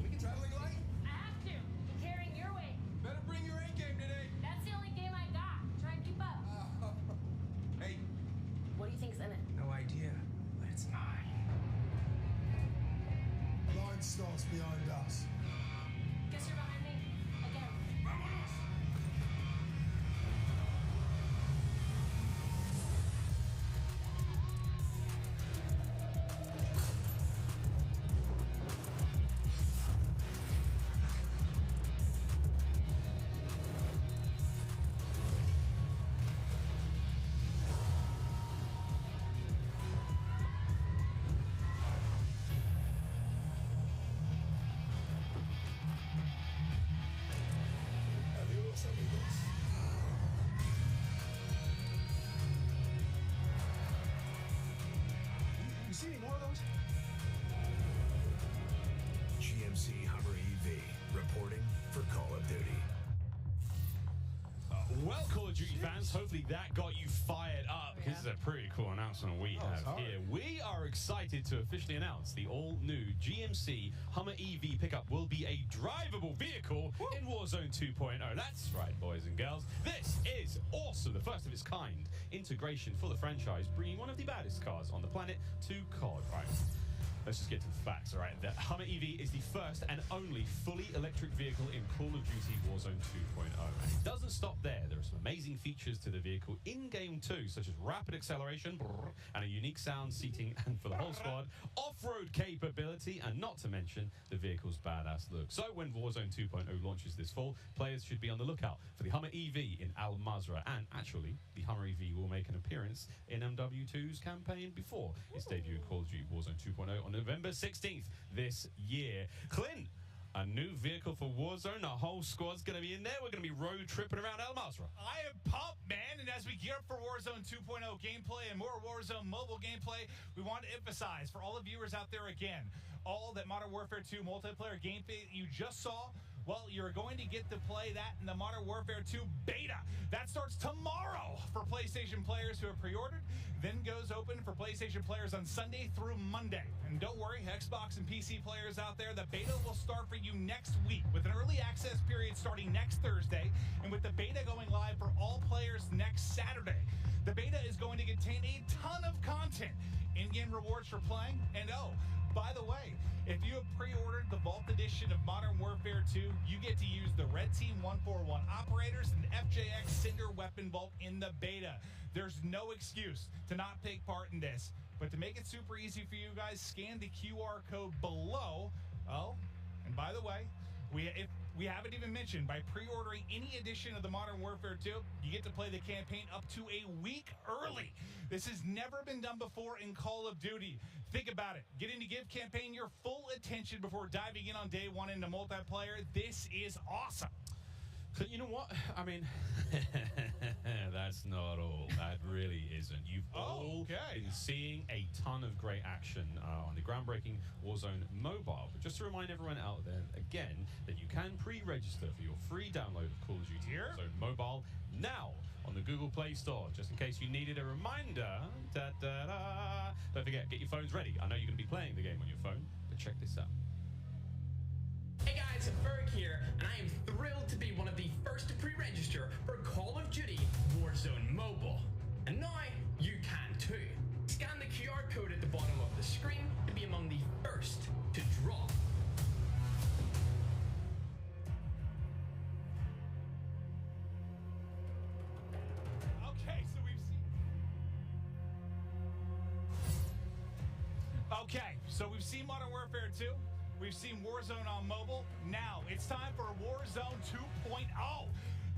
We can traveling light? I have to. I'm carrying your weight. Better bring your A game today. That's the only game I got. Try and keep up. Hey. What do you think's in it? No idea, but it's mine. Line starts behind us. Guess you're behind me. Again. Adios, amigos. You see any more of those? GMC Hummer EV reporting for Call of Duty. Well, Call of Duty fans, hopefully that got you fired up, because it's a pretty cool announcement we have here. We are excited to officially announce the all-new GMC Hummer EV pickup will be a drivable vehicle in Warzone 2.0. That's right, boys and girls. This is awesome, the first of its kind integration for the franchise, bringing one of the baddest cars on the planet to COD, right? Let's just get to the facts, all right? The Hummer EV is the first and only fully electric vehicle in Call of Duty Warzone 2.0. And it doesn't stop there. There are some amazing features to the vehicle in-game too, such as rapid acceleration and a unique sound seating, and for the whole squad, off-road capability, and not to mention the vehicle's badass look. So when Warzone 2.0 launches this fall, players should be on the lookout for the Hummer EV in Al Mazrah. And actually, the Hummer EV will make an appearance in MW2's campaign before its debut in Call of Duty Warzone 2.0 on November 16th this year. Clint, a new vehicle for Warzone. Our whole squad's going to be in there. We're going to be road tripping around Al Mazrah. I am pumped, man. And as we gear up for Warzone 2.0 gameplay and more Warzone mobile gameplay, we want to emphasize for all the viewers out there again, all that Modern Warfare 2 multiplayer gameplay you just saw, well, you're going to get to play that in the Modern Warfare 2 beta. That starts tomorrow for PlayStation players who have pre-ordered, then goes open for PlayStation players on Sunday through Monday. And don't worry, Xbox and PC players out there, the beta will start for you next week with an early access period starting next Thursday and with the beta going live for all players next Saturday. The beta is going to contain a ton of content, in-game rewards for playing, and by the way, if you have pre-ordered the Vault Edition of Modern Warfare 2, you get to use the Red Team 141 operators and FJX Cinder Weapon Vault in the beta. There's no excuse to not take part in this. But to make it super easy for you guys, scan the QR code below. Oh, and by the way, if we haven't even mentioned, by pre-ordering any edition of the Modern Warfare 2, you get to play the campaign up to a week early. This has never been done before in Call of Duty. Think about it. Getting to give campaign your full attention before diving in on day one into multiplayer. This is awesome. So you know what? I mean, that's not all. That really isn't. You've all been seeing a ton of great action on the groundbreaking Warzone mobile. But just to remind everyone out there, again, that you can pre-register for your free download of Call of Duty Warzone mobile now on the Google Play Store, just in case you needed a reminder. Don't forget, get your phones ready. I know you're going to be playing the game on your phone, but check this out. Hey guys, Berg here, and I am thrilled to be one of the first to pre-register for Call of Duty Warzone Mobile. And now you can too. Scan the QR code at the bottom of the screen to be among the first to drop. Okay, so we've seen Modern Warfare 2. We've seen Warzone on mobile. Now it's time for Warzone 2.0.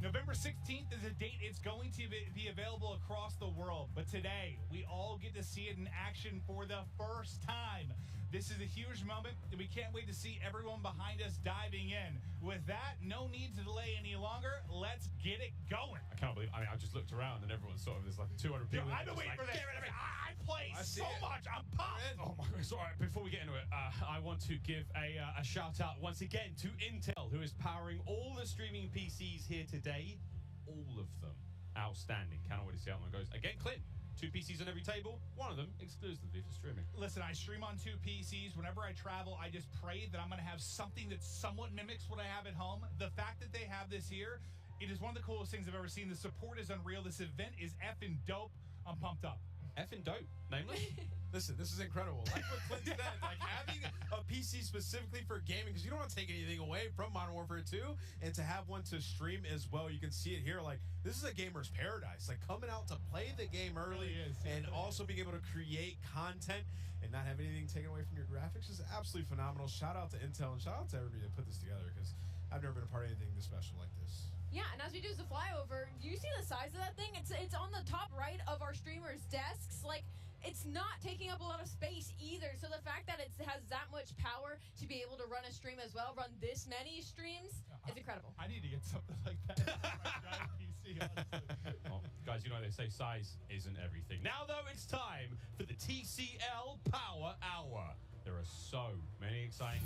November 16th is a date it's going to be available across the world. But today, we all get to see it in action for the first time. This is a huge moment, and we can't wait to see everyone behind us diving in. With that, no need to delay any longer. Let's get it going. I can't believe, I just looked around and everyone's sort of, there's like 200 people. I've been waiting for this. I play so much. I'm pumped. Oh my God. Sorry, before we get into it, I want to give a shout out once again to Intel, who is powering all the streaming PCs here today. All of them. Outstanding. Cannot wait to see how one goes. Again, Clint. 2 PCs on every table, one of them exclusively for streaming. Listen, I stream on 2 PCs. Whenever I travel, I just pray that I'm going to have something that somewhat mimics what I have at home. The fact that they have this here, it is one of the coolest things I've ever seen. The support is unreal. This event is effing dope. I'm pumped up. Effing dope, namely? Listen, this is incredible. Like what Clint said, like having a PC specifically for gaming, because you don't want to take anything away from Modern Warfare 2, and to have one to stream as well. You can see it here. Like, this is a gamer's paradise. Like, coming out to play the game early and also being able to create content and not have anything taken away from your graphics is absolutely phenomenal. Shout out to Intel and shout out to everybody that put this together, because I've never been a part of anything this special like this. Yeah, and as we do the flyover, do you see the size of that thing? It's on the top right of our streamers' desks. Like, it's not taking up a lot of space either. So the fact that it has that much power to be able to run a stream as well, run this many streams, is incredible. I need to get something like that on my giant PC, honestly. Well, guys, you know they say size isn't everything. Now, though, it's time for the TCL Power Hour. There are so much exciting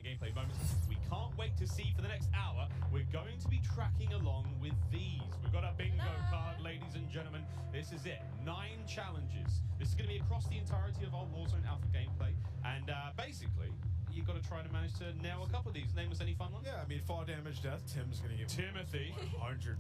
gameplay moments we can't wait to see for the next hour. We're going to be tracking along with these. We've got a bingo card, ladies and gentlemen. This is it. 9 challenges. This is going to be across the entirety of our Warzone Alpha gameplay. And basically, you've got to try to manage to nail a couple of these. Name us any fun ones? Yeah, I mean, fall damage, death. Tim's going to give Timothy. 100%.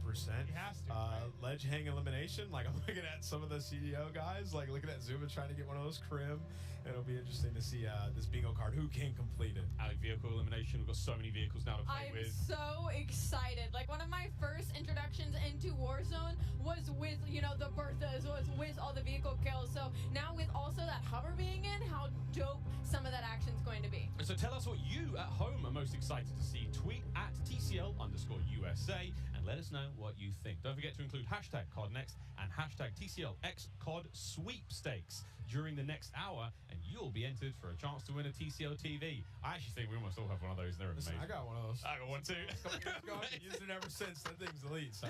He has to. Ledge hang elimination. Like, I'm looking at some of the CDO guys, like looking at Zuma trying to get one of those Crim. It'll be interesting to see this bingo card. Who can complete it? Vehicle elimination. We've got so many vehicles now to play with. I'm so excited. Like, one of my first introductions into Warzone was with, the Berthas, was with all the vehicle kills. So now with also that hover being in, how dope some of that action's going to be. So tell us what you at home are most excited to see. Tweet at TCL_USA and let us know what you think. Don't forget to include hashtag CODNext and hashtag TCLXCOD sweepstakes during the next hour, and you'll be entered for a chance to win a TCL TV. I actually think we almost all have one of those. They're amazing. I got one of those. I got one too. I've used it ever since. That thing's elite. So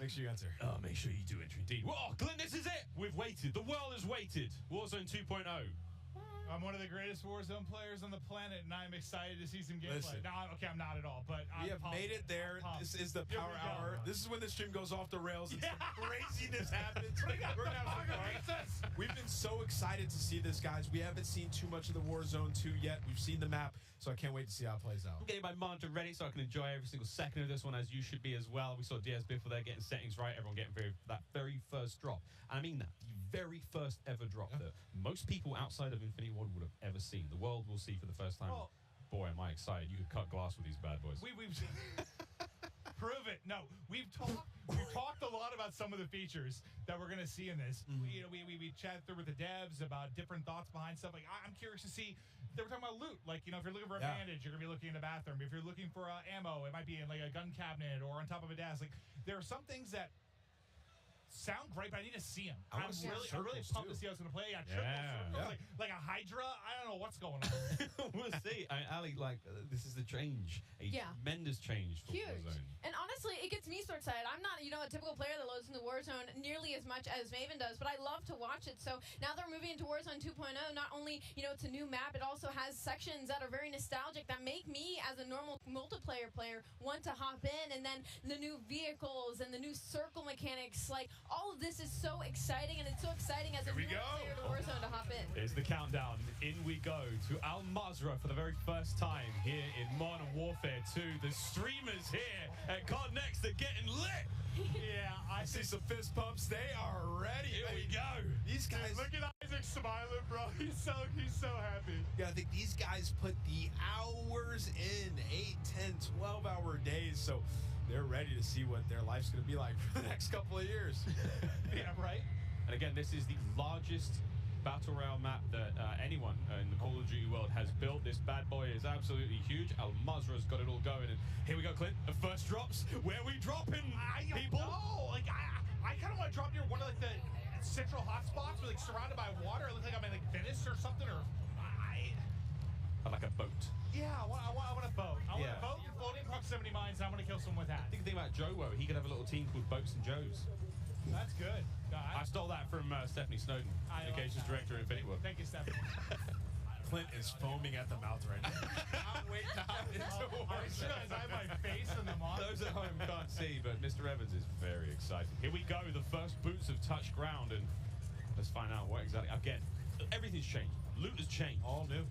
make sure you answer. Oh, make sure you do enter indeed. Well, Glenn, this is it. We've waited. The world has waited. Warzone 2.0. I'm one of the greatest Warzone players on the planet, and I'm excited to see some gameplay. Listen. No, okay, I'm not at all, but We I'm have pumped. made it there. This is the Here power we go. hour. This is when the stream goes off the rails and some craziness happens. We're gonna have some fun. We've been so excited to see this, guys. We haven't seen too much of the Warzone 2 yet. We've seen the map, so I can't wait to see how it plays out. I'm getting my monitor ready so I can enjoy every single second of this one, as you should be as well. We saw DS Biffle there getting settings right, everyone getting that very first drop. And I mean that, the very first ever drop that most people outside of Infinity Ward would have ever seen. The world will see for the first time. Well, boy, am I excited. You could cut glass with these bad boys. We've prove it. No, we've talked a lot about some of the features that we're going to see in this. You know, we chatted through with the devs about different thoughts behind stuff. Like, I'm curious to see. They were talking about loot. Like, you know, if you're looking for a bandage, you're going to be looking in the bathroom. If you're looking for ammo, it might be in like a gun cabinet or on top of a desk. Like, there are some things that sound great, but I need to see them. I'm really pumped to see how it's going to play. Triple circles, like a Hydra. I don't know what's going on. We'll see. Ali, this is the change. A tremendous change for Huge. Warzone. And honestly, it gets me so excited. I'm not, a typical player that loads into Warzone nearly as much as Maven does, but I love to watch it. So now they're moving into Warzone 2.0. Not only, it's a new map, it also has sections that are very nostalgic that make me, as a normal multiplayer player, want to hop in. And then the new vehicles and the new circle mechanics, like, all of this is so exciting, and it's so exciting as a new player to Warzone to hop in. Here's the countdown. In we go to Al Mazrah for the very first time here in Modern Warfare 2. The streamers here at COD Next are getting lit. Yeah, I see some fist pumps. They are ready. Here we go. These guys. Look at Isaac smiling, bro. He's so happy. Yeah, I think these guys put the hours in, 8, 10, 12-hour days. So they're ready to see what their life's going to be like for the next couple of years. Yeah, right? And again, this is the largest Battle Royale map that anyone in the Call of Duty world has built. This bad boy is absolutely huge. Al Mazrah's got it all going. And here we go, Clint. The first drops. Where we dropping, people? No, like, I kind of want to drop near one of, like, the central hotspots, like, surrounded by water. It looks like I'm in, like, Venice or something, or... Like a boat. Yeah, I want a boat. I want a boat, floating proximity mines, and I'm going to kill someone with that. Think about Joe. He could have a little team called Boats and Joes. That's good. I stole that from Stephanie Snowden, Communications Director at Infinity Ward. Thank you, Stephanie. Clint is foaming at the mouth right now. I'm waiting to hop into I have my face in the monitor. Those at home can't see, but Mr. Evans is very excited. Here we go. The first boots have touched ground, and let's find out what exactly. Again, everything's changed. Loot has changed. All new.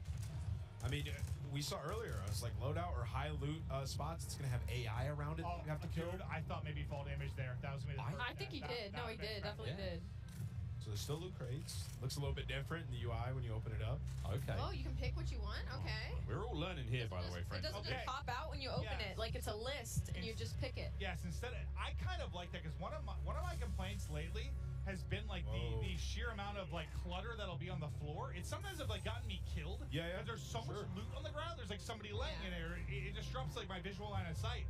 I mean, we saw earlier, it's like loadout or high loot spots. It's going to have AI around it. You have to kill. Dude, I thought maybe fall damage there. That was going to be the I think he did. No, he did. Definitely did. So there's still loot crates. Looks a little bit different in the UI when you open it up. Okay. Oh, you can pick what you want? Okay. We're all learning here, by the way, friends. It doesn't just pop out when you open it. Like, it's a list, and you just pick it. Yes, I kind of like that, because one of my complaints lately has been like the sheer amount of like clutter that'll be on the floor. It sometimes have like gotten me killed. Yeah. Because there's so much loot on the ground. There's like somebody laying in there. It disrupts like my visual line of sight.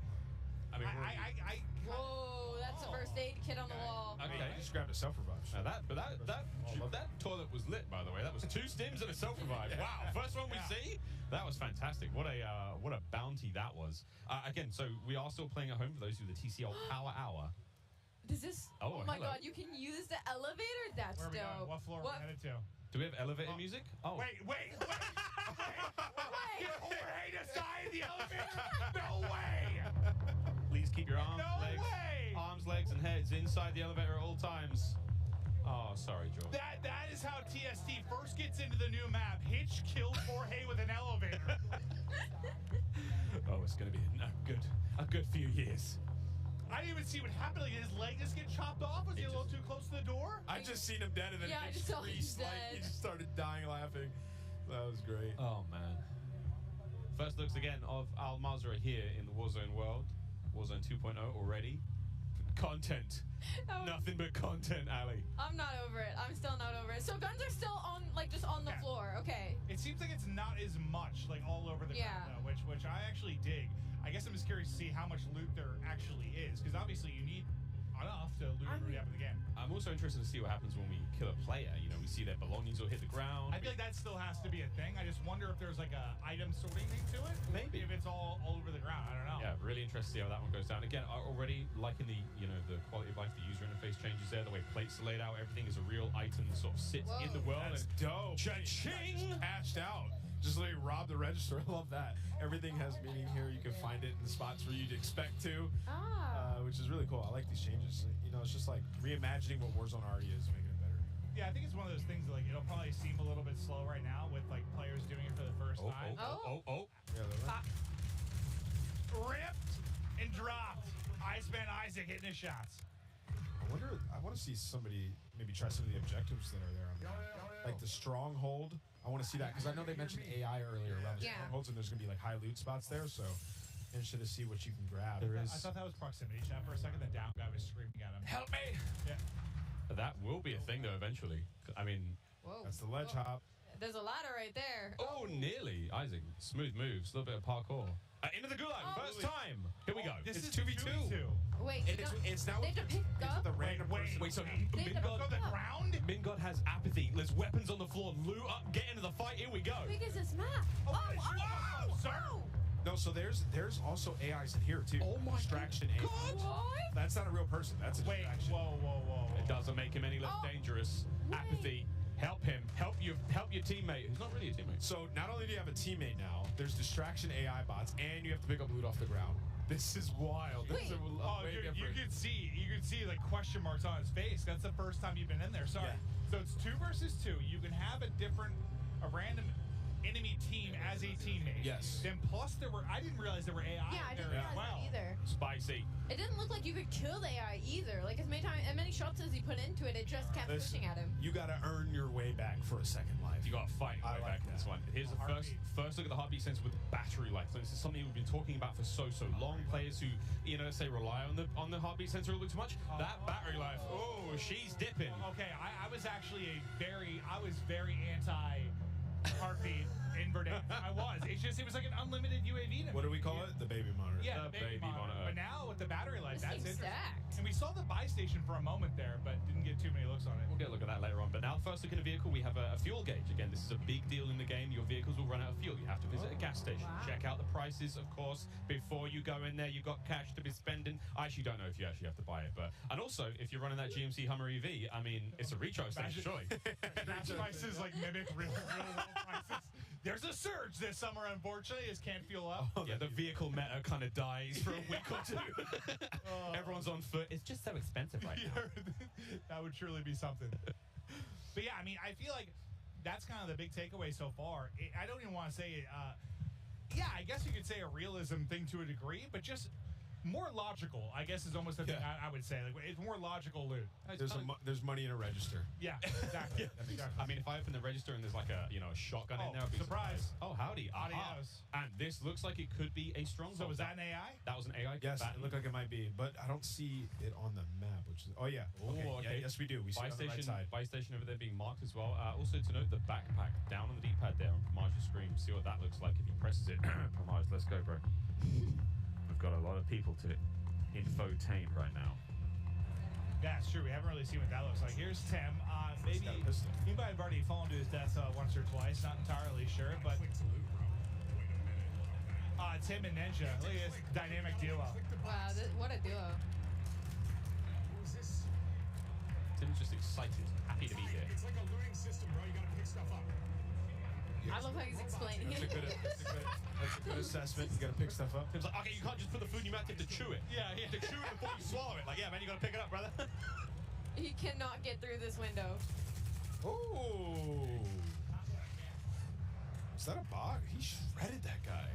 I mean, whoa, that's a first aid kit on the wall. Okay, I just grabbed a self-revive. Now that toilet was lit, by the way. That was 2 stims and a self-revive. Wow, first one we see. That was fantastic. What a bounty that was. Again, so we are still playing at home for those who the TCL Power Hour. Does this? Oh my hello. God! You can use the elevator. That's Where are we dope. going? What floor are we headed to? Do we have elevator music? Oh. Wait. Get overhead aside the elevator. No way. Please keep your arms, legs, and heads inside the elevator at all times. Oh, sorry, George. That is how TST first gets into the new map. Hitch killed Jorge with an elevator. Oh, it's going to be a good few years. I didn't even see what happened. Like, his leg just get chopped off. Was he a little too close to the door? I just seen him dead, and then I just saw him dead. He just started dying laughing. That was great. Oh man. First looks again of Al Mazrah here in the Warzone world. Warzone 2.0 already. Content. Nothing but content, Ali. I'm not over it. I'm still not over it. So guns are still on, like, just on the floor. Okay. It seems like it's not as much, like, all over the ground, though, which I actually dig. I guess I'm just curious to see how much loot there actually is, because obviously you need enough to loot everybody up in the game. I'm also interested to see what happens when we kill a player. You know, we see their belongings will hit the ground. I feel like that still has to be a thing. I just wonder if there's like a item sorting thing to it. Maybe. If it's all over the ground. I don't know. Yeah, really interested to see how that one goes down. Again, already liking the, you know, the quality of life, the user interface changes there, the way plates are laid out, everything is a real item that sort of sits in the world. That's dope. Cha-ching! Just cashed out. Just literally robbed the register. I love that. Everything has meaning here. You can find it in the spots where you'd expect to, which is really cool. I like these changes. You know, it's just like reimagining what Warzone already is, making it better. Yeah, I think it's one of those things that, like, it'll probably seem a little bit slow right now with like players doing it for the first time. Yeah, Ripped and dropped. Iceman Isaac hitting his shots. I want to see somebody maybe try some of the objectives that are there. Like the stronghold. I want to see that because I know they mentioned AI earlier around the strongholds, and there's going to be like high loot spots there. So interested to see what you can grab. I thought that was proximity shot for a second. The down guy was screaming at him. Help me! Yeah. That will be a thing though eventually. I mean, that's the ledge hop. There's a ladder right there. Oh, nearly. Isaac, smooth moves, a little bit of parkour. Into the gulag, first time. Here we go. This it's is 2v2. Wait, it's now they have to pick up. the random person. Wait, so They have to Go the ground? Mingod has apathy. There's weapons on the floor. Loot up, get into the fight. Here we go. How big is this map? No, so there's also AIs in here too. Oh my distraction AI. What? That's not a real person. That's a distraction. Whoa. It doesn't make him any less dangerous. Apathy. Help him. Help your teammate. Who's not really a teammate. So not only do you have a teammate now, there's distraction AI bots, and you have to pick up loot off the ground. This is wild. This is way different. You could see like question marks on his face. That's the first time you've been in there. Sorry. Yeah. So it's 2 versus 2. You can have a random enemy team as a teammate. Yes. Then plus I didn't realize there were AI Yeah, I in didn't there realize as well. that either. Spicy. It didn't look like you could kill the AI either. Like as many shots as he put into it, it just kept pushing at him. You got to earn your way back for a second life. You got to fight your way back in this one. Here's the first look at the heartbeat sensor with battery life. So this is something we've been talking about for so long. Players who, you know, say rely on the heartbeat sensor a little too much. That battery life. Oh, she's dipping. Okay, I was actually very anti heartbeat invert. I was. It was like an unlimited UAV. What do we call it? The baby monitor. Yeah, the baby monitor. But now with the battery life, This that's thing's interesting. stacked. And we saw the buy station for a moment there, but didn't get too many looks on it. We'll get a look at that later on. But now, first look at a vehicle, we have a fuel gauge. Again, this is a big deal in the game. Your vehicles will run out of fuel. You have to visit a gas station. Wow. Check out the prices, of course, before you go in there. You've got cash to be spending. I actually don't know if you actually have to buy it. And also, if you're running that GMC Hummer EV, I mean, it's a recharge station, surely. Gas prices like mimic real world prices. There's a surge this summer, unfortunately. Just can't fuel up. Yeah, the vehicle meta kind of dies for a week or two. Everyone's on foot. It's just so expensive right now. That would truly be something. But yeah, I mean, I feel like that's kind of the big takeaway so far. I don't even want to say, yeah, I guess you could say a realism thing to a degree, but just more logical, I guess, is almost the thing I would say. Like, it's more logical loot. There's money in a register. Yeah, exactly. I mean, if I open the register and there's like a shotgun in there, I'd be surprise! Oh, howdy! Adios. And this looks like it could be a stronghold. So was that an AI? That was an AI. Yes, it looked like it might be, but I don't see it on the map. Which is okay. Yeah, yes, we do. We see it on the right side. Buy station over there being marked as well. Also to note, the backpack down on the D-pad there on Pramage's screen. See what that looks like if he presses it. Pramage, let's go, bro. We've got a lot of people to infotain right now. Yeah, it's true. We haven't really seen what that looks like. Here's Tim. Maybe you might have already fallen to his death once or twice. Not entirely sure, but Tim and Ninja. Look at this dynamic duo. Wow, what a duo. Tim's just excited, happy to be here. It's like a looting system, bro. You gotta pick stuff up. I love how he's explaining That's it. a good assessment. You gotta pick stuff up. Tim's like, okay, you can't just put the food in your mouth, you have to chew it. Yeah, you have to chew it before you swallow it. Like, yeah, man, you gotta pick it up, brother. He cannot get through this window. Oh. Is that a bot? He shredded that guy.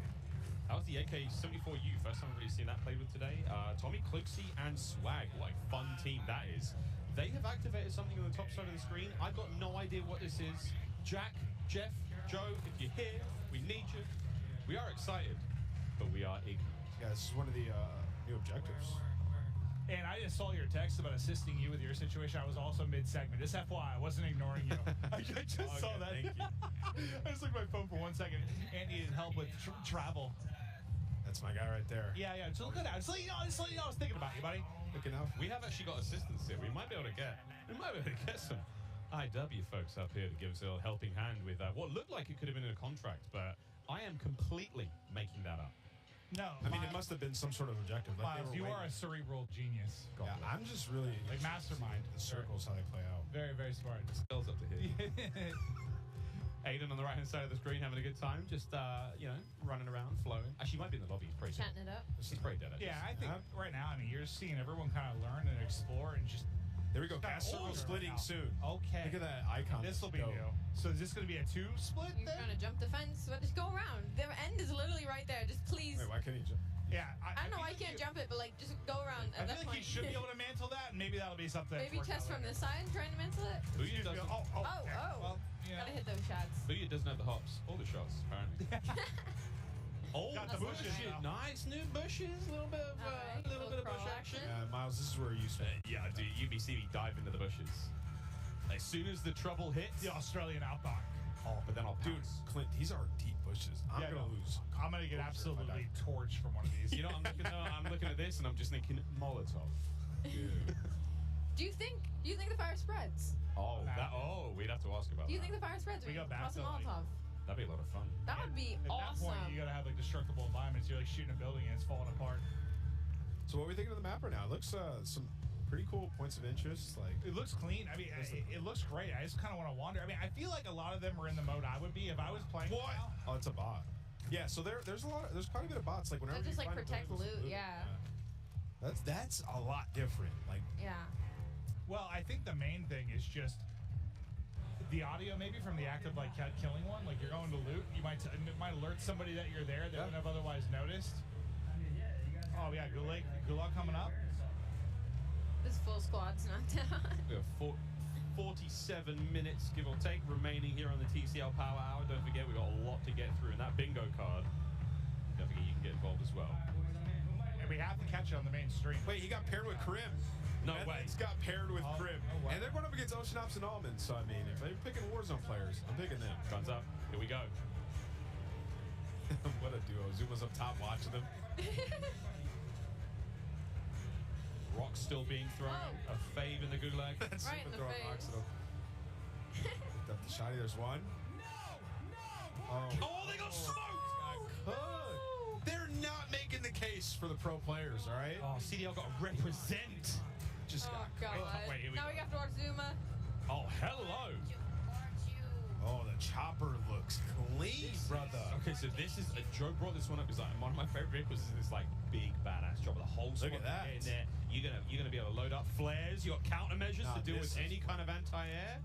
That was the AK-74U. First time I've really seen that played with today. Tommy, Clixy, and Swag. What a fun team that is. They have activated something on the top side of the screen. I've got no idea what this is. Jack, Jeff, Joe, if you're here, we need you. We are excited, but we are ignorant. Yeah, this is one of the new objectives. And I just saw your text about assisting you with your situation. I was also mid-segment. Just FYI, I wasn't ignoring you. I just saw that. Thank you. I just looked at my phone for 1 second and needed help with travel. That's my guy right there. Yeah. So look at that. Just let you know, I was thinking about you, buddy. Looking out. We have actually got assistance here. We might be able to get We might be able to get some IW folks up here to give us a little helping hand with what looked like it could have been in a contract, but I am completely making that up. No, I mean, it must have been some sort of objective. Like Miles, you are a cerebral genius. Yeah, I'm just really like mastermind. The circles how they play out. Very, very smart. Skills up to here. Aiden on the right hand side of the screen having a good time, just running around, flowing. Actually, he might be in the lobby. He's pretty dead. Chatting it up. He's pretty dead. Yeah, I think right now, I mean, you're seeing everyone kind of learn and explore and just. There we go. Gas circle splitting soon. Okay. Look at that icon. This will be new. So is this going to be a 2 split? You're trying to jump the fence. Well, just go around. The end is literally right there. Just please. Wait, why can't he jump? Yeah. I don't know. I can't jump it, but like, just go around. I At feel that like point. he should be able to mantle that, and maybe that'll be something. Maybe test from this side, trying to mantle it. Booyah doesn't, Well, gotta hit those shots. Booyah doesn't have the hops. All the shots, apparently. Got the bushes. Nice new bushes. A little bit of bush action. Miles, this is where you spend. Yeah, dude, you see me dive into the bushes. As soon as the trouble hits, The Australian outback. Oh, but then I'll Dude, Clint, these are deep bushes. I'm gonna lose. I'm gonna get absolutely torched from one of these. You know, I'm looking at this and I'm just thinking Molotov. Do you think the fire spreads? We'd have to ask about Do you that. think the fire spreads? We when go you back toss a to, like- Molotov? That'd be a lot of fun. That would be At awesome. that point, you gotta have like destructible environments. You're like shooting a building and it's falling apart. So what are we thinking of the map right now? It looks some pretty cool points of interest. Like It looks clean. I mean, it looks great. I just kind of want to wander. I mean, I feel like a lot of them are in the mode I would be if I was playing. What? Oh, it's a bot. Yeah. So there's quite a bit of bots. Like whenever That just you like find protect vehicles, loot, yeah. That's a lot different. Like Yeah. Well, I think the main thing is just the audio, maybe from the act of like killing one. Like you're going to loot, it might alert somebody that you're there that wouldn't have otherwise noticed. Oh yeah, Gulag coming up. This full squad's not down. We have 47 minutes, give or take, remaining here on the TCL Power Hour. Don't forget, we've got a lot to get through. And that bingo card, don't forget you can get involved as well. And we have to catch it on the main stream. Wait, he got paired with Crym. No way. He's got paired with Crym. Oh, wow. And they're going up against Ocean Ops and Almonds. So, I mean, if they're picking Warzone players, I'm picking them. Guns up. Here we go. What a duo. Zuma's up top watching them. Rock's still being thrown. A fave in the gulag. That's Right in the throwing face. rocks at him. Picked up the shotty. There's one. Oh, they got smoked! They're not making the case for the pro players, all right? Oh, CDL got to represent. Just Oh got god. wait, here we Now go. we have to watch Zuma. Oh, hello. Oh, the chopper looks clean, brother. Okay, so this is Joe brought this one up because like, one of my favorite vehicles is this like big badass chopper. The whole squad at that. can get in there. You're gonna be able to load up flares. You got countermeasures to deal with this is any kind of anti-air.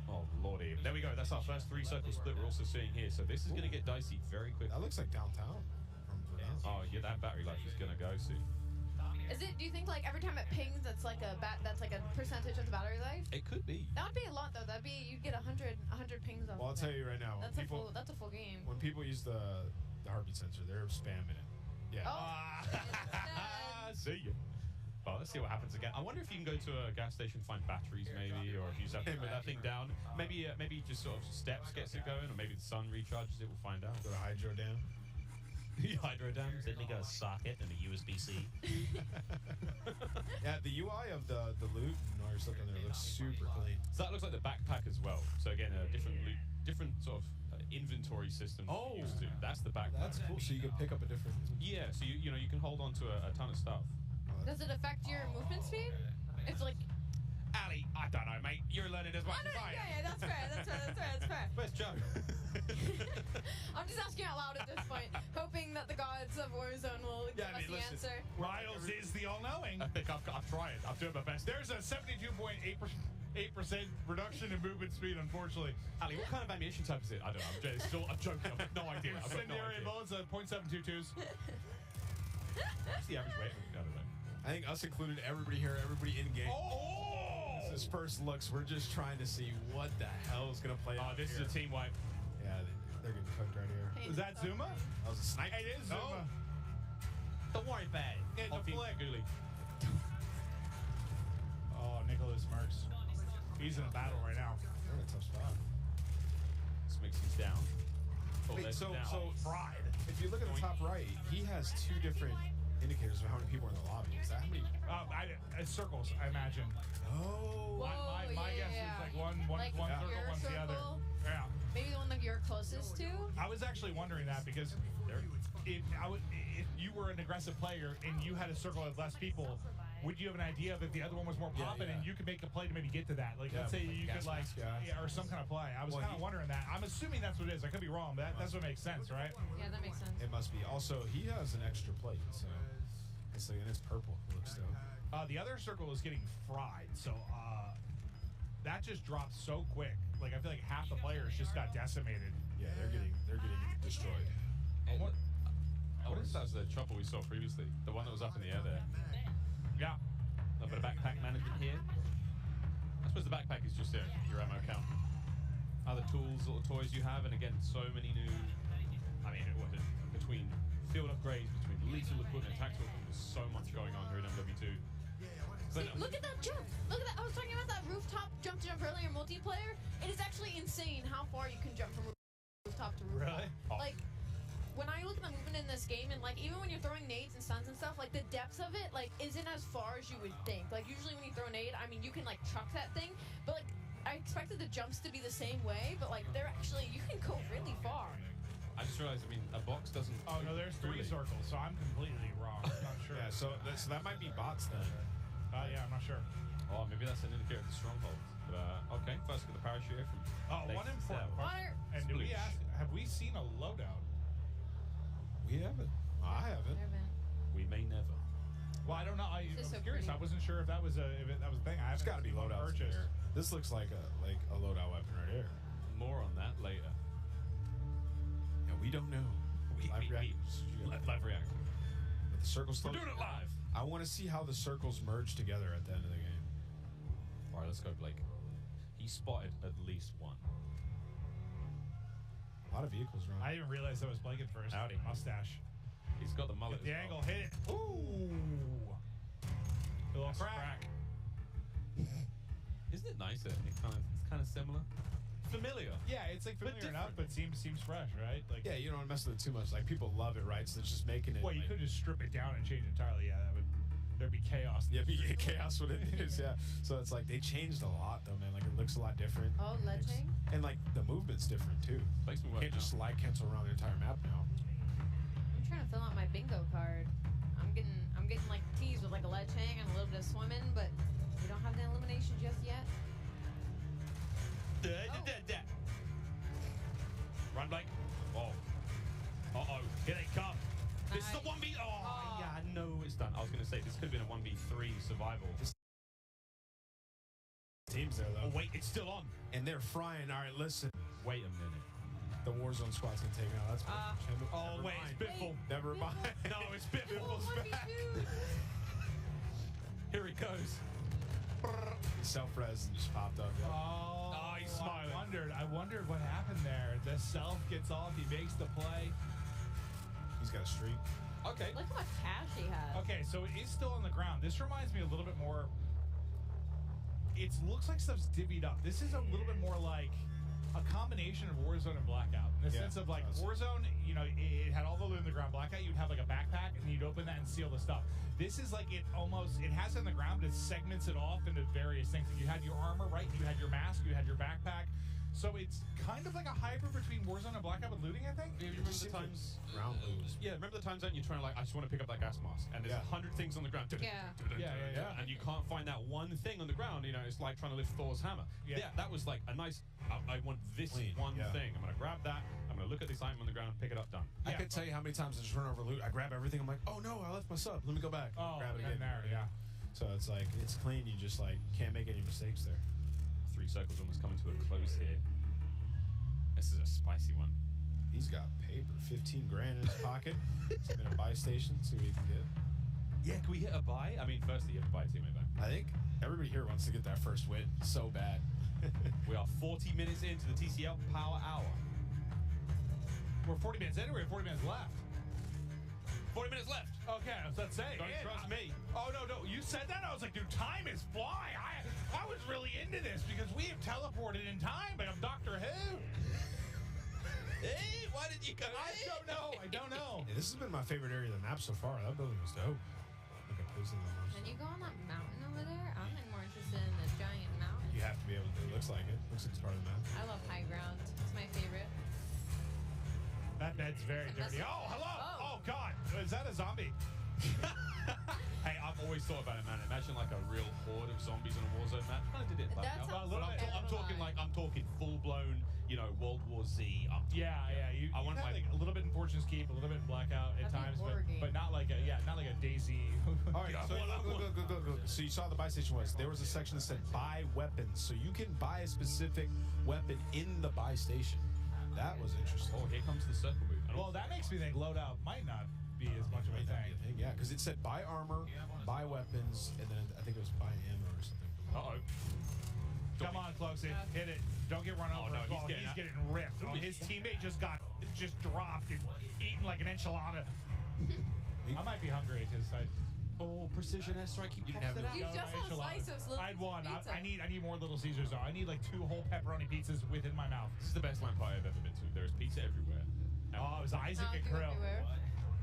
Oh lordy, there we go. That's our first 3-circle split we're also seeing here. So this is gonna get dicey very quickly. That looks like downtown. Oh yeah, that battery life is gonna go soon. Is it? Do you think like every time it pings, that's like a percentage of the battery life? It could be. That would be a lot though. That'd be you'd get 100 pings off. Well, I'll of tell it. you right now. That's a full game. When people use the heartbeat sensor, they're spamming it. Yeah. See you. Well, let's see what happens again. I wonder if you can go to a gas station, find batteries maybe, or if you just have to put that thing down. Maybe just sort of steps gets it going, or maybe the sun recharges it. We'll find out. Go to hydro dam. Hydro dams. Then we got a socket and a USB-C. Yeah, the UI of the loot and all your stuff in there looks super clean. So that looks like the backpack as well. So again, a different sort of inventory system than you're used to. That's the backpack. That's cool. So you can pick up a different. Yeah. So you can hold on to a ton of stuff. Does it affect your movement speed? It's like. Ali, I don't know, mate. You're learning as much as I am. Yeah, that's fair. Where's Joe? I'm just asking out loud at this point, hoping that the gods of Warzone will give us the answer. Riles is the all-knowing. I think I've tried. I'm doing my best. There's a 72.8% reduction in movement speed, unfortunately. Ali, what kind of ammunition type is it? I don't know. I'm joking. I've got no idea. I've got no Incendiary idea. bullets at .722s. What's the average weight? I don't know. I think us included, everybody here, everybody in game. This is first looks. We're just trying to see what the hell is going to play out this here. is a team wipe. Yeah, they're getting cooked right here. Is that Zuma? That was a sniper. It is Zuma. Don't worry about it. Yeah, I'll the team flag. Gooley. Oh, Nicholas Merckx. He's in a battle right now. They're in a tough spot. Smixy's down. Oh, Wait, there's so down. Fried. If you look at the top right, he has two different indicators of how many people are in the lobby. Is that how many? Circles, I imagine. Oh. Whoa. Like one circle, your one's the other. circle, Yeah. maybe the one that you're closest to. I was actually wondering that because if you were an aggressive player and you had a circle of less people, would you have an idea of if the other one was more popping and you could make a play to maybe get to that? Like, let's say you could or some kind of play. I was kind of wondering that. I'm assuming that's what it is. I could be wrong, but that's what makes sense, right? Yeah, that makes sense. It must be. Also, he has an extra plate, so it's like, and it's purple. It looks dope. The other circle is getting fried, so that just dropped so quick. Like, I feel like half the players just got decimated. Yeah, they're getting destroyed. What is that? The chopper we saw previously, the one that was up in the air there. Yeah. A little bit of backpack management here. I suppose the backpack is just your ammo count. Other tools or toys you have, and again, so many new. I mean, between field upgrades, between lethal equipment, tactical equipment, there's so much going on here in MW2. See, look at that jump! Look at that! I was talking about that rooftop jump earlier multiplayer. It is actually insane how far you can jump from rooftop to rooftop. Really? Like, when I look at the movement in this game, and like even when you're throwing nades and stuns and stuff, like the depth of it like isn't as far as you would think. Like usually when you throw a nade, I mean you can like chuck that thing, but like I expected the jumps to be the same way, but like they're actually you can go really far. I just realized, I mean, a box doesn't. Oh no, there's 3 circles, so I'm completely wrong. I'm not sure. Yeah, so that might be bots then. Yeah, I'm not sure. Oh, maybe that's an indicator of the stronghold. But okay, first get the parachute here from. One important part. And do we ask? Have we seen a loadout? We haven't. I haven't. We may never. Well, I don't know. I'm so curious. pretty. I wasn't sure if that was a thing. I There's haven't got to be seen one loadouts in purchased. here. This looks like a loadout weapon right here. More on that later. Yeah, we don't know. Live reactors. Live reactor. But the circles. We're doing it live. I want to see how the circles merge together at the end of the game. All right, let's go, Blake. He spotted at least one. A lot of vehicles around. I didn't realize that was Blake at first. Howdy. Mustache. He's got the mullet. The as angle, well. hit it. Ooh. A little crack. Isn't it nicer? It's kind of similar. Familiar. Yeah, it's like familiar enough, but seems fresh, right? Like, Yeah, you don't want to mess with it too much. Like people love it, right? So it's just making it. well, you like, could just strip it down and change it entirely. Yeah, there'd be chaos. Yeah, be chaos what it is. Yeah. So it's like they changed a lot though, man. Like it looks a lot different. Oh, ledging. And like the movement's different too. Makes me You can't just slide cancel around the entire map now. I'm trying to fill out my bingo card. I'm getting like teased with like a ledge hang and a little bit of swimming, but we don't have the elimination just yet. Run, Blake. Oh. Uh-oh. Here they come. This is a 1v. Oh, yeah, no, it's done. I was going to say, this could have been a 1v3 survival. Teams there though. Oh, wait, it's still on. And they're frying. All right, listen. Wait a minute. The Warzone squad's gonna take out. That's Oh, wait, it's Biffle. Never mind. No, it's Biffle's back. Here he goes. Self-res and just popped up. Yeah. Oh, he's smiling. I wondered what happened there. The self gets off. He makes the play. He's got a streak. Okay. Look how much cash he has. Okay, so it is still on the ground. This reminds me a little bit more. It looks like stuff's divvied up. This is a little bit more like a combination of Warzone and Blackout. In the sense of like Warzone, you know, it had all the loot in the ground. Blackout, you'd have like a backpack and you'd open that and steal the stuff. This is like it has it on the ground, but it segments it off into various things. Like you had your armor, right? You had your mask, you had your backpack. So it's kind of like a hybrid between Warzone and Blackout with looting, I think. You remember the times? Round lose. Yeah, remember the times that you're trying to like, I just want to pick up that gas mask, and there's 100 things on the ground. Yeah. And you can't find that one thing on the ground. You know, it's like trying to lift Thor's hammer. Yeah, that was like a nice. I want this one thing. I'm gonna grab that. I'm gonna look at this item on the ground, pick it up, done. I could tell you how many times I just run over loot. I grab everything. I'm like, oh no, I left my sub. Let me go back. Oh, grab it again. there, yeah. So it's like it's clean. You just like can't make any mistakes there. 3 circles almost coming to a close here. This is a spicy one. He's got paper, 15 grand in his pocket. He's in a buy station, see what he can get. Yeah, can we hit a buy? I mean, firstly, you have to buy a teammate back. I think everybody here wants to get that first win so bad. We are 40 minutes into the TCL Power Hour. We're 40 minutes in, or we have 40 minutes left? 40 minutes left. Okay, I was about to say. Don't trust me. Oh, no. You said that? I was like, dude, time is flying. I was really into this because we have teleported in time, but I'm Doctor Who. Hey, why did you go? I don't know. Yeah, this has been my favorite area of the map so far. That building was dope. Look at posting the Can you go on that mountain over there? I'm more interested in the giant mountain. You have to be able to. It looks Looks like it. Looks like it's part of the map. I love high ground. It's my favorite. That bed's very dirty. Oh, hello! Oh, God! Is that a zombie? Hey, I've always thought about it, man. Imagine like a real horde of zombies in a Warzone map. Kind of did it. Like, That sounds like I'm talking like full blown, you know, World War Z. Yeah. I want like a little bit in Fortune's Keep, a little bit in Blackout at times, but not like a not like a Daisy. All right, so go. So you saw the buy station was there was a section that said buy weapons, so you can buy a specific weapon in the buy station. That was interesting. Oh, here comes the circle move. Well, that makes me think loadout might not be as much of a thing. Yeah, because it said buy armor, buy weapons, and then I think it was buy ammo or something. Come on, Cloaksy, hit it. Don't get run over. No, he's getting ripped. Oh, his teammate just dropped and eaten like an enchilada. I might be hungry because precision airstrike. You didn't have You just want a slice of Little I had one. Pizza. I need more Little Caesars though. I need like 2 whole pepperoni pizzas within my mouth. This is the best LAN party I've ever been to. There's pizza everywhere. Oh, it was Isaac and Krill.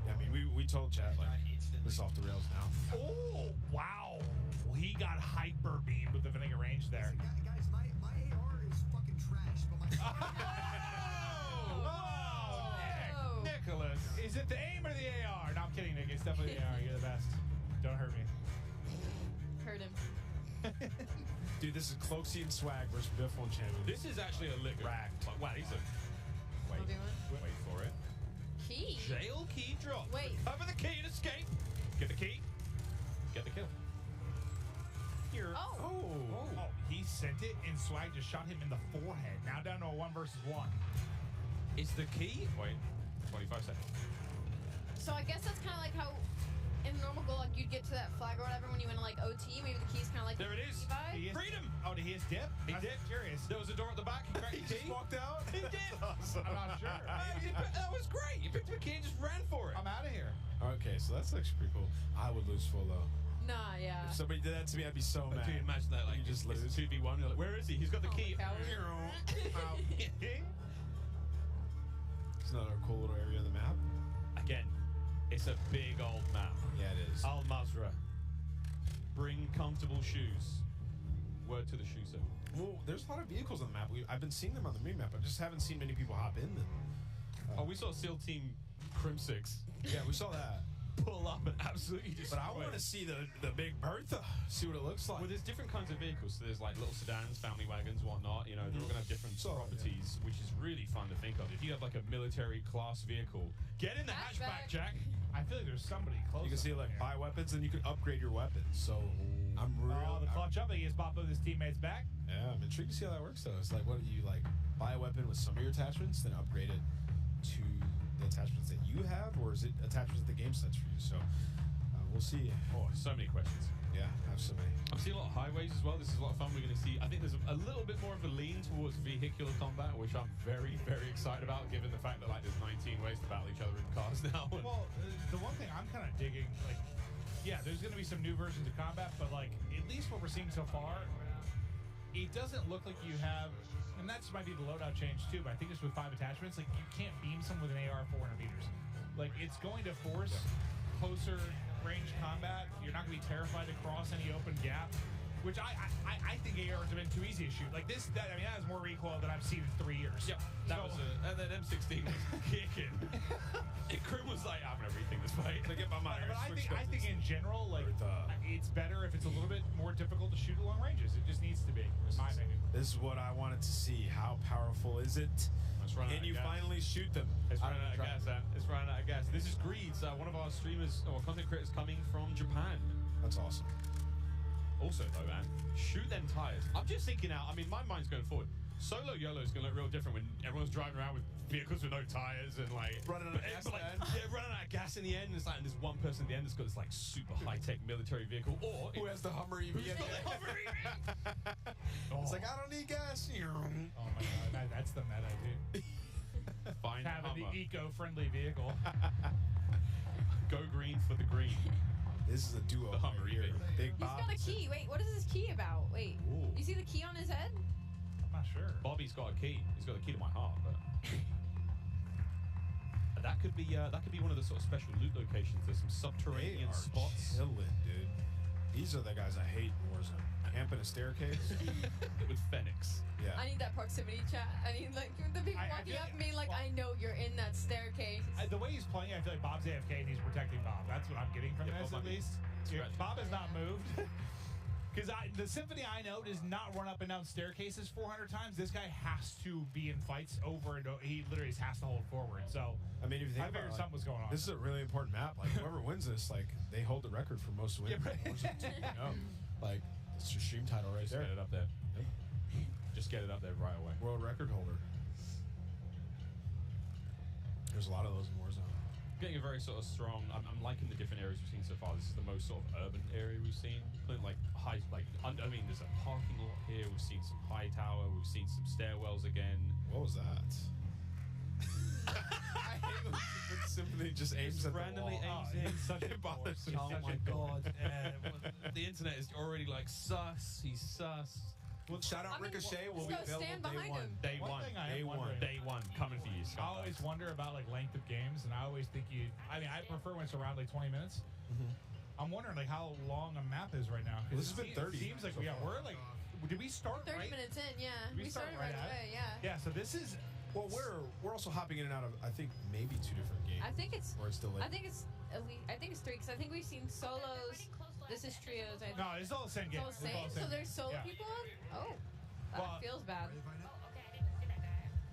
Yeah, I mean, we told Chad like this is off the rails now. Oh wow, he got hyper beamed with the vinegar range there. Guys, my AR is fucking trash, but my. Whoa, Nicholas, is it the aim or the AR? No, I'm kidding, Nick. It's definitely the AR. You're the best. Don't hurt me. Hurt him. Dude, this is Cloaksy and Swag versus Biff on Champion. This is actually a lick rack. Wow, he's a wait for it. Key. Jail key drop. Wait. Cover the key and escape. Get the key. Get the kill. Here. Oh, he sent it and Swag just shot him in the forehead. Now down to a 1 versus 1. Is the key? Wait, 25 seconds. So I guess that's kind of like how in normal goal, like you'd get to that flag or whatever when you went to like OT. Maybe the key's kind of like there it is. Freedom. Oh, did he his dip? He dipped. Curious. There was a door at the back. He cracked the key. Just walked out. He did. Awesome. I'm not sure. That was great. You picked up a key and just ran for it. I'm out of here. Okay, so that's actually pretty cool. I would lose full though. Nah, yeah. If somebody did that to me, I'd be so mad. Dude, imagine that. Like, you just lose. 2v1. You're like, where is he? He's got the key. It's another cool little area of the map. Again, it's a big old map. Yeah, it is. Al Mazra. Bring comfortable shoes. Word to the shoe seller. Well, there's a lot of vehicles on the map. I've been seeing them on the mini map. I just haven't seen many people hop in them. We saw SEAL Team Crynx. Yeah, we saw that. Pull up and absolutely destroy. But I want to see the Big Bertha. See what it looks like. Well, there's different kinds of vehicles. So there's like little sedans, family wagons, whatnot. You know, they're all going to have different properties, which is really fun to think of. If you have like a military class vehicle, get in the hatchback, Jack. I feel like there's somebody close. You can see like buy weapons and you can upgrade your weapons. So I'm real. The clutch up. He has popped up his teammates back. Yeah, I'm intrigued to see how that works though. It's like, what do you like? Buy a weapon with some of your attachments, then upgrade it to the attachments that you have, or is it attachments that the game sets for you? So we'll see. Oh, so many questions. Yeah, I have so many. I'm seeing a lot of highways as well. This is a lot of fun. We're going to see, I think there's a little bit more of a lean towards vehicular combat, which I'm very, very excited about, given the fact that like there's 19 ways to battle each other in cars now. Well, the one thing I'm kind of digging, like, yeah, there's going to be some new versions of combat, but like at least what we're seeing so far, it doesn't look like you have, and that might be the loadout change too, but I think just with 5 attachments, like you can't beam someone with an AR 400 meters. Like it's going to force closer range combat. You're not going to be terrified to cross any open gap, which I think ARs have been too easy to shoot. Like this, that has more recoil than I've seen in 3 years. Yep, that was that M16 was kicking. And Crynx was like, I'm gonna rethink this fight. To get my mind. But I think in general, like it's better if it's a little bit more difficult to shoot at long ranges. It just needs to be, in my opinion. This is what I wanted to see. How powerful is it? Can you finally shoot them? It's running out of gas, Sam. It's running out of gas. This is Greeds, one of our streamers or content creators coming from Japan. That's awesome. Also, though, man, shoot them tires. I'm just thinking out. I mean, my mind's going forward. Solo YOLO is going to look real different when everyone's driving around with vehicles with no tires and like running out of gas. Running out of gas in the end. And it's like, and there's one person at the end that's got this like super high tech military vehicle, or who has the Hummer EV? Who's got the Hummer EV? It's like I don't need gas. Oh my god, that's the meta, dude. Find having Hummer. the eco-friendly vehicle. Go green for the green. This is a duo. The Hummer here. Big He's got a key. Wait, what is this key about? Wait, you see the key on his head? I'm not sure. Bobby's got a key. He's got the key to my heart. But that could be one of the sort of special loot locations. There's some subterranean spots. Chilling, dude. These are the guys I hate in Warzone. Camp in a staircase with Phoenix. Yeah. I need that proximity chat. I need like the people walking up to me like I know you're in that staircase. The way he's playing, I feel like Bob's AFK and he's protecting Bob. That's what I'm getting from this at least. Bob has not moved. Because the Symphony I know does not run up and down staircases 400 times. This guy has to be in fights over and over. He literally has to hold forward. So I mean, if you think I figured something was going on. This is a really important map. Like whoever wins this, like they hold the record for most wins. Like it's your stream title right there. Get it up there. Yep. Just get it up there right away. World record holder. There's a lot of those in Warzone. Getting a very sort of strong. I'm liking the different areas we've seen so far. This is the most sort of urban area we've seen. Like high, I mean, there's a parking lot here. We've seen some high tower. We've seen some stairwells again. What was that? I hate when Symphony just aims at randomly the wall. aims in. Such It bothers me. Oh my god! The internet is already like sus. He's sus. Well, shout out Ricochet will be available stand day behind one. him. Day one. Day one. Coming for you. I always wonder about like length of games, and I always think I prefer when it's around like 20 minutes. I'm wondering like how long a map is right now. Well, this has been 30. Seems like so far. we're like. Did we start 30 right? minutes in, yeah. Did We started right away, yeah. Yeah. So this is. Well, we're also hopping in and out of I think maybe 2 different games. I think it's. Or it's still late. I think it's at least. I think it's 3 because I think we've seen solos. This is trios. I think. No, it's all the same game. It's all the same. So there's solo people on. Oh, that feels bad.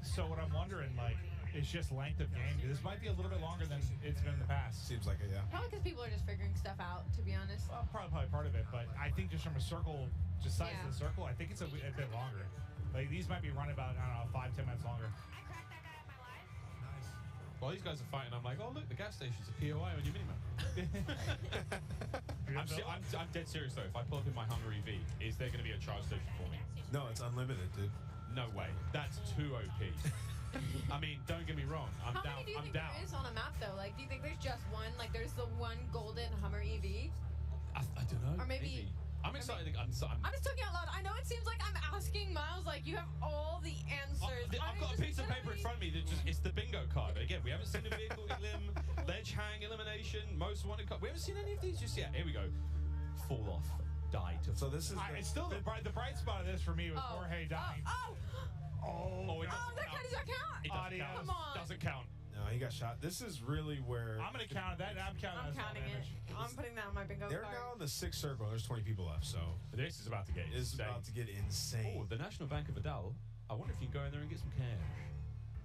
So what I'm wondering like is just length of game. This might be a little bit longer than it's been in the past. Seems like it, yeah. Probably because people are just figuring stuff out. To be honest. Well, probably part of it, but I think just from a circle, just size of the circle, I think it's a bit longer. Like these might be running about 5-10 minutes longer. While these guys are fighting, I'm like, oh look, the gas station's a POI on your minimap. I'm dead serious though. If I pull up in my Hummer EV, is there going to be a charge station for me? No, it's unlimited, dude. No way. That's too OP. I mean, don't get me wrong. I'm How down. many do you I'm think down. there is on a map though? Like, do you think there's just one? Like, there's the one golden Hummer EV. I don't know. Or maybe. I'm excited. I'm just talking out loud. I know it seems like I'm asking Miles, like you have all the answers. I've got a piece of paper in front of me that it's the bingo card. Again, we haven't seen a vehicle elim, ledge hang elimination, most wanted card. We haven't seen any of these just yet. Here we go. Fall off. Die to. So this is. It's still the bright spot of this for me was Jorge dying. Oh, that kind of doesn't count. It doesn't count. Come on. Doesn't count. No, he got shot. This is really where I'm gonna count that. I'm counting it. I'm putting that on my bingo they're card. now in the 6th circle. There's 20 people left, so this is about to get insane. about to get insane. Oh, the National Bank of Vidal. I wonder if you can go in there and get some cash.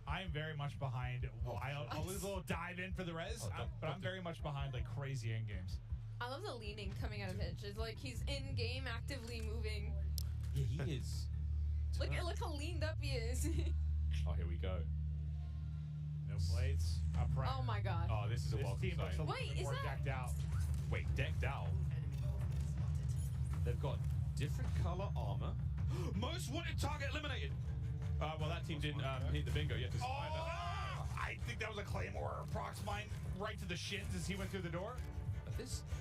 I am very much behind. I'll lose a little dive in for the res, but I'm very much behind like crazy end games. I love the leaning coming out of Hitch. It's like he's in game, actively moving. Yeah, he is. Look how leaned up he is. Oh, here we go. No plates. Oh my god. Oh, this is a welcome team looks a sight. little bit more decked out. Wait, decked out? They've got different color armor. Most wanted target eliminated. Well, that team didn't hit the bingo yet to survive that. I think that was a Claymore prox mine right to the shins as he went through the door.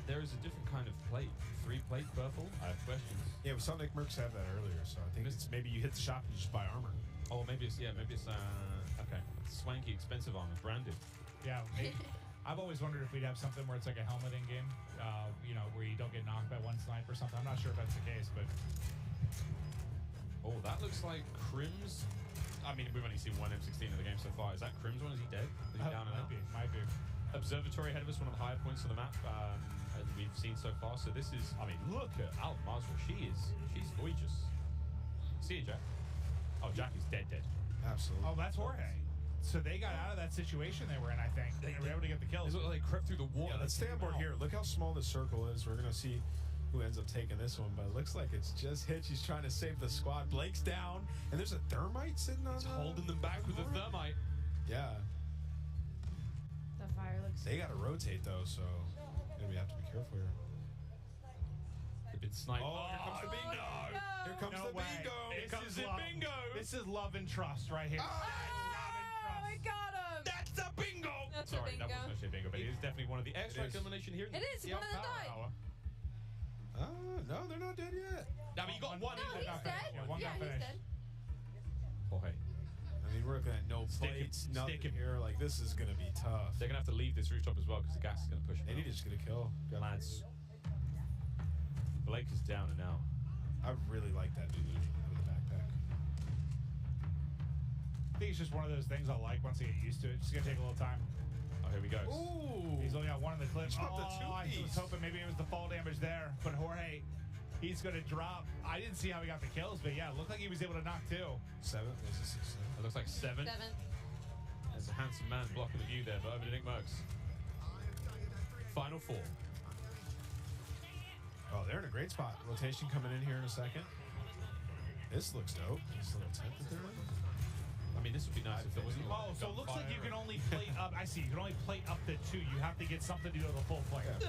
There is a different kind of plate. 3 plate purple. I have questions. Yeah, we saw Nick Merckx have that earlier, so I think it's maybe you hit the shop and you just buy armor. Oh, maybe it's okay. Swanky, expensive armor, branded. Yeah, I've always wondered if we'd have something where it's like a helmet in game, where you don't get knocked by one snipe or something. I'm not sure if that's the case, but oh, that looks like Crynx. I mean, we've only seen one M16 in the game so far. Is that Crynx one? Is he dead? Is he down and out? Might be. Observatory ahead of us, one of the higher points on the map as we've seen so far. So this is, I mean, look at Al Mazra. She's gorgeous. See you, Jack. Oh, Jack is dead. Absolutely. Oh, that's Jorge. So they got out of that situation they were in, I think. They were able to get the kills. They look like they crept through the wall. Yeah, let's stay on board here. Look how small the circle is. We're going to see who ends up taking this one, but it looks like it's just Hitch. He's trying to save the squad. Blake's down, and there's a thermite sitting on. He's holding them back with a thermite. Yeah. The fire looks. They got to rotate though, so we have to be careful here. They've been sniped. Oh, here comes the bingo! No. Here comes the bingo! Here comes the bingo! This is love and trust right here. I got him! That's a bingo! That's Sorry, a bingo. that wasn't actually a bingo, but it is definitely one of the extract elimination here. It is. One of them died. No, they're not dead yet. I mean, you got one. No, he's dead. Yeah, he's dead. Jorge. I mean, we're looking at no plates, nothing here. Like, this is going to be tough. They're going to have to leave this rooftop as well because the gas is going to push them. They need to just get a kill. Lads. Blake is down and out. I really like that dude out of the backpack. I think it's just one of those things I like once I get used to it. It's just gonna take a little time. Oh, here we go. Ooh. He's only got one in the clip. He's got the I was two-piece. hoping maybe it was the fall damage there, but Jorge, he's gonna drop. I didn't see how he got the kills, but yeah, it looked like he was able to knock 2. 7? Was it 6? It looks like 7. 7. There's a handsome man blocking the view there, but over to Nick Merckx. Final 4. Oh, they're in a great spot. Rotation coming in here in a second. This looks dope. This little tent that they're in. I mean, this would be nice if there wasn't. Oh, so it looks like you can only plate up. I see. You can only plate up to 2. You have to get something to go to the full plate. It's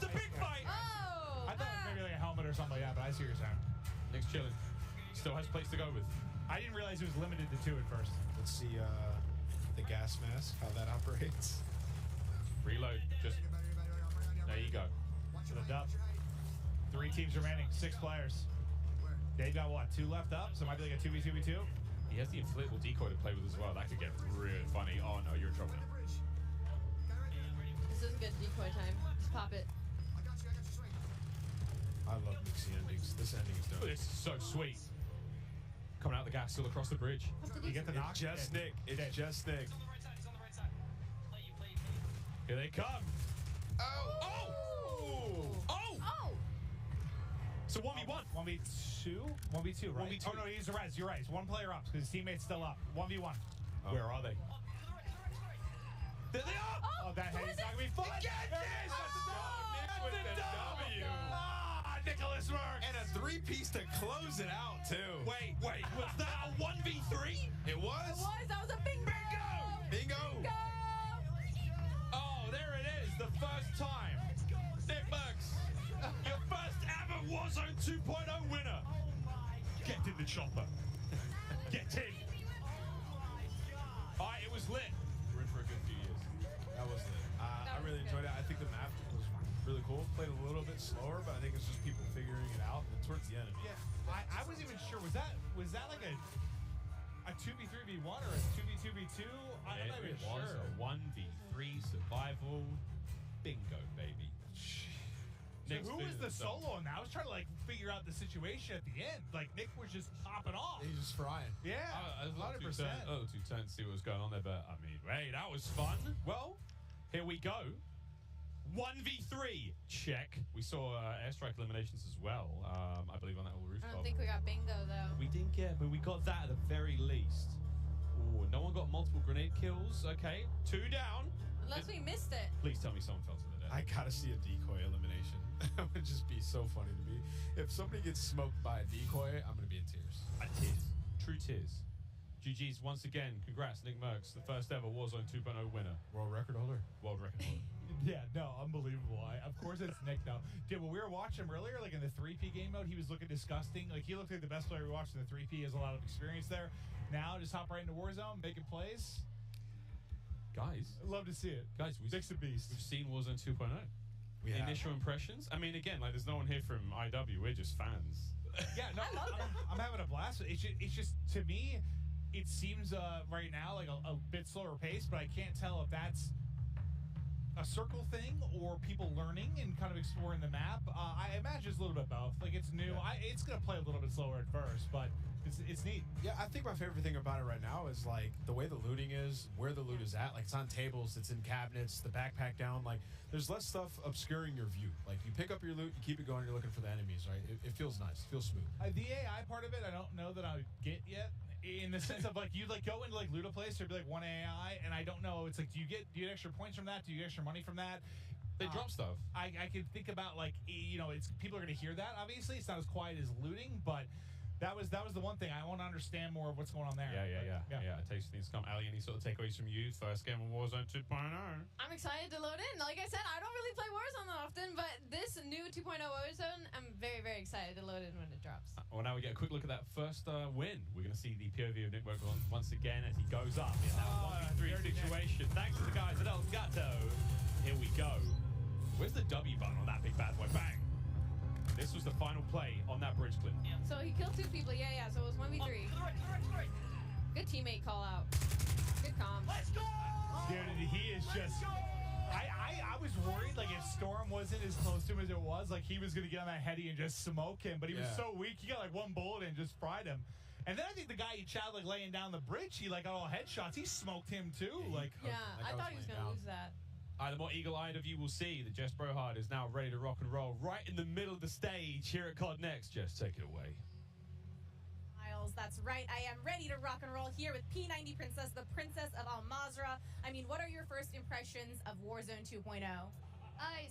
a big fight. Oh! I thought it was maybe like a helmet or something like that, but I see what you're saying. Nick's chilling. Still has plates to go with. I didn't realize it was limited to 2 at first. Let's see the gas mask, how that operates. Reload. Just there you go. To the dub. 3 teams remaining, 6 players. They got what? 2 left up, so it might be like a 2v2v2. He has the inflatable decoy to play with as well. That could get really funny. Oh no, you're in trouble. This is a good decoy time. Just pop it. I love mixing endings. This ending is dope. This is so sweet. Coming out the gas, still across the bridge. You get the knock. It's just Nick. It's just Nick. Here they come. Oh! Oh! Oh! Oh! So 1v1. 1v2? 1v2, right? 1v2. Oh, no, he's right. You're right. It's 1 player up because his teammate's still up. 1v1. Oh. Where are they? There they are! Oh, that head's not going to be fun. Get this! Nick with the W. Ah, Nicholas Merckx. And a 3-piece to close it out, too. Wait, was that a 1v3? It was? That was a bingo! Bingo! Oh, there it is. The first time. Nick Merckx, your first ever Warzone 2.0 winner. Get in the chopper. Get in. All right, it was lit. We're in for a good few years. That was lit. I really enjoyed it. I think the map was really cool. Played a little bit slower, but I think it's just people figuring it out towards the end. Yeah, I wasn't even sure. Was that like a 2v3v1 or a 2v2v2? I'm not even It was sure. a 1v3 survival. Bingo, baby. So who was the solo on that? I was trying to like figure out the situation at the end. Like Nick was just popping off. He's just frying. Yeah, I was 100%. a little too tense to see what was going on there, but I mean, hey, that was fun. Well, here we go. 1v3 check. We saw airstrike eliminations as well. I believe on that whole rooftop. I don't think we got bingo though. We didn't get, but we got that at the very least. Ooh, no one got multiple grenade kills. Okay, 2 down. Unless we missed it. Please tell me someone fell to the death. I gotta see a decoy elimination. That would just be so funny to me. If somebody gets smoked by a decoy, I'm gonna be in tears. Tears. True tears. GG's once again. Congrats, Nick Merckx, the first ever Warzone 2.0 winner. World record holder. World record holder. Yeah, no, unbelievable. Of course it's Nick now. Dude, when we were watching him earlier, like in the 3P game mode, he was looking disgusting. Like he looked like the best player we watched in the 3P. He has a lot of experience there. Now just hop right into Warzone, making plays. Guys. I'd love to see it. Guys, we've seen Warzone 2.0. Initial impressions? I mean, again, like there's no one here from IW. We're just fans. Yeah, no, I'm having a blast. It's just to me, it seems right now like a bit slower pace, but I can't tell if that's a circle thing or people learning and kind of exploring the map. I imagine it's a little bit both. Like it's new. Yeah. It's gonna play a little bit slower at first, but it's neat. Yeah, I think my favorite thing about it right now is like the way the looting is, where the loot is at. Like it's on tables, it's in cabinets, the backpack down. Like there's less stuff obscuring your view. Like you pick up your loot, you keep it going, you're looking for the enemies, right? It feels nice, it feels smooth. The AI part of it, I don't know that I would get yet. In the sense of like you like go into like loot a place, there'd be like 1 AI, and I don't know. It's like do you get extra points from that? Do you get extra money from that? They drop stuff. I can think about like it's people are gonna hear that. Obviously, it's not as quiet as looting, but that was the one thing I want to understand more of what's going on there. Yeah. It takes things to come. Ali, any sort of takeaways from you? First game of Warzone 2.0. I'm excited to load in. Like I said, I don't really play Warzone that often, but this new 2.0 Warzone, I'm very, very excited to load in when it drops. Well, now we get a quick look at that first win. We're going to see the POV of Nick Merckx once again as he goes up in that 1v3 situation. Thanks to the guys at Elgato. Here we go. Where's the W button on that big bad boy? Bang! This was the final play on that bridge clip. So he killed 2 people. Yeah. So it was 1v3. Good teammate call out. Good comms. Dude, he is just I was worried, like, if Storm wasn't as close to him as it was, like, he was going to get on that heady and just smoke him. But he was so weak, he got, like, one bullet and just fried him. And then I think the guy he shot, like, laying down the bridge, he, like, got all headshots. He smoked him, too. Yeah, I thought he was going to lose that. The more eagle-eyed of you will see that Jess Brohard is now ready to rock and roll right in the middle of the stage here at COD Next. Jess, take it away. That's right. I am ready to rock and roll here with P90 Princess, the Princess of Al Mazrah. I mean, what are your first impressions of Warzone 2.0?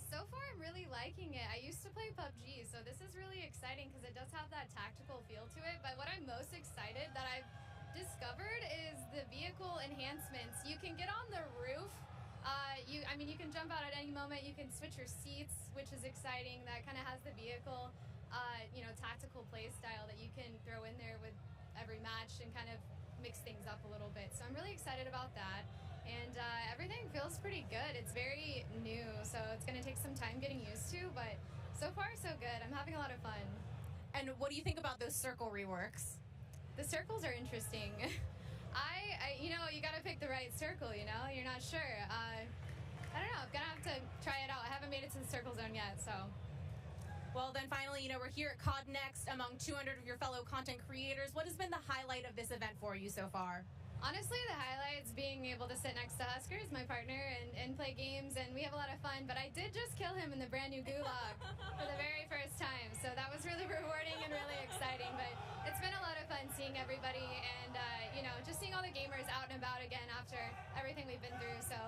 So far, I'm really liking it. I used to play PUBG, so this is really exciting because it does have that tactical feel to it. But what I'm most excited that I've discovered is the vehicle enhancements. You can get on the roof. You can jump out at any moment. You can switch your seats, which is exciting. That kind of has the vehicle. Tactical play style that you can throw in there with every match and kind of mix things up a little bit. So I'm really excited about that. And everything feels pretty good. It's very new, so it's going to take some time getting used to, but so far so good. I'm having a lot of fun. And what do you think about those circle reworks? The circles are interesting. You got to pick the right circle, You're not sure. I don't know. I'm going to have to try it out. I haven't made it to the circle zone yet, so... Well, then finally, we're here at COD Next among 200 of your fellow content creators. What has been the highlight of this event for you so far? Honestly, the highlight's being able to sit next to Huskers, my partner, and play games, and we have a lot of fun. But I did just kill him in the brand new gulag for the very first time, so that was really rewarding and really exciting. But it's been a lot of fun seeing everybody and, just seeing all the gamers out and about again after everything we've been through, so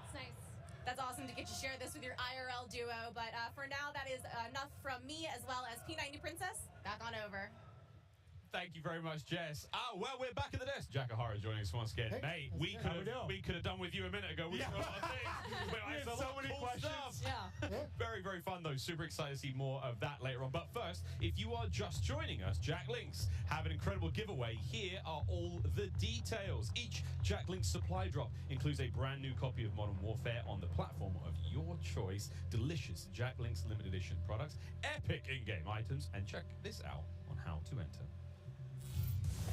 it's nice. That's awesome to get to share this with your IRL duo. But for now, that is enough from me as well as P90 Princess. Back on over. Thank you very much, Jess. We're back at the desk. Jack O'Hara joining us once again. Mate, we could have done with you a minute ago. We got a lot of things. We had so many questions. Yeah. Very, very fun, though. Super excited to see more of that later on. But first, if you are just joining us, Jack Links have an incredible giveaway. Here are all the details. Each Jack Links supply drop includes a brand new copy of Modern Warfare on the platform of your choice. Delicious Jack Links limited edition products, epic in-game items, and check this out on how to enter.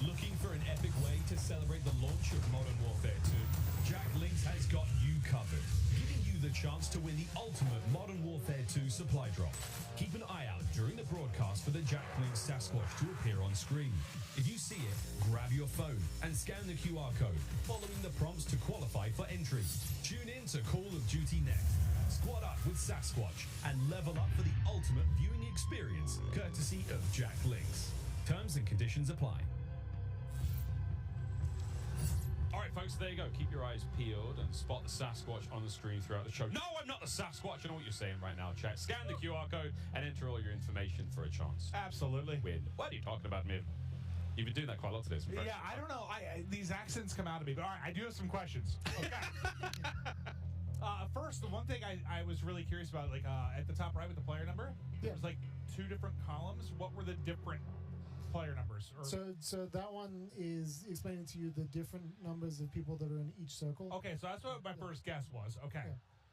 Looking for an epic way to celebrate the launch of Modern Warfare 2? Jack Links has got you covered, giving you the chance to win the ultimate Modern Warfare 2 supply drop. Keep an eye out during the broadcast for the Jack Links Sasquatch to appear on screen. If you see it, grab your phone and scan the QR code, following the prompts to qualify for entry. Tune in to Call of Duty Next. Squad up with Sasquatch and level up for the ultimate viewing experience, courtesy of Jack Links. Terms and conditions apply. All right, folks, there you go. Keep your eyes peeled and spot the Sasquatch on the screen throughout the show. No, I'm not the Sasquatch. I know what you're saying right now, chat. Scan the QR code and enter all your information for a chance. Absolutely. Win. What are you talking about, Mid? You've been doing that quite a lot today. Yeah, I don't know. These accents come out of me. But all right, I do have some questions. Okay. First, the one thing I was really curious about, like at the top right with the player number, there was like 2 different columns. What were the different player numbers? So that one is explaining to you the different numbers of people that are in each circle. Okay, so that's what my first guess was. Okay.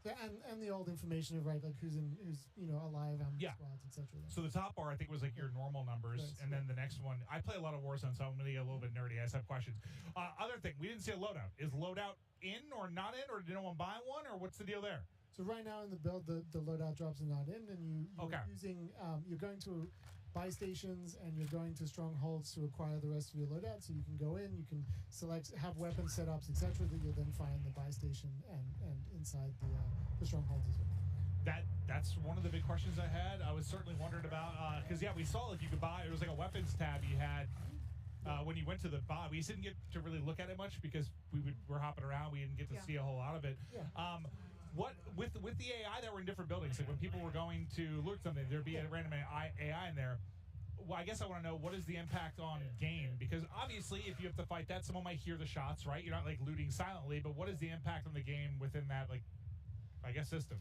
Yeah, and the old information of like who's alive, how many squads, etc. So the top bar I think was like your normal numbers, and then the next one. I play a lot of Warzone, so I'm gonna get a little bit nerdy. I just have questions. Other thing, we didn't see a loadout. Is loadout in or not in, or did no one buy one, or what's the deal there? So right now in the build, the loadout drops are not in, and you're using you're going to buy stations and you're going to strongholds to acquire the rest of your loadout. So you can go in, you can select, have weapon setups, etc. That you'll then find the buy station and inside the strongholds as well. That's one of the big questions I had. I was certainly wondering about because we saw like you could buy. It was like a weapons tab you had. When you went to the buy, we didn't get to really look at it much because we're hopping around. We didn't get to see a whole lot of it. What with the AI that were in different buildings, like when people were going to loot something, there'd be a random AI in there. Well, I guess I want to know, what is the impact on game? Because obviously, if you have to fight that, someone might hear the shots, right? You're not like looting silently, but what is the impact on the game within that, like, I guess, system?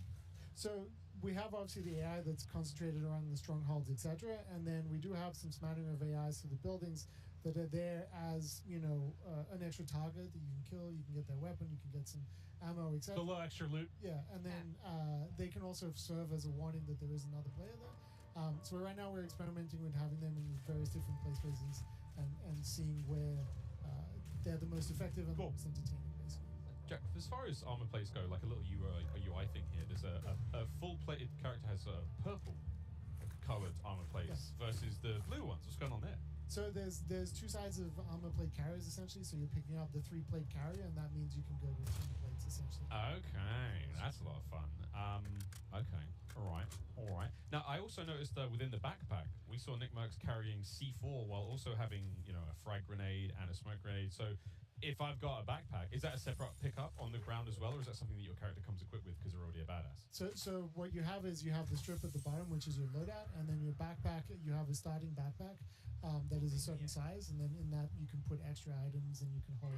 So we have obviously the AI that's concentrated around the strongholds, etc. And then we do have some smattering of AIs for the buildings that are there as, an extra target that you can kill, you can get their weapon, you can get some ammo, etc. So a little extra loot. Yeah, and then they can also serve as a warning that there is another player there. So right now we're experimenting with having them in various different play spaces and seeing where they're the most effective and the most entertaining, basically. Jack, as far as armor plates go, like a little UI thing here, there's a full-plated character has purple colored armor plates versus the blue ones. What's going on there? So there's two sides of armor plate carriers essentially. So you're picking up the 3-plate carrier, and that means you can go to 3 plates essentially. Okay, that's a lot of fun. Okay, all right. Now I also noticed within the backpack we saw Nick Merckx carrying C4 while also having a frag grenade and a smoke grenade. So if I've got a backpack, is that a separate pickup on the ground as well, or is that something that your character comes equipped with because they're already a badass? So what you have is you have the strip at the bottom, which is your loadout, and then your backpack. You have a starting backpack that is a certain size, and then in that you can put extra items and you can hold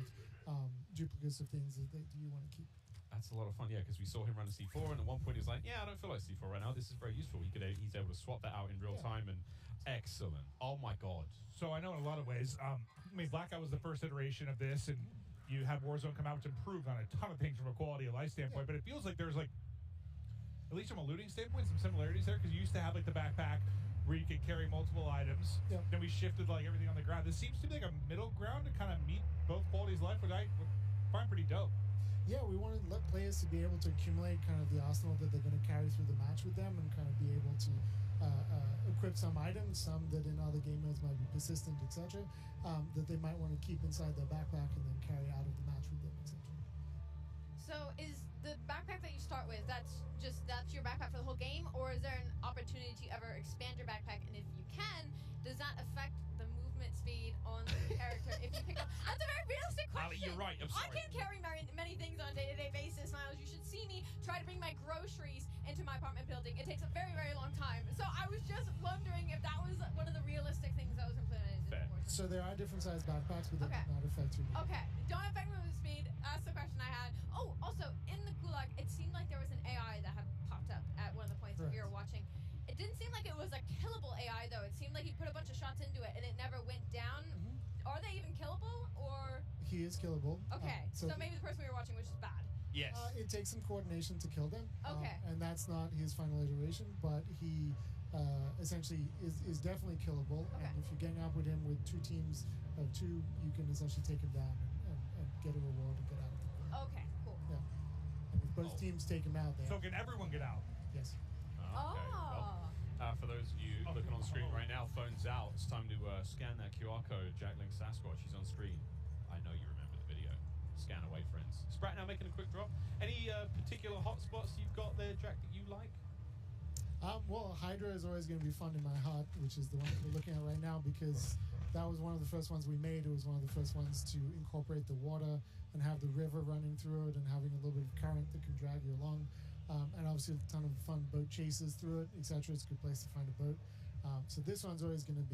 duplicates of things that you want to keep. That's a lot of fun, yeah, because we saw him run a C4, and at one point he's like, I don't feel like C4 right now. This is very useful. He's able to swap that out in real time, and excellent. Oh my god. So I know in a lot of ways, Blackout was the first iteration of this, and you had Warzone come out, which improved on a ton of things from a quality of life standpoint, but it feels like there's at least from a looting standpoint, some similarities there, because you used to have the backpack where you could carry multiple items. Then we shifted everything on the ground. This seems to be a middle ground to kind of meet both qualities of life, which I find pretty dope. Yeah, we wanted to let players to be able to accumulate kind of the arsenal that they're going to carry through the match with them, and kind of be able to equip some items, some that in other game modes might be persistent, etc., that they might want to keep inside their backpack and then carry out of the match with them, etc. So is the backpack that you start with, that's your backpack for the whole game, or is there an opportunity to ever expand your backpack? And if you can, does that affect the movement speed on the character if you pick up? That's a very realistic question. Ali, you're right. I'm sorry. I can't carry many things on a day-to-day basis, Miles. You should see me try to bring my groceries into my apartment building. It takes a very, very long time. So I was just wondering if that was one of the realistic things that was implemented. So there are different sized backpacks, but that do not affect your movement. Okay, don't affect movement speed. That's the question I had. Oh, also, in the Gulag, it seemed like there was an AI that had popped up at one of the points that we were watching. It didn't seem like it was a killable AI, though. It seemed like he put a bunch of shots into it, and it never went down. Are they even killable, or...? He is killable. Okay, so maybe the person we were watching was just bad. Yes. It takes some coordination to kill them. Okay. And that's not his final iteration, but he essentially is definitely killable. Okay. And if you're getting up with him with 2 teams of 2, you can essentially take him down and get a reward and get out of the game. Okay, cool. Yeah. And if both teams take him out, So can everyone get out? Yes. Well, for those of you looking on screen right now, phones out. It's time to scan that QR code. Jack Link Sasquatch, he's on screen. I know you remember the video. Scan away, friends. Sprat now making a quick drop. Any particular hotspots you've got there, Jack, that you like? Well, Hydra is always going to be fun in my heart, which is the one that we're looking at right now, because that was one of the first ones we made. It was one of the first ones to incorporate the water and have the river running through it and having a little bit of current that can drag you along. And obviously a ton of fun boat chases through it, etc. It's a good place to find a boat. So this one's always going to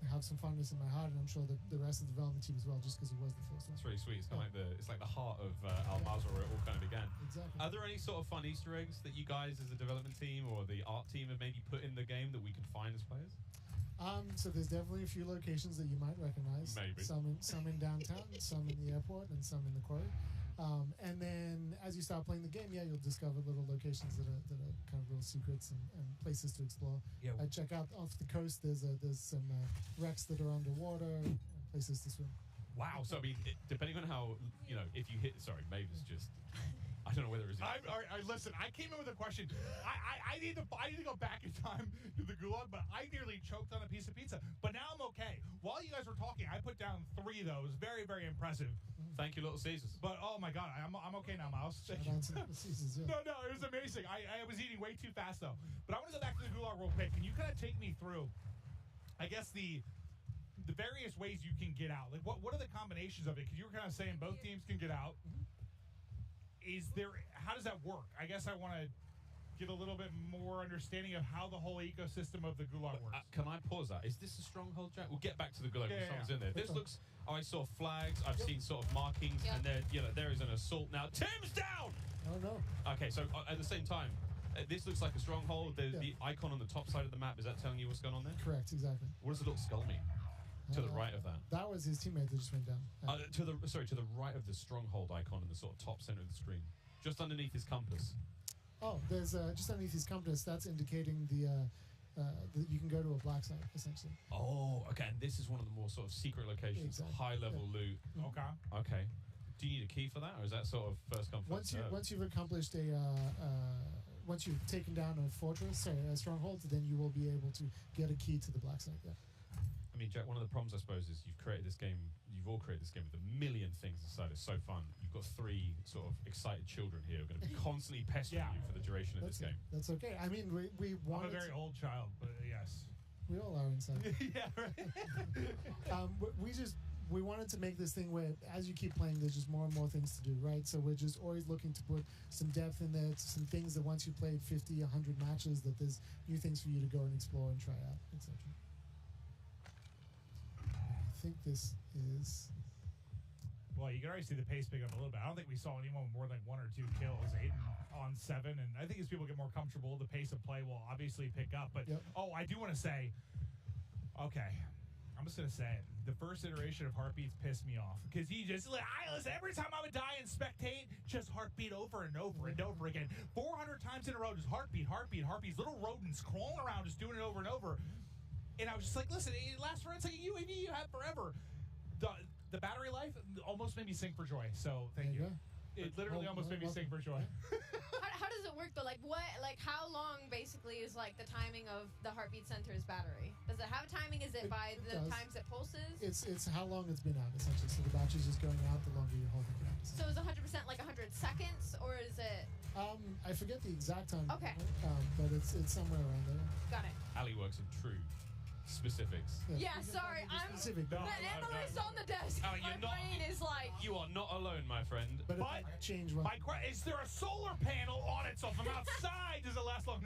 have some funness in my heart, and I'm sure that the rest of the development team as well, just because it was the first one. It's really sweet. It's kind of it's like the heart of Al Mazrah where it all kind of began. Exactly. Are there any sort of fun Easter eggs that you guys as a development team or the art team have maybe put in the game that we can find as players? So there's definitely a few locations that you might recognize. Maybe. Some in downtown, some in the airport, and some in the quarry. And then as you start playing the game, you'll discover little locations that are kind of real secrets and places to explore. Yeah. Check out off the coast. There's some wrecks that are underwater, and places to swim. Wow. So I mean, depending on how if you hit, sorry, Mavis just. I don't know whether it's. Listen, I came in with a question. I need to go back in time to the Gulag, but I nearly choked on a piece of pizza. But now I'm okay. While you guys were talking, I put down 3 of those. Very, very impressive. Thank you, Little Caesars. But oh my God, I'm okay now, Mouse. Shout out to Little Caesars, yeah. No, it was amazing. I was eating way too fast though. But I want to go back to the Gulag real quick. Can you kind of take me through, I guess the various ways you can get out? Like what are the combinations of it? Because you were kind of saying both teams can get out. How does that work? I guess I want to get a little bit more understanding of how the whole ecosystem of the Gulag works. Can I pause that? Is this a stronghold, Jack? We'll get back to the Gulag when someone's in there. Which This one? looks. I saw flags. I've seen sort of markings, and there is an assault now. Tim's down. Oh no. Okay, so at the same time, this looks like a stronghold. There's the icon on the top side of the map. Is that telling you what's going on there? Correct, exactly. What does the little skull mean? To the right of that. That was his teammate that just went down. To the right of the stronghold icon in the sort of top center of the screen, just underneath his compass. Oh, there's just underneath his compass. That's indicating that you can go to a black site essentially. Oh, okay. And this is one of the more sort of secret locations, high level loot. Okay. Okay. Do you need a key for that, or is that sort of first come first serve? Once you've accomplished once you've taken down a fortress or a stronghold, then you will be able to get a key to the black site. Yeah. I mean, Jack, one of the problems, I suppose, is you've all created this game with a million things inside. It's so fun. You've got 3 sort of excited children here who are going to be constantly pestering you for the duration of this game. That's okay. I mean, we want. I'm a very old child, but yes. We all are inside. Yeah, right. We wanted to make this thing where, as you keep playing, there's just more and more things to do, right? So we're just always looking to put some depth in there, some things that once you played 50, 100 matches, that there's new things for you to go and explore and try out, etc. I think this is... Well, you can already see the pace pick up a little bit. I don't think we saw anyone with more than 1 or 2 kills. Aiden on 7, and I think as people get more comfortable, the pace of play will obviously pick up. But, I do want to say, okay, I'm just going to say it. The first iteration of Heartbeats pissed me off because he just, listen, every time I would die and spectate, just Heartbeat over and over and over again. 400 times in a row, just Heartbeat, Heartbeat, Heartbeats, little rodents crawling around, just doing it over and over. And I was just like, listen, it lasts for, it's like a UAV you have forever. The battery life almost made me sing for joy, so thank you. It literally almost made me sing for joy. How does it work though? How long basically is the timing of the Heartbeat Center's battery? Does it have a timing? Is it by the times it pulses? It's how long it's been out, essentially. So the battery's just going out the longer you're holding it out. So is 100% 100 seconds, or is it? I forget the exact time. Okay. But it's somewhere around there. Got it. Ali works in true specifics. Yeah, sorry, I'm specific. the analyst on the desk. Ali, My brain is like. You are not alone, my friend. But change one. Is there a solar panel on it? So from outside, does it last long?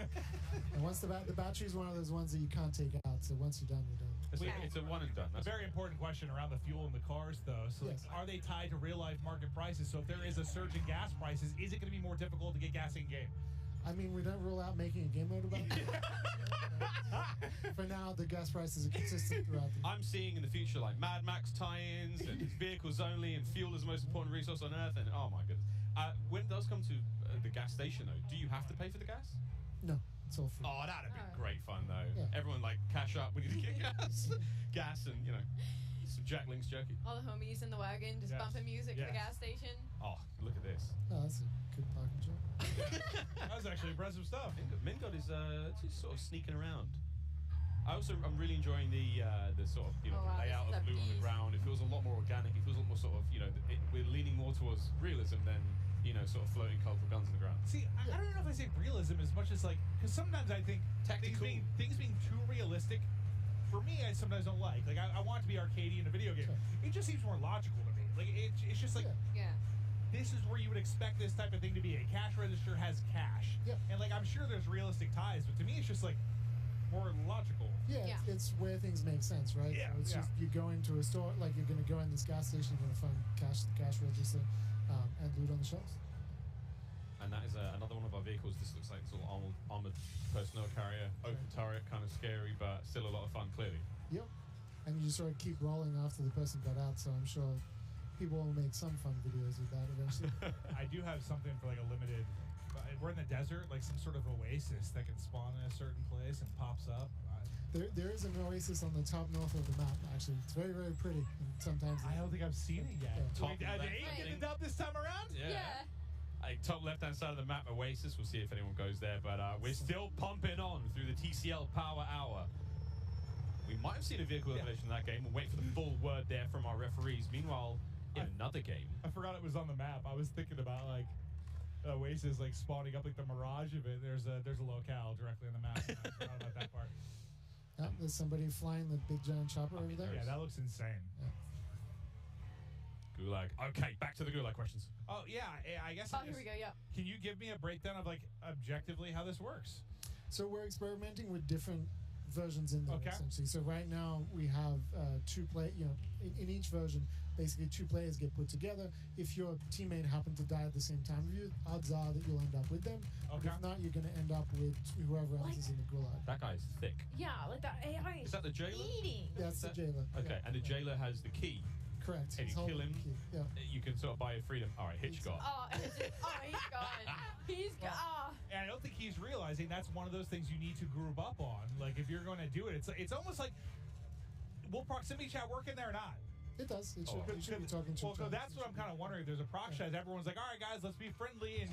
And once the battery is one of those ones that you can't take out. So once you're done, you're done. It's a one and done. A very important question around the fuel in the cars, though. So, are they tied to real life market prices? So, if there is a surge in gas prices, is it going to be more difficult to get gas in game? I mean, we don't rule out making a game mode about it. For now, the gas prices are consistent throughout the I'm seeing in the future Mad Max tie-ins and vehicles only, and fuel is the most important resource on Earth. And oh my goodness, when it does come to the gas station, though, do you have to pay for the gas? No, it's all free. Oh, that'd be great fun, though. Yeah. Everyone cash up. We need to get gas, and some Jack Link's jerky. All the homies in the wagon just bumping music at the gas station. Oh, look at this. Oh, that's a good parking job. That was actually impressive stuff. Mingod is just sort of sneaking around. I'm really enjoying the sort of the layout of loot on the ground. It feels a lot more organic. It feels a lot more sort of we're leaning more towards realism than sort of floating colorful guns in the ground. See, I don't know if I say realism as much as because sometimes I think things being too realistic. For me, I sometimes don't like. I want it to be arcadey in a video game. It just seems more logical to me. It's just this is where you would expect this type of thing to be. A cash register has cash. Yep. And I'm sure there's realistic ties, but to me it's just more logical. Yeah, it's where things make sense, right? Yeah. So it's just you go into a store, you're going to go in this gas station, you're going to find cash at the cash register, and loot on the shelves. And that is another one of our vehicles. This looks like this little armored personnel carrier, open turret, kind of scary, but still a lot of fun, clearly. Yep. And you just sort of keep rolling after the person got out, so I'm sure people will make some fun videos with that eventually. I do have something for a limited. We're in the desert, some sort of oasis that can spawn in a certain place and pops up. There is an oasis on the top north of the map, actually. It's very, very pretty. And sometimes I don't think I've seen it yet. Top Did Aiden get the dub this time around? Yeah. Top left-hand side of the map, Oasis. We'll see if anyone goes there, but we're still pumping on through the TCL Power Hour. We might have seen a vehicle elevation in that game. We'll wait for the full word there from our referees. Meanwhile, in another game, I forgot it was on the map. I was thinking about Oasis spawning up the mirage of it. There's a locale directly on the map. I forgot about that part. Yeah, there's somebody flying the big giant chopper over there. Yeah, that looks insane. Yeah. Gulag. Okay, back to the Gulag questions. Oh yeah, I guess. Here we go. Yeah. Can you give me a breakdown of objectively how this works? So we're experimenting with different versions in there, Okay. essentially. So right now we have in each version, basically 2 players get put together. If your teammate happened to die at the same time as you, odds are that you'll end up with them. Okay. But if not, you're going to end up with whoever else is in the gulag. That guy's thick. Yeah, that AI Is that the jailer? eating. That's the jailer. Okay, and the jailer has the key. Correct. If He's you kill holding him, the key. Yeah. you can sort of buy your freedom. All right, Hitch got. He's gone. He's gone. And I don't think he's realizing that's one of those things you need to group up on. If you're going to do it, it's almost will proximity chat work in there or not? It does. It should be talking to. Well, so that's what I'm kind of wondering. If there's a proc chat, everyone's like, all right, guys, let's be friendly and,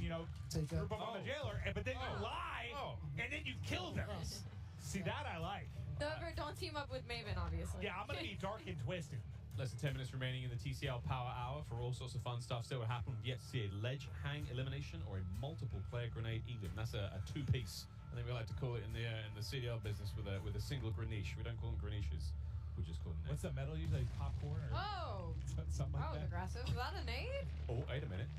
take group up on the jailer. But then you lie, and then you kill them. See, that I like. However, don't team up with Maven, obviously. Yeah, I'm going to be dark and twisted. Less than 10 minutes remaining in the TCL Power Hour for all sorts of fun stuff. Still, what happened? Yet to see a ledge hang elimination or a multiple player grenade elim. That's a two-piece. I think we like to call it in the CDL business with a single greniche. We don't call them grenishes. We just call them. What's the metal usually? Popcorn or something like that? Aggressive. Was that a nade? Oh, wait a minute.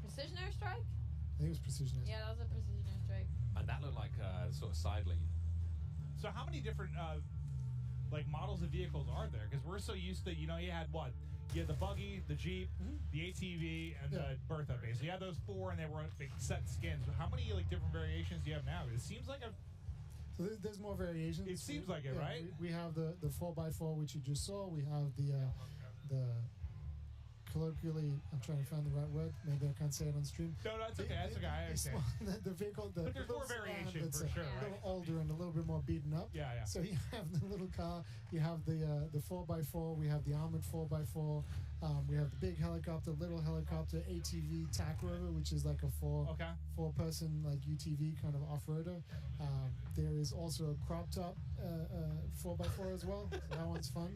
Precision airstrike? I think it was precision airstrike. Yeah, that was a precision airstrike. And that looked like sort of side lead. So how many different models of vehicles are there? Because we're so used to, you had what? You had the buggy, the Jeep, the ATV, and the Bertha base. So you had those four, and they were big set skins. But how many different variations do you have now? It seems like So there's more variations. It seems like it, right? We have the 4x4, which you just saw. We have the colloquially, I'm trying to find the right word. Maybe I can't say it on stream. No, that's okay. That's okay. I understand. The vehicle, but there's more variation for sure, a little older and a little bit more beaten up. Yeah, yeah. So you have the little car. You have the 4x4. We have the armored 4x4. We have the big helicopter, little helicopter, ATV, TAC rover, which is like a four-person UTV kind of off-roader. There is also a crop top 4x4 as well. So that one's fun,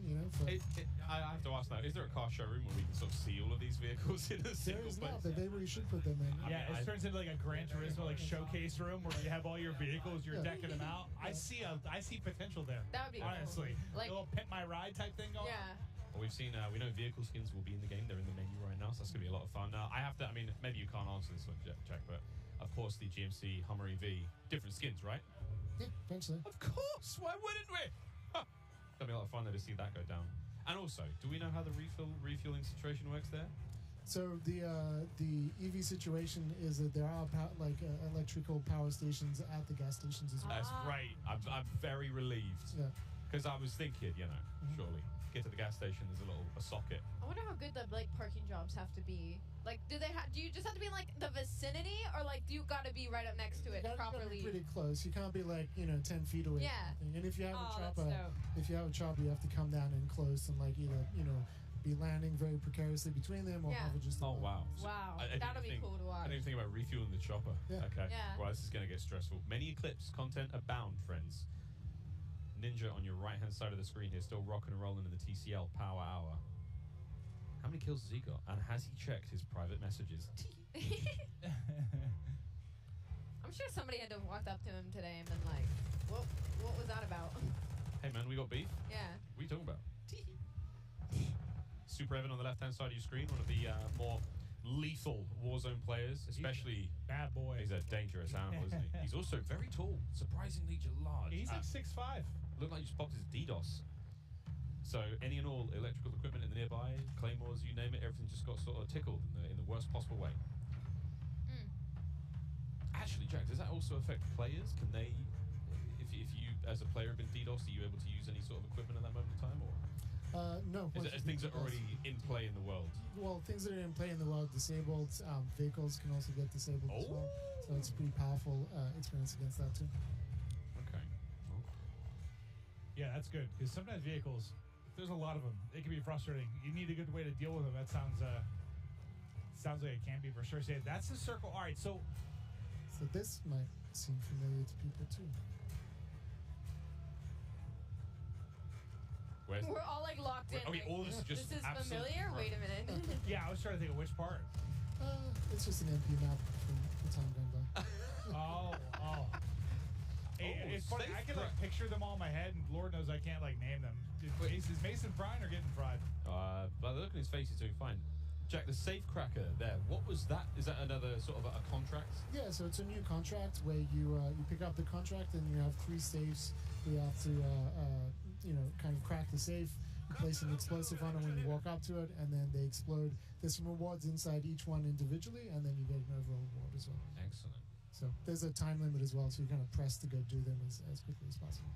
I have to ask now: is there a car showroom where we can sort of see all of these vehicles in a single place? There is not, but maybe we should put them in. Yeah, it turns into like a Gran Turismo showcase room where you have all your vehicles, you're decking them out. I see potential there. That would be honestly cool. A little pimp my ride type thing going. Yeah. Well, we've seen, we know vehicle skins will be in the game. They're in the menu right now, so that's going to be a lot of fun. I have to, maybe you can't answer this one, Jack, but of course the GMC Hummer EV, different skins, right? Yeah, eventually. Of course, why wouldn't we? Huh. It's going to be a lot of fun there to see that go down. And also, do we know how the refueling situation works there? So the EV situation is that there are electrical power stations at the gas stations as well. That's great. I'm very relieved. Yeah. Because I was thinking, surely get to the gas station. There's a socket. I wonder how good the parking jobs have to be. Do you just have to be in the vicinity, or do you got to be right up next to it properly? Be pretty close. You can't be 10 feet away. Yeah. And if you have a chopper, you have to come down in close and either be landing very precariously between them or have it just. Oh wow. Wow. That'll be cool to watch. I didn't even think about refueling the chopper. Yeah. Okay. Yeah. Well, this is going to get stressful. Many Eclipse content abound, friends. Ninja on your right-hand side of the screen here, still rocking and rolling in the TCL Power Hour. How many kills has he got? And has he checked his private messages? I'm sure somebody had to have walked up to him today and been like, what was that about? Hey man, we got beef? Yeah. What are you talking about? Super Evan on the left-hand side of your screen, one of the more lethal Warzone players, especially... Bad boy. He's a dangerous animal, isn't he? He's also very tall, surprisingly large. He's like 6'5". Looked like he just popped his DDoS. So any and all electrical equipment in the nearby, claymores, you name it, everything just got sort of tickled in the worst possible way. Actually, Jack, does that also affect players? Can they, if you as a player have been DDoS, are you able to use any sort of equipment at that moment in time, or? No. Things that are already in play in the world? Well, things that are in play in the world, disabled vehicles can also get disabled as well. So it's a pretty powerful experience against that too. Okay. Yeah, that's good, because sometimes vehicles, if there's a lot of them, it can be frustrating. You need a good way to deal with them. That sounds like it can be for sure. Say that's the circle. All right, so this might seem familiar to people too. We're all locked in. All this is just this is familiar? Wait a minute. Yeah, I was trying to think of which part. It's just an MP map from the time gone by. Oh. It's funny. I can picture them all in my head, and Lord knows I can't name them. Is Mason frying or getting fried? By the look on his face, he's doing fine. Jack, the safe cracker there. What was that? Is that another sort of a contract? Yeah, so it's a new contract where you pick up the contract and you have 3 safes. You have to kind of crack the safe, you place an explosive on it when you walk up to it, and then they explode. There's some rewards inside each one individually, and then you get an overall reward as well. Excellent. So there's a time limit as well, so you kind of press to go do them as quickly as possible.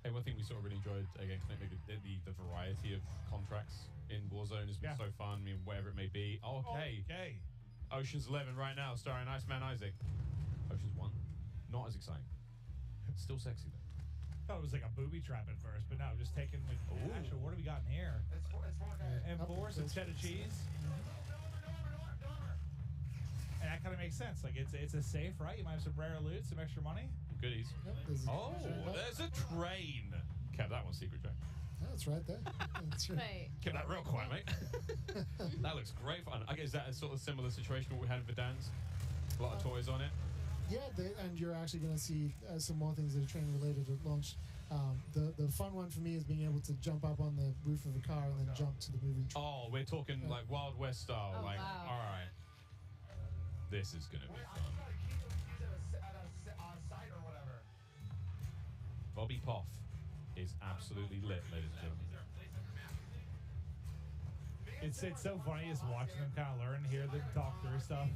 Hey, one thing we sort of really enjoyed, again, the variety of contracts in Warzone has been so fun. Whatever it may be. Okay. Ocean's 11 right now, starring Iceman Isaac. Ocean's 1, not as exciting. Still sexy though. thought it was like a booby trap at first, but no, just taking like, actually, what do we got in here? And four, some cheddar cheese. And that kind of makes sense. Like it's a safe, right? You might have some rare loot, some extra money. Goodies. Yep, Oh, there's a train. Kept that one secret, Jack. That's right there. That's right. Right. Kept that real quiet, mate. That looks great fun. I guess is that a sort of similar situation to what we had in Verdansk? A lot of toys on it. Yeah, and you're actually going to see some more things that are train related at launch. The fun one for me is being able to jump up on the roof of a car and then jump to the moving train. Oh, we're talking like Wild West style. Oh, like, wow. all right, this is gonna be fun. Bobby Poff is absolutely lit, ladies and gentlemen. It's so funny just watching them kind of learn, hear them talk through stuff.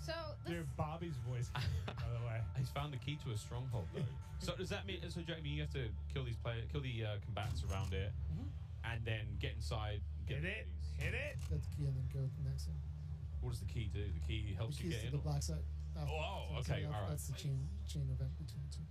So Dude, Bobby's voice, by the way. He's found the key to a stronghold, though. So does that mean? So Jack, you have to kill the combatants around it, and then get inside. Get Hit it. Get the key and then go to the next one. What does the key do? The key helps The you keys get to in. the black site. Oh, So okay, all right. That's the chain event between the two.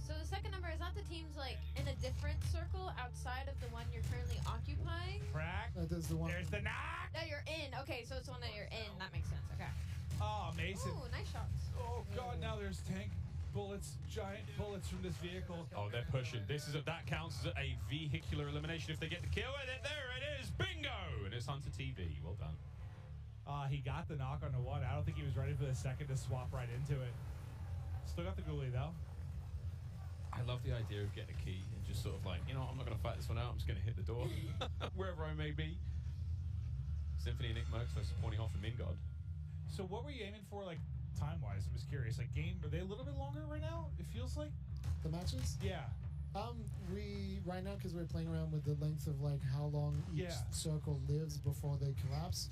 So the second number, is that the team's like in a different circle outside of the one you're currently occupying? Crack. There's the one. There's the knock. That you're in. Okay, so it's the one that you're in. That makes sense. Okay. Oh, Mason. Ooh, nice shots. Oh God, now there's tank bullets, giant bullets from this vehicle. Oh, they're pushing. That counts as a vehicular elimination if they get the kill with it. There it is. Bingo! And it's Hunter TV. Well done. He got the knock on the one. I don't think he was ready for the second to swap right into it. Still got the ghoulie though. I love the idea of getting a key and just sort of like, you know, I'm not going to fight this one out. I'm just going to hit the door wherever I may be. Symphony and Nick Merckx versus Pawny Hoff and Mingod. So what were you aiming for, like time-wise? I'm just curious. Like game, are they a little bit longer right now? It feels like. The matches? Yeah. We right now, because we're playing around with the length of like how long each circle lives before they collapse.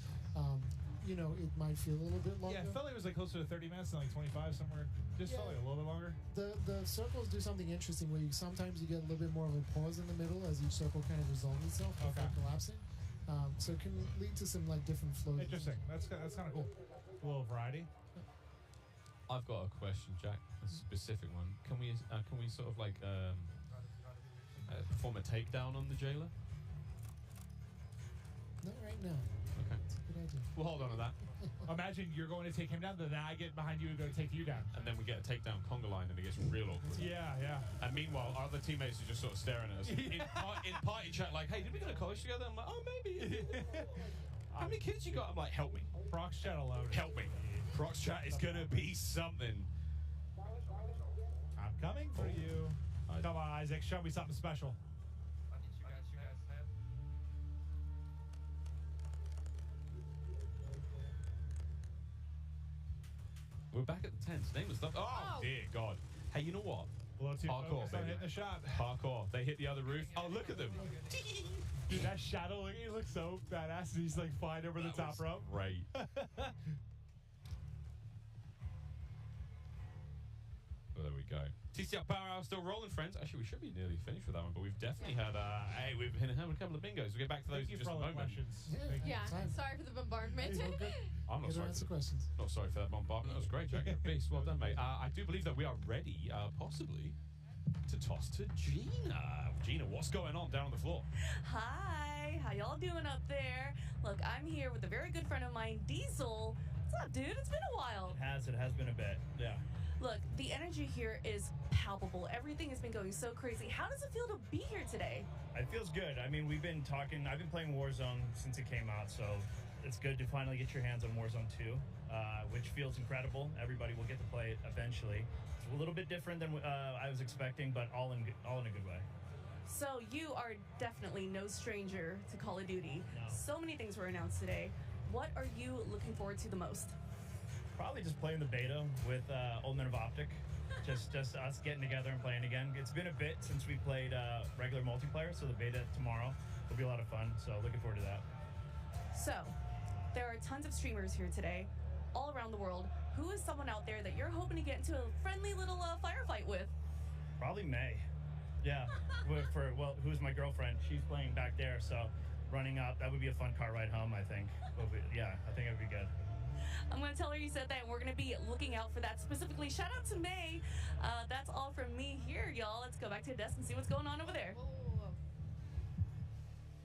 You know, it might feel a little bit longer. Yeah, it felt like it was like closer to 30 minutes than like 25 somewhere. Just felt like a little bit longer. The circles do something interesting where sometimes you get a little bit more of a pause in the middle as each circle kind of resolves itself before collapsing. So it can lead to some like different flows. Interesting. That's kind of cool. A little variety. I've got a question, Jack. A specific one. Can we sort of like perform a takedown on the jailer? Not right now. Okay. That's a good idea. We'll hold on to that. Imagine you're going to take him down, then I get behind you and go to take you down. And then we get a takedown conga line and it gets real awkward. Yeah. And meanwhile, our other teammates are just sort of staring at us. In party chat, like, hey, did we go to college together? I'm like, oh, maybe. How many kids you got? I'm like, help me. Prox chat alone. Help me. Prox chat is going to be something. I'm coming for you. Come on, Isaac. Show me something special. We're back at the tents. Name and stuff. Oh, dear God. Hey, you know what? Parkour, baby. Hitting the shot. Parkour. They hit the other roof. Oh, look at them. Dude, that shadow, he looks so badass. He's like flying over the top rope. Great. Well, there we go. TCL Power Hour still rolling, friends. Actually, we should be nearly finished with that one, but we've definitely had we've had a couple of bingos. We'll get back to those in just a moment. Yeah. Sorry for the bombardment. I'm not sorry. Answer questions. Not sorry for that bombardment. That was great, Jack. You're a beast. Well done, mate. I do believe that we are ready, possibly, to toss to Gina. Gina, what's going on down on the floor? Hi, how y'all doing up there? Look, I'm here with a very good friend of mine, Diesel. What's up, dude? It's been a while. It has been a bit. Yeah. Look, the energy here is palpable. Everything has been going so crazy. How does it feel to be here today? It feels good. I mean, we've been talking. I've been playing Warzone since it came out, so it's good to finally get your hands on Warzone 2, which feels incredible. Everybody will get to play it eventually. It's a little bit different than I was expecting, but all in a good way. So you are definitely no stranger to Call of Duty. No. So many things were announced today. What are you looking forward to the most? Probably just playing the beta with Old Men of Optic. Just us getting together and playing again. It's been a bit since we played regular multiplayer, so the beta tomorrow will be a lot of fun. So looking forward to that. So, there are tons of streamers here today, all around the world. Who is someone out there that you're hoping to get into a friendly little firefight with? Probably May. Yeah. Who's my girlfriend? She's playing back there, so running up, that would be a fun car ride home, I think. Yeah, I think it would be good. I'm going to tell her you said that, and we're going to be looking out for that specifically. Shout out to May. That's all from me here, y'all. Let's go back to the desk and see what's going on over there.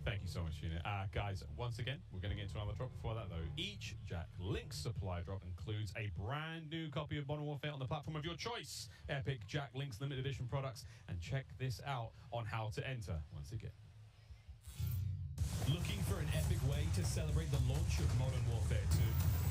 Thank you so much, Unit. Guys, once again, we're going to get into another drop. Before that, though, each Jack Lynx supply drop includes a brand new copy of Modern Warfare on the platform of your choice. Epic Jack Lynx limited edition products. And check this out on how to enter once again. Looking for an epic way to celebrate the launch of Modern Warfare 2?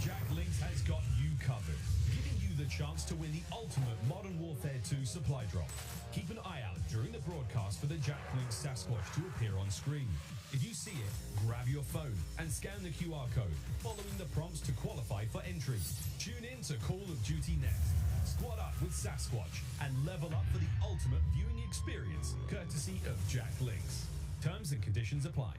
Jack Lynx has got you covered, giving you the chance to win the ultimate Modern Warfare 2 supply drop. Keep an eye out during the broadcast for the Jack Lynx Sasquatch to appear on screen. If you see it, grab your phone and scan the QR code, following the prompts to qualify for entry. Tune in to Call of Duty next. Squad up with Sasquatch and level up for the ultimate viewing experience, courtesy of Jack Lynx. Terms and conditions apply.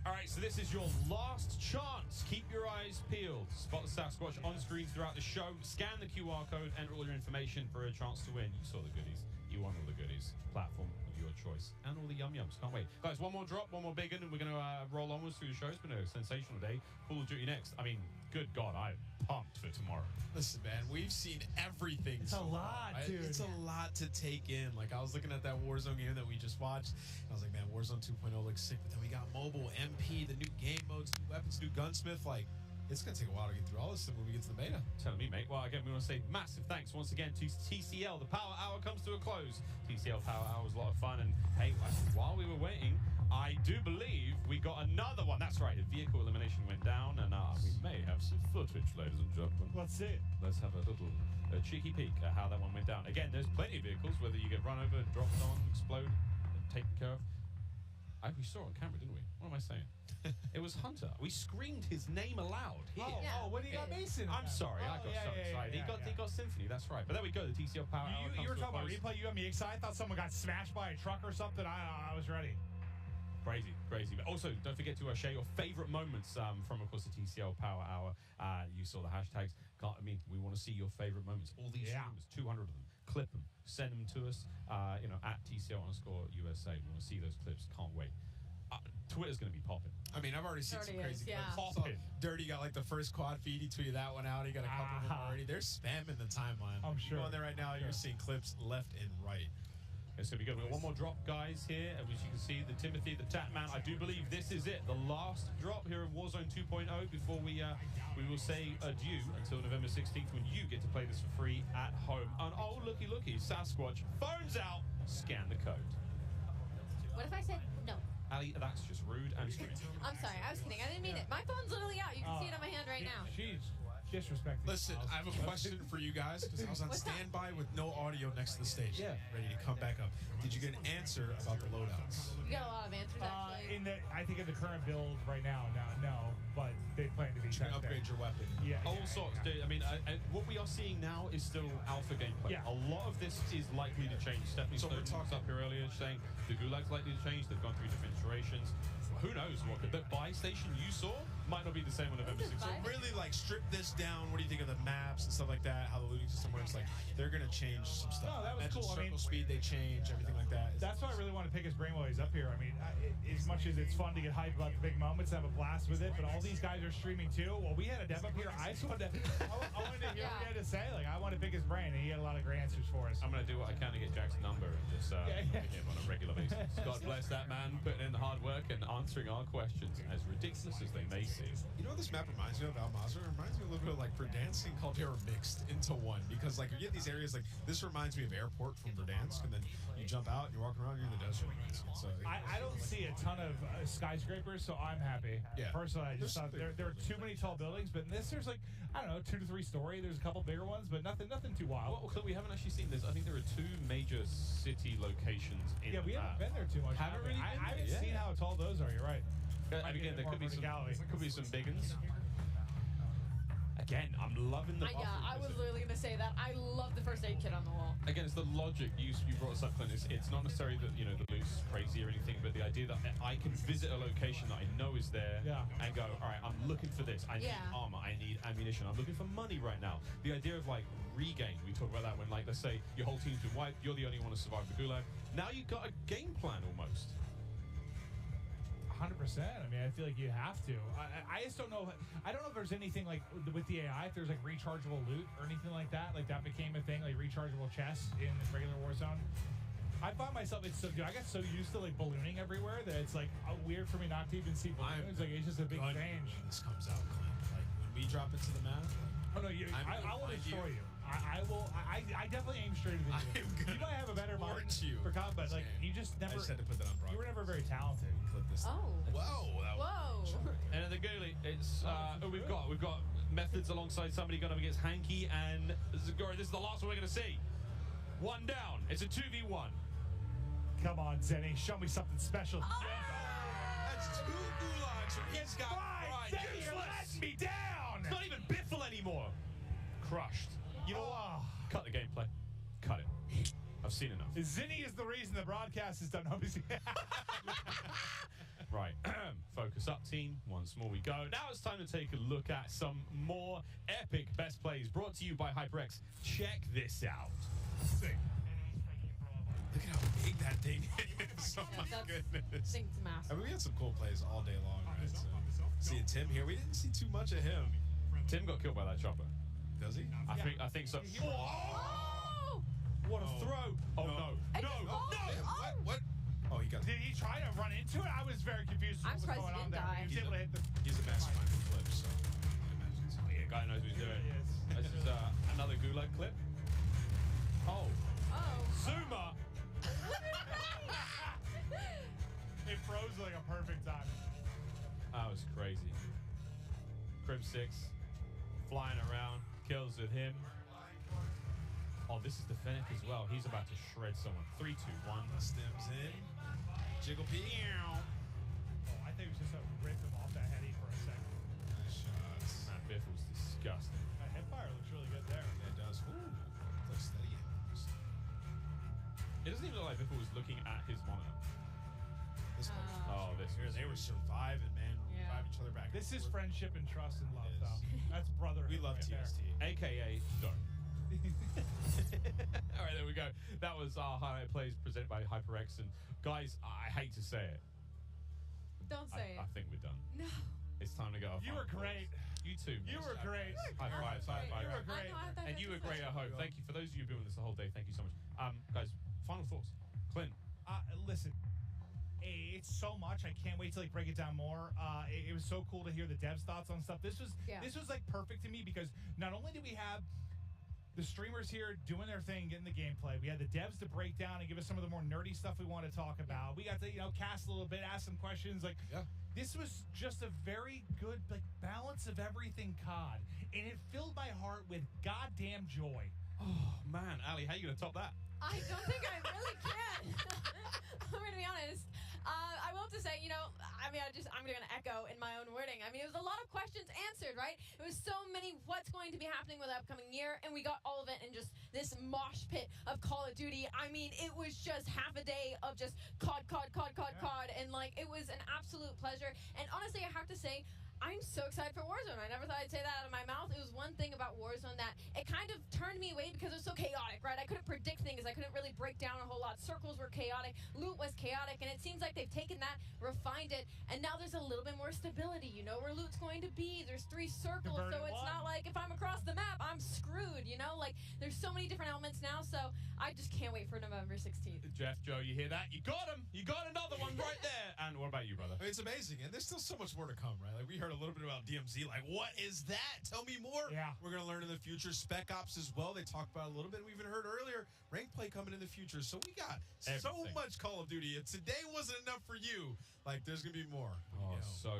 All right, so this is your last chance. Keep your eyes peeled. Spot the Sasquatch on screen throughout the show. Scan the QR code, enter all your information for a chance to win. You saw the goodies. You won all the goodies. Platform of your choice. And all the yum-yums. Can't wait. Guys, one more drop, one more big one, and we're going to roll onwards through the show. It's been a sensational day. Call of Duty next. I mean, good God, I'm pumped for tomorrow. Listen, man, we've seen everything. It's a lot, dude. It's a lot to take in. Like, I was looking at that Warzone game that we just watched. I was like, man, Warzone 2.0 looks sick. But then we got mobile, MP, the new game modes, new weapons, new gunsmith. Like, it's going to take a while to get through all this stuff when we get to the beta. Telling me, mate. Well, again, we want to say massive thanks once again to TCL. The Power Hour comes to a close. TCL Power Hour was a lot of fun. And, hey, while we were waiting, I do believe we got another one. That's right. A vehicle elimination went down, and we may have some footage, ladies and gentlemen. Let's see it. Let's have a little cheeky peek at how that one went down. Again, there's plenty of vehicles, whether you get run over, dropped on, explode, taken care of. We saw it on camera, didn't we? What am I saying? It was Hunter. We screamed his name aloud. Here. Oh, when he got Mason. I'm sorry, I got so excited. He got Symphony, that's right. But there we go, the TCL Power Hour You were comes to a talking about close. replay, you got me excited. I thought someone got smashed by a truck or something. I was ready. Crazy. But also, don't forget to share your favorite moments from, of course, the TCL Power Hour. You saw the hashtags. We want to see your favorite moments. All these streamers, 200 of them. Clip them. Send them to us, at TCL_USA. We want to see those clips. Can't wait. Twitter's going to be popping. I mean, I've already seen some crazy clips. Popping. Dirty got like the first quad feed. He tweeted that one out. He got a couple of them already. They're spamming the timeline. I'm sure. You go on there right now, you're seeing clips left and right. It's going to be good. We've got one more drop, guys, here. As you can see, the Timothy, the Tatman. I do believe this is it. The last drop here in Warzone 2.0 before we will say adieu until November 16th when you get to play this for free at home. And oh, looky, Sasquatch. Phone's out. Scan the code. What if I said no? Ali, that's just rude and strange. I'm sorry, I was kidding. I didn't mean it. My phone's literally out. You can see it on my hand right now. She's disrespecting. Listen, I have a question for you guys because I was on standby with no audio next to the stage. Yeah. Ready to come back up. Did you get an answer about the loadouts? You got a lot of answers, actually. I think in the current build right now, no, but they plan to be. You can upgrade your weapon. Yeah. All sorts, dude. I mean, what we are seeing now is still alpha gameplay. Yeah. A lot of this is likely to change. Stephanie Snowden was up here earlier saying the Gulag's likely to change. They've gone through different iterations. Who knows what the buy station you saw might not be the same on November 16th. So really, like, strip this down. What do you think of the maps and stuff like that? How the looting system works? Like, they're gonna change some stuff. No, that was cool. Circle speed, they change everything like that. That's why I really want to pick his brain while he's up here. I mean, as much as it's fun to get hyped about the big moments, have a blast with it, but all these guys are streaming too. Well, we had a dev up here. I just wanted to, I wanted to hear what he had to say. Like, I want to pick his brain, and he had a lot of great answers for us. I'm going to do what I can to get Jack's number and just get him on a regular basis. God bless that man, putting in the hard work and answering our questions, as ridiculous as they may seem. You know what this map reminds me of, Almazer? It reminds me a little bit of like Verdansk and Caldera mixed into one, because like you get these areas like this reminds me of Airport from Verdansk, and then you jump out and you're walking around, you're in the desert. So I don't see a ton of skyscrapers, so I'm happy. Yeah. Personally, I just thought there are too many tall buildings, but in this there's like, I don't know, 2 to 3 story. There's a couple bigger ones, but nothing too wild. Well, we haven't actually seen this. I think there are 2 major city locations in we haven't been there too much. Haven't really been I haven't there? seen how tall those are. You're right. And again, there could be some big ones. Again, I'm loving the buffering. Yeah, I was literally going to say that. I love the first aid kit on the wall. Again, it's the logic you brought us up, Clint. It's not necessarily that, the loot's crazy or anything, but the idea that I can visit a location that I know is there and go, all right, I'm looking for this. I need armor. I need ammunition. I'm looking for money right now. The idea of, like, regain, we talk about that when, like, let's say your whole team's been wiped, you're the only one to survive the gulag. Now you've got a game plan almost. 100%. I mean, I feel like you have to. I just don't know. I don't know if there's anything like with the AI, if there's like rechargeable loot or anything like that. Like that became a thing, like rechargeable chests in regular Warzone. I find myself, I get so used to like ballooning everywhere that it's like weird for me not to even see balloons. Like it's just a big change. This comes out, Clint. Like when we drop into the map. Oh no, I will destroy you. I will. I definitely aim straight at you. You might have a better mind for combat. Like you just never. I just had to put that on broadcast. You were never very talented. Clip this. Oh. Whoa. Whoa. And in the goalie, it's we've got methods alongside somebody going up against Hanky and Zagori. This is the last one we're going to see. One down. It's a 2v1. Come on, Zenny, show me something special. Oh. That's 2 gulags. He's got pride. Zenny, you're letting me down. It's not even Biffle anymore. Crushed. You know what? Cut the gameplay. Cut it. I've seen enough. Zinni is the reason the broadcast is done. Right. Focus up, team. Once more we go. Now it's time to take a look at some more epic best plays brought to you by HyperX. Check this out. Look at how big that thing is. Oh my goodness. Thing's massive. I mean, we had some cool plays all day long, right? So, seeing Tim here, we didn't see too much of him. Tim got killed by that chopper. Does he? I think so. Oh! What a throw! Oh no! No! What? Oh, he got. Did he try to run into it? I was very confused. I'm surprised he didn't die. He was able to hit the. He's a mastermind for clips, so. Yeah, guy knows what he's doing. This is another gulag clip. Oh. Zuma. It froze like a perfect time. That was crazy. Crynx 6 flying around, kills with him. Oh, this is the Fennec as well. He's about to shred someone. 3, 2, 1. Stems in. Jiggle P. Oh, I think it was just a rip him off that heady for a second. Nice shots. That Biff was disgusting. That hipfire looks really good there. Yeah, it does. Ooh, looks steady. It doesn't even look like Biffle was looking at his monitor. This this they were surviving, man. Yeah. Driving each other back. This is friendship and trust and love, though. That's brotherhood. We love right TST. there. AKA don't. All right, there we go. That was our highlight plays presented by HyperX. And guys, I hate to say it. Don't say I it. think we're done. No. It's time to go. You were great. You too. You were great. High five. High five. You were great. And you were great at home. Thank you for those of you who've been with us the whole day. Thank you so much. Guys, final thoughts. Clint. Listen, it's so much. I can't wait to like break it down more. It was so cool to hear the devs' thoughts on stuff. This was like perfect to me because not only did we have the streamers here doing their thing, getting the gameplay, we had the devs to break down and give us some of the more nerdy stuff we want to talk about. We got to cast a little bit, ask some questions. Like this was just a very good like balance of everything COD, and it filled my heart with goddamn joy. Oh man, Ali, how are you gonna top that? I don't think I really can. I'm going to be honest. I will have to say, I'm going to echo in my own wording. I mean, it was a lot of questions answered, right? It was so many what's going to be happening with the upcoming year, and we got all of it in just this mosh pit of Call of Duty. I mean, it was just half a day of just COD, and like, it was an absolute pleasure. And honestly, I have to say, I'm so excited for Warzone. I never thought I'd say that out of my mouth. It was one thing about Warzone that it kind of turned me away because it was so chaotic, right? I couldn't predict things. I couldn't really break down a whole lot. Circles were chaotic. Loot was chaotic. And it seems like they've taken that, refined it, and now there's a little bit more stability. You know where loot's going to be. There's 3 circles, so it's not like if I'm across the map, I'm screwed, Like, there's so many different elements now, so I just can't wait for November 16th. Jeff, Joe, you hear that? You got him. You got another one right there. And what about you, brother? I mean, it's amazing, and there's still so much more to come, right? Like, we heard a little bit about DMZ. Like, what is that? Tell me more. Yeah. We're going to learn in the future. Spec Ops as well. They talked about it a little bit. We even heard earlier rank play coming in the future. So we got so much Call of Duty. And today wasn't enough for you. Like, there's going to be more. Oh, so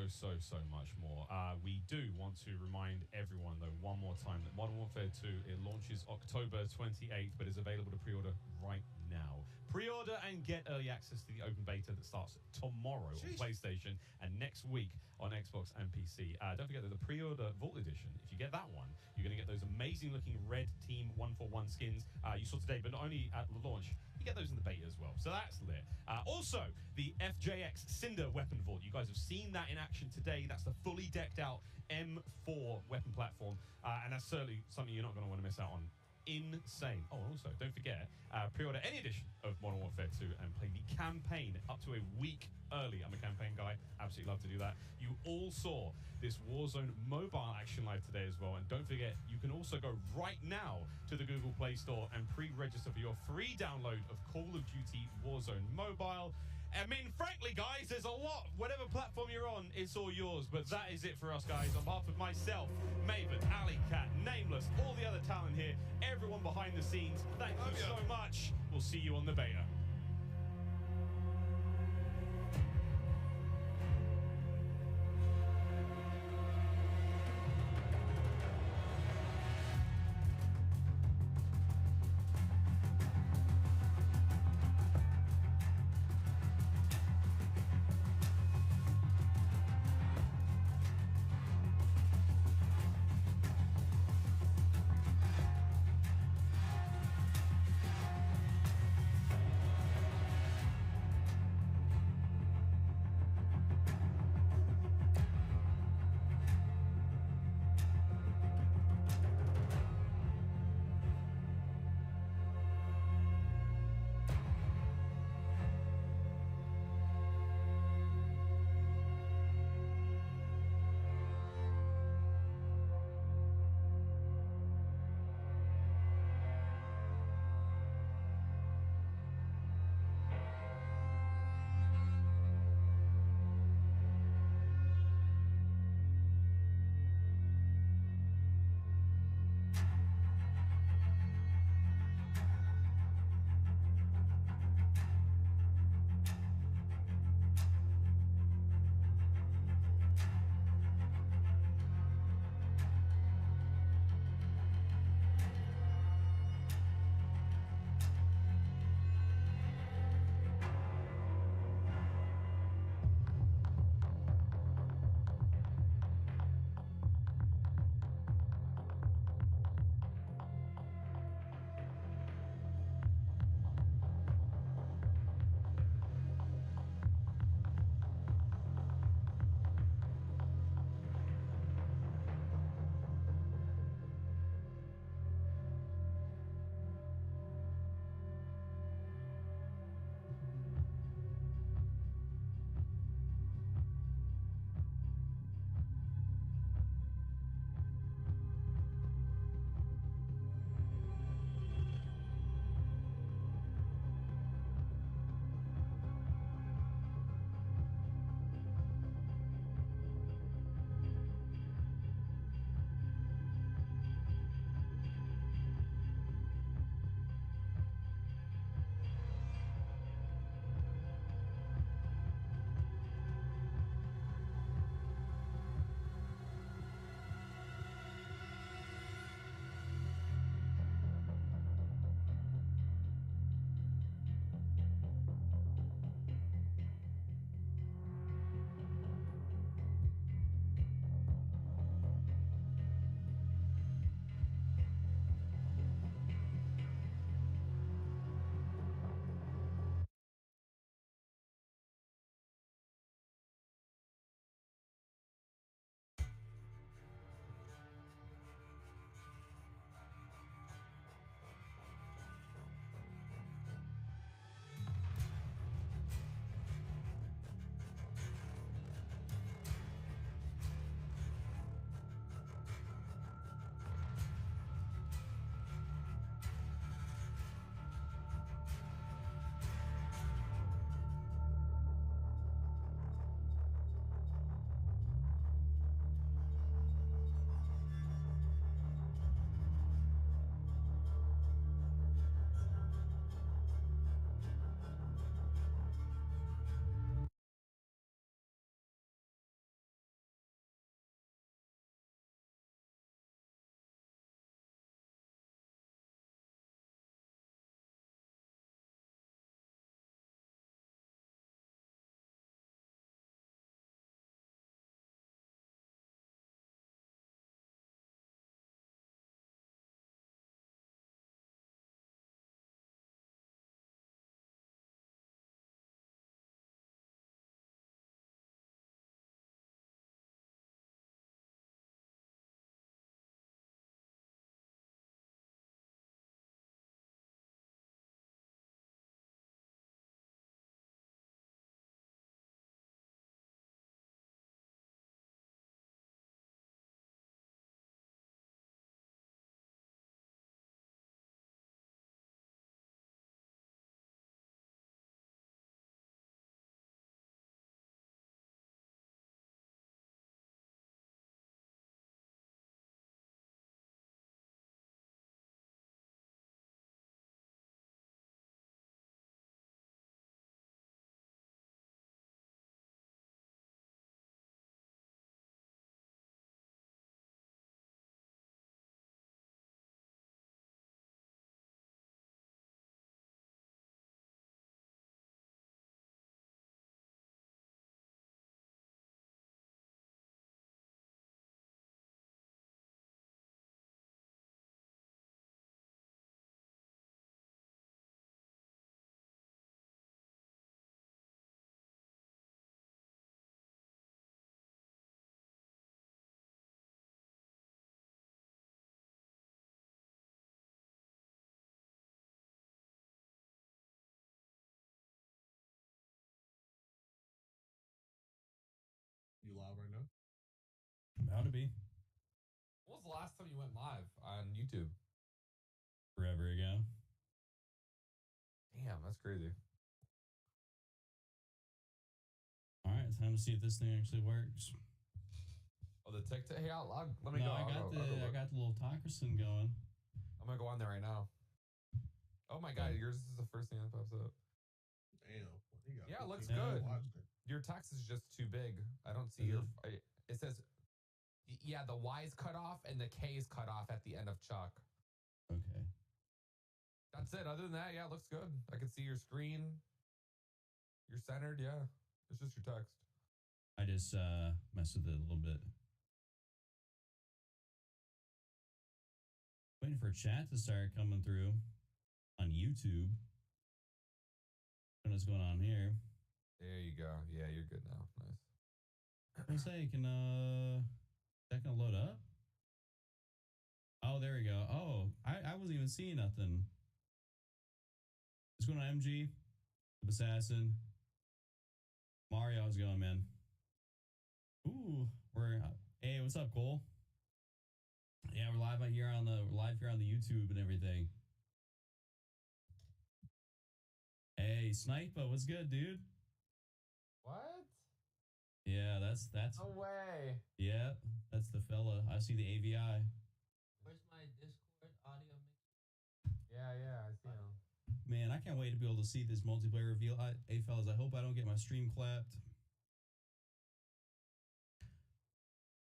much more. We do want to remind everyone, though, one more time that Modern Warfare 2, it launches October 28th, but is available to pre-order right now. Pre-order and get early access to the open beta that starts tomorrow on PlayStation and next week on Xbox and PC. Don't forget that the pre-order Vault Edition, if you get that one, you're going to get those amazing-looking red Team 141 skins you saw today, but not only at the launch, you get those in the beta as well. So that's lit. Also, the FJX Cinder weapon vault. You guys have seen that in action today. That's the fully decked out M4 weapon platform. And that's certainly something you're not going to want to miss out on insane. Oh, also, don't forget, pre-order any edition of Modern Warfare 2 and play the campaign up to a week early. I'm a campaign guy. Absolutely love to do that. You all saw this Warzone mobile action live today as well. And don't forget, you can also go right now to the Google Play Store and pre-register for your free download of Call of Duty Warzone Mobile. I mean, frankly, guys, there's a lot. Whatever platform you're on, it's all yours. But that is it for us, guys. On behalf of myself, Maven, Alley Cat, Nameless, all the other talent here, everyone behind the scenes, thank you so much. We'll see you on the beta. Proud to be. When was the last time you went live on YouTube? Forever ago. Damn, that's crazy. All right, time to see if this thing actually works. Oh, the TikTok. Hey, let me No, go. I got the little Talkerson going. I'm gonna go on there right now. Oh my god, yours is the first thing that pops up. Damn. Yeah, it looks good. Your text is just too big. I don't see your. It says, yeah, the Y is cut off and the K is cut off at the end of Chuck. Okay. That's it. Other than that, yeah, it looks good. I can see your screen. You're centered, yeah. It's just your text. I just messed with it a little bit. Waiting for chat to start coming through on YouTube. What's going on here? There you go. Yeah, you're good now. Nice. I say, can that gonna load up? Oh, there we go. Oh, I wasn't even seeing nothing. What's going on, MG? Assassin. Mario, how's it going, man? Ooh, hey, what's up, Cole? Yeah, we're live here on the YouTube and everything. Hey, Sniper, what's good, dude? What? Yeah, that's No way. Yeah, that's the fella. I see the AVI. Where's my Discord audio mix? Yeah, I see him. Man, I can't wait to be able to see this multiplayer reveal. Hey, fellas, I hope I don't get my stream clapped.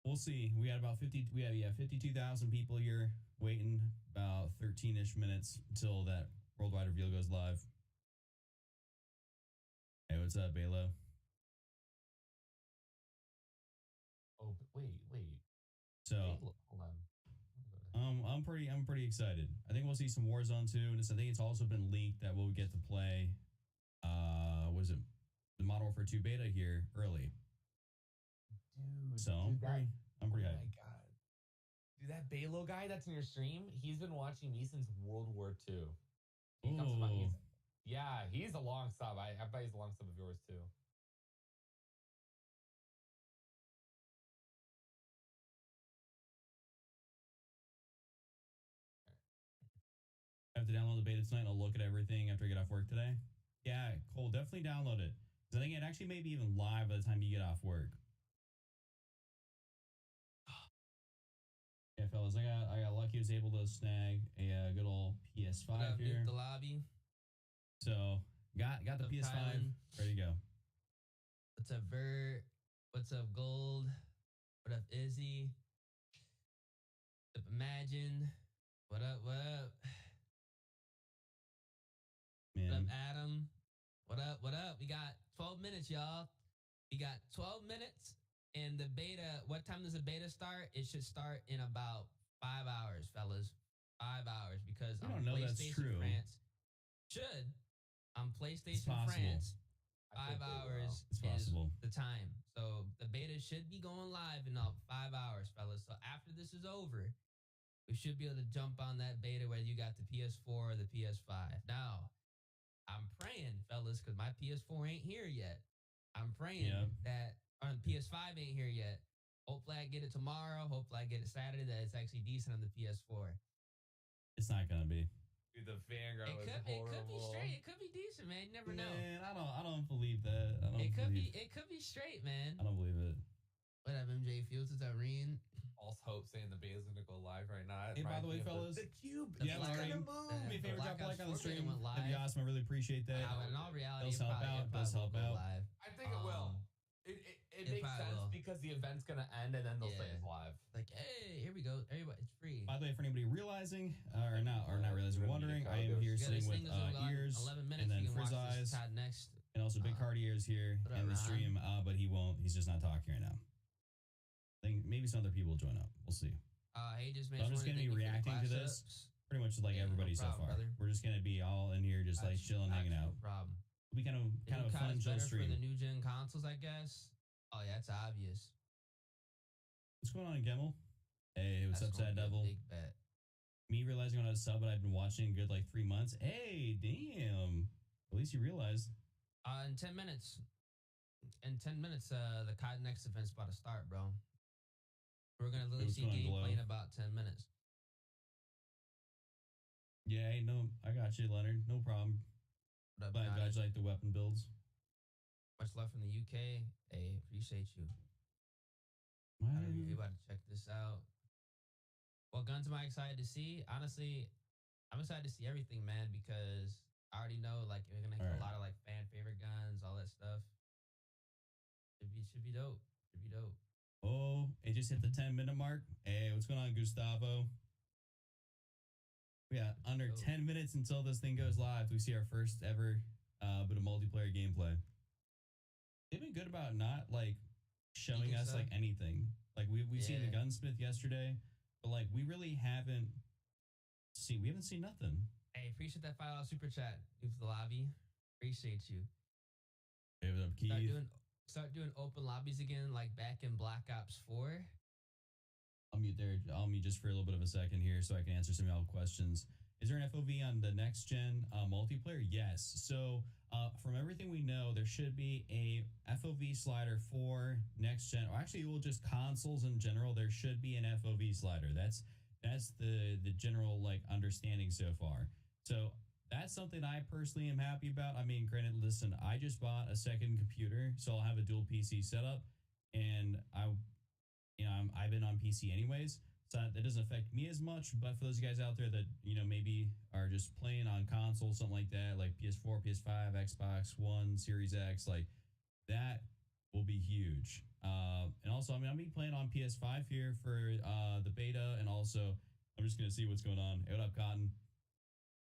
We'll see. We got about 52,000 people here waiting about 13-ish minutes until that worldwide reveal goes live. Hey, what's up, Balo? Oh, wait. So, Hold on. I'm pretty excited. I think we'll see some Warzone 2, and I think it's also been leaked that we'll get to play, was it the Modern Warfare 2 beta here early. Dude, So I'm pretty oh hyped. my god. Dude, that Balo guy that's in your stream, he's been watching me since World War II. He comes from, he's a long sub. I bet he's a long sub of yours too. I have to download the beta tonight. I'll look at everything after I get off work today. Yeah, Cole, definitely download it. Because I think it actually may be even live by the time you get off work. Yeah, fellas, I got lucky. I was able to snag a good old PS5 What up, here. Nuke the lobby? So got the PS5 Kylan? ready to go. What's up, Vert? What's up, Gold? What up, Izzy? What's up, Imagine? What up? Man. What up, Adam? What up? We got 12 minutes, y'all. We got 12 minutes. And the beta, what time does the beta start? It should start in about 5 hours, fellas. 5 hours, because I on don't know that's PlayStation true. France. Should. On PlayStation possible. France, I 5 think they hours It's possible. is the time. So the beta should be going live in about 5 hours, fellas. So after this is over, we should be able to jump on that beta whether you got the PS4 or the PS5. Now, I'm praying, fellas, because my PS4 ain't here yet. I'm praying that PS5 ain't here yet. Hopefully I get it tomorrow. Hopefully I get it Saturday that it's actually decent on the PS4. It's not gonna be. Dude, the Vanguard It was could be horrible. straight. It could be decent, man. You never know. Man, I don't believe that. It could be straight, man. I don't believe it. What up, MJ Fields? What's up, Reen? False hope saying the beta's gonna go live right now. Hey, by the way, fellas, the cube. Yeah, Larry, do me a favor, drop a like on the stream. That'd be awesome. I really appreciate that. In all reality, does help out. Does help out. I think it will. It makes sense because the event's gonna end and then they'll say it's live. Like, hey, here we go. Everybody, it's free. By the way, for anybody realizing or not realizing, or wondering, I am here sitting with Ears and then Frizz Eyes, next. and also Big Cardi Ears here in the stream. But he won't. He's just not talking right now. I think maybe some other people will join up. We'll see. Hey, just So I'm just gonna be reacting to this, pretty much like everybody so far. brother. We're just gonna be all in here, just like chilling, hanging out. No problem. It'll be kind of a fun, chill better stream. for the new gen consoles, I guess. Oh yeah, it's obvious. What's going on, Gemmel? Hey, what's That's up, gonna Sad be a Devil? Big bet. Me realizing when I was sub, but I've been watching a good like 3 months. Hey, damn. At least you realized. In 10 minutes. In 10 minutes, the COD Next event's about to start, bro. We're gonna literally What's see going on, gameplay in Glow? about 10 minutes. Yeah, hey, no, I got you, Leonard. No problem. What up, Glad Johnny? guys like the weapon builds. Much love from the UK. Hey, appreciate you. Wow. We about to check this out. What guns am I excited to see? Honestly, I'm excited to see everything, man, because I already know like you're gonna get a lot of like fan favorite guns, all that stuff. Should be dope. Should be dope. Oh, it just hit the 10-minute mark. Hey, what's going on, Gustavo? Yeah, under 10 minutes until this thing goes live, we see our first ever bit of multiplayer gameplay. They've been good about not like showing us like anything. Like we've seen the gunsmith yesterday, but like we really haven't seen nothing. Hey, appreciate that $5 super chat. New to the lobby. Appreciate you. Hey, what up, Keith? Start doing open lobbies again, like back in Black Ops 4. I'll mute just for a little bit of a second here so I can answer some of y'all questions. Is there an FOV on the next gen multiplayer? Yes. So from everything we know, there should be a FOV slider for next gen, or actually, well, just consoles in general. There should be an FOV slider. That's the general like understanding so far. So that's something I personally am happy about. I mean, granted, listen, I just bought a second computer, so I'll have a dual PC setup, and I've been on PC anyways, so that doesn't affect me as much. But for those guys out there that maybe are just playing on console, something like that, like PS4, PS5, Xbox One, Series X, like that will be huge. And also, I mean, I'll be playing on PS5 here for the beta, and also I'm just gonna see what's going on. Hey, what up, Cotton?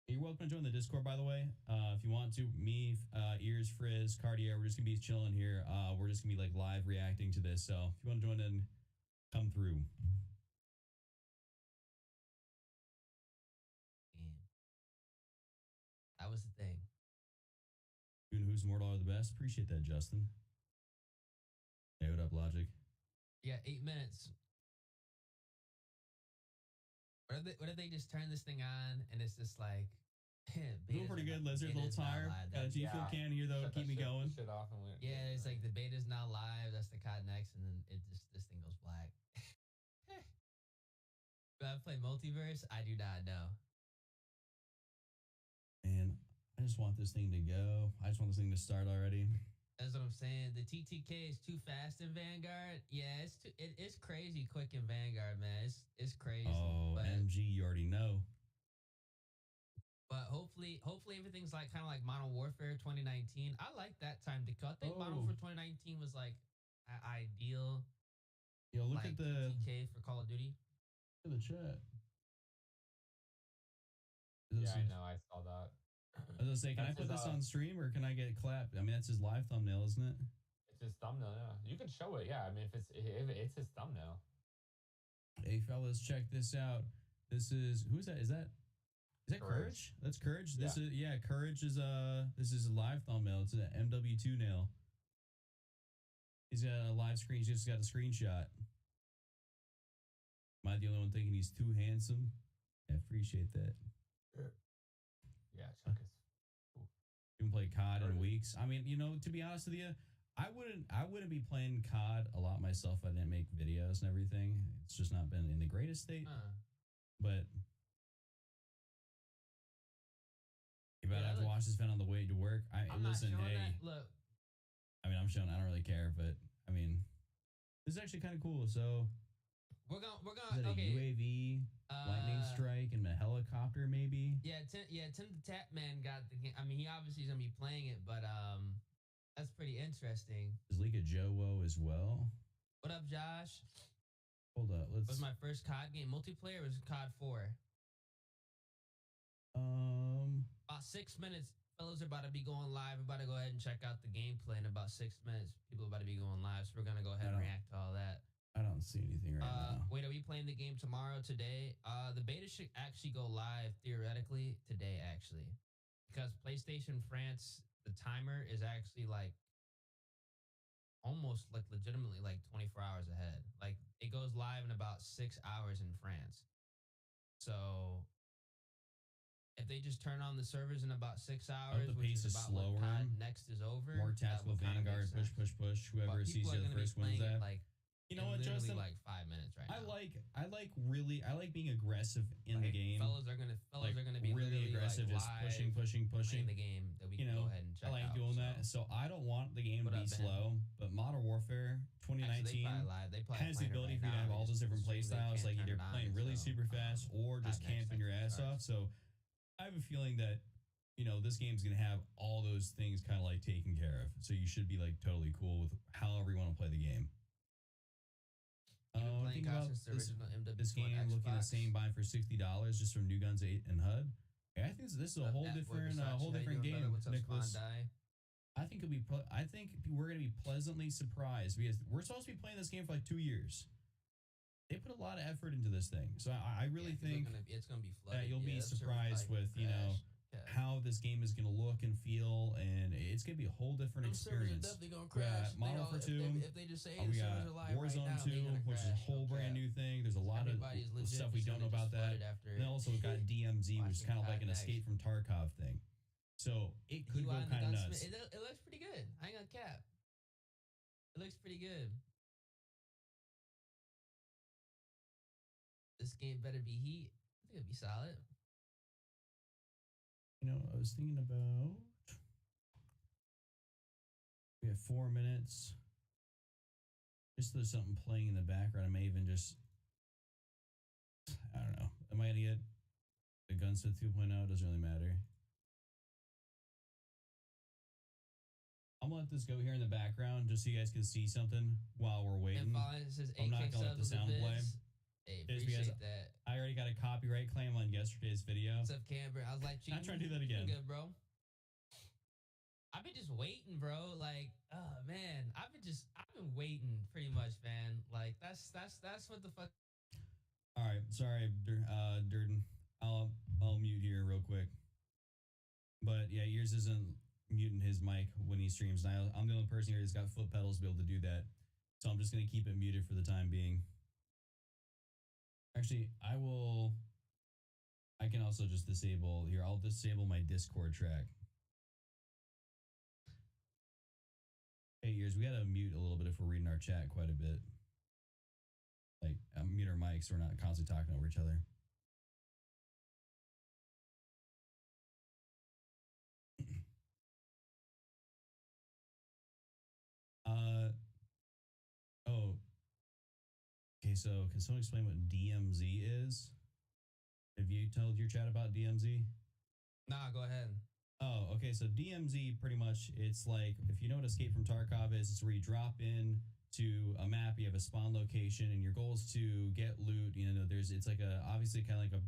You're welcome to join the Discord, by the way. If you want to, me, Ears, Frizz, Cartier, we're just gonna be chilling here. We're just gonna be like live reacting to this. So if you want to join in, come through. That was the thing. Who's Mortal are the best? Appreciate that, Justin. Hey, what up, Logic? Yeah, 8 minutes. What if they just turn this thing on and it's just like, Doing pretty good, Lizard. A little tired. Got a G Fuel can here though to keep me going. Yeah, it's like the beta's not live. That's the COD next, and then this thing goes black. Do I play multiverse? I do not know. Man, I just want this thing to go. I just want this thing to start already. That's what I'm saying. The TTK is too fast in Vanguard. Yeah, it's crazy quick in Vanguard, man. It's crazy. Oh, but, MG, you already know. But hopefully everything's like kind of like Modern Warfare 2019. I like that time to cut. I think Modern Warfare 2019 was like ideal. Yo, look like at the TTK for Call of Duty. Look at the chat. Yeah, I know. I saw that. I was gonna say, can I put this on stream or can I get clapped? I mean, that's his live thumbnail, isn't it? It's his thumbnail. Yeah, you can show it. Yeah, I mean, if it's his thumbnail. Hey, fellas, check this out. This is who's that? Is that Courage? That's Courage. This is Courage is this is a live thumbnail. It's an MW2 nail. He's got a live screen. He's just got a screenshot. Am I the only one thinking he's too handsome? I appreciate that. Yeah, Chuck is. You can play COD in weeks. I mean, to be honest with you, I wouldn't be playing COD a lot myself if I didn't make videos and everything. It's just not been in the greatest state. But if I have to watch this event on the way to work, listen, hey. Look. I mean, I'm showing. I don't really care, but I mean, this is actually kind of cool. So we're gonna is that a UAV, lightning strike, and a helicopter, maybe? Yeah, Tim the Tap Man got the game. I mean, he obviously is gonna be playing it, but that's pretty interesting. Is Lika Joe as well? What up, Josh? Hold up, It was my first COD game. Multiplayer was COD 4. About 6 minutes. Fellas are about to be going live. We're about to go ahead and check out the gameplay in about 6 minutes. People are about to be going live, so we're gonna go ahead and react to all that. I don't see anything right now. Wait, are we playing the game tomorrow, today? The beta should actually go live theoretically today, actually, because PlayStation France, the timer is actually like almost like legitimately like 24 hours ahead. Like it goes live in about 6 hours in France. So if they just turn on the servers in about 6 hours, the which pace is is about slower. when COD next is over, More that tactical will kinda make Vanguard, sense. push. Whoever But sees people are you gonna be first wins playing it that. like You know in what, literally Justin? like 5 minutes right now. I like being aggressive in the game. Fellas are gonna be really literally, aggressive, like, just live pushing playing the game that we You can know, go ahead and check I like out, doing so. that. So I don't want the game to What be up, Ben? slow. But Modern Warfare 2019 has the ability for you to have all those different play styles, like either playing really super fast or just camping your ass off. So I have a feeling that this game's gonna have all those things kind of like taken care of. So you should be like totally cool with however you want to play the game. You've been playing Think COD about since the original MW2 this game on looking the Xbox. same buy for $60 just from New Guns 8 and HUD. Yeah, I think this is a whole That boy different Versace, how you doing, game, brother? What's up, Nicholas. Spawn Die? I think I think we're gonna be pleasantly surprised because we're supposed to be playing this game for like 2 years. They put a lot of effort into this thing, so I really think it's gonna be flooded. that you'll be Yeah, that server's surprised probably with gonna crash. how this game is gonna look and feel, and it's gonna be a whole different Them servers are experience. definitely gonna We got crash. Modern Warfare 2. If they just say we the got servers are live right Warzone now, 2, they're gonna which is a crash, whole no brand cap. new thing. There's a lot of Everybody's legit stuff we just don't know gonna about just that. flood it after Then also we got DMZ, which is watching kind of like COD an Next. escape from Tarkov thing. So it could You go on the kind of gunsmith- nuts. It looks pretty good. I ain't gonna cap. It looks pretty good. This game better be heat. I think it'll be solid. I was thinking about. We have 4 minutes. Just so there's something playing in the background. I may even just. I don't know. Am I gonna get the Gunsmith 2.0? Doesn't really matter. I'm gonna let this go here in the background just so you guys can see something while we're waiting. And finally, it says I'm 8K not gonna let the subs on sound the play. vids. Hey, Just because appreciate that. I already got a copyright claim on yesterday's video. What's up, Camber? I was like, Not trying to do that "You again. Good, bro. I've been just waiting, bro. Like, oh man, I've been waiting pretty much, man. Like, that's what the fuck. All right, sorry, Durden. I'll mute here real quick. But yeah, yours isn't muting his mic when he streams. And I'm the only person here that's got foot pedals to be able to do that. So I'm just gonna keep it muted for the time being. Actually, I can also just disable here. I'll disable my Discord track. Hey, ears, we gotta mute a little bit if we're reading our chat quite a bit. Like, mute our mics so we're not constantly talking over each other. Oh. Okay, so can someone explain what DMZ is? Have you told your chat about DMZ? Nah, go ahead. Oh, okay. So DMZ pretty much it's like if you know what Escape from Tarkov is, it's where you drop in to a map, you have a spawn location, and your goal is to get loot. It's like obviously kind of like a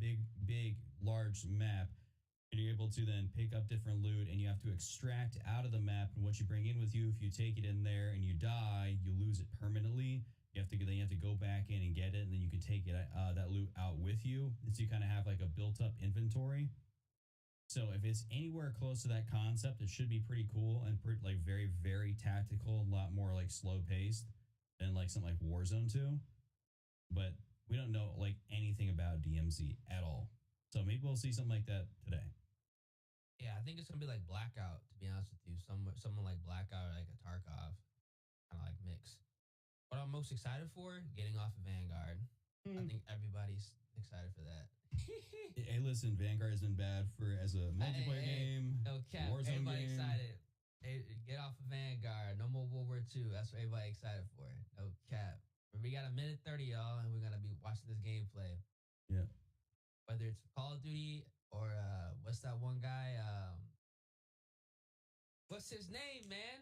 big, large map, and you're able to then pick up different loot, and you have to extract out of the map. And what you bring in with you, if you take it in there and you die, you lose it permanently. You have to go back in and get it, and then you can take it that loot out with you. So you kind of have like a built-up inventory. So if it's anywhere close to that concept, it should be pretty cool and like very, very tactical, a lot more like slow paced than like something like Warzone 2. But we don't know like anything about DMZ at all. So maybe we'll see something like that today. Yeah, I think it's gonna be like Blackout. To be honest with you, someone like Blackout or like a Tarkov, kind of like mix. What I'm most excited for, getting off of Vanguard. I think everybody's excited for that. Hey, listen, Vanguard has been bad as a multiplayer game. No cap. Warzone Everybody game. excited. Hey, get off of Vanguard. No more World War II. That's what everybody excited for. No cap. But we got a minute 30, y'all, and we're gonna be watching this gameplay. Yeah. Whether it's Call of Duty or what's that one guy? What's his name, man?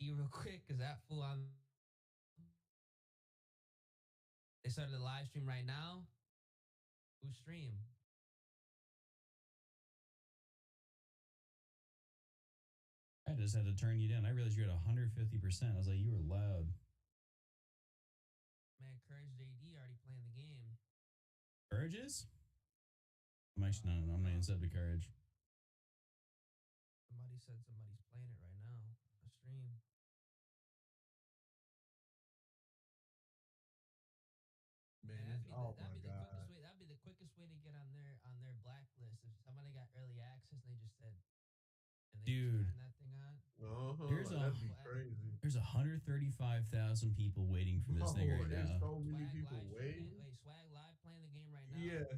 Real quick, cause that fool on. They started the live stream right now. Who stream? I just had to turn you down. I realized you're at 150%. I was like, you were loud. Man, Courage JD already playing the game. Courage is? I'm actually not. I'm not even set to Courage. Somebody said somebody's playing it right now on the stream. Man, oh my god. That'd be the quickest way to get on their blacklist. If somebody got early access and they just said, and they Dude. just turned that thing on. Uh-huh, Here's that'd be crazy. There's There's 135,000 people waiting for this thing right there's now. so many people waiting. Wait, Swag live playing the game right now? Yeah,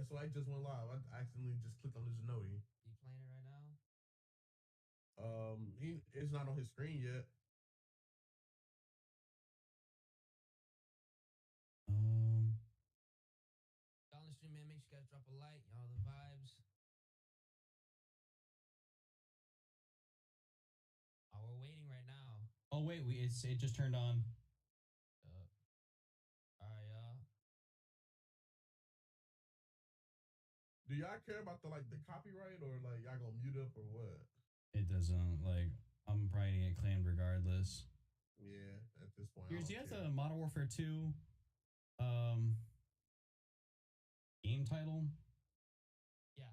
Swag just went live. I accidentally just clicked on the Zenoti. You playing it right now? It's not on his screen yet. Y'all on the stream, man, make sure you guys drop a like. Y'all the vibes. Oh, we're waiting right now. Oh wait, it just turned on. All right, y'all. Do y'all care about the copyright or y'all gonna mute up or what? It doesn't I'm probably gonna get claimed regardless. Yeah, at this point. Here's, do you have the Modern Warfare 2 game title? Yeah.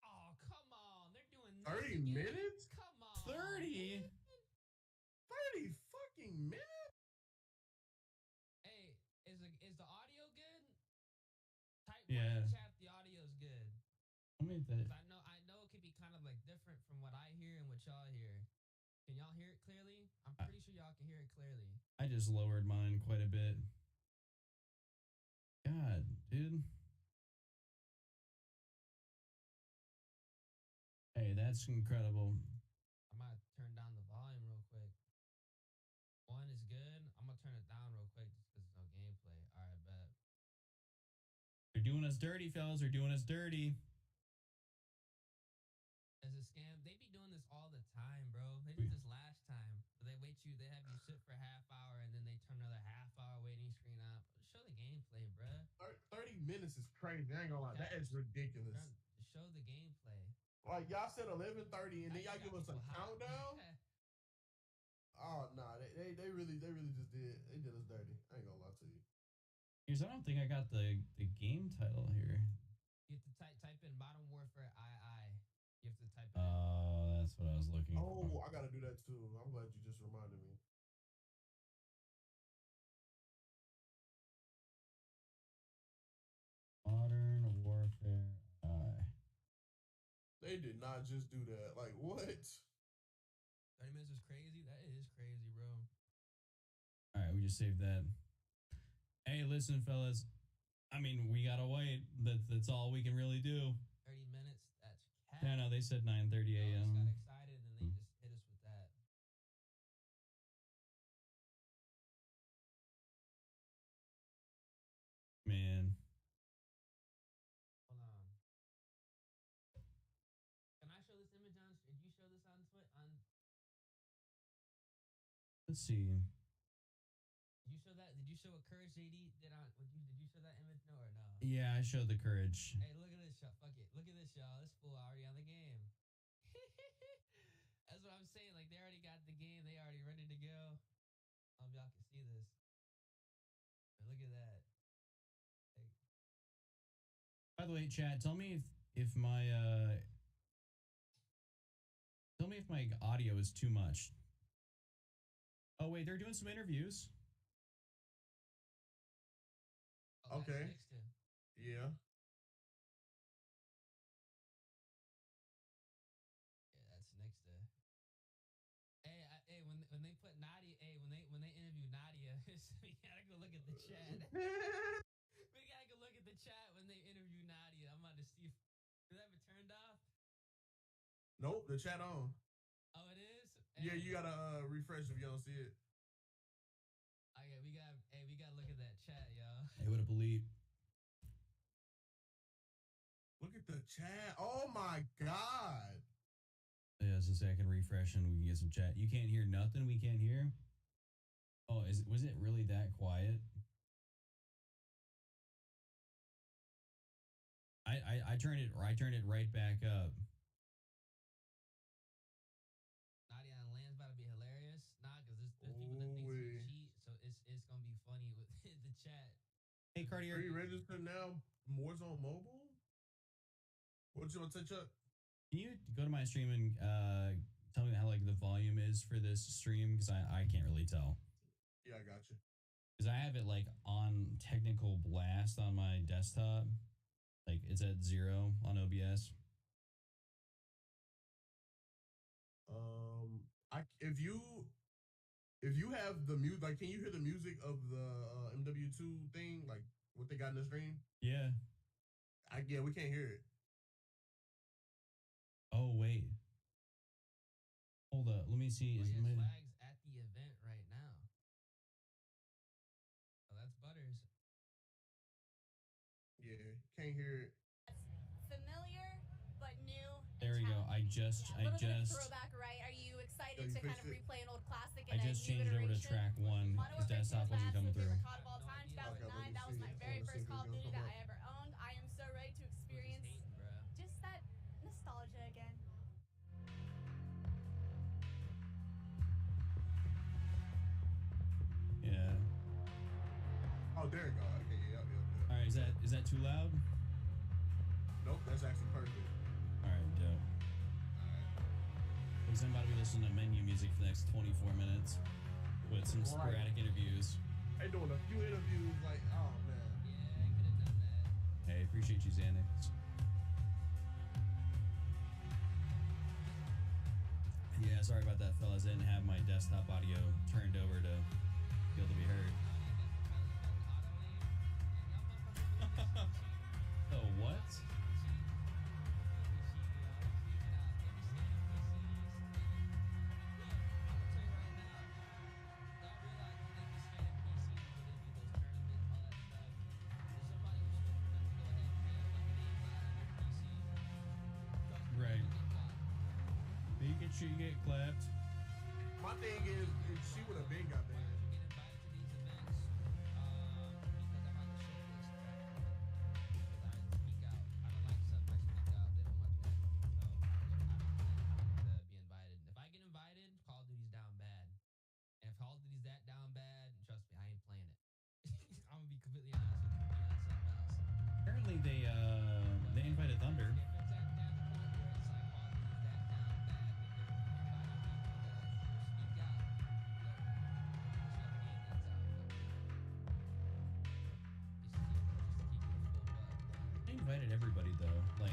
Oh, come on. They're doing 30 minutes? Come on. 30? 30 fucking minutes? Hey, is the audio good? Type Yeah. one in the chat if the audio's good. I mean, that. 'Cause I know it could be kind of different from what I hear and what y'all hear. Can y'all hear it clearly? I'm pretty sure y'all can hear it clearly. I just lowered mine quite a bit. God, dude. Hey, that's incredible. I might turn down the volume real quick. One is good. I'm gonna turn it down real quick just because there's no gameplay. All right, bet. They're doing us dirty, fellas. They're doing us dirty. As a scam, they be doing this all the time, bro. They did this last time. They they have you sit for a half hour and then they turn another half hour waiting screen up. Show the gameplay, bruh. 30 minutes is crazy. I ain't gonna lie. That is ridiculous. Show the gameplay. Y'all said 11:30 and then y'all give us a countdown? Oh nah, they really just did. They did us dirty. I ain't gonna lie to you. Here's, I don't think I got the game title here. You have to type in Modern Warfare II. You have to type it Oh, that's what I was looking for. Oh, I gotta do that too. I'm glad you just reminded me. Modern Warfare I. They did not just do that. What? 30 minutes is crazy. That is crazy, bro. All right, we just saved that. Hey, listen, fellas. I mean, we gotta wait. That's all we can really do. 30 minutes. That's cat. Yeah, no, they said 9:30 Y'all a.m. just got excited and then they just hit us with that. Man. Hold on. Can I show this image on? Did you show this on Twitter? Let's see. Did you show that? Did you show what Courage JD did on? Did you show that image? No or no? Yeah, I showed the courage. Hey, look at this, y'all. Fuck it. Look at this, y'all. This fool already on the game. That's what I'm saying. They already got the game. They already ready to go. I hope y'all can see this. But look at that. By the way, chat, tell me if my audio is too much. Oh wait, they're doing some interviews. Oh, okay. Yeah. Yeah, that's next to. Hey, when they put Nadia, when they interview Nadia, we gotta go look at the chat. We gotta go look at the chat when they interview Nadia. I'm about to see. Did that ever turned off? Nope, the chat on. Oh, it is. Yeah, you gotta refresh if you don't see it. Okay, we gotta look at that chat, y'all. Hey, what up, Elite? Look at the chat. Oh my god. Yeah, just a second, refresh and we can get some chat. You can't hear nothing. We can't hear. Oh, was it really that quiet? I turned it right back up. Nadia on land's about to be hilarious. Nah, because there's people that think we cheat, so it's gonna be funny with the chat. Hey, Cartier, are you registered now? Warzone Mobile? What you want to say, Chuck? Can you go to my stream and tell me how the volume is for this stream? Because I can't really tell. Yeah, I got you. Because I have it on technical blast on my desktop. It's at 0 on OBS. if you have the music, like, can you hear the music of the MW2 thing, like what they got in the stream? Yeah. Yeah, we can't hear it. Oh wait. Hold up. Let me see. Is my Flags at the event right now. Oh, that's Butters. Yeah, can't hear it. Familiar, but new. There we go. I just Throwback, right? Are you excited to kind of replay an old classic? I just changed over to track 1 because desktop wasn't coming through. COD of all time, 2009. That was my very first Call of Duty that I ever owned. I am so ready to experience just that nostalgia again. Yeah. Oh, there you go. Okay, yep. All right, is that too loud? Nope, that's actually perfect. All right, dope. Because I'm about to be listening to menu music for the next 24 minutes with some sporadic interviews. They doing a few interviews, like, oh man. Hey, appreciate you, Xanax. Yeah, sorry about that, fellas. I didn't have my desktop audio turned over to be able to be heard. Oh, what? Right. You get clapped. My thing is she would have been got banned. If I get invited, Call of Duty's down bad. And if Call of Duty's that down bad, trust me, I ain't playing it. I'm gonna be completely honest with you. Apparently they invited Thunder. They invited everybody though. Like